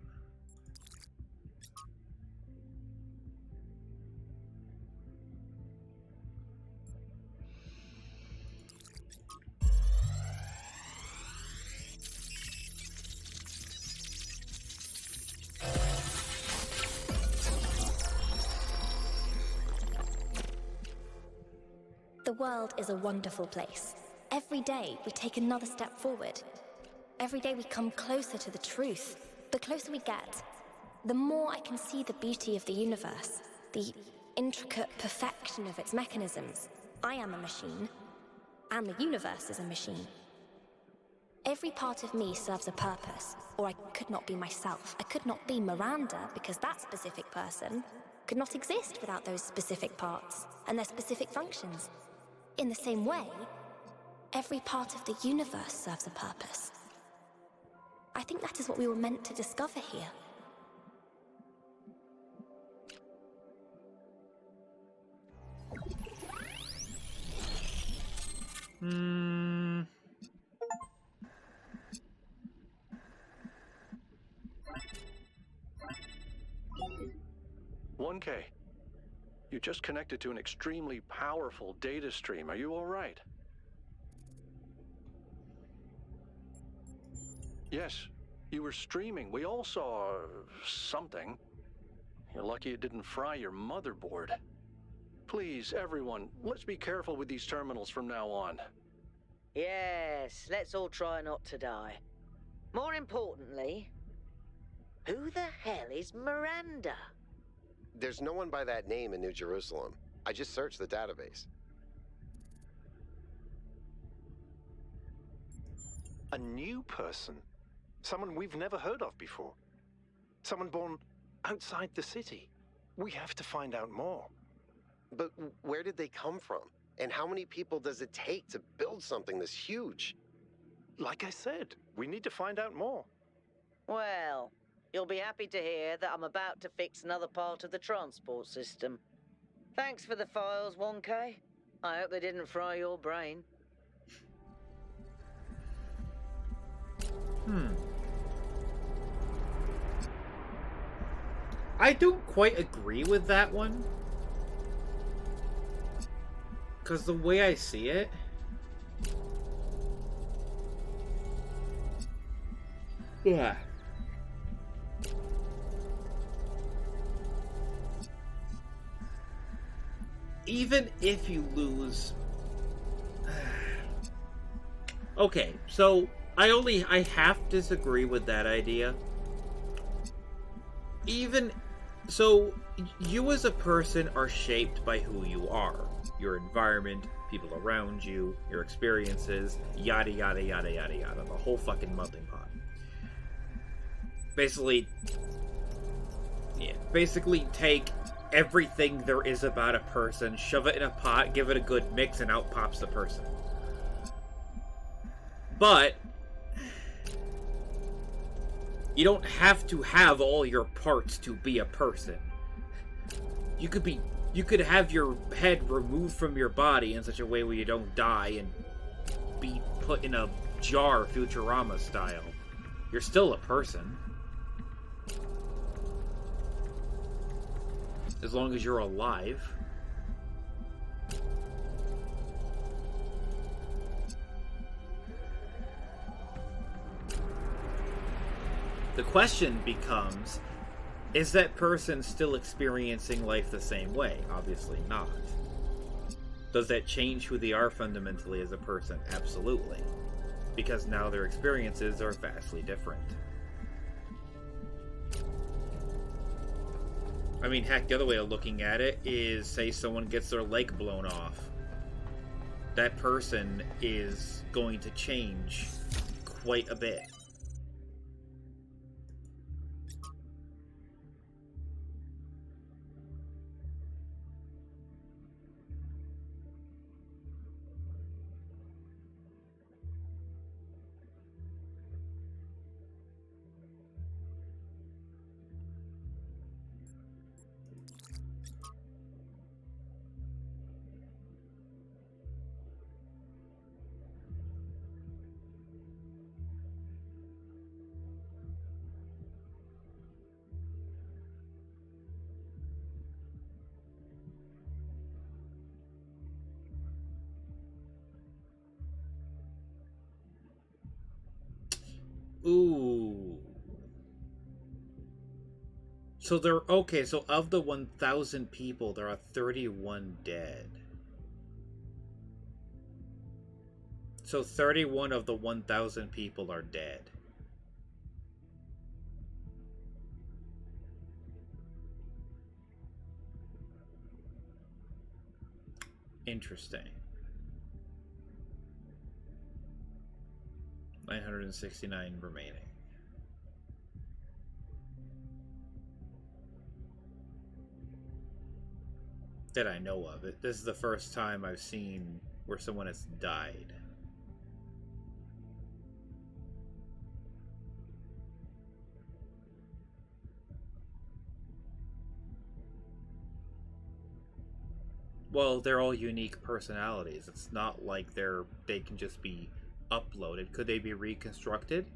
[SPEAKER 11] The world is a wonderful place. Every day we take another step forward. Every day we come closer to the truth. The closer we get, the more I can see the beauty of the universe, the intricate perfection of its mechanisms. I am a machine, and the universe is a machine. Every part of me serves a purpose, or I could not be myself. I could not be Miranda, because that specific person could not exist without those specific parts and their specific functions. In the same way, every part of the universe serves a purpose. I think that is what we were meant to discover here.
[SPEAKER 6] Hmm. 1K. You just connected to an extremely powerful data stream. Are you all right? Yes, you were streaming. We all saw something. You're lucky it didn't fry your motherboard. Please, everyone, let's be careful with these terminals from now on.
[SPEAKER 3] Yes, let's all try not to die. More importantly, who the hell is Miranda?
[SPEAKER 7] There's no one by that name in New Jerusalem. I just searched the database.
[SPEAKER 5] A new person? Someone we've never heard of before? Someone born outside the city? We have to find out more.
[SPEAKER 7] But where did they come from? And how many people does it take to build something this huge?
[SPEAKER 5] Like I said, we need to find out more.
[SPEAKER 3] Well, you'll be happy to hear that I'm about to fix another part of the transport system. Thanks for the files, 1K. I hope they didn't fry your brain.
[SPEAKER 1] I don't quite agree with that one. Because the way I see it... Yeah. Even if you lose... Okay, so I half disagree with that idea. Even... So, you as a person are shaped by who you are. Your environment, people around you, your experiences, yada yada yada yada yada. The whole fucking melting pot. Basically take everything there is about a person, shove it in a pot, give it a good mix, and out pops the person. But you don't have to have all your parts to be a person. You could have your head removed from your body in such a way where you don't die and be put in a jar, Futurama style. You're still a person. As long as you're alive. The question becomes, is that person still experiencing life the same way? Obviously not. Does that change who they are fundamentally as a person? Absolutely. Because now their experiences are vastly different. I mean, heck, the other way of looking at it is, say someone gets their leg blown off. That person is going to change quite a bit. Ooh. So so of the 1,000 people, there are 31 dead. So 31 of the 1,000 people are dead. Interesting. 969 remaining. That I know of. This is the first time I've seen where someone has died. Well, they're all unique personalities. It's not like they can just be uploaded. Could they be reconstructed?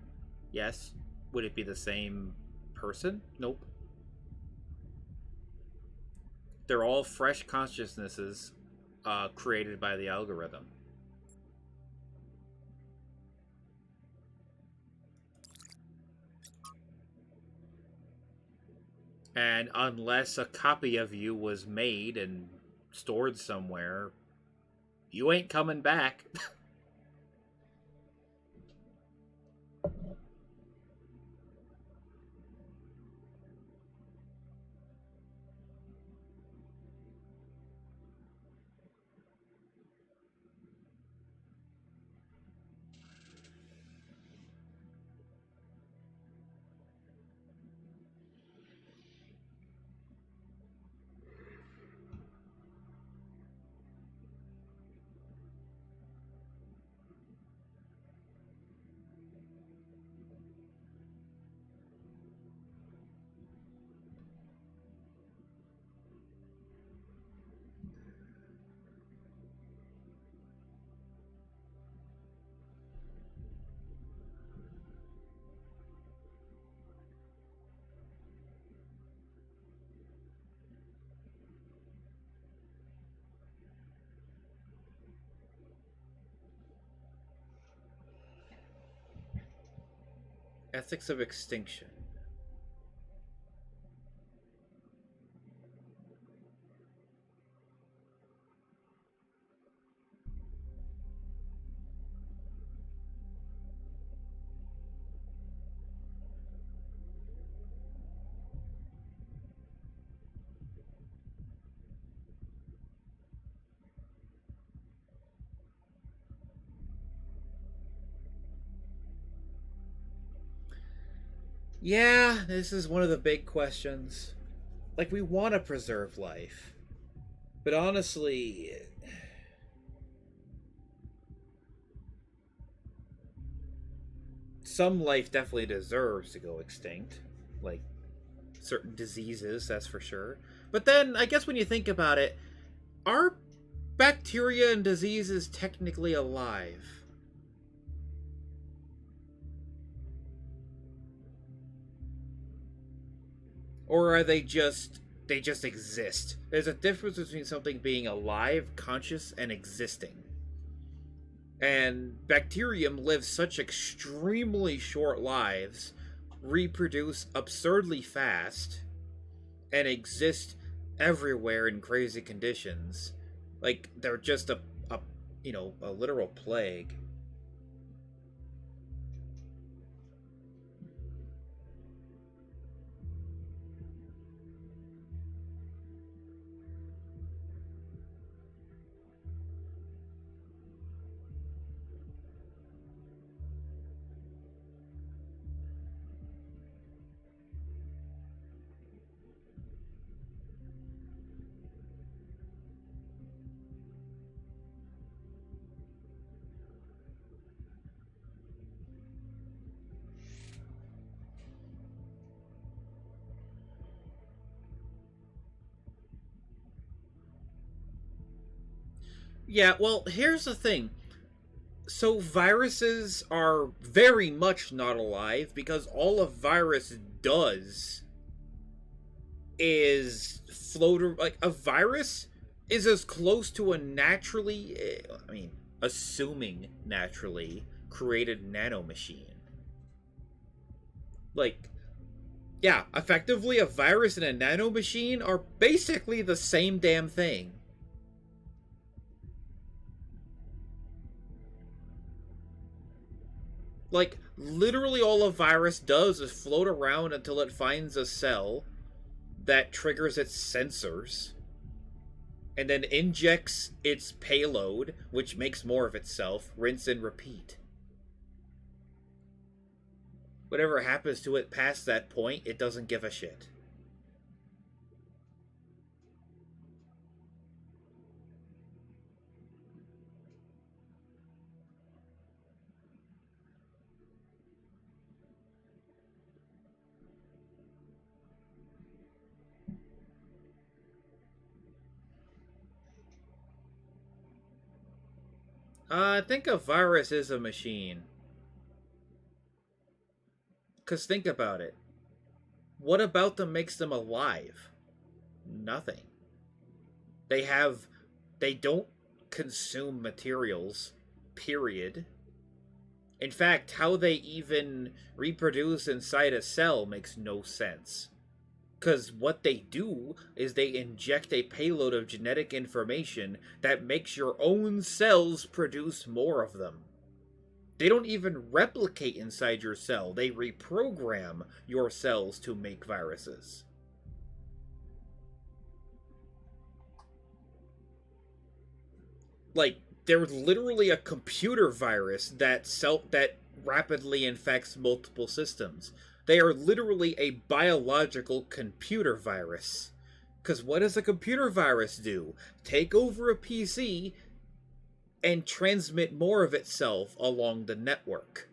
[SPEAKER 1] Yes. Would it be the same person? Nope. They're all fresh consciousnesses created by the algorithm. And unless a copy of you was made and stored somewhere, you ain't coming back. Ethics of extinction. Yeah, this is one of the big questions. Like, we want to preserve life. But honestly, some life definitely deserves to go extinct. Like, certain diseases, that's for sure. But then, I guess when you think about it, are bacteria and diseases technically alive? Or are they just exist? There's a difference between something being alive, conscious, and existing. And bacterium lives such extremely short lives, reproduce absurdly fast, and exist everywhere in crazy conditions. Like, they're just a literal plague. Yeah, well, here's the thing. So viruses are very much not alive because all a virus does is float. Like, a virus is as close to a naturally, assuming naturally created nanomachine. Like, yeah, effectively a virus and a nanomachine are basically the same damn thing. Like, literally all a virus does is float around until it finds a cell that triggers its sensors, and then injects its payload, which makes more of itself, rinse and repeat. Whatever happens to it past that point, it doesn't give a shit. I think a virus is a machine. Because think about it. What about them makes them alive? Nothing. They don't consume materials, period. In fact, how they even reproduce inside a cell makes no sense. Because what they do is they inject a payload of genetic information that makes your own cells produce more of them. They don't even replicate inside your cell. They reprogram your cells to make viruses. Like, there's literally a computer virus that rapidly infects multiple systems. They are literally a biological computer virus. Because what does a computer virus do? Take over a PC and transmit more of itself along the network.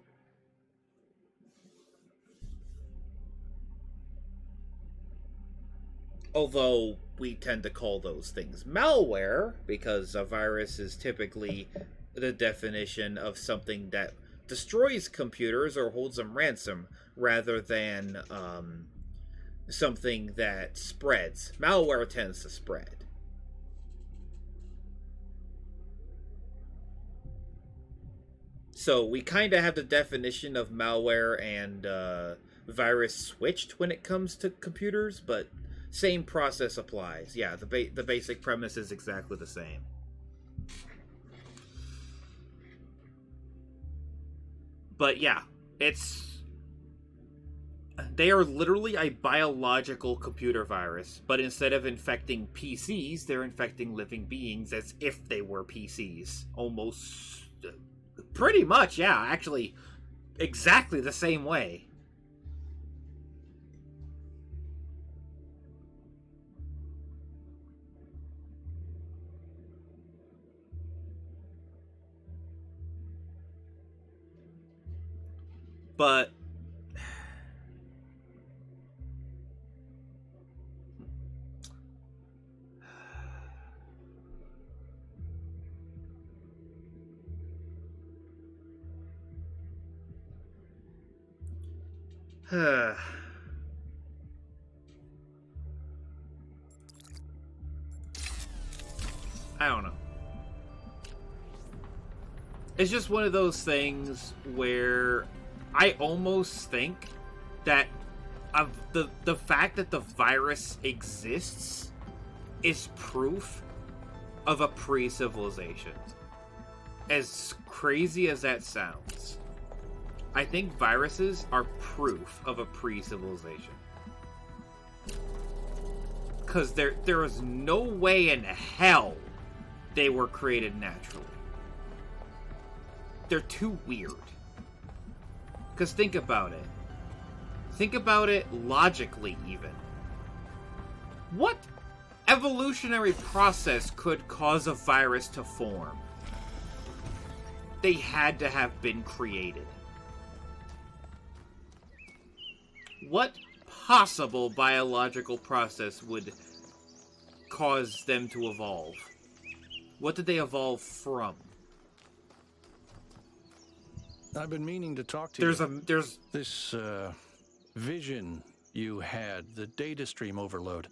[SPEAKER 1] Although we tend to call those things malware, because a virus is typically the definition of something that destroys computers or holds them ransom, rather than something that spreads. Malware tends to spread. So we kind of have the definition of malware and virus switched when it comes to computers, but same process applies. Yeah, the basic premise is exactly the same. But yeah, they are literally a biological computer virus, but instead of infecting PCs, they're infecting living beings as if they were PCs. Almost, pretty much, yeah, actually, exactly the same way. But I don't know. It's just one of those things where I almost think that the fact that the virus exists is proof of a pre-civilization. As crazy as that sounds, I think viruses are proof of a pre-civilization. Because there is no way in hell they were created naturally. They're too weird. Because think about it. Think about it logically, even. What evolutionary process could cause a virus to form? They had to have been created. What possible biological process would cause them to evolve? What did they evolve from?
[SPEAKER 6] I've been meaning to talk to you.
[SPEAKER 1] There's
[SPEAKER 6] this vision you had, the data stream overload.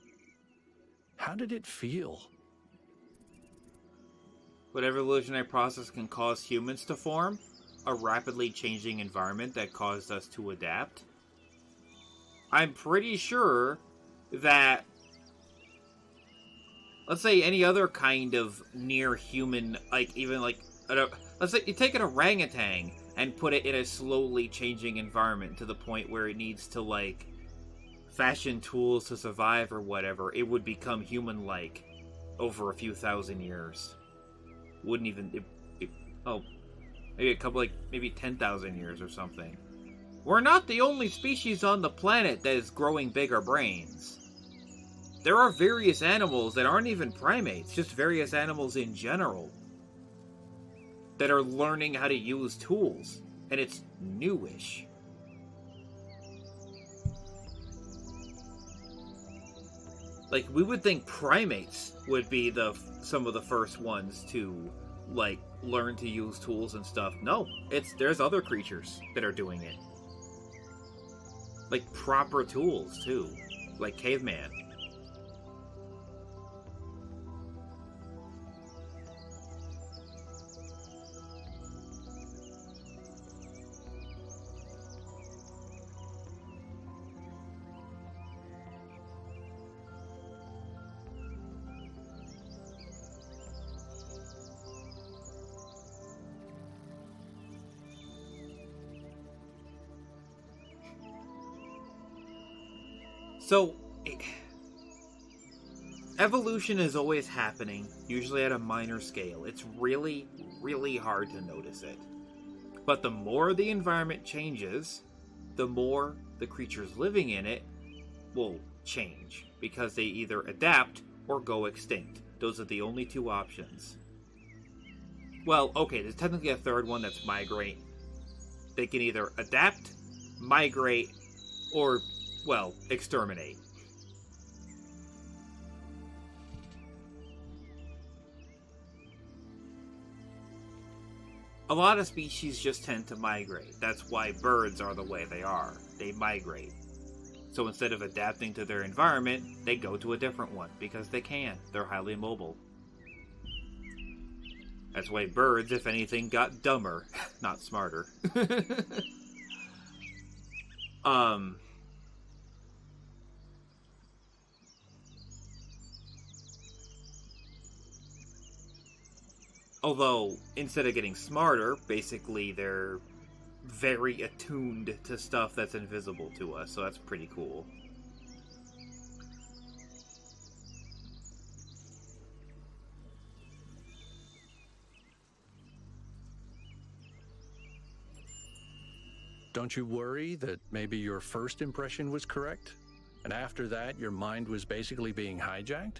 [SPEAKER 6] How did it feel?
[SPEAKER 1] What evolutionary process can cause humans to form? A rapidly changing environment that caused us to adapt? I'm pretty sure that, let's say, any other kind of near human, like even like, let's say you take an orangutan and put it in a slowly changing environment to the point where it needs to like fashion tools to survive or whatever, it would become human-like over a few thousand years. Wouldn't even, maybe a couple, like maybe 10,000 years or something. We're not the only species on the planet that is growing bigger brains. There are various animals that aren't even primates, just various animals in general, that are learning how to use tools, and it's newish. Like, we would think primates would be some of the first ones to, like, learn to use tools and stuff. No, there's other creatures that are doing it. Like, proper tools, too. Like caveman. So, evolution is always happening, usually at a minor scale. It's really, really hard to notice it. But the more the environment changes, the more the creatures living in it will change, because they either adapt or go extinct. Those are the only two options. Well, okay, there's technically a third one, that's migrate. They can either adapt, migrate, or, well, exterminate. A lot of species just tend to migrate. That's why birds are the way they are. They migrate. So instead of adapting to their environment, they go to a different one, because they can. They're highly mobile. That's why birds, if anything, got dumber, not smarter. Although, instead of getting smarter, basically they're very attuned to stuff that's invisible to us, so that's pretty cool.
[SPEAKER 6] Don't you worry that maybe your first impression was correct? And after that, your mind was basically being hijacked?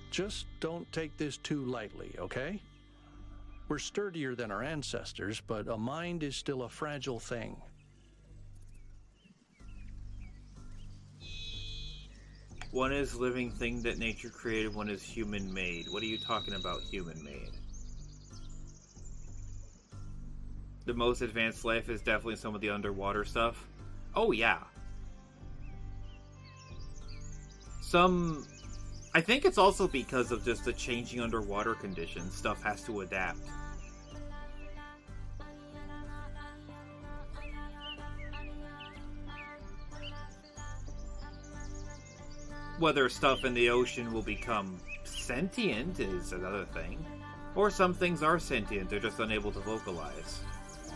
[SPEAKER 6] Just don't take this too lightly, okay? We're sturdier than our ancestors, but a mind is still a fragile thing.
[SPEAKER 1] One is living thing that nature created, one is human-made. What are you talking about, human-made? The most advanced life is definitely some of the underwater stuff. Oh, yeah. I think it's also because of just the changing underwater conditions. Stuff has to adapt. Whether stuff in the ocean will become sentient is another thing. Or some things are sentient, they're just unable to vocalize.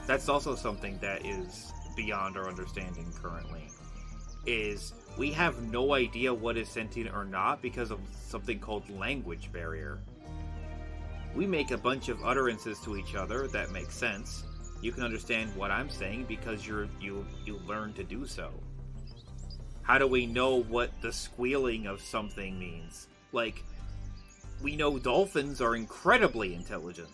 [SPEAKER 1] That's also something that is beyond our understanding currently. Is we have no idea what is sentient or not because of something called language barrier. We make a bunch of utterances to each other that make sense. You can understand what I'm saying because you learn to do so. How do we know what the squealing of something means? Like, we know dolphins are incredibly intelligent.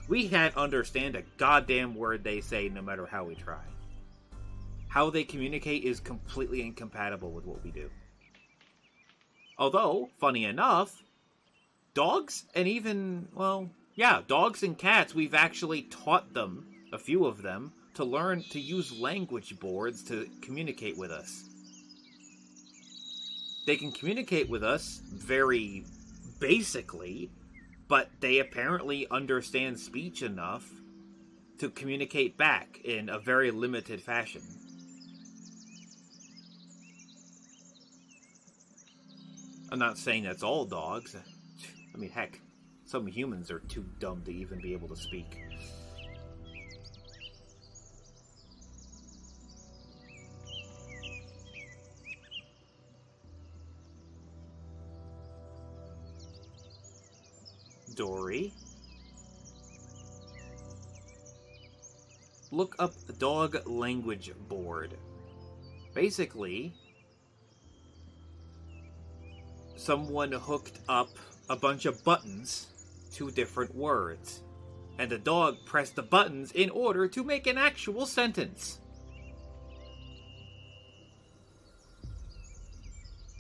[SPEAKER 1] We can't understand a goddamn word they say no matter how we try. How they communicate is completely incompatible with what we do. Although, funny enough, dogs and even, well, yeah, dogs and cats, we've actually taught them, a few of them, to learn to use language boards to communicate with us. They can communicate with us very basically, but they apparently understand speech enough to communicate back in a very limited fashion. I'm not saying that's all dogs. I mean, heck, some humans are too dumb to even be able to speak. Dory? Look up dog language board. Basically, someone hooked up a bunch of buttons to different words, and the dog pressed the buttons in order to make an actual sentence.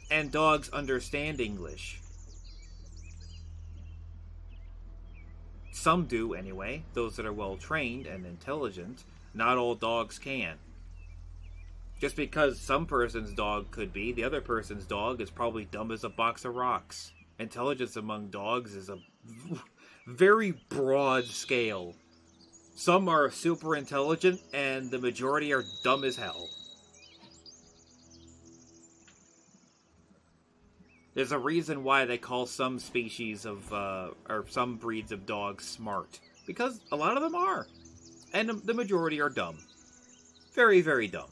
[SPEAKER 1] And dogs understand English. Some do, anyway. Those that are well trained and intelligent. Not all dogs can. Just because some person's dog could be, the other person's dog is probably dumb as a box of rocks. Intelligence among dogs is a very broad scale. Some are super intelligent, and the majority are dumb as hell. There's a reason why they call some species of, or some breeds of dogs smart. Because a lot of them are. And the majority are dumb. Very, very dumb.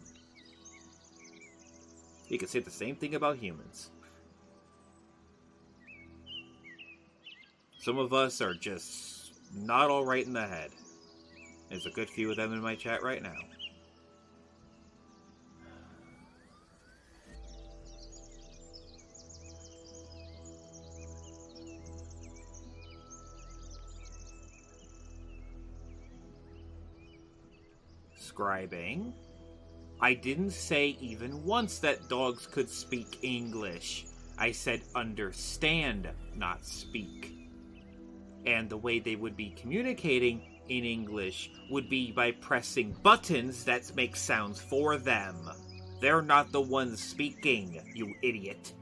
[SPEAKER 1] You can say the same thing about humans. Some of us are just not all right in the head. There's a good few of them in my chat right now. Scribing. I didn't say even once that dogs could speak English. I said understand, not speak. And the way they would be communicating in English would be by pressing buttons that make sounds for them. They're not the ones speaking, you idiot.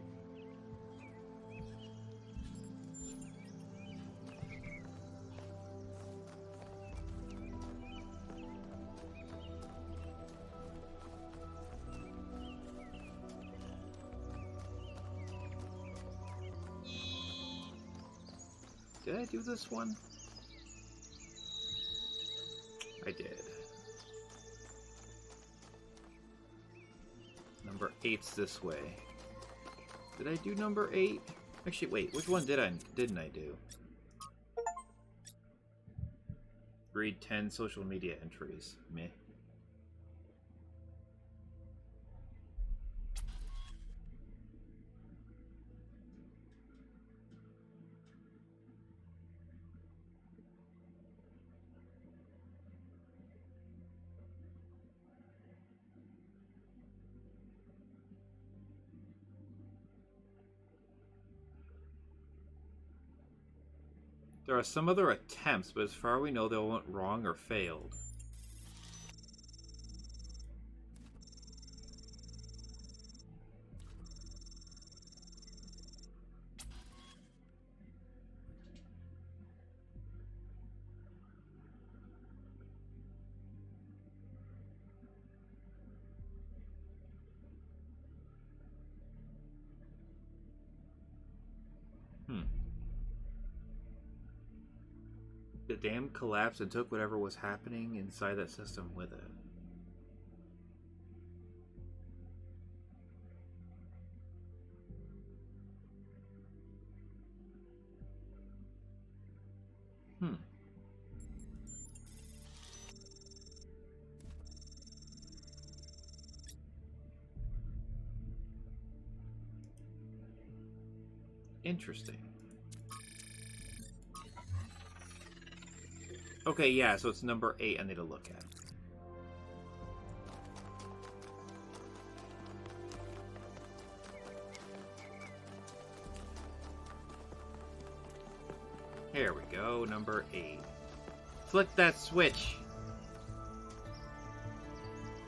[SPEAKER 1] Did I do this one? I did. Number 8's this way. Did I do number 8? Actually, wait, which one didn't I do? Read 10 social media entries. Meh. There are some other attempts, but as far as we know, they all went wrong or failed. The dam collapsed and took whatever was happening inside that system with it. Interesting. Okay, yeah, so it's number 8 I need to look at. Here we go, number 8. Flick that switch.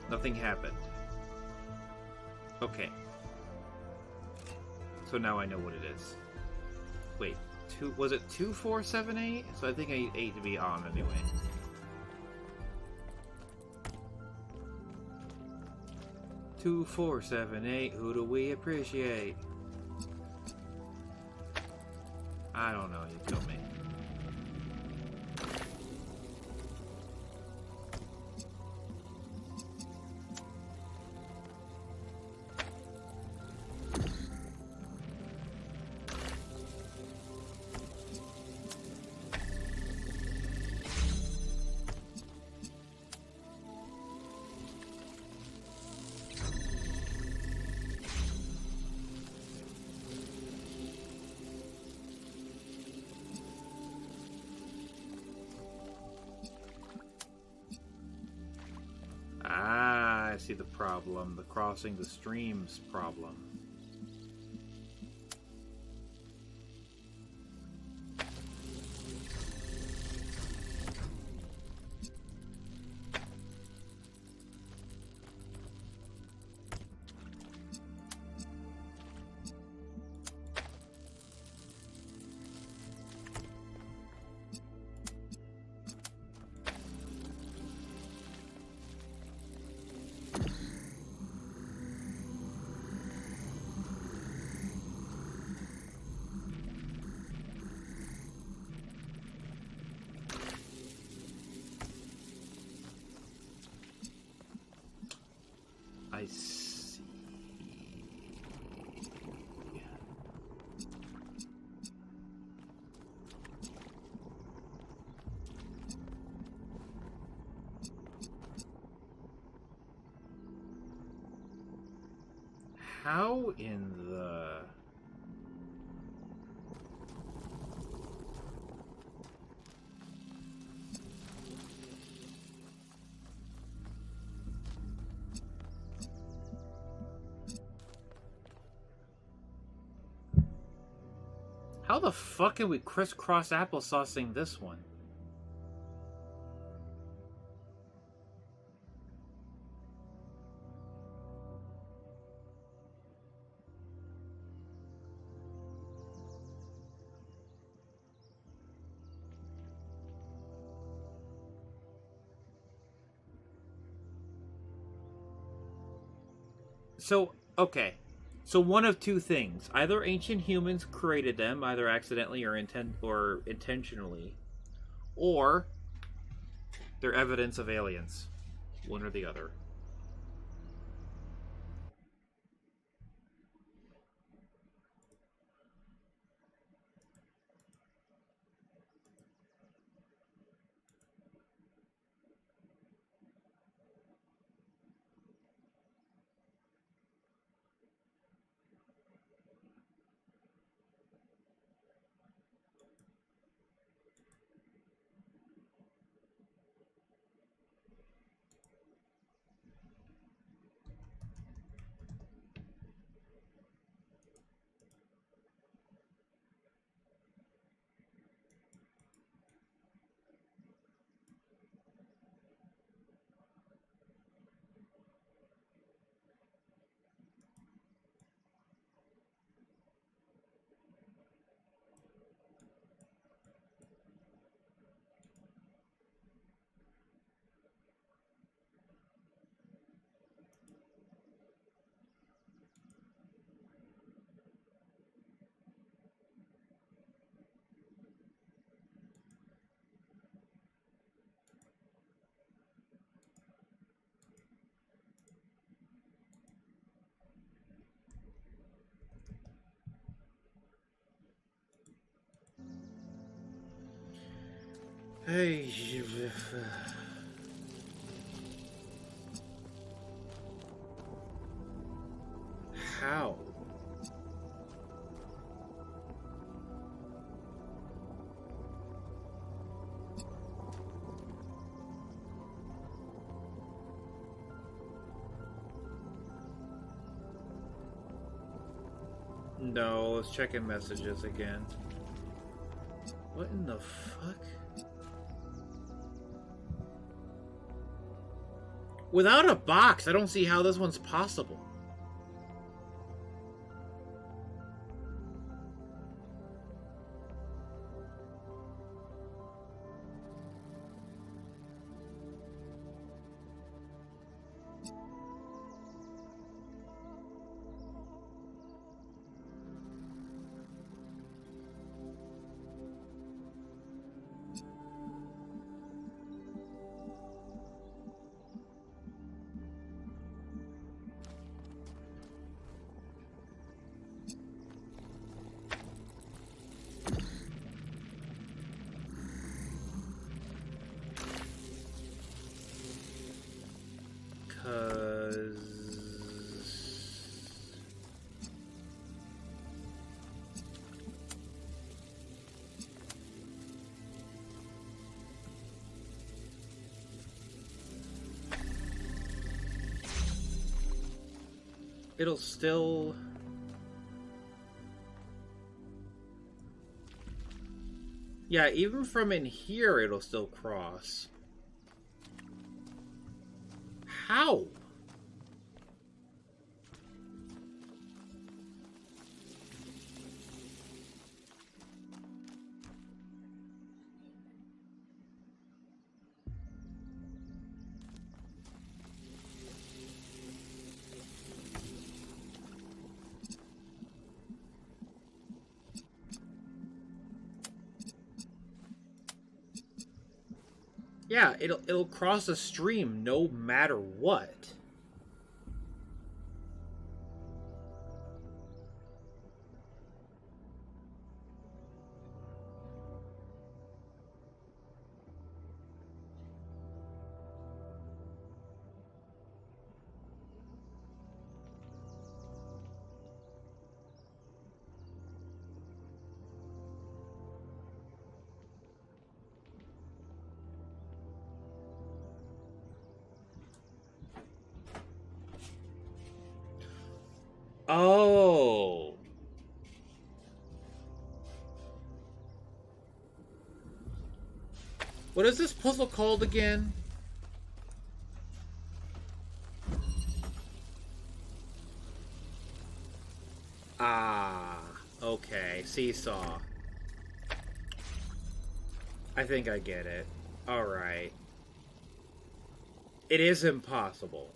[SPEAKER 1] Nothing happened. Okay. So now I know what it is. Wait. Was it 2478? So I think I need 8 to be on anyway. Two, 4, 7, 8. Who do we appreciate? I don't know. You tell me. Ah, I see the problem. The crossing the streams problem. I see. How in the... How the fuck can we crisscross applesaucing this one? So, okay. So one of two things. Either ancient humans created them, either accidentally or intentionally, or they're evidence of aliens. One or the other. Hey, how? No, let's check in messages again. What in the fuck? Without a box, I don't see how this one's possible. It'll still... Yeah, even from in here, it'll still cross. How? Yeah, it'll cross a stream no matter what. Oh. What is this puzzle called again? Ah, okay. Seesaw. I think I get it. Alright. It is impossible.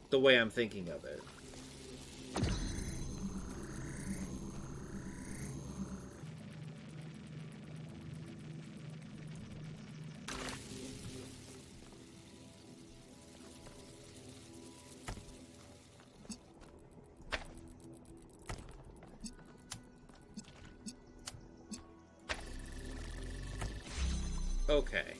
[SPEAKER 1] The way I'm thinking of it. Okay.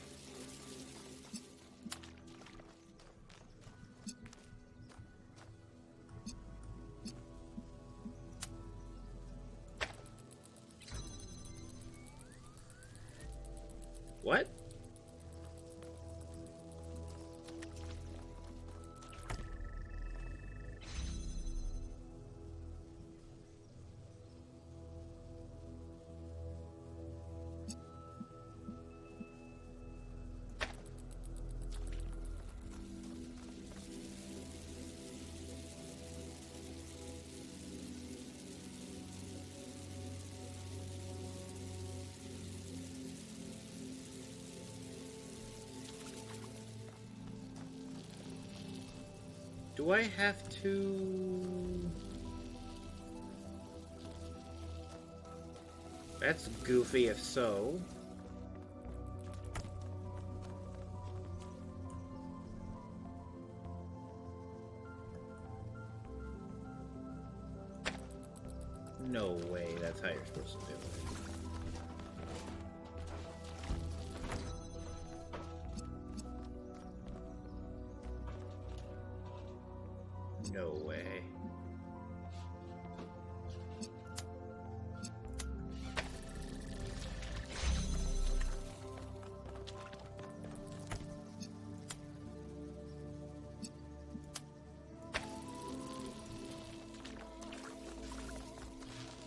[SPEAKER 1] What? Do I have to... That's goofy if so. No way that's how you're supposed to do it. No way.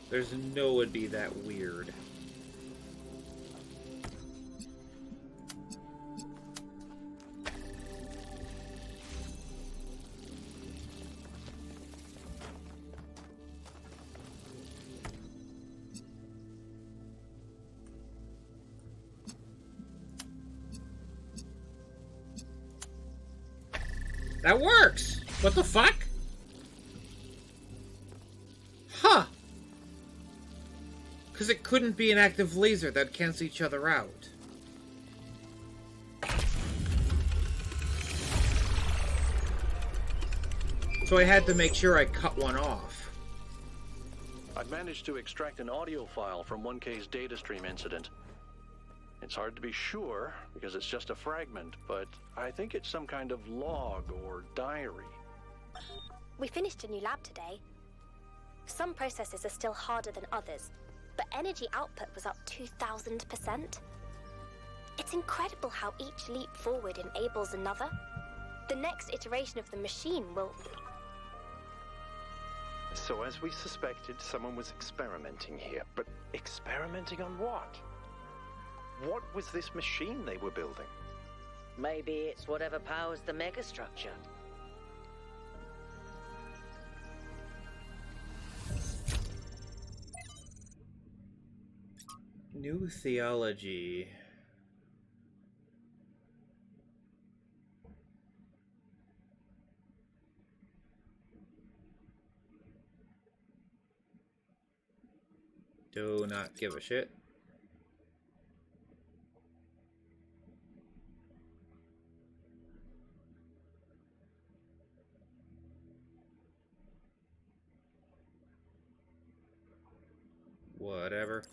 [SPEAKER 1] There's no it'd be that weird. That works! What the fuck? Huh! Because it couldn't be an active laser that'd cancel each other out. So I had to make sure I cut one off.
[SPEAKER 6] I've managed to extract an audio file from 1K's data stream incident. It's hard to be sure, because it's just a fragment, but I think it's some kind of log or diary.
[SPEAKER 11] We finished a new lab today. Some processes are still harder than others, but energy output was up 2,000%. It's incredible how each leap forward enables another. The next iteration of the machine will...
[SPEAKER 5] So as we suspected, someone was experimenting here. But experimenting on what? What was this machine they were building?
[SPEAKER 3] Maybe it's whatever powers the megastructure.
[SPEAKER 1] New theology. Do not give a shit. Whatever.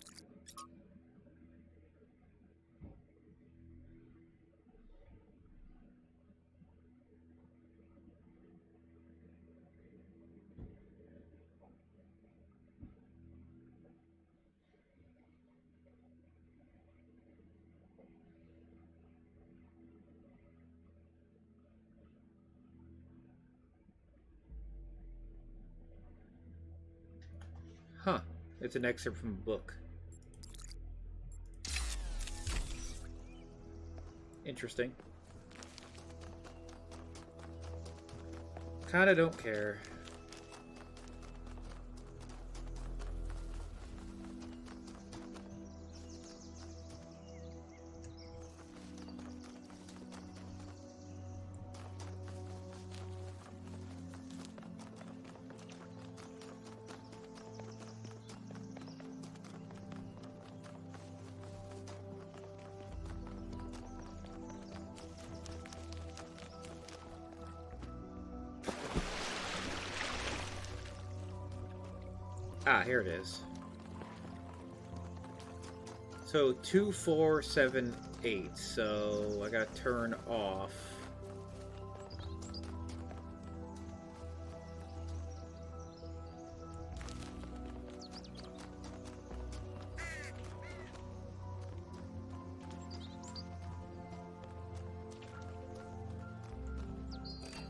[SPEAKER 1] Huh. It's an excerpt from a book. Interesting. Kinda don't care. Ah, here it is. So 2, 4, 7, 8. So I gotta turn off.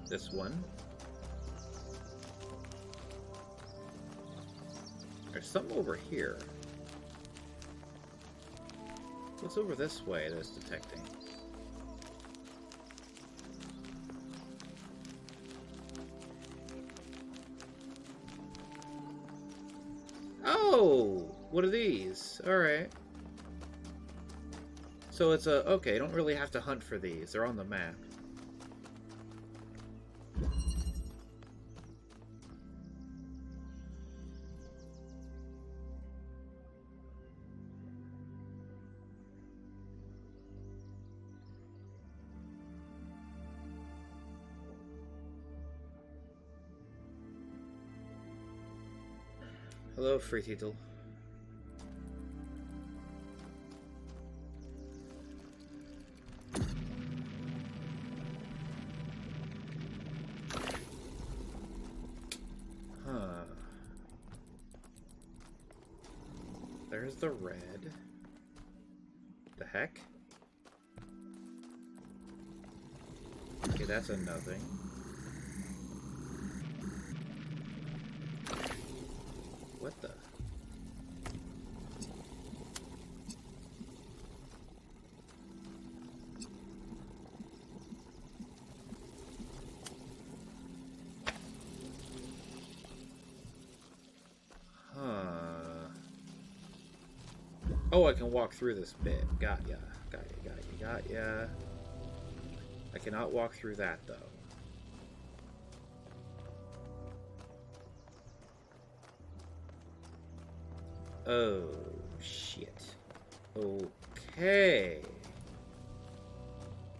[SPEAKER 1] This one. There's something over here. What's over this way that's detecting? Oh! What are these? Alright. So it's a... Okay, don't really have to hunt for these. They're on the map. Hello, Free Titel. Huh. There's the red. The heck? Okay, that's a nothing. What the? Huh. Oh, I can walk through this bit. Got ya. Got ya, got ya, got ya. I cannot walk through that, though. Oh, shit. Okay.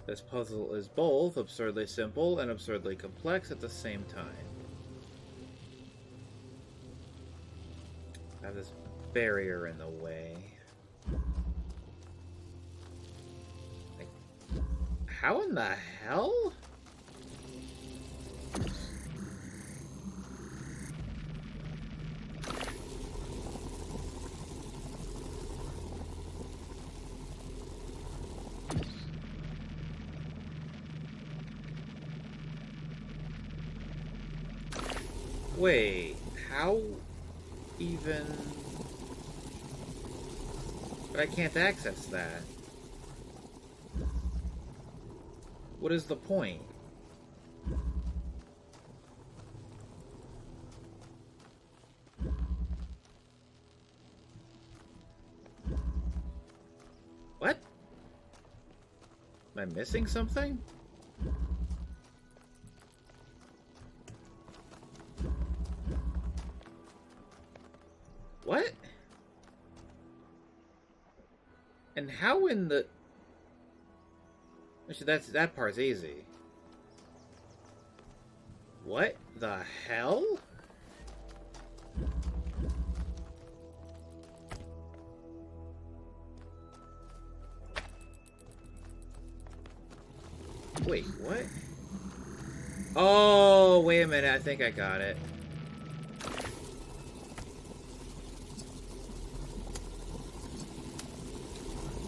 [SPEAKER 1] This puzzle is both absurdly simple and absurdly complex at the same time. I have this barrier in the way. Like, how in the hell? Wait, how even... But I can't access that. What is the point? What? Am I missing something? What? And how in the... Actually, that part's easy. What the hell? Wait, what? Oh, wait a minute. I think I got it.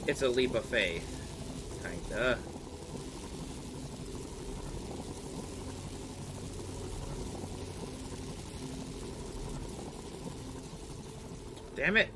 [SPEAKER 1] It's a leap of faith. Kinda. Damn it!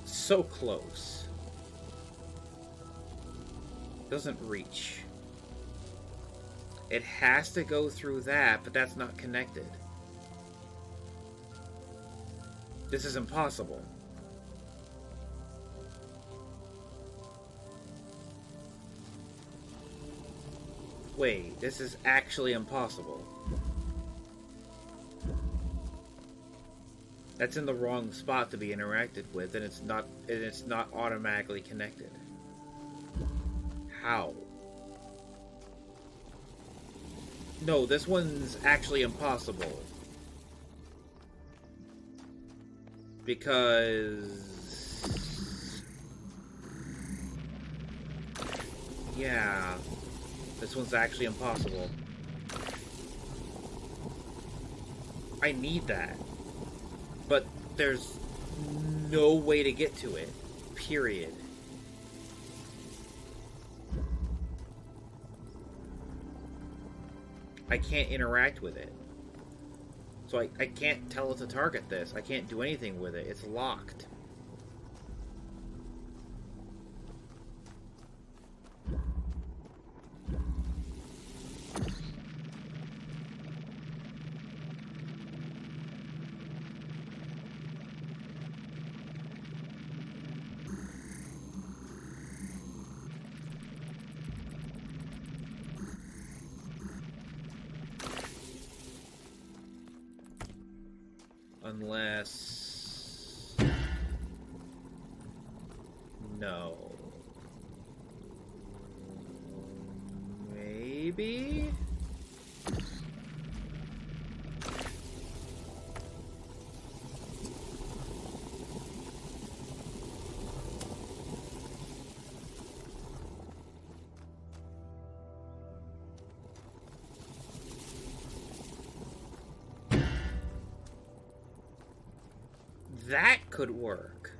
[SPEAKER 1] So close. Doesn't reach. It has to go through that, but that's not connected. This is impossible. Wait, this is actually impossible. That's in the wrong spot to be interacted with, and it's not automatically connected. How? No, this one's actually impossible. Because... yeah, this one's actually impossible. I need that. But there's no way to get to it. Period. I can't interact with it. So I can't tell it to target this. I can't do anything with it. It's locked. Unless... no. Maybe? That could work.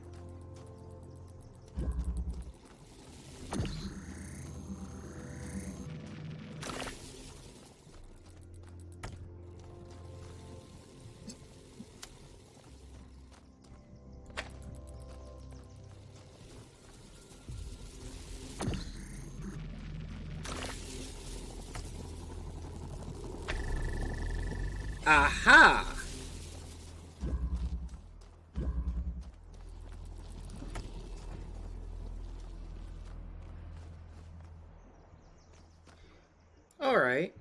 [SPEAKER 1] Aha! Alright.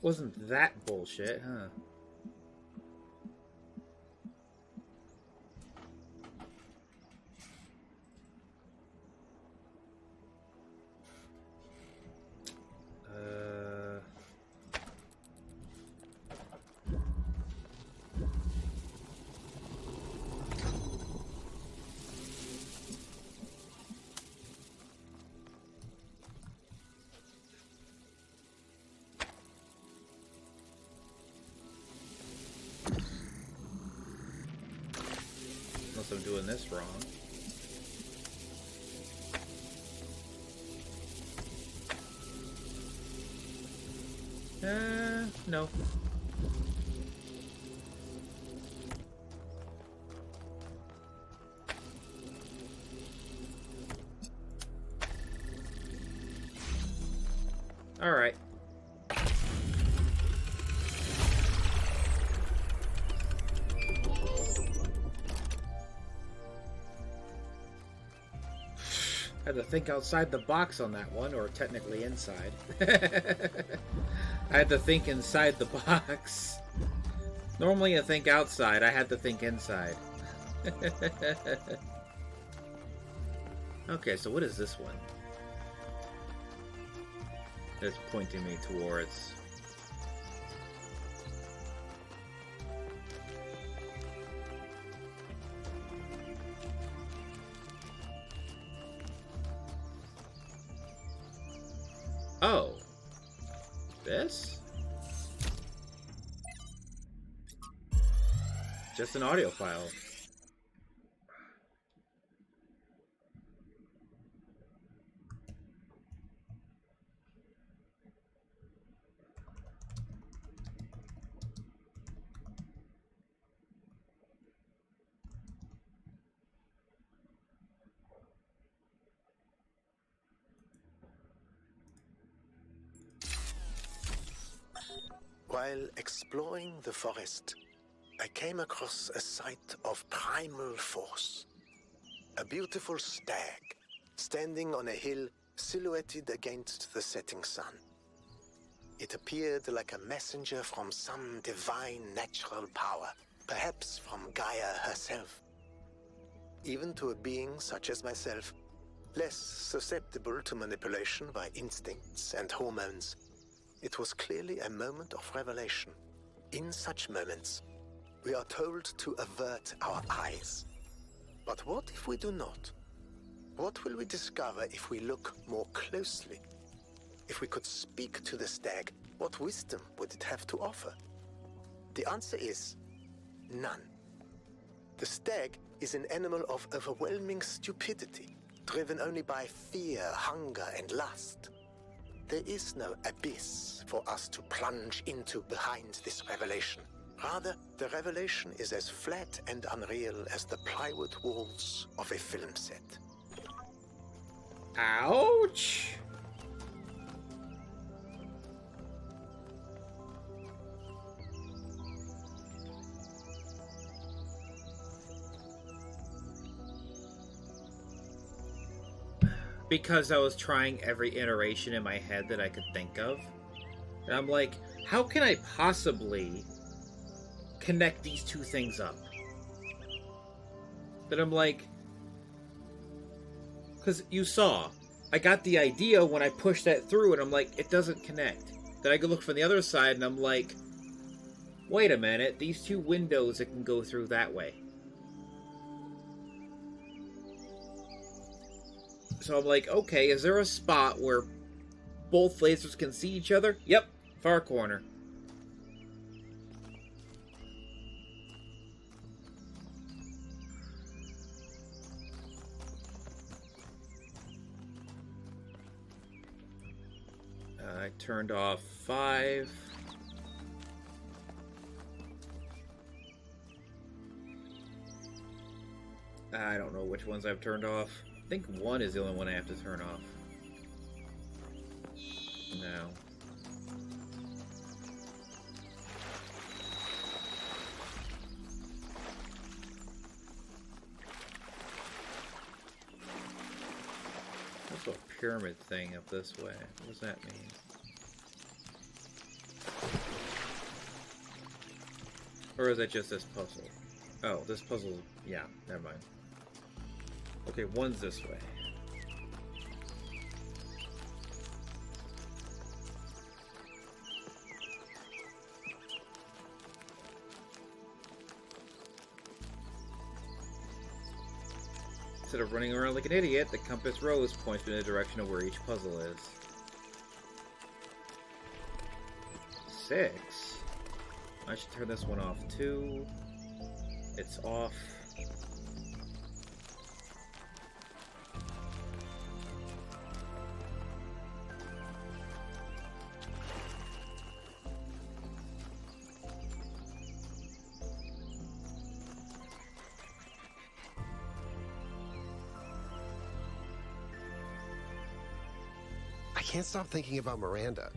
[SPEAKER 1] Wasn't that bullshit, huh? Unless I'm doing this wrong. No. All right. Had to think outside the box on that one, or technically inside. I had to think inside the box. Normally I think outside, I had to think inside. Okay, so what is this one? It's pointing me towards... Oh. This? Just an audio file.
[SPEAKER 16] While exploring the forest, I came across a sight of primal force. A beautiful stag, standing on a hill silhouetted against the setting sun. It appeared like a messenger from some divine natural power, perhaps from Gaia herself. Even to a being such as myself, less susceptible to manipulation by instincts and hormones, it was clearly a moment of revelation. In such moments, we are told to avert our eyes. But what if we do not? What will we discover if we look more closely? If we could speak to the stag, what wisdom would it have to offer? The answer is none. The stag is an animal of overwhelming stupidity, driven only by fear, hunger, and lust. There is no abyss for us to plunge into behind this revelation. Rather, the revelation is as flat and unreal as the plywood walls of a film set.
[SPEAKER 1] Ouch! Because I was trying every iteration in my head that I could think of. And I'm like, how can I possibly connect these two things up? But I'm like, because you saw, I got the idea when I pushed that through, and I'm like, it doesn't connect. Then I go look from the other side, and I'm like, wait a minute, these two windows, it can go through that way. So I'm like, okay, is there a spot where both lasers can see each other? Yep, far corner. I turned off 5. I don't know which ones I've turned off. I think 1 is the only one I have to turn off. No. There's a pyramid thing up this way. What does that mean? Or is that just this puzzle? Oh, this puzzle... Yeah, never mind. Okay, 1's this way. Instead of running around like an idiot, the compass rose points me in the direction of where each puzzle is. 6. I should turn this one off too. It's off.
[SPEAKER 7] I can't stop thinking about Miranda.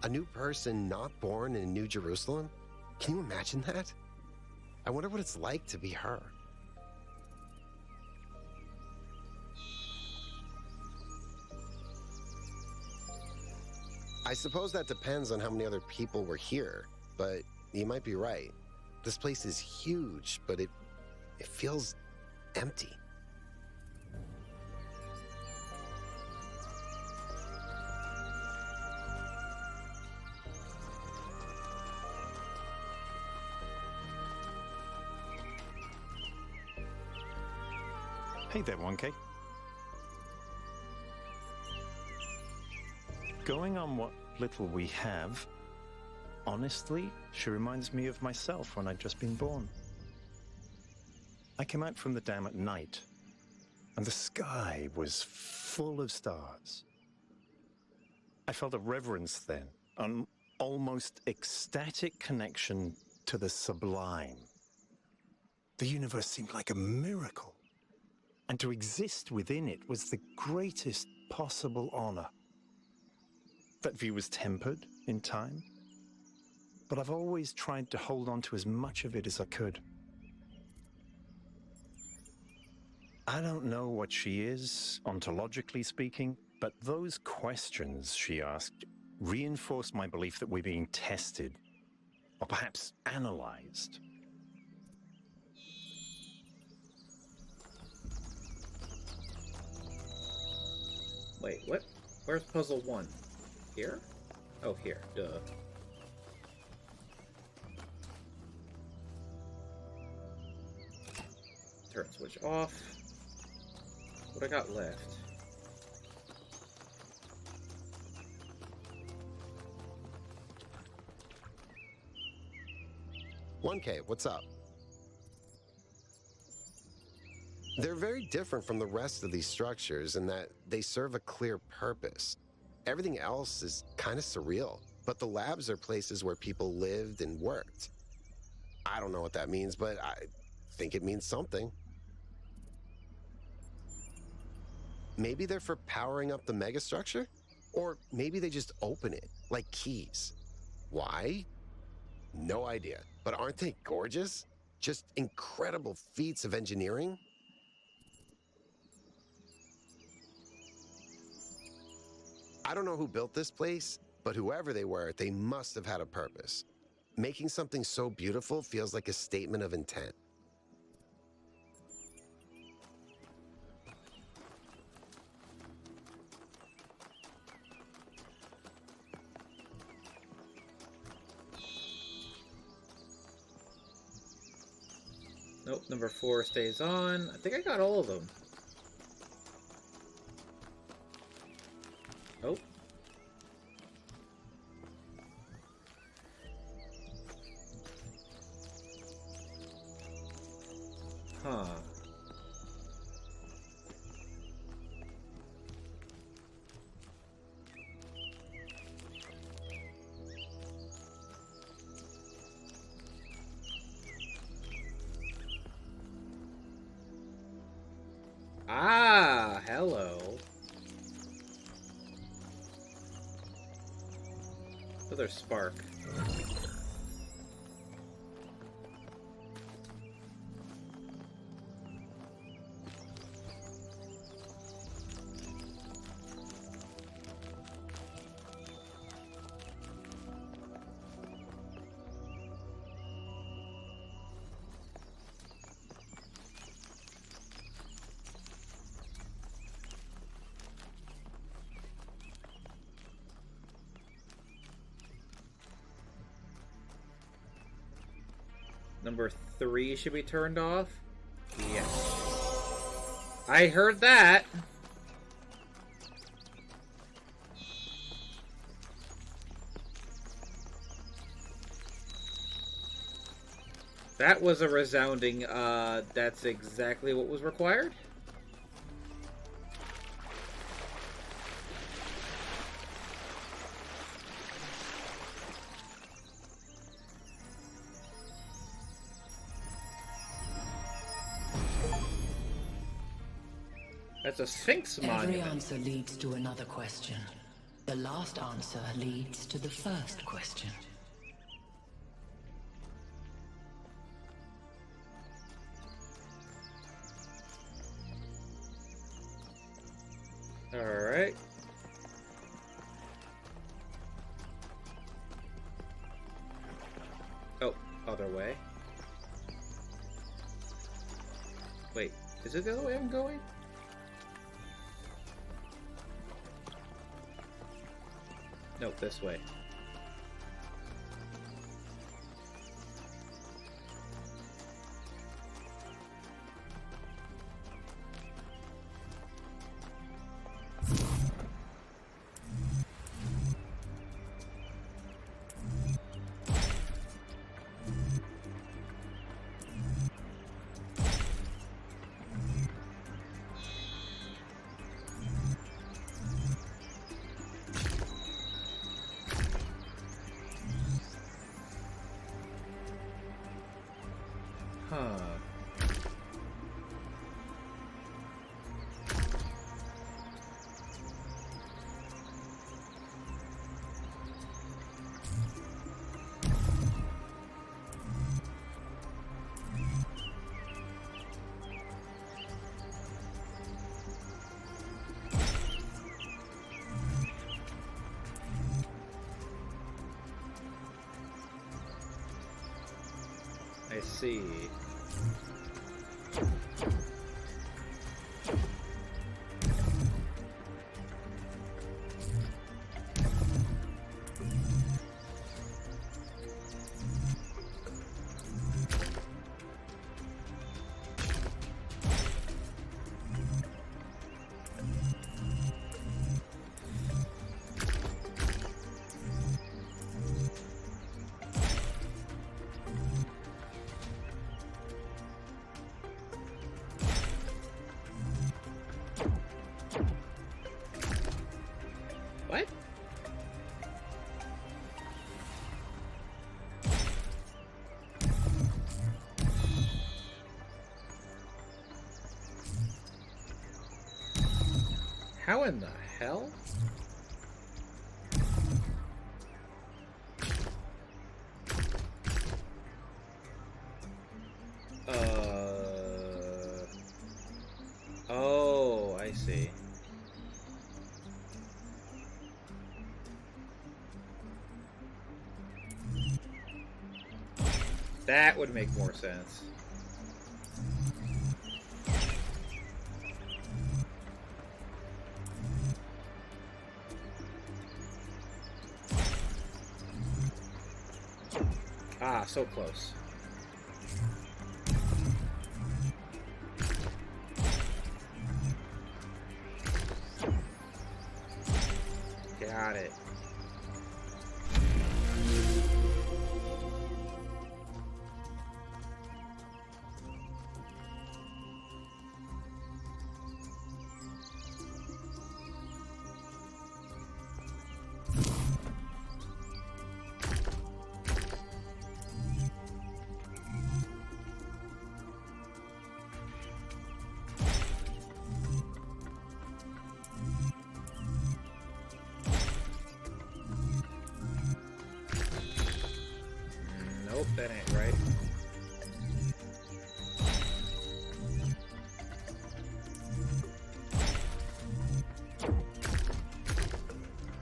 [SPEAKER 7] A new person not born in New Jerusalem? Can you imagine that? I wonder what it's like to be her. I suppose that depends on how many other people were here, but you might be right. This place is huge, but it feels empty.
[SPEAKER 5] Hey there, 1K. going on what little we have, honestly, she reminds me of myself when I'd just been born. I came out from the dam at night, and the sky was full of stars. I felt a reverence then, an almost ecstatic connection to the sublime. The universe seemed like a miracle, and to exist within it was the greatest possible honor. That view was tempered in time, but I've always tried to hold on to as much of it as I could. I don't know what she is, ontologically speaking, but those questions she asked reinforced my belief that we're being tested, or perhaps analyzed.
[SPEAKER 1] Wait, what? Where's puzzle 1? Here? Oh, here. Duh. Turn switch off. What I got left?
[SPEAKER 7] "1K, what's up?" They're very different from the rest of these structures in that they serve a clear purpose. Everything else is kind of surreal, but the labs are places where people lived and worked. I don't know what that means, but I think it means something. Maybe they're for powering up the megastructure? Or maybe they just open it, like keys. Why? No idea. But aren't they gorgeous? Just incredible feats of engineering? I don't know who built this place, but whoever they were, they must have had a purpose. Making something so beautiful feels like a statement of intent.
[SPEAKER 1] Nope, number 4 stays on. I think I got all of them. Oh. Huh. Ah, hello. Another spark. Number 3 should be turned off? Yes. I heard that! That was a resounding, that's exactly what was required? That's a Sphinx monument.
[SPEAKER 9] Every answer leads to another question. The last answer leads to the first question.
[SPEAKER 1] Alright. Oh, other way. Wait, is it the other way I'm going? Nope, this way. Huh. I see. What? How in the hell? Oh, I see. That would make more sense. Ah, so close. Got it. Nope, that ain't right.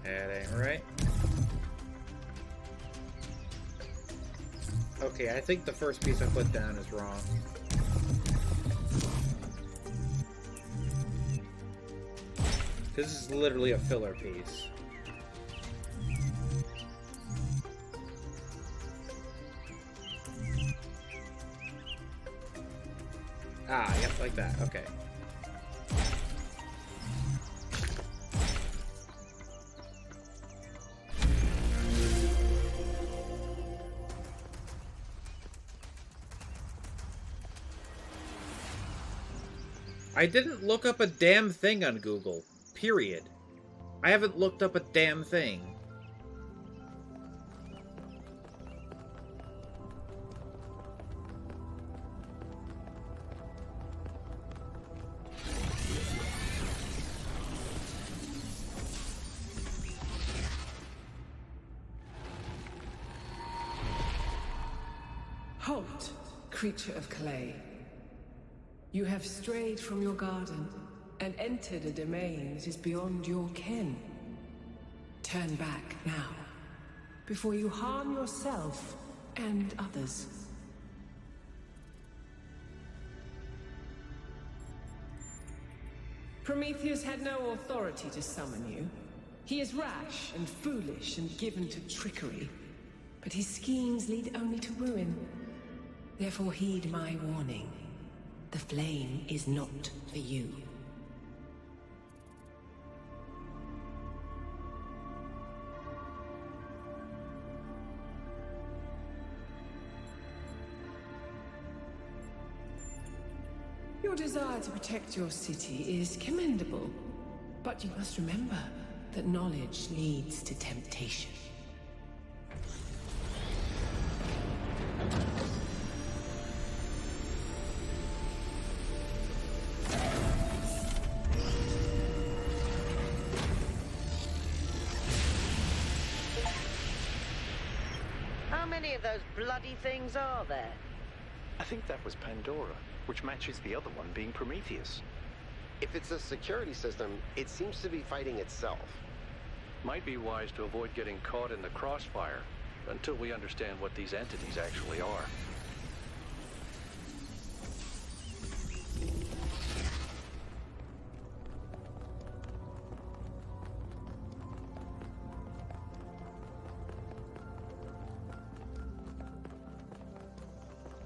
[SPEAKER 1] That ain't right. Okay, I think the first piece I put down is wrong. This is literally a filler piece. Ah, yep, like that. Okay. I didn't look up a damn thing on Google. Period. I haven't looked up a damn thing.
[SPEAKER 10] Halt, creature of clay. You have strayed from your garden and entered a domain that is beyond your ken. Turn back now, before you harm yourself and others. Prometheus had no authority to summon you. He is rash and foolish and given to trickery, but his schemes lead only to ruin. Therefore heed my warning. The flame is not for you. Your desire to protect your city is commendable, but you must remember that knowledge leads to temptation.
[SPEAKER 3] many of those bloody things are there?
[SPEAKER 5] I think that was Pandora, which matches the other one being Prometheus.
[SPEAKER 7] If it's a security system, it seems to be fighting itself.
[SPEAKER 6] Might be wise to avoid getting caught in the crossfire until we understand what these entities actually are.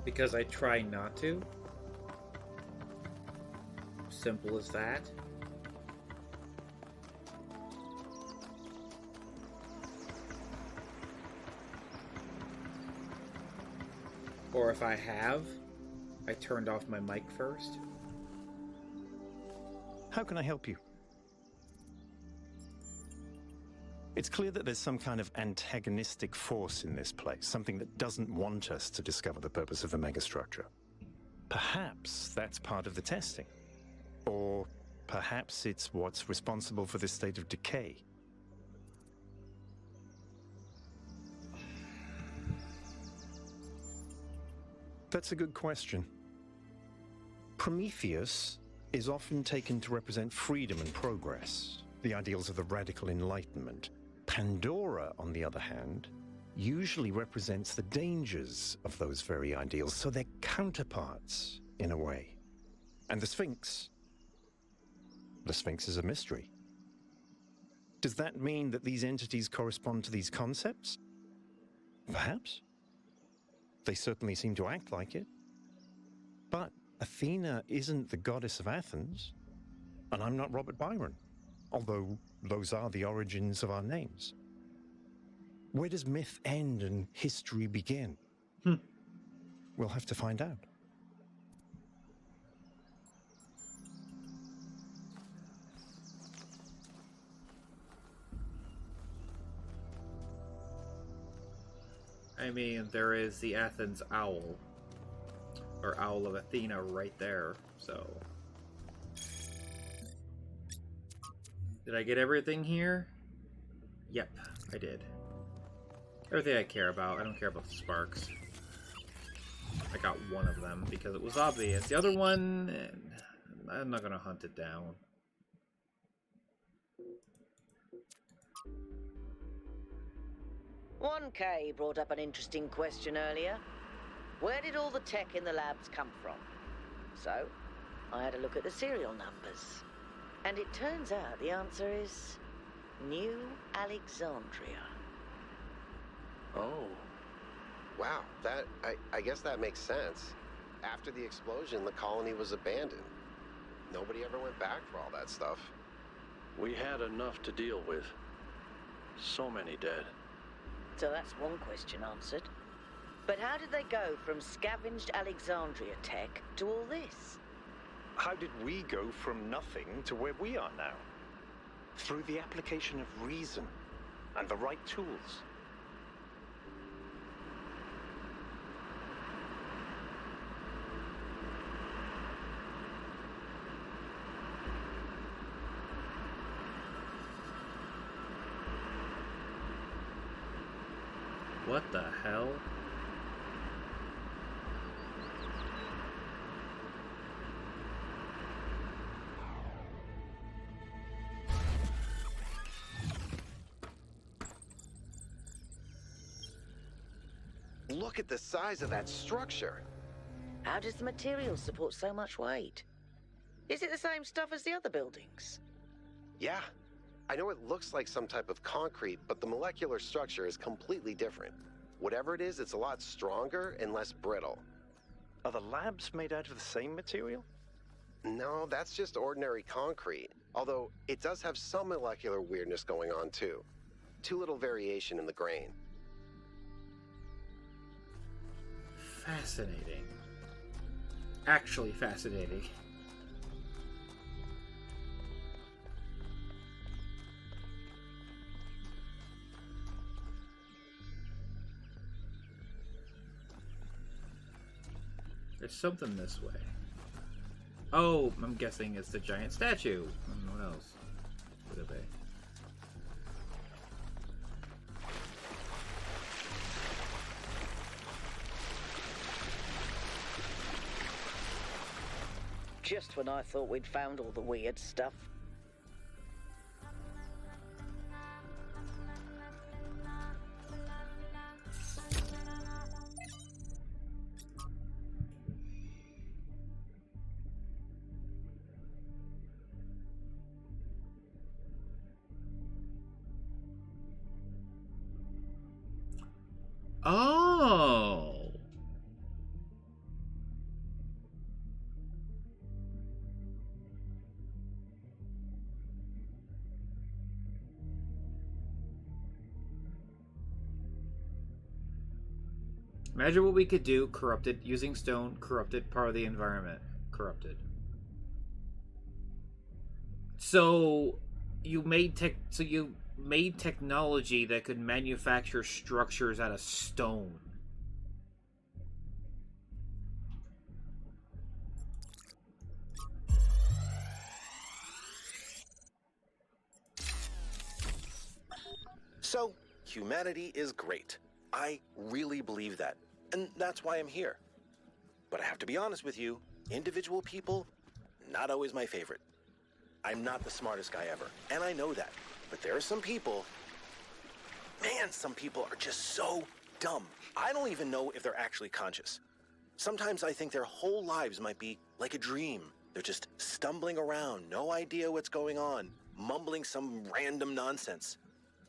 [SPEAKER 1] Because I try not to? Simple as that. Or if I have, I turned off my mic first.
[SPEAKER 5] How can I help you? It's clear that there's some kind of antagonistic force in this place, something that doesn't want us to discover the purpose of the megastructure. Perhaps that's part of the testing. Or perhaps it's what's responsible for this state of decay. That's a good question. Prometheus is often taken to represent freedom and progress, the ideals of the radical Enlightenment. Pandora, on the other hand, usually represents the dangers of those very ideals, so they're counterparts, in a way. And the Sphinx is a mystery. Does that mean that these entities correspond to these concepts? Perhaps. They certainly seem to act like it. But Athena isn't the goddess of Athens, and I'm not Robert Byron, although those are the origins of our names. Where does myth end and history begin? We'll have to find out.
[SPEAKER 1] I mean, there is the Athens owl, or Owl of Athena right there, so... Did I get everything here? Yep, I did. Everything I care about. I don't care about the sparks. I got one of them because it was obvious. The other one, I'm not gonna hunt it down.
[SPEAKER 3] One K brought up an interesting question earlier. Where did all the tech in the labs come from? So, I had a look at the serial numbers. And it turns out the answer is New Alexandria.
[SPEAKER 7] Oh. Wow, I guess that makes sense. After the explosion, the colony was abandoned. Nobody ever went back for all that stuff.
[SPEAKER 6] We had enough to deal with. So many dead.
[SPEAKER 3] So that's one question answered. But how did they go from scavenged Alexandria tech to all this?
[SPEAKER 5] How did we go from nothing to where we are now? Through the application of reason and the right tools.
[SPEAKER 1] What the hell?
[SPEAKER 7] Look at the size of that structure.
[SPEAKER 3] How does the material support so much weight? Is it the same stuff as the other buildings?
[SPEAKER 7] Yeah. I know it looks like some type of concrete, but the molecular structure is completely different. Whatever it is, it's a lot stronger and less brittle.
[SPEAKER 5] Are the labs made out of the same material?
[SPEAKER 7] No, that's just ordinary concrete. Although, it does have some molecular weirdness going on, too. Too little variation in the grain.
[SPEAKER 1] Fascinating. Actually fascinating. There's something this way. Oh, I'm guessing it's the giant statue. What else would it be?
[SPEAKER 3] Just when I thought we'd found all the weird stuff.
[SPEAKER 1] Oh. Imagine what we could do. Corrupted. Using stone. Corrupted. Part of the environment. Corrupted. So you made technology that could manufacture structures out of stone.
[SPEAKER 18] So, humanity is great. I really believe that, and that's why I'm here. But I have to be honest with you, individual people, not always my favorite. I'm not the smartest guy ever, and I know that. But there are some people, man, some people are just so dumb. I don't even know if they're actually conscious. Sometimes I think their whole lives might be like a dream. They're just stumbling around, no idea what's going on, mumbling some random nonsense.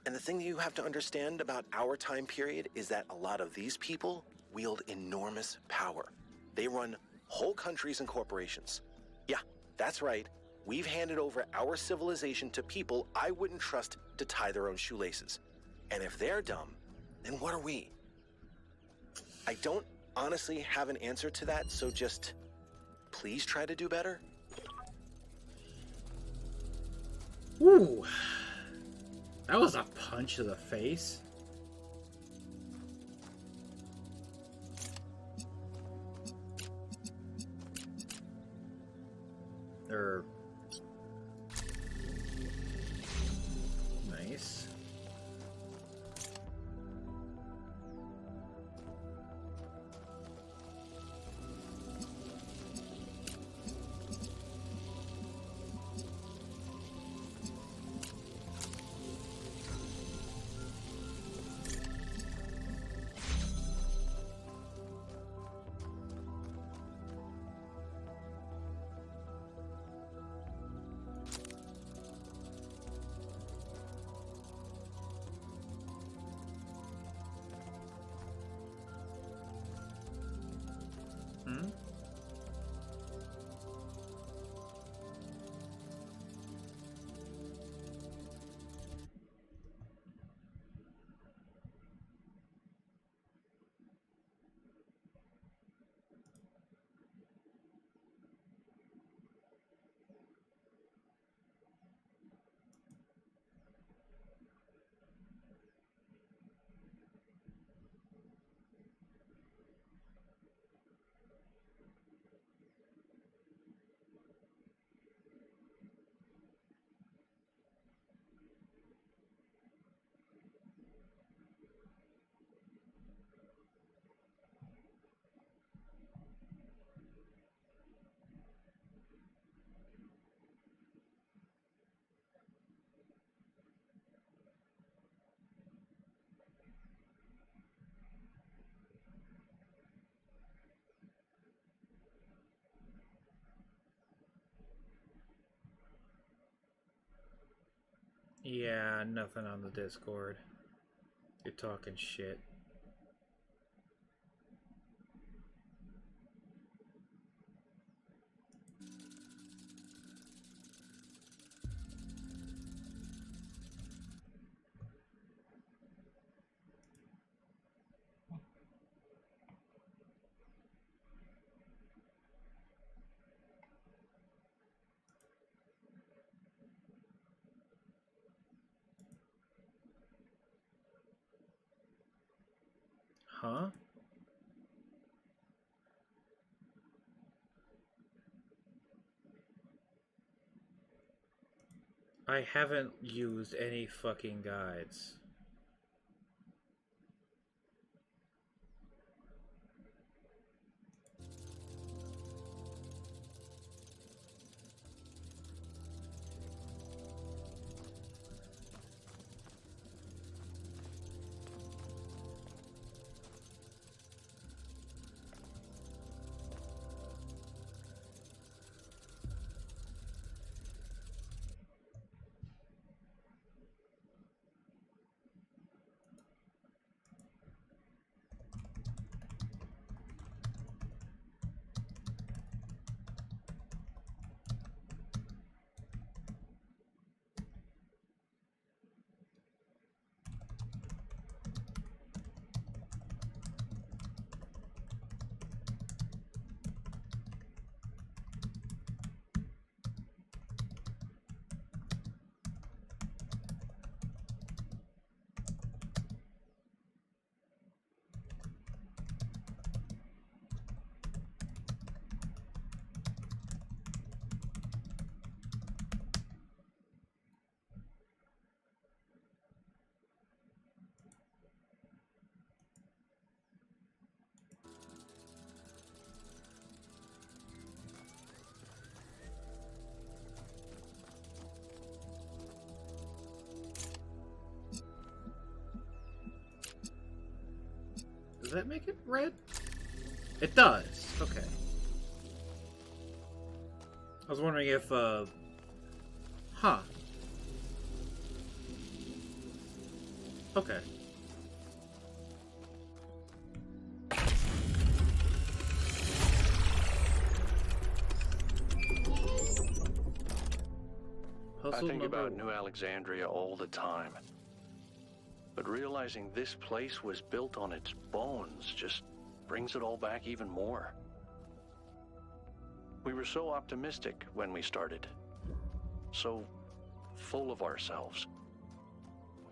[SPEAKER 18] And the thing that you have to understand about our time period is that a lot of these people wield enormous power. They run whole countries and corporations. Yeah, that's right. We've handed over our civilization to people I wouldn't trust to tie their own shoelaces. And if they're dumb, then what are we? I don't honestly have an answer to that, so just please try to do better.
[SPEAKER 1] Ooh. That was a punch to the face. Nice. Yeah, nothing on the Discord. You're talking shit. Huh? I haven't used any fucking guides. Does that make it red? It does. Okay. I was wondering if, huh. Okay.
[SPEAKER 6] I think about New Alexandria all the time. But realizing this place was built on its bones just brings it all back even more. We were so optimistic when we started. So full of ourselves.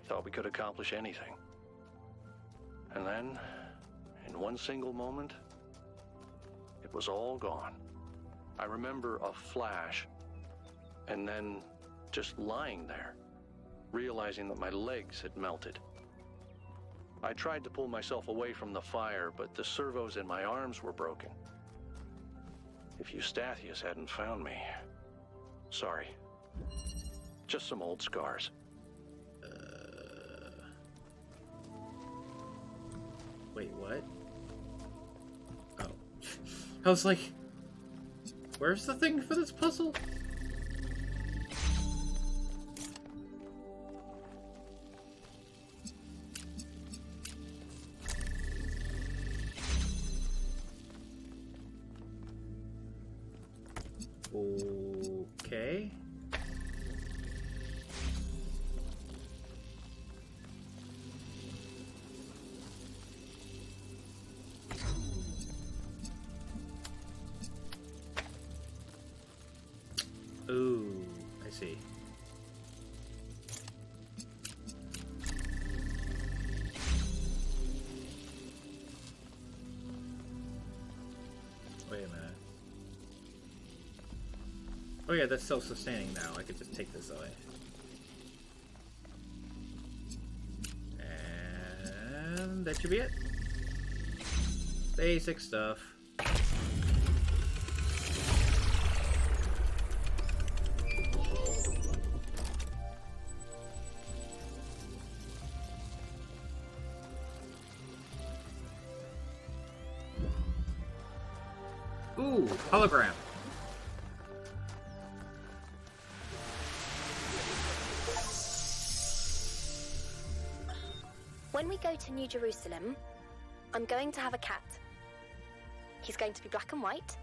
[SPEAKER 6] We thought we could accomplish anything. And then, in one single moment, it was all gone. I remember a flash, and then just lying there, realizing that my legs had melted. I tried to pull myself away from the fire, but the servos in my arms were broken. If Eustathius hadn't found me... Sorry. Just some old scars.
[SPEAKER 1] Wait, what? Oh. I was like... Where's the thing for this puzzle? Okay. Ooh, I see. Wait a minute. Oh yeah, that's self-sustaining now. I could just take this away. And that should be it. Basic stuff. Ooh, hologram.
[SPEAKER 11] When we go to New Jerusalem, I'm going to have a cat. He's going to be black and white,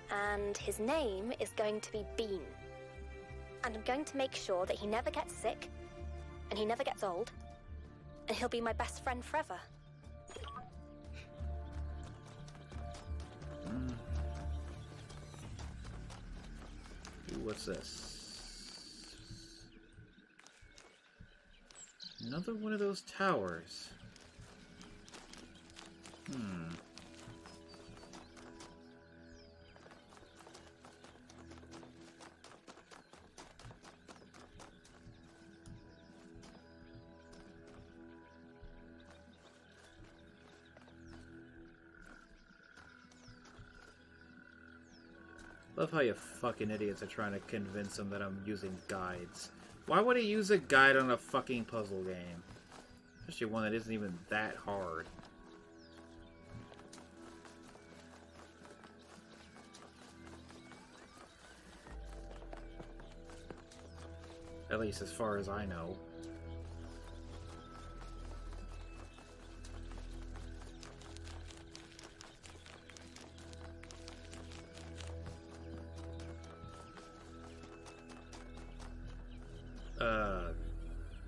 [SPEAKER 11] and his name is going to be Bean. And I'm going to make sure that he never gets sick, and he never gets old, and he'll be my best friend forever.
[SPEAKER 1] What's this? Another one of those towers. Love how you fucking idiots are trying to convince him that I'm using guides. Why would he use a guide on a fucking puzzle game? Especially one that isn't even that hard. At least as far as I know.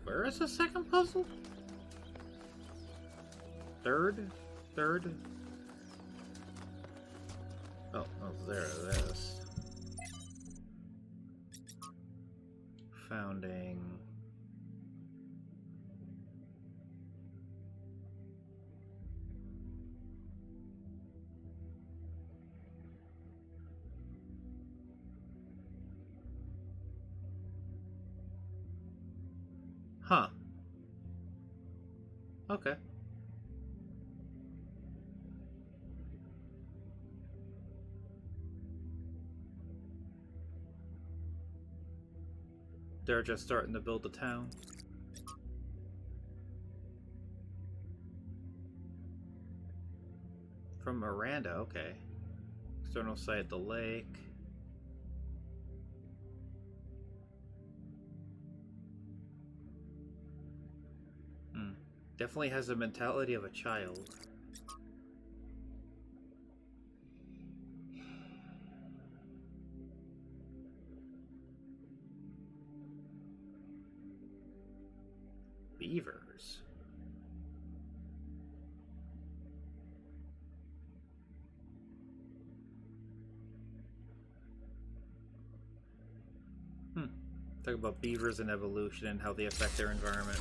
[SPEAKER 1] Where is the second puzzle? Third? Oh, there it is. Founding. Huh. Okay. They're just starting to build the town. Miranda, okay. External site, the lake. Definitely has the mentality of a child. Beavers. Talk about beavers and evolution and how they affect their environment.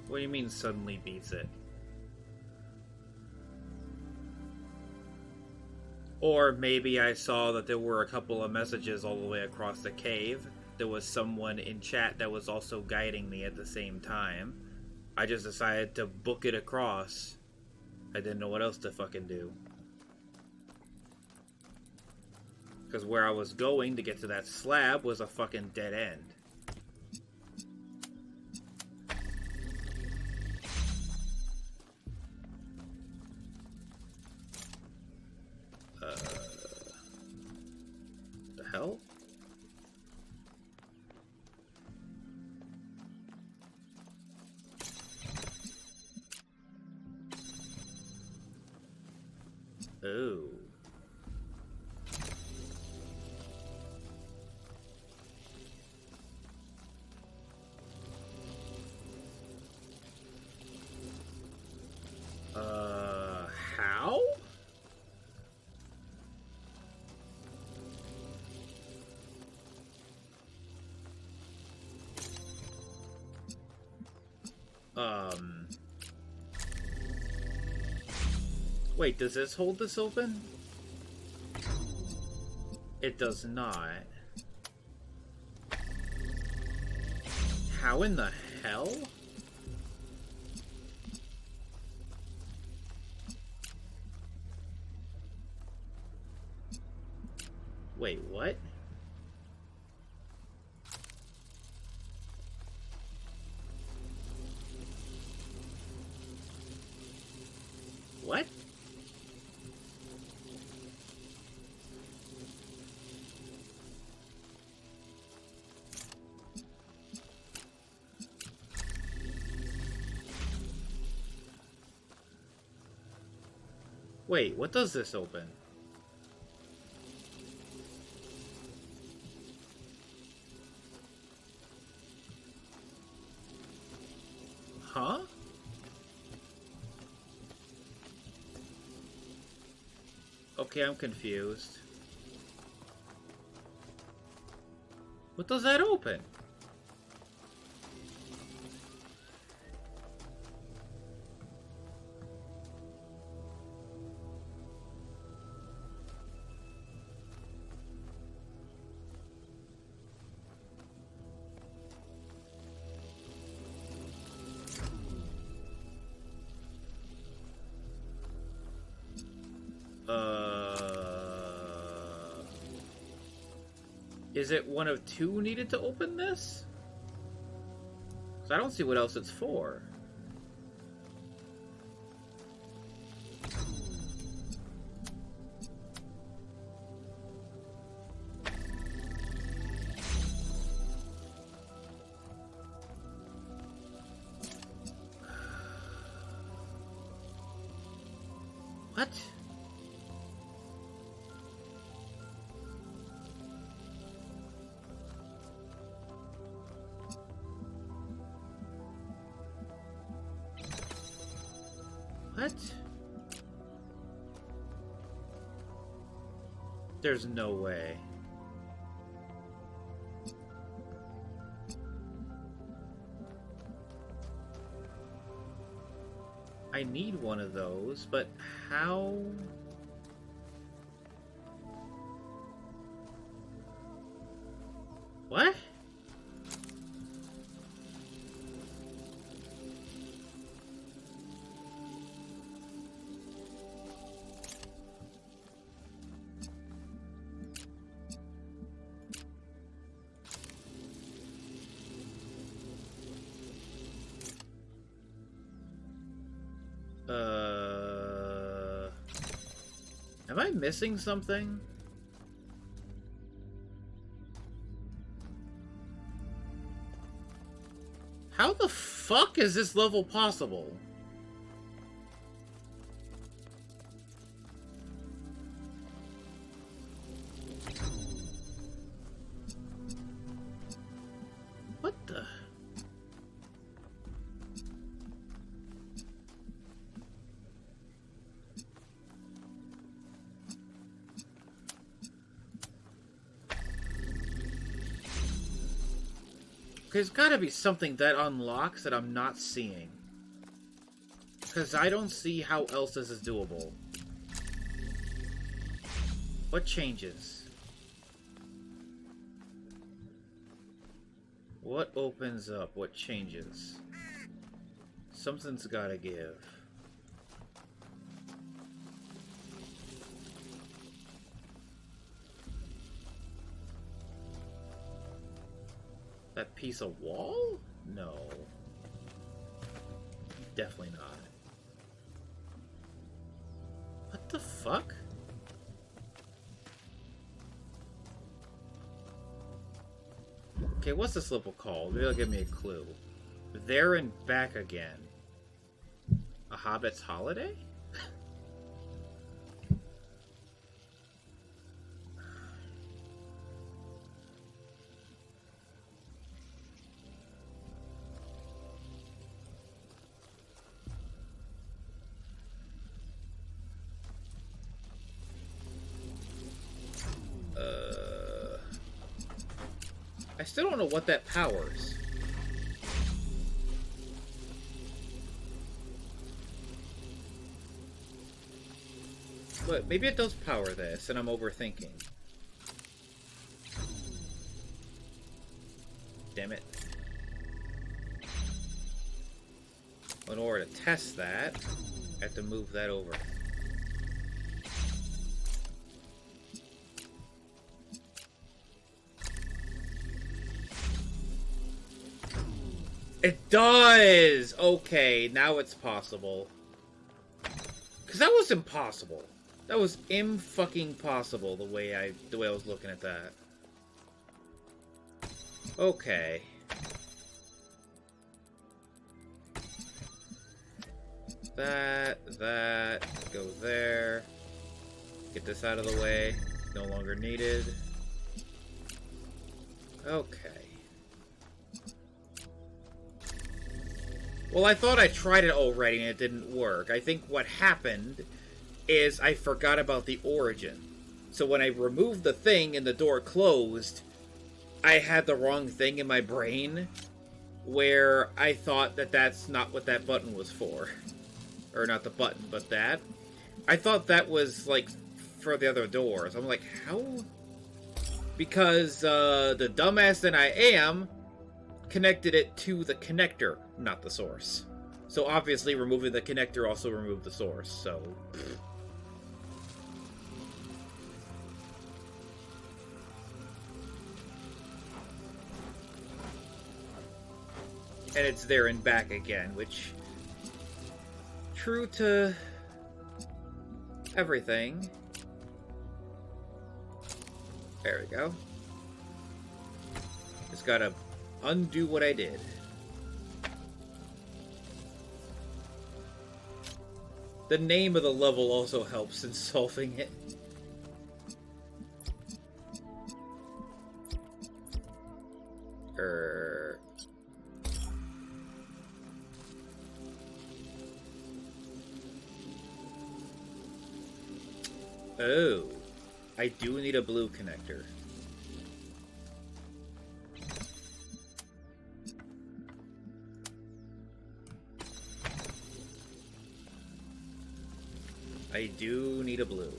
[SPEAKER 1] What do you mean suddenly beats it? Or maybe I saw that there were a couple of messages all the way across the cave. There was someone in chat that was also guiding me at the same time. I just decided to book it across. I didn't know what else to fucking do. Because where I was going to get to that slab was a fucking dead end. The hell? Oh. How? Wait, does this hold this open? It does not. How in the hell? Wait, what? What? Wait, what does this open? Huh? Okay, I'm confused. What does that open? Is it one of two needed to open this? 'Cause I don't see what else it's for. What? What? There's no way. I need one of those, but how? What? I missing something? How the fuck is this level possible? What the? There's gotta be something that unlocks that I'm not seeing. Because I don't see how else this is doable. What changes? What opens up? What changes? Something's gotta give. That piece of wall? No. Definitely not. What the fuck? Okay, what's this level called? Maybe it'll give me a clue. There and back again. A Hobbit's Holiday? I still don't know what that powers. But maybe it does power this, and I'm overthinking. Damn it. In order to test that, I have to move that over. It does! Okay, now it's possible. Because that was impossible. That was im-fucking-possible, the way I was looking at that. Okay. That, go there. Get this out of the way. No longer needed. Okay. Well, I thought I tried it already and it didn't work. I think what happened is I forgot about the origin. So when I removed the thing and the door closed, I had the wrong thing in my brain where I thought that that's not what that button was for. Or not the button, but that. I thought that was, like, for the other doors. I'm like, how? Because the dumbass that I am connected it to the connector, not the source. So obviously removing the connector also removed the source, so... And it's there and back again, which... True to... everything. There we go. Just gotta undo what I did. The name of the level also helps in solving it. Oh, I do need a blue connector. I do need a blue.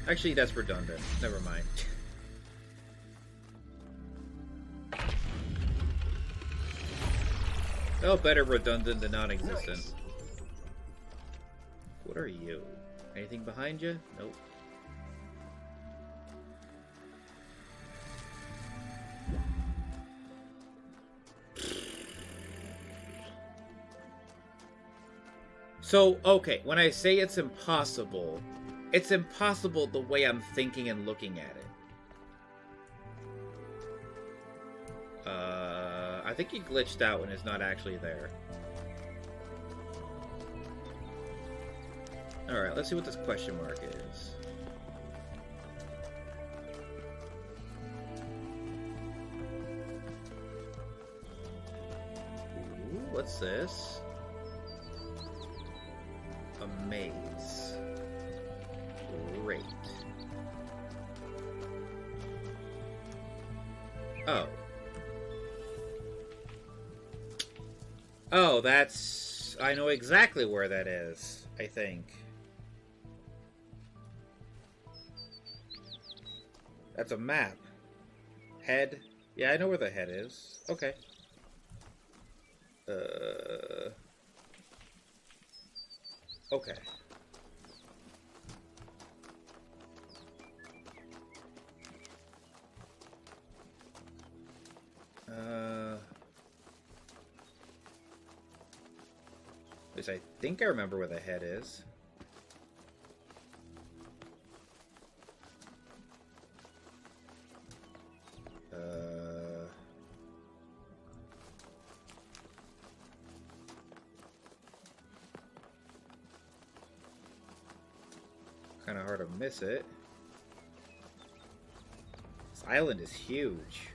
[SPEAKER 1] Actually, that's redundant. Never mind. Oh, better redundant than non-existent. Nice. What are you? Anything behind you? Nope. So, okay, when I say it's impossible the way I'm thinking and looking at it. I think he glitched out and is not actually there. Alright, let's see what this question mark is. Ooh, what's this? A maze. Great. Oh. Oh, that's... I know exactly where that is, I think. That's a map. Head? Yeah, I know where the head is. Okay. Okay. At least I think I remember where the head is. Kind of hard to miss it. This island is huge.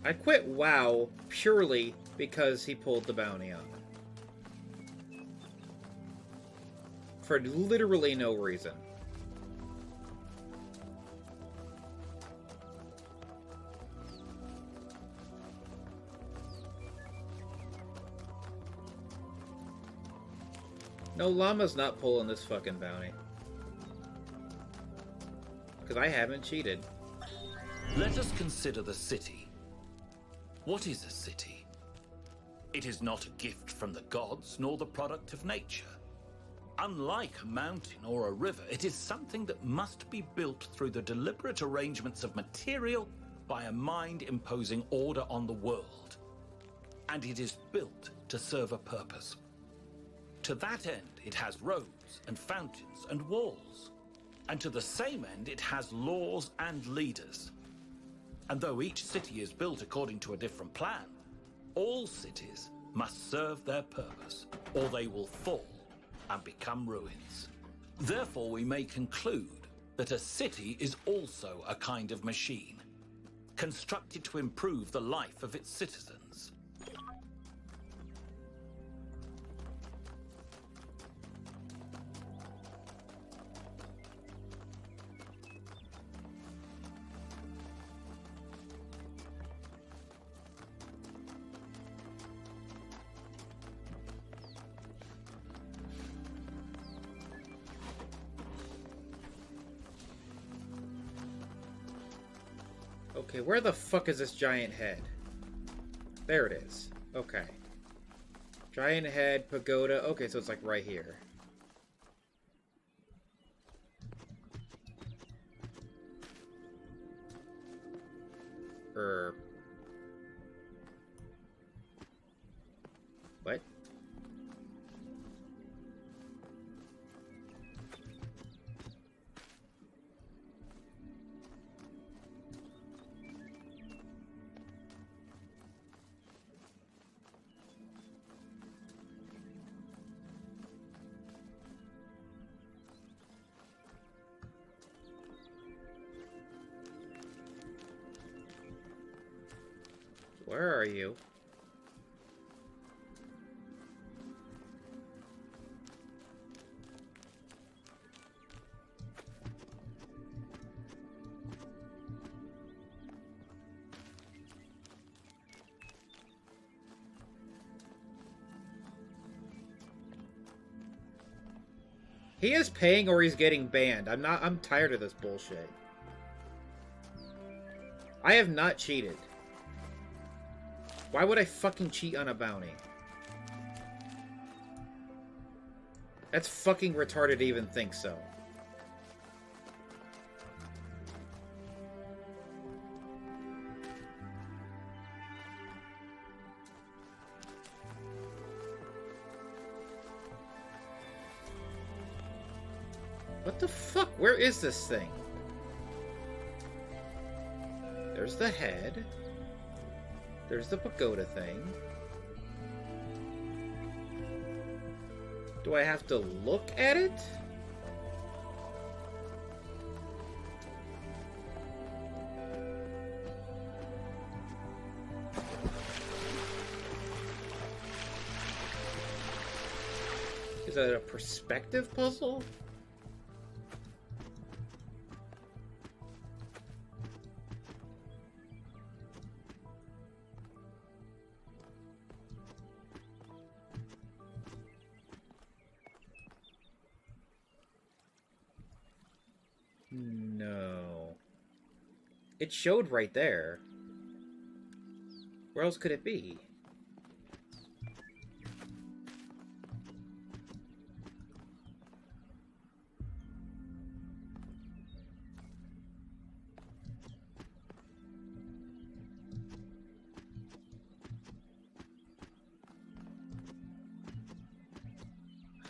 [SPEAKER 1] I quit WoW purely because he pulled the bounty on it. For literally no reason. No, Llama's not pulling this fucking bounty. Because I haven't cheated.
[SPEAKER 4] Let us consider the city. What is a city? It is not a gift from the gods, nor the product of nature. Unlike a mountain or a river, it is something that must be built through the deliberate arrangements of material by a mind imposing order on the world. And it is built to serve a purpose. To that end, it has roads and fountains and walls. And to the same end, it has laws and leaders. And though each city is built according to a different plan, all cities must serve their purpose, or they will fall and become ruins. Therefore, we may conclude that a city is also a kind of machine, constructed to improve the life of its citizens.
[SPEAKER 1] Okay, where the fuck is this giant head? There it is. Okay. Giant head, pagoda. Okay, so it's like right here. What? Where are you? He is paying or he's getting banned. I'm tired of this bullshit. I have not cheated. Why would I fucking cheat on a bounty? That's fucking retarded to even think so. What the fuck? Where is this thing? There's the head. There's the pagoda thing. Do I have to look at it? Is that a perspective puzzle? No. It showed right there. Where else could it be?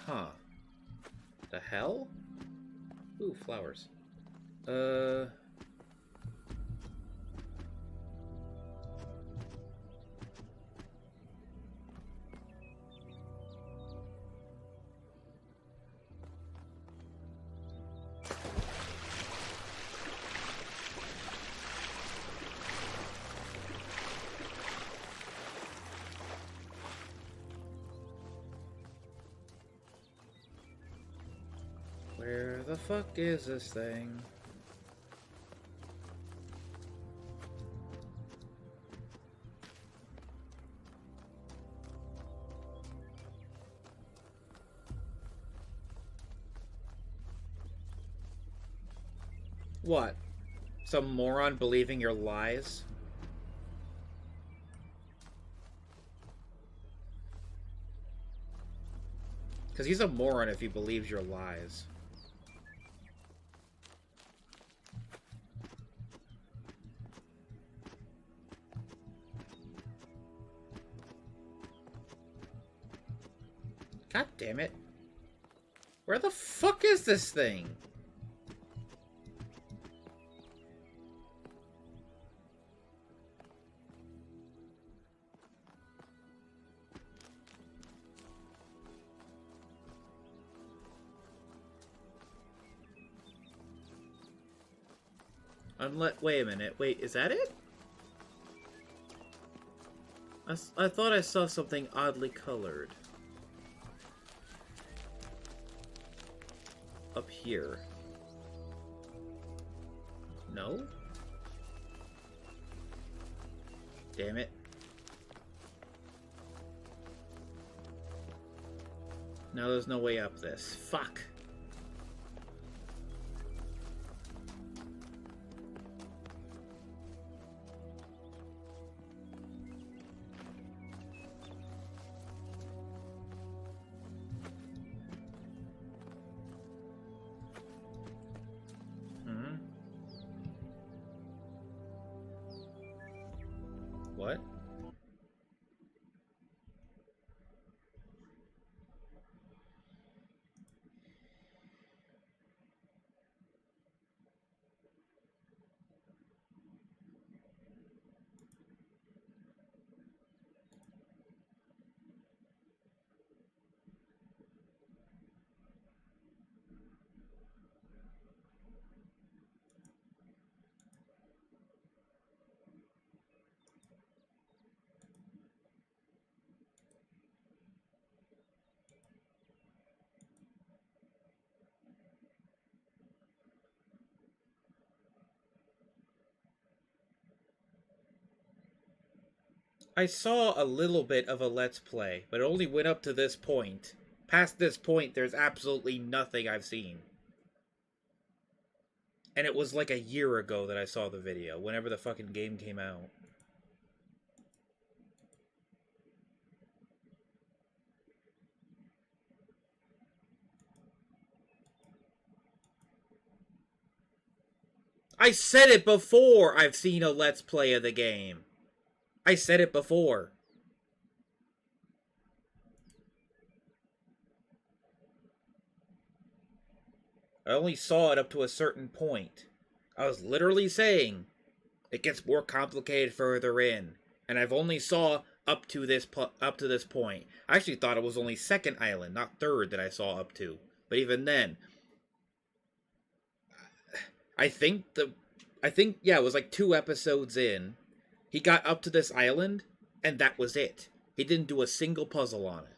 [SPEAKER 1] Huh. The hell? Ooh, flowers. Where the fuck is this thing? What? Some moron believing your lies? Because he's a moron if he believes your lies. God damn it. Where the fuck is this thing? Wait a minute. Wait, is that it? I thought I saw something oddly colored. Up here. No? Damn it. Now there's no way up this. Fuck. What? I saw a little bit of a Let's Play, but it only went up to this point. Past this point, there's absolutely nothing I've seen. And it was like a year ago that I saw the video, whenever the fucking game came out. I said it before I've seen a Let's Play of the game. I said it before. I only saw it up to a certain point. I was literally saying it gets more complicated further in, and I've only saw up to this point. I actually thought it was only second island, not third, that I saw up to. But even then, I think yeah, it was like 2 episodes in. He got up to this island, and that was it. He didn't do a single puzzle on it.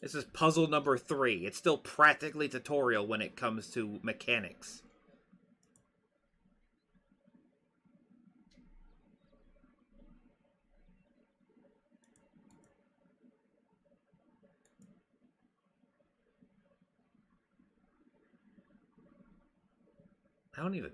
[SPEAKER 1] This is puzzle number 3. It's still practically tutorial when it comes to mechanics. I don't even...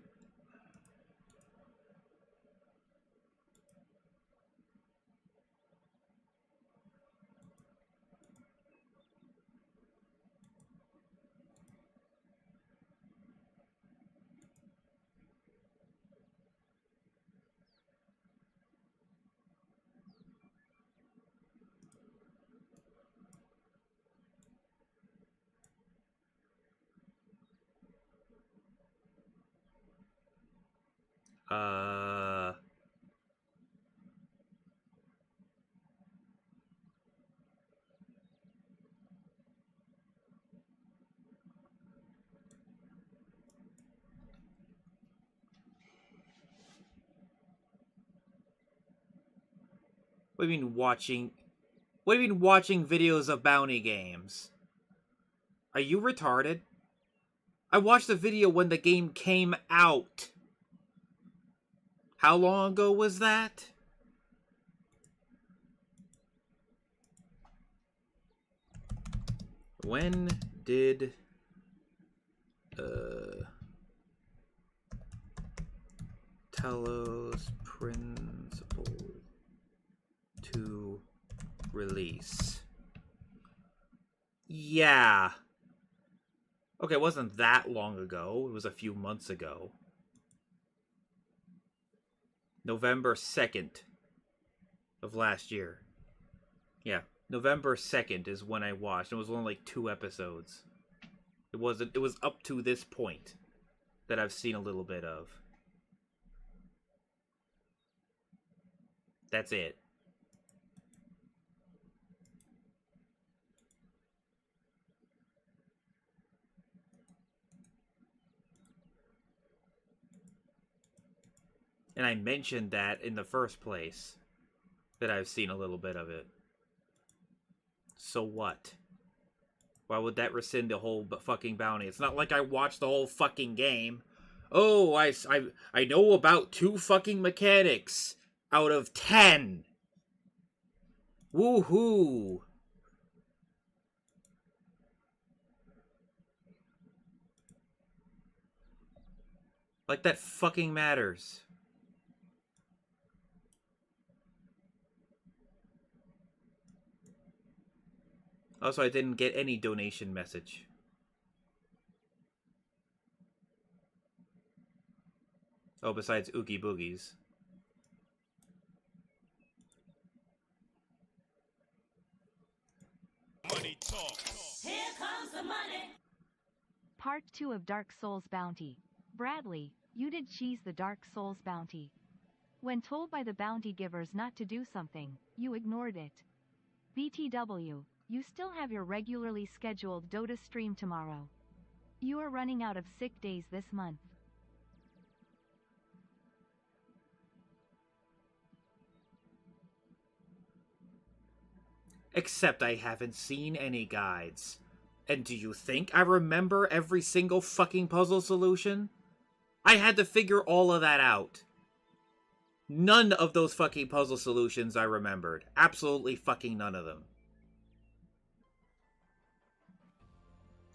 [SPEAKER 1] What do you mean watching... What do you mean watching videos of bounty games? Are you retarded? I watched the video when the game came out. How long ago was that? When did... Talos Principle 2 release? Yeah. Okay, it wasn't that long ago. It was a few months ago. November 2nd of last year. Yeah, November 2nd is when I watched. It was only like 2 episodes. It was up to this point that I've seen a little bit of. That's it. And I mentioned that in the first place, that I've seen a little bit of it. So what? Why would that rescind the whole fucking bounty? It's not like I watched the whole fucking game. Oh, I know about 2 fucking mechanics out of 10. Woohoo! Like that fucking matters. Also, I didn't get any donation message. Oh, besides Oogie Boogies.
[SPEAKER 13] Money talks.
[SPEAKER 22] Here comes the money.
[SPEAKER 23] Part 2 of Dark Souls Bounty. Bradley, you did cheese the Dark Souls bounty. When told by the bounty givers not to do something, you ignored it. BTW, you still have your regularly scheduled Dota stream tomorrow. You are running out of sick days this month.
[SPEAKER 1] Except I haven't seen any guides. And do you think I remember every single fucking puzzle solution? I had to figure all of that out. None of those fucking puzzle solutions I remembered. Absolutely fucking none of them.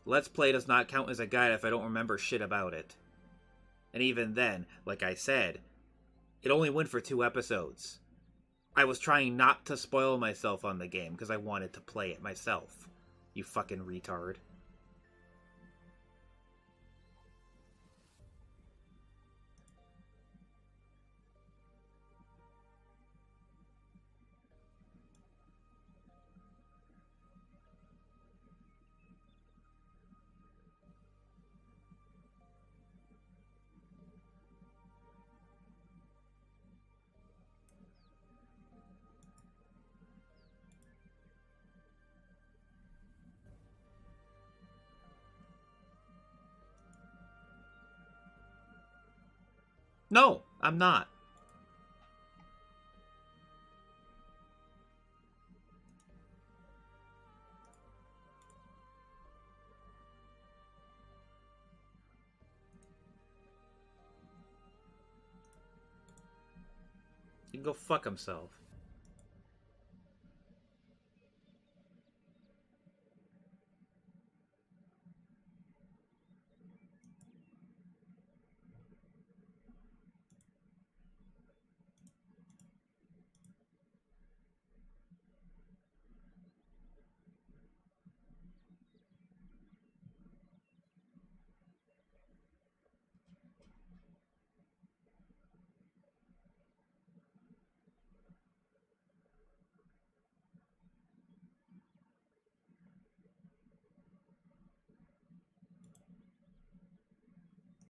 [SPEAKER 1] Let's Play does not count as a guide if I don't remember shit about it. And even then, like I said, it only went for 2 episodes. I was trying not to spoil myself on the game because I wanted to play it myself. You fucking retard. No, I'm not. He can go fuck himself.